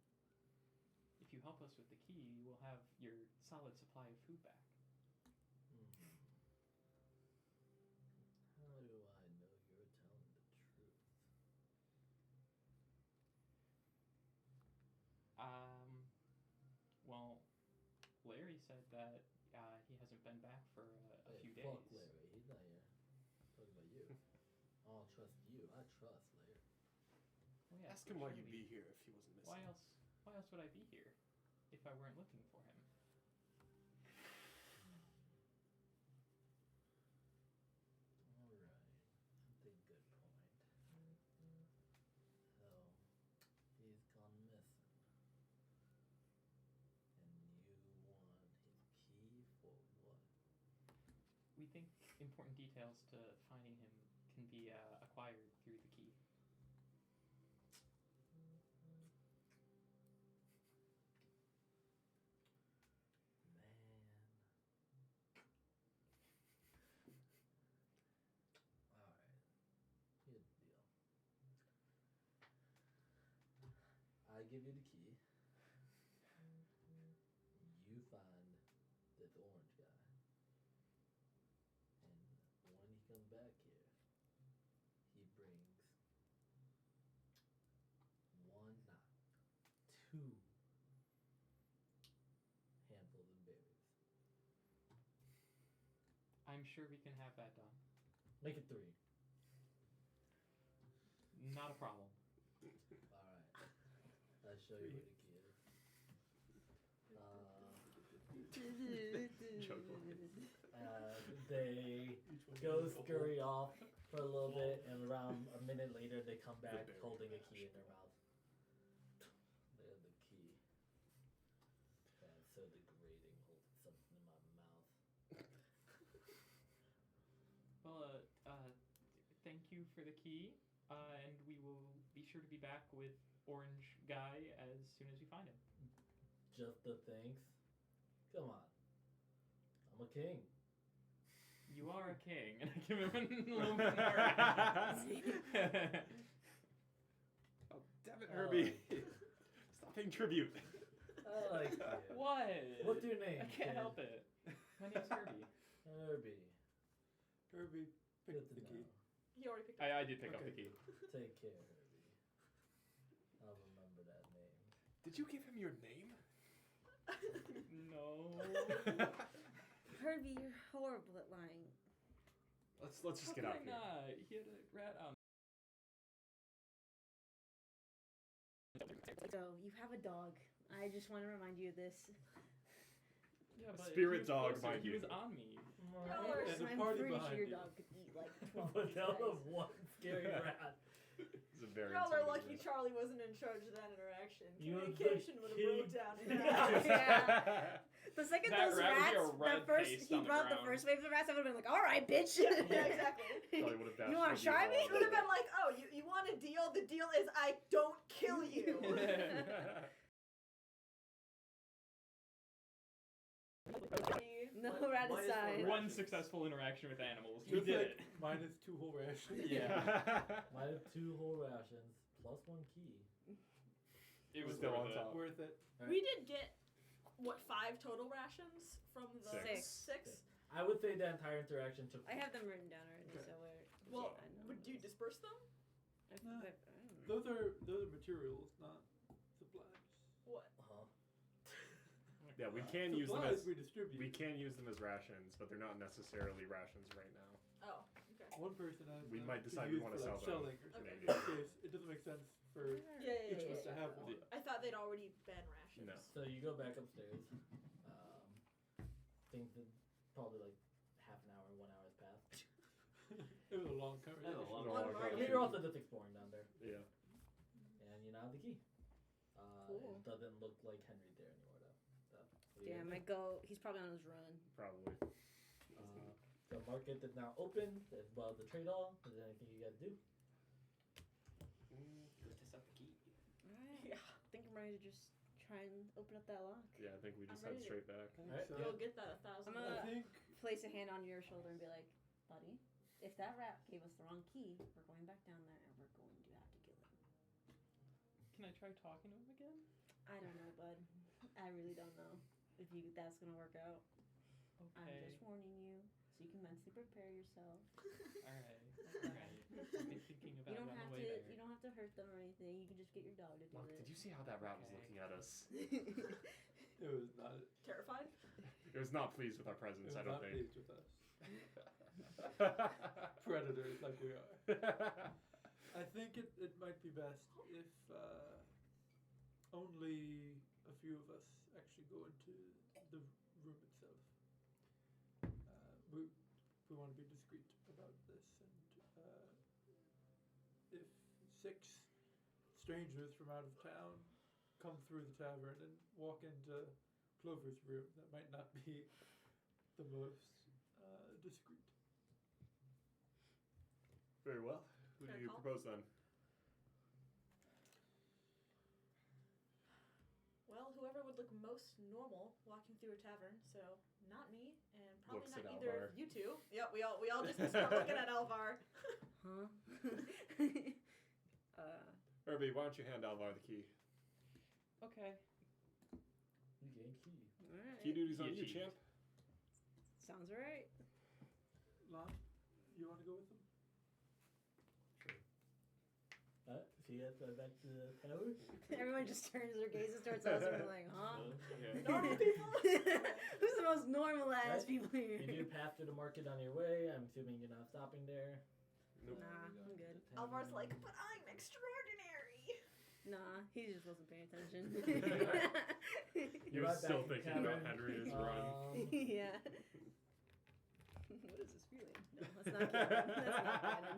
If you help us with the key, you will have your solid supply of food back. How do I know you're telling the truth? Well, Larry said that he hasn't been back for a few days. Fuck Larry, he's not here. Talking about you. I don't trust you. I trust Larry. Oh, yeah, Ask him why surely- he'd be here if he wasn't missing. Why else would I be here if I weren't looking for him? Alright. That's a good point. So, he's gone missing. And you want his key for what? We think important details to finding him can be acquired through the key. Man. Alright. Here's the deal. I give you the key. You find this orange guy. And when he comes back here, he brings one, not two handfuls of berries. I'm sure we can have that done. Make it 3. Not a problem. Alright. I'll show you where the key is. They go scurry off for a little bit, and around a minute later, they come back berry holding a mash. key in their mouth. There's the key. That's so degrading, holding something in my mouth. Well, thank you for the key, and we will be sure to be back with Orange Guy as soon as we find him. Just the thanks. Come on. I'm a king. You are a king, and I give him a little bit more. Oh, damn it, I Herbie. like it. Stop paying tribute. I like it. What? What's your name? I can't kid? help it. My name's Herbie. Herbie. Herbie, pick Good up to the key. know. He already picked up. I did pick up Okay. the key. Take care, Herbie. I'll remember that name. Did you give him your name? No. Herbie, you're horrible at lying. Let's just get How out could of I here. not? He had a rat on. So, you have a dog. I just want to remind you of this. Yeah, A but spirit he was dog, closer. mind He you. was on me. And the I'm party pretty behind sure your you. dog could eat like 12 But of that these was guys. one scary rat. It's a very Y'all are intimidating lucky rat. Charlie wasn't in charge of that interaction. You was the Communication would have king. broke down Yeah. The second That those rat would be a rats, the red first paste he on the brought the ground. first wave of the rats, I would have been like, "All right, bitch." Yeah, exactly. Probably would have dashed You wanna Herbie try me? all It would have over. been like, oh, you want a deal? The deal is I don't kill you. No Minus raticide. One successful interaction with animals. We Just did like it. minus 2 whole rations. Yeah. Might have 2 whole rations plus 1 key. It was Still on worth it. top. Worth it. We did get, what, 5 total rations from the 6. 6? I would say that entire interaction took. I have them written down already, Okay. so we're. Well, I know would you this. disperse them? I Nah. don't know. Those are materials, not supplies. What? Uh-huh. Yeah, we can use them Supplies as we distribute. we can use them as rations, but they're not necessarily rations right now. Oh, okay. One person has. We them might to decide we use wanna for, sell like, them. selling or something. Okay. In this case, it doesn't make sense for Yeah, each of us to have one. I thought they'd already been rations. No. So you go back upstairs. Think that probably like half an hour, 1 hour has passed. It was a long conversation. Yeah, a long Long One conversation. Right. You're also just exploring down there. Yeah. And have the key. Cool. It doesn't look like Henry's there anymore, though. So, what do you Damn, guys my goat. He's probably on his run. Probably. do? The market is now open as well as the trade hall. Is there anything you guys do? Go test out the key. Alright. Yeah. I think I'm ready to just try and open up that lock. Yeah, I think we just I'm head ready. straight back. Alright. So, Go get that 1,000. I'm I gonna- think Place a hand on your shoulder and be like, buddy, if that rat gave us the wrong key, we're going back down there and we're going to have to kill him. Can I try talking to him again? I don't know, bud. I really don't know if that's gonna work out. I'm Okay. just warning you, so you can mentally prepare yourself. Alright. Alright. I've been thinking about You don't it on have the to. way there. You don't have to hurt them or anything. You can just get your dog to do Mark, it. did you see how that rat was Okay. looking at us? it was not. Terrified? It was not pleased with our It presence, was I don't not think. pleased with us. Predators like we are. I think it might be best if only a few of us actually go into the room itself. We want to be discreet about this, and if 6 strangers from out of town come through the tavern and walk into Clover's room, that might not be the most discreet. Very well. Who do Fair you call. propose then? Well, whoever would look most normal walking through a tavern, so not me, and probably Looks not at either Alvar. of you two. Yep, we all just start looking at Alvar. Huh? Herbie, why don't you hand Alvar the key? Okay. You gain key. Alright. Key duty's on Key you, achieved. champ. Sounds right. Lon, you want to go with them? So you guys go back to the tower? Everyone just turns their gazes towards us and we're like, huh? Normal people? Who's the most normal ass Right. people here? You do pass through the market on your way. I'm assuming you're not stopping there. Nope. Nah, I'm good. Alvar's like, but I'm extraordinary. Nah, he just wasn't paying attention. You're right still back in thinking about tavern. Henry's run. Yeah. What is this feeling? No, that's not canon. That's not canon.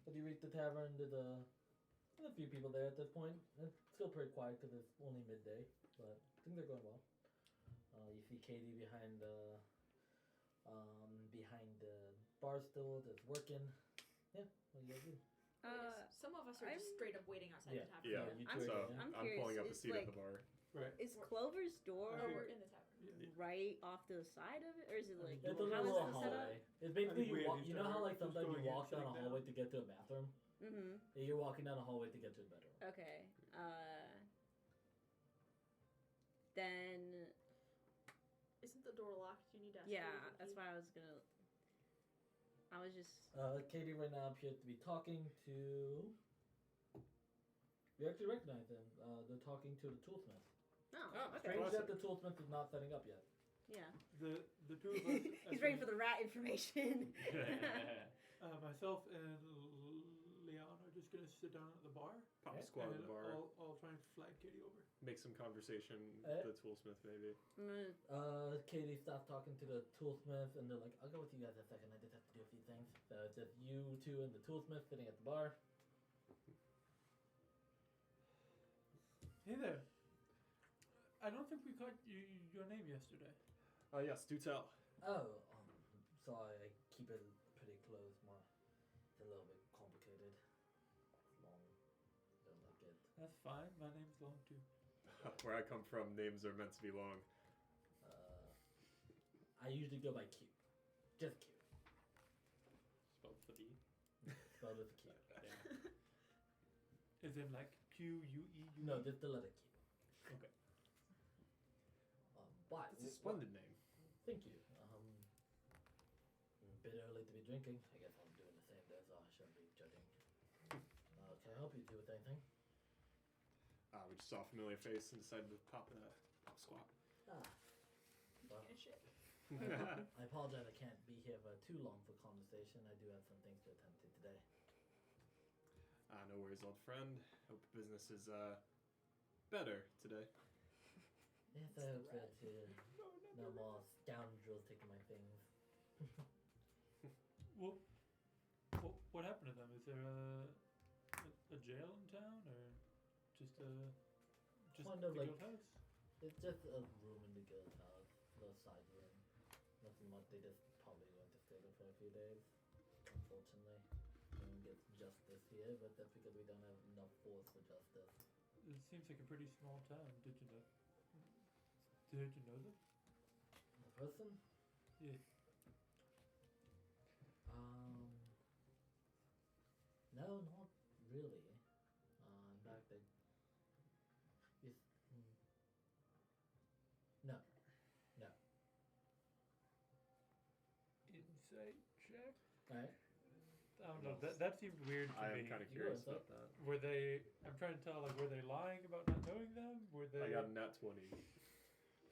But you reach the tavern, there's a few people there at this point. It's still pretty quiet because it's only midday, but things are going well. You see Katie behind the bar stool that's working. Yeah, what do you guys do? Some of us are just I'm- straight up waiting outside Yeah. the tavern. Yeah, you I'm- two so are I'm I'm pulling up a curious, seat it's at the bar. Right. Is Clover's door Or we're in the tavern. right off to the side of it, or is it like It's a how is little it set up? hallway. It's basically we you at walk. least You know how are like just sometimes you going in, walk down a sitting hallway down. to get to a bathroom. Mm-hmm. Yeah, you're walking down a hallway to get to a bedroom. Okay. Then Isn't the door locked? You need to ask yeah, Katie the that's key. why I was gonna. I was just. Katie right now appears to be talking to. You actually recognize them. They're talking to the toolsmith. Oh, Oh, okay. Strange that Awesome. the toolsmith is not setting up yet. Yeah. The two of us. He's ready for the rat information. Myself and Leon are just gonna sit down at the bar. Pop a Okay. squad at and the bar. I'll try and flag Katie over. Make some conversation Eh? with the toolsmith, maybe. I'm gonna- Katie stops talking to the toolsmith, and they're like, "I'll go with you guys a second. I just have to do a few things." So it's just you two and the toolsmith sitting at the bar. Hey there. I don't think we caught your name yesterday. Yes, do tell. Oh, sorry. I keep it pretty close. It's a little bit complicated. Long. Don't like it. That's fine. My name's long too. Where I come from, names are meant to be long. I usually go by Q. Just Q. Spelled with a B. Spelled with a Q. Is in like Q-U-E? No, just the letter Q. Okay. But It's a splendid name. Thank you. A bit early to be drinking. I guess I'm doing the same day, so I shouldn't be judging. Can I help you do with anything? We just saw a familiar face and decided to pop a squat. Well, And shit. I apologize. I can't be here for too long for conversation. I do have some things to attend to today. No worries, old friend. Hope business is better today. Yes, I hope so too. No more scoundrels taking my things. Well, what happened to them? Is there a a jail in town, or just a Kind of the like- guild house? It's just a room in the guild house, the side room. Nothing much. They just probably going to stay there for a few days. Unfortunately, no one gets justice here, but that's because we don't have enough force for justice. It seems like a pretty small town. Did you know? Did you know them? The person? Yeah. No, not really. In fact, no, no. Insight check. Alright. I don't know. That seemed weird to I me. am kind of You curious were, about that. Were they? I'm trying to tell. Like, were they lying about not knowing them? Were they? I got a nat 20.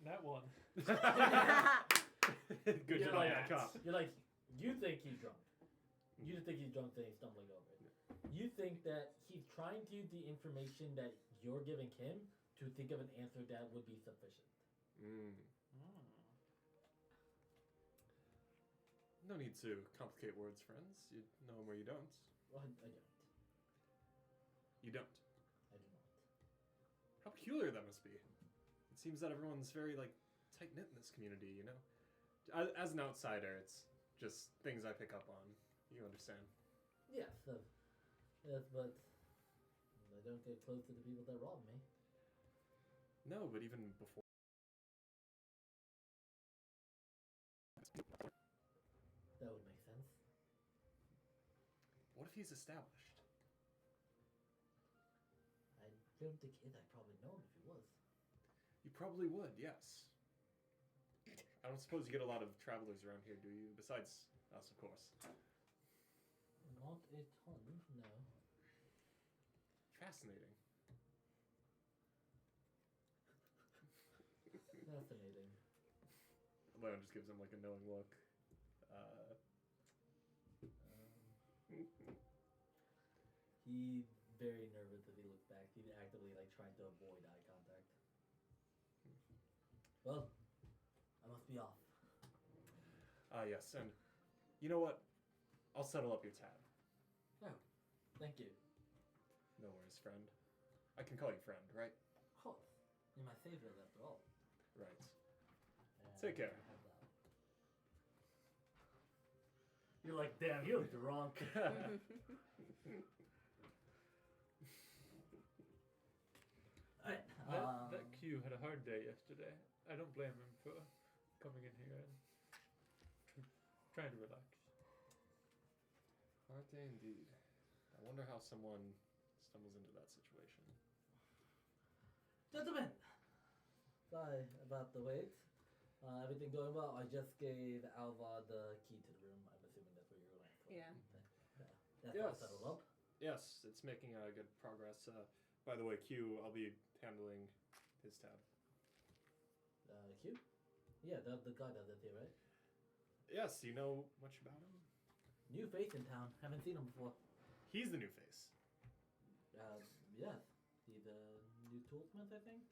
That one. Good You're job, like, cop. You're like, you think he's drunk. You think he's drunk, then he's stumbling over it. You think that he's trying to use the information that you're giving him to think of an answer that would be sufficient. Mm. No need to complicate words, friends. You know 'em where you don't. Well, I don't. You don't. I do not. How peculiar that must be. It seems that everyone's very, like, tight-knit in this community, you know? As an outsider, it's just things I pick up on. You understand? Yes, yes, but I don't get close to the people that robbed me. No, but even before... That would make sense. What if he's established? I don't think I'd probably know him if he was. You probably would, yes. I don't suppose you get a lot of travelers around here, do you? Besides us, of course. Not a ton, no. Fascinating. Fascinating. Leon just gives him, like, a knowing look. He's very nervous as he looks back. He's actively, like, trying to avoid eye contact. Well, I must be off. Yes, and you know what? I'll settle up your tab. Oh, thank you. No worries, friend. I can call you friend, right? Of course. You're my favorite after all. Right. And Take care. I have that. You're like, damn, you're drunk. Alright, That Q had a hard day yesterday. I don't blame him for coming in here and trying to relax. Hard day indeed. I wonder how someone stumbles into that situation. Gentlemen, sorry about the wait. Everything going well? I just gave Alva the key to the room. I'm assuming that's where you're going. Yeah. That's all Yes. settled up. Yes, it's making good progress. By the way, Q, I'll be handling his tab. Q? Yeah, the guy that lives here, right? Yes, you know much about him? New face in town. Haven't seen him before. He's the new face. Yes. He's a new toolsmith, I think.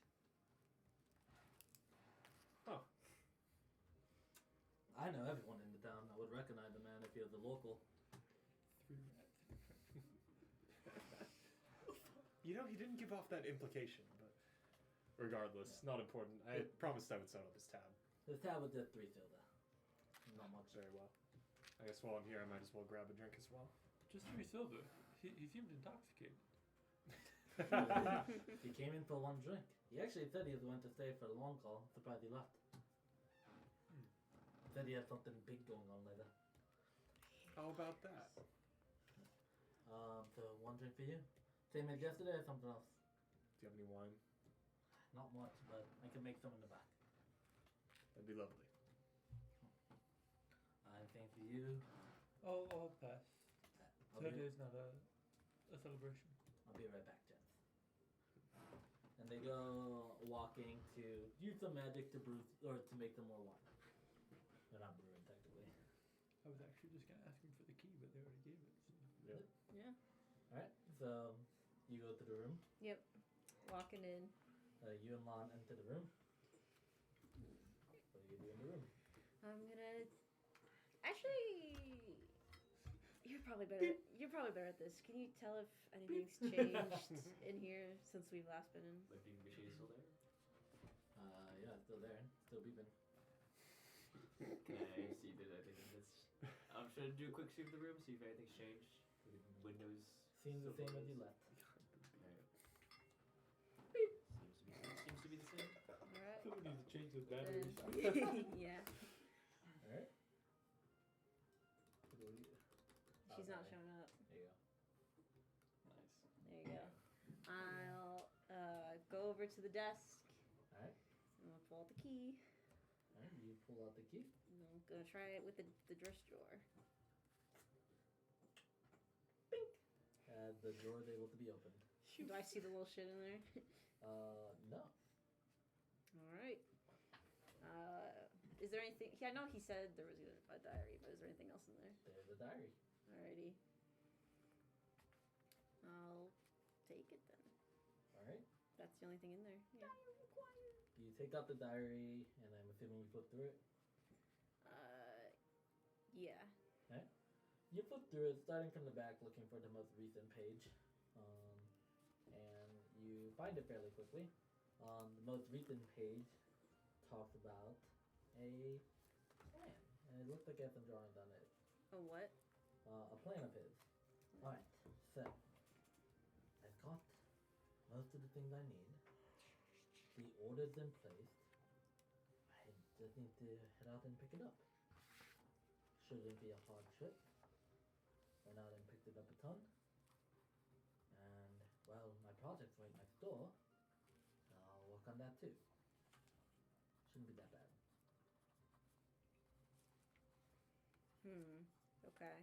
Huh. I know everyone in the town. I would recognize the man if he was a local. 3 rats. You know, he didn't give off that implication, but regardless, not important. I promised I would set up his tab. His tab was just 3 silver. Not much. Very well. I guess while I'm here, I might as well grab a drink as well. Just 3 silver. He seemed intoxicated. He came in for 1 drink. He actually said he was going to stay for a long call. Surprised he left. Said he had something big going on later. How about that? So 1 drink for you. Same as yesterday or something else? Do you have any wine? Not much, but I can make some in the back. That'd be lovely. Same for you. I'll pass. I'll be, Today's not a celebration. I'll be right back, gents. And they go walking to use some magic to brew or to make some more wine. They're not brewing technically. I was actually just gonna ask him for the key, but they already gave it. So. Yeah. Yeah. Alright, so you go to the room. Yep. Walking in. You and Lon enter the room. What do you do in the room? I'm gonna. Actually, You're probably better. You're probably better at this. Can you tell if anything's changed in here since we've last been in? Lifting machine is still there. Yeah, it's still there. Still beeping. Can I see if there's anything that's... I'm just gonna do a quick sweep of the room, see if anything's changed. The windows... Seems the still same as closed. you left. Alright. Seems to be the same. Alright. Someone needs to change those batteries. Yeah. Alright. She's not showing up. There you go. Nice. There you go. I'll go over to the desk. Alright. I'm gonna pull out the key. Alright, you pull out the key. And I'm gonna try it with the dress drawer. The drawer is able to be opened. Do I see the little shit in there? No. Alright. Is there anything... Yeah, I know he said there was a diary, but is there anything else in there? There's a diary. Alrighty. I'll take it then. Alright. That's the only thing in there. Yeah. You take out the diary, and I'm assuming you flip through it. Yeah. You flip through it, starting from the back, looking for the most recent page. And you find it fairly quickly. The most recent page talks about a plan. And it looks like it has some drawings on it. A what? A plan of his. Alright, so I've got most of the things I need. The order's in place. I just need to head out and pick it up. Shouldn't be a hard trip. Went out and picked it up a ton. And, well, my project's right next door. I'll work on that too. Shouldn't be that bad. Okay.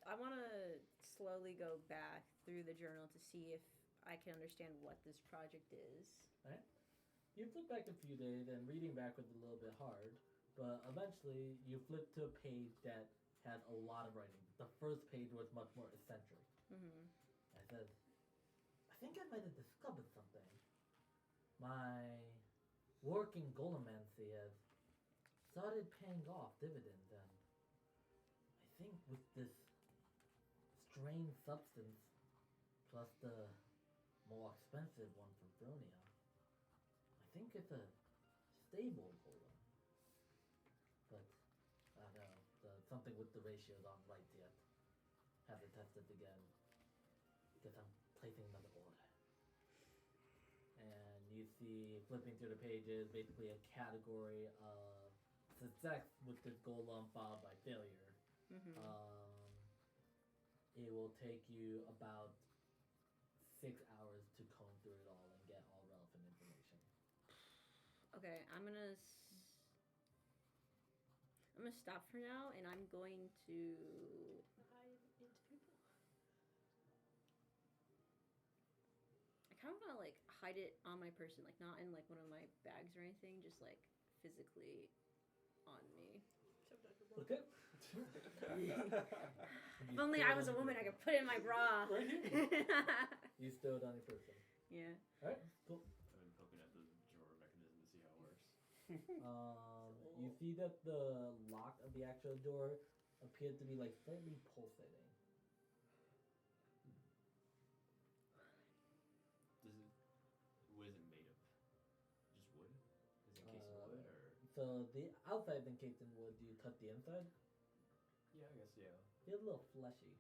I want to slowly go back through the journal to see if I can understand what this project is. Alright. You flip back a few days, and reading back was a little bit hard, but eventually you flip to a page that had a lot of writing. The first page was much more eccentric. Mm-hmm. I said, I think I might have discovered something. My work in Golomancy has started paying off dividends, and I think with this strange substance, plus the more expensive one from Fronia, I think it's a stable golem. But, I don't know, something with the ratios aren't right yet. Haven't tested again. Guess I'm placing another order. And you see, flipping through the pages, basically a category of success with this golem followed by failure. Mm-hmm. It will take you about 6 hours to comb through it all and get all relevant information. Okay, I'm gonna stop for now, and I'm going to... Hide into people. I kind of want to, like, hide it on my person, like, not in, like, one of my bags or anything, just, like, physically on me. Okay. If only I was a woman, I could put it in my bra. Right here. You stow it on your person. Yeah. Alright, cool. I've been poking at the drawer mechanism to see how it works. You see that the lock of the actual door appears to be like slightly pulsating. What is it made of? Just wood? Is it encased in wood or? So the outside is encased in wood. Do you cut the inside? Yeah, I guess yeah. It's a little fleshy.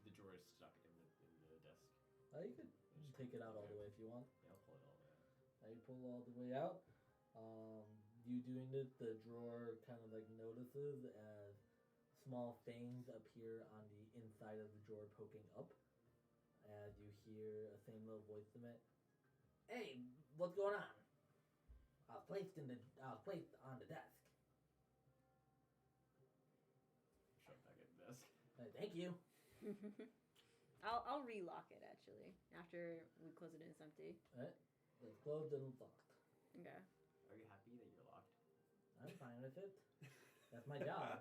The drawer is stuck in the desk. You could take it out all the way if you want. Yeah, I'll pull it all the way out. You pull all the way out. You doing it, the drawer kind of like notices as small fangs appear on the inside of the drawer poking up. As you hear a same little voice from it. Hey, what's going on? I was placed on the desk. Shove back at the desk. Thank you. I'll relock it, actually, after we close it and it's empty. Alright. It's closed and locked. Okay. Are you happy that you're locked? I'm fine with it. That's my job.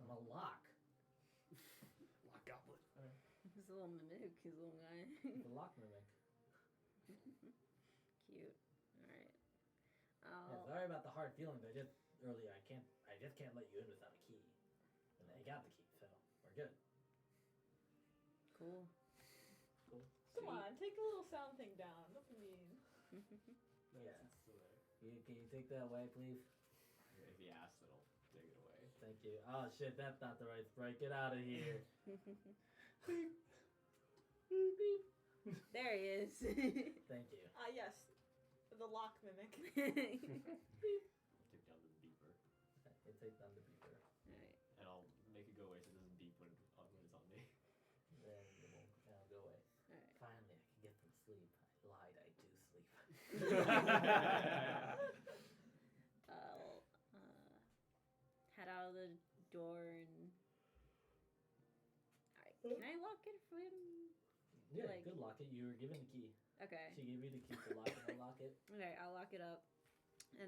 I'm a lock. Lock goblin. He's a little mimic, his little guy. It's a lock mimic. Cute. Alright. Yeah, sorry about the hard feelings. I I just can't let you in without a key. And they got the key, so we're good. Cool. Cool. Come on, take the little sound thing down. Don't be mean. Yeah. Can you take that away, please? If he asks, then I'll take it away. Thank you. Oh shit, that's not the right sprite. Get out of here. There he is. Thank you. Ah, yes. The lock mimic. Take down the beeper. It takes down the beeper. Alright. And I'll make it go away so it doesn't beep when it's on me. Then it won't. It'll go away. Alright. Finally, I can get some sleep. I lied. I do sleep. I'll head out of the door and. Can I lock it for him? Yeah, Like- good. Lock it. You were given the key. Okay. She gave you the key to lock it. I'll lock it. Okay, I'll lock it up, and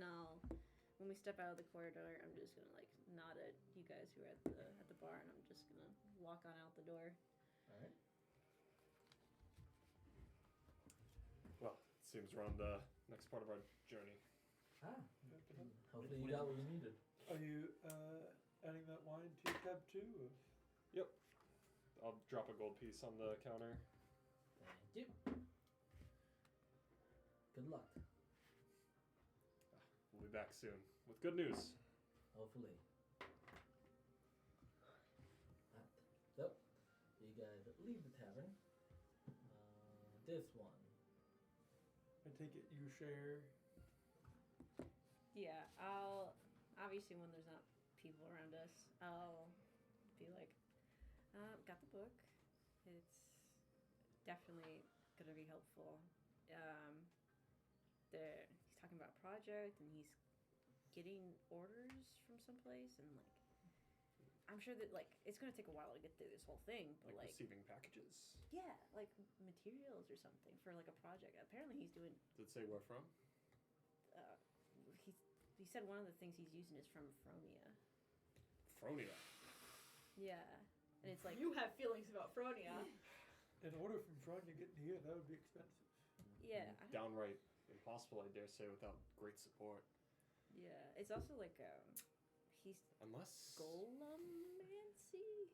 when we step out of the corridor, I'm just gonna like nod at you guys who are at the bar, and I'm just gonna walk on out the door. All right. Well, it seems we're on the next part of our journey. Ah. Hopefully you got what you needed. Are you adding that wine to your tab too? Or? Yep. I'll drop a gold piece on the counter. Thank you. Good luck. We'll be back soon with good news. Hopefully. So, you guys leave the tavern. This one. I take it you share. Yeah, I'll obviously when there's not people around us, I'll be like, got the book. It's definitely gonna be helpful. He's talking about a project and he's getting orders from someplace and like I'm sure that like it's gonna take a while to get through this whole thing, but like receiving packages. yeah, like materials or something for like a project. Apparently he's doing. Did it say where from? He said one of the things he's using is from Fronia. Fronia. Yeah, and it's like You have feelings about Fronia. An order from Fronia getting here, that would be expensive. yeah, I don't- Downright impossible, I dare say, without great support. yeah. It's also like he's Unless. Golomancy.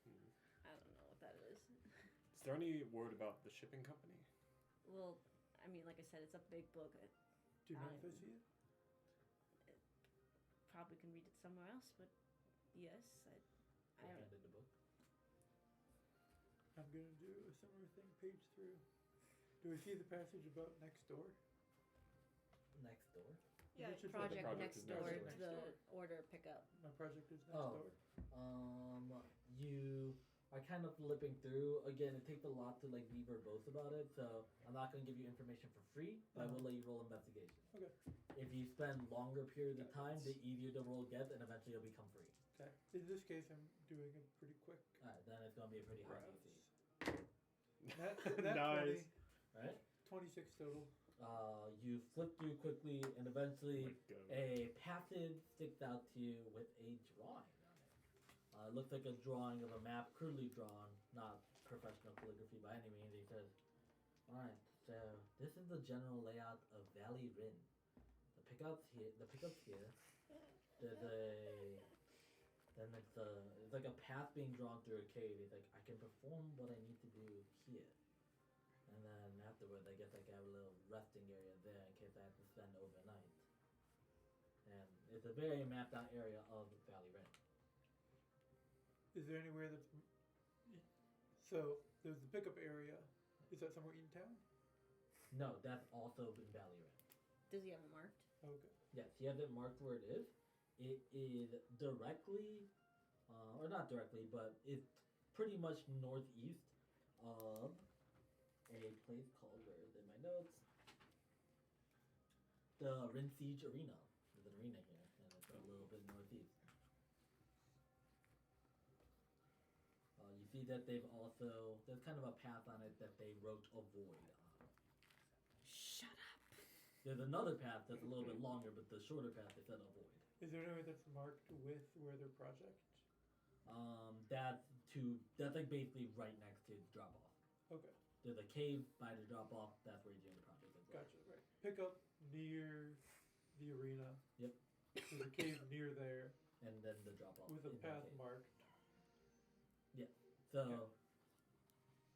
Hmm. I don't know what that is. Is there any word about the shipping company? Well, I mean, like I said, it's a big book. I Do you mind if I Um, see it? probably can read it somewhere else, but yes, I don't. Handed the book. I'm gonna do a similar thing, page through. Do we see the passage about next door? Next door. Yeah, Which is what Project, project next is door next to door. the order pickup. My project is next Oh. door. You are kind of flipping through. Again, it takes a lot to like be verbose about it, so I'm not gonna give you information for free, but I will let you roll investigation. Okay. If you spend longer periods of time, the easier the roll gets, and eventually it'll become free. Okay. In this case, I'm doing it pretty quick. Alright, then it's gonna be a pretty hard Browse. DC. That Nice. 20, Right? 26 total. You flip through quickly, and eventually Go. a passage sticks out to you with a drawing on it. It looks like a drawing of a map, crudely drawn, not professional calligraphy by any means. He says, "Alright, so this is the general layout of Valley Rin. The pickup's here. There's it's like a path being drawn through a cave. He's like, I can perform what I need to do here. And then afterwards, I guess I can have a little resting area there in case I have to spend overnight. And it's a very mapped out area of Valley Rin. Is there anywhere that's. So, there's the pickup area. Is that somewhere in town? No, that's also in Valley Rin. Does he have it marked? Okay. Yes, he has it marked where it is. It is directly, or not directly, but it's pretty much northeast of a place called, where is it in my notes? The Rin Siege Arena. There's an arena here, and it's a little bit northeast. You see that they've also, there's kind of a path on it that they wrote avoid on. Shut up. There's another path that's a little bit longer, but the shorter path they said avoid. Is there anywhere that's marked with where their project? That's like basically right next to the drop off. Okay. There's a cave by the drop off. That's where you're doing the project. As well. Gotcha. Right. Pick up near the arena. Yep. There's a cave near there. and then the drop off. With a path marked. So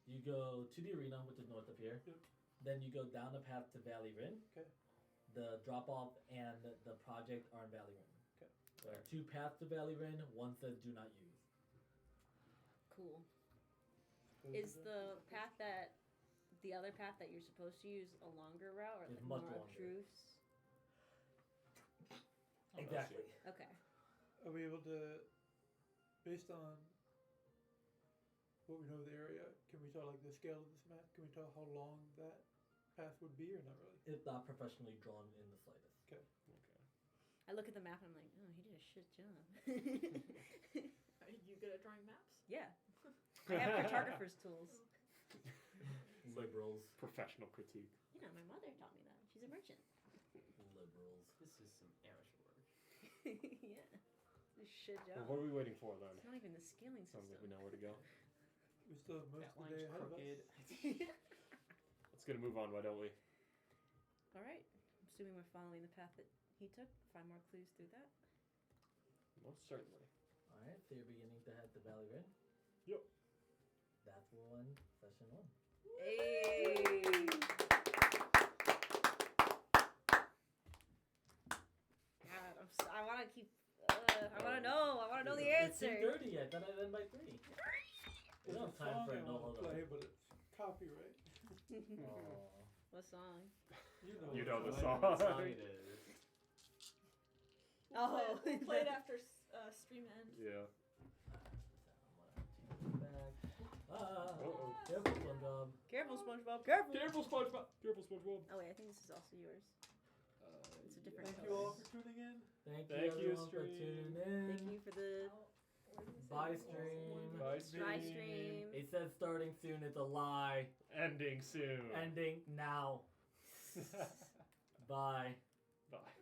you go to the arena, which is north of here. Yep. Then you go down the path to Valley Rim. Okay. The drop off and the project are in Valley Rim. Okay. There are 2 paths to Valley Rim. One says do not use. Cool. Is the path the other path that you're supposed to use a longer route or It's like much more longer. obtruse? Exactly. Okay. Are we able to, based on what we know of the area, can we tell like the scale of this map? Can we tell how long that path would be, or not really? It's not professionally drawn in the slightest. Okay. I look at the map and I'm like, oh, he did a shit job. Are you good at drawing maps? Yeah. I have cartographer's tools. Liberals. Professional critique. You know, my mother taught me that. She's a merchant. Liberals. This is some amateur work. Yeah. It's a shit Well, job. what are we waiting for then? It's not even the scaling Sounds like we system. know where to go. We still have most That of the day line's ahead of crooked. us. Let's get a move on, why don't we? All right. I'm assuming we're following the path that he took. Find more clues through that. Most certainly. Alright, so you're beginning to head to Valley Rim? Yep. That will end session 1. Hey. God, I want to keep. I want to know. I want to know the It's answer. 2:30. I thought I'd end by 3. We don't have time for I no want to other. play, but it's copyright. Aw. What song? You know the I song. what song it is. Oh. We'll play it after stream end. Yeah. Uh-oh. Careful, SpongeBob. Careful, SpongeBob. Careful. Careful, SpongeBob. Careful, SpongeBob. Oh wait, I think this is also yours. It's a different Thank color. you all for tuning in. Thank you, Thank you, everyone, for stream. tuning in. Thank you for the Bye, stream. Bye, live stream. stream. It says starting soon. It's a lie. Ending soon. Ending now. Bye. Bye.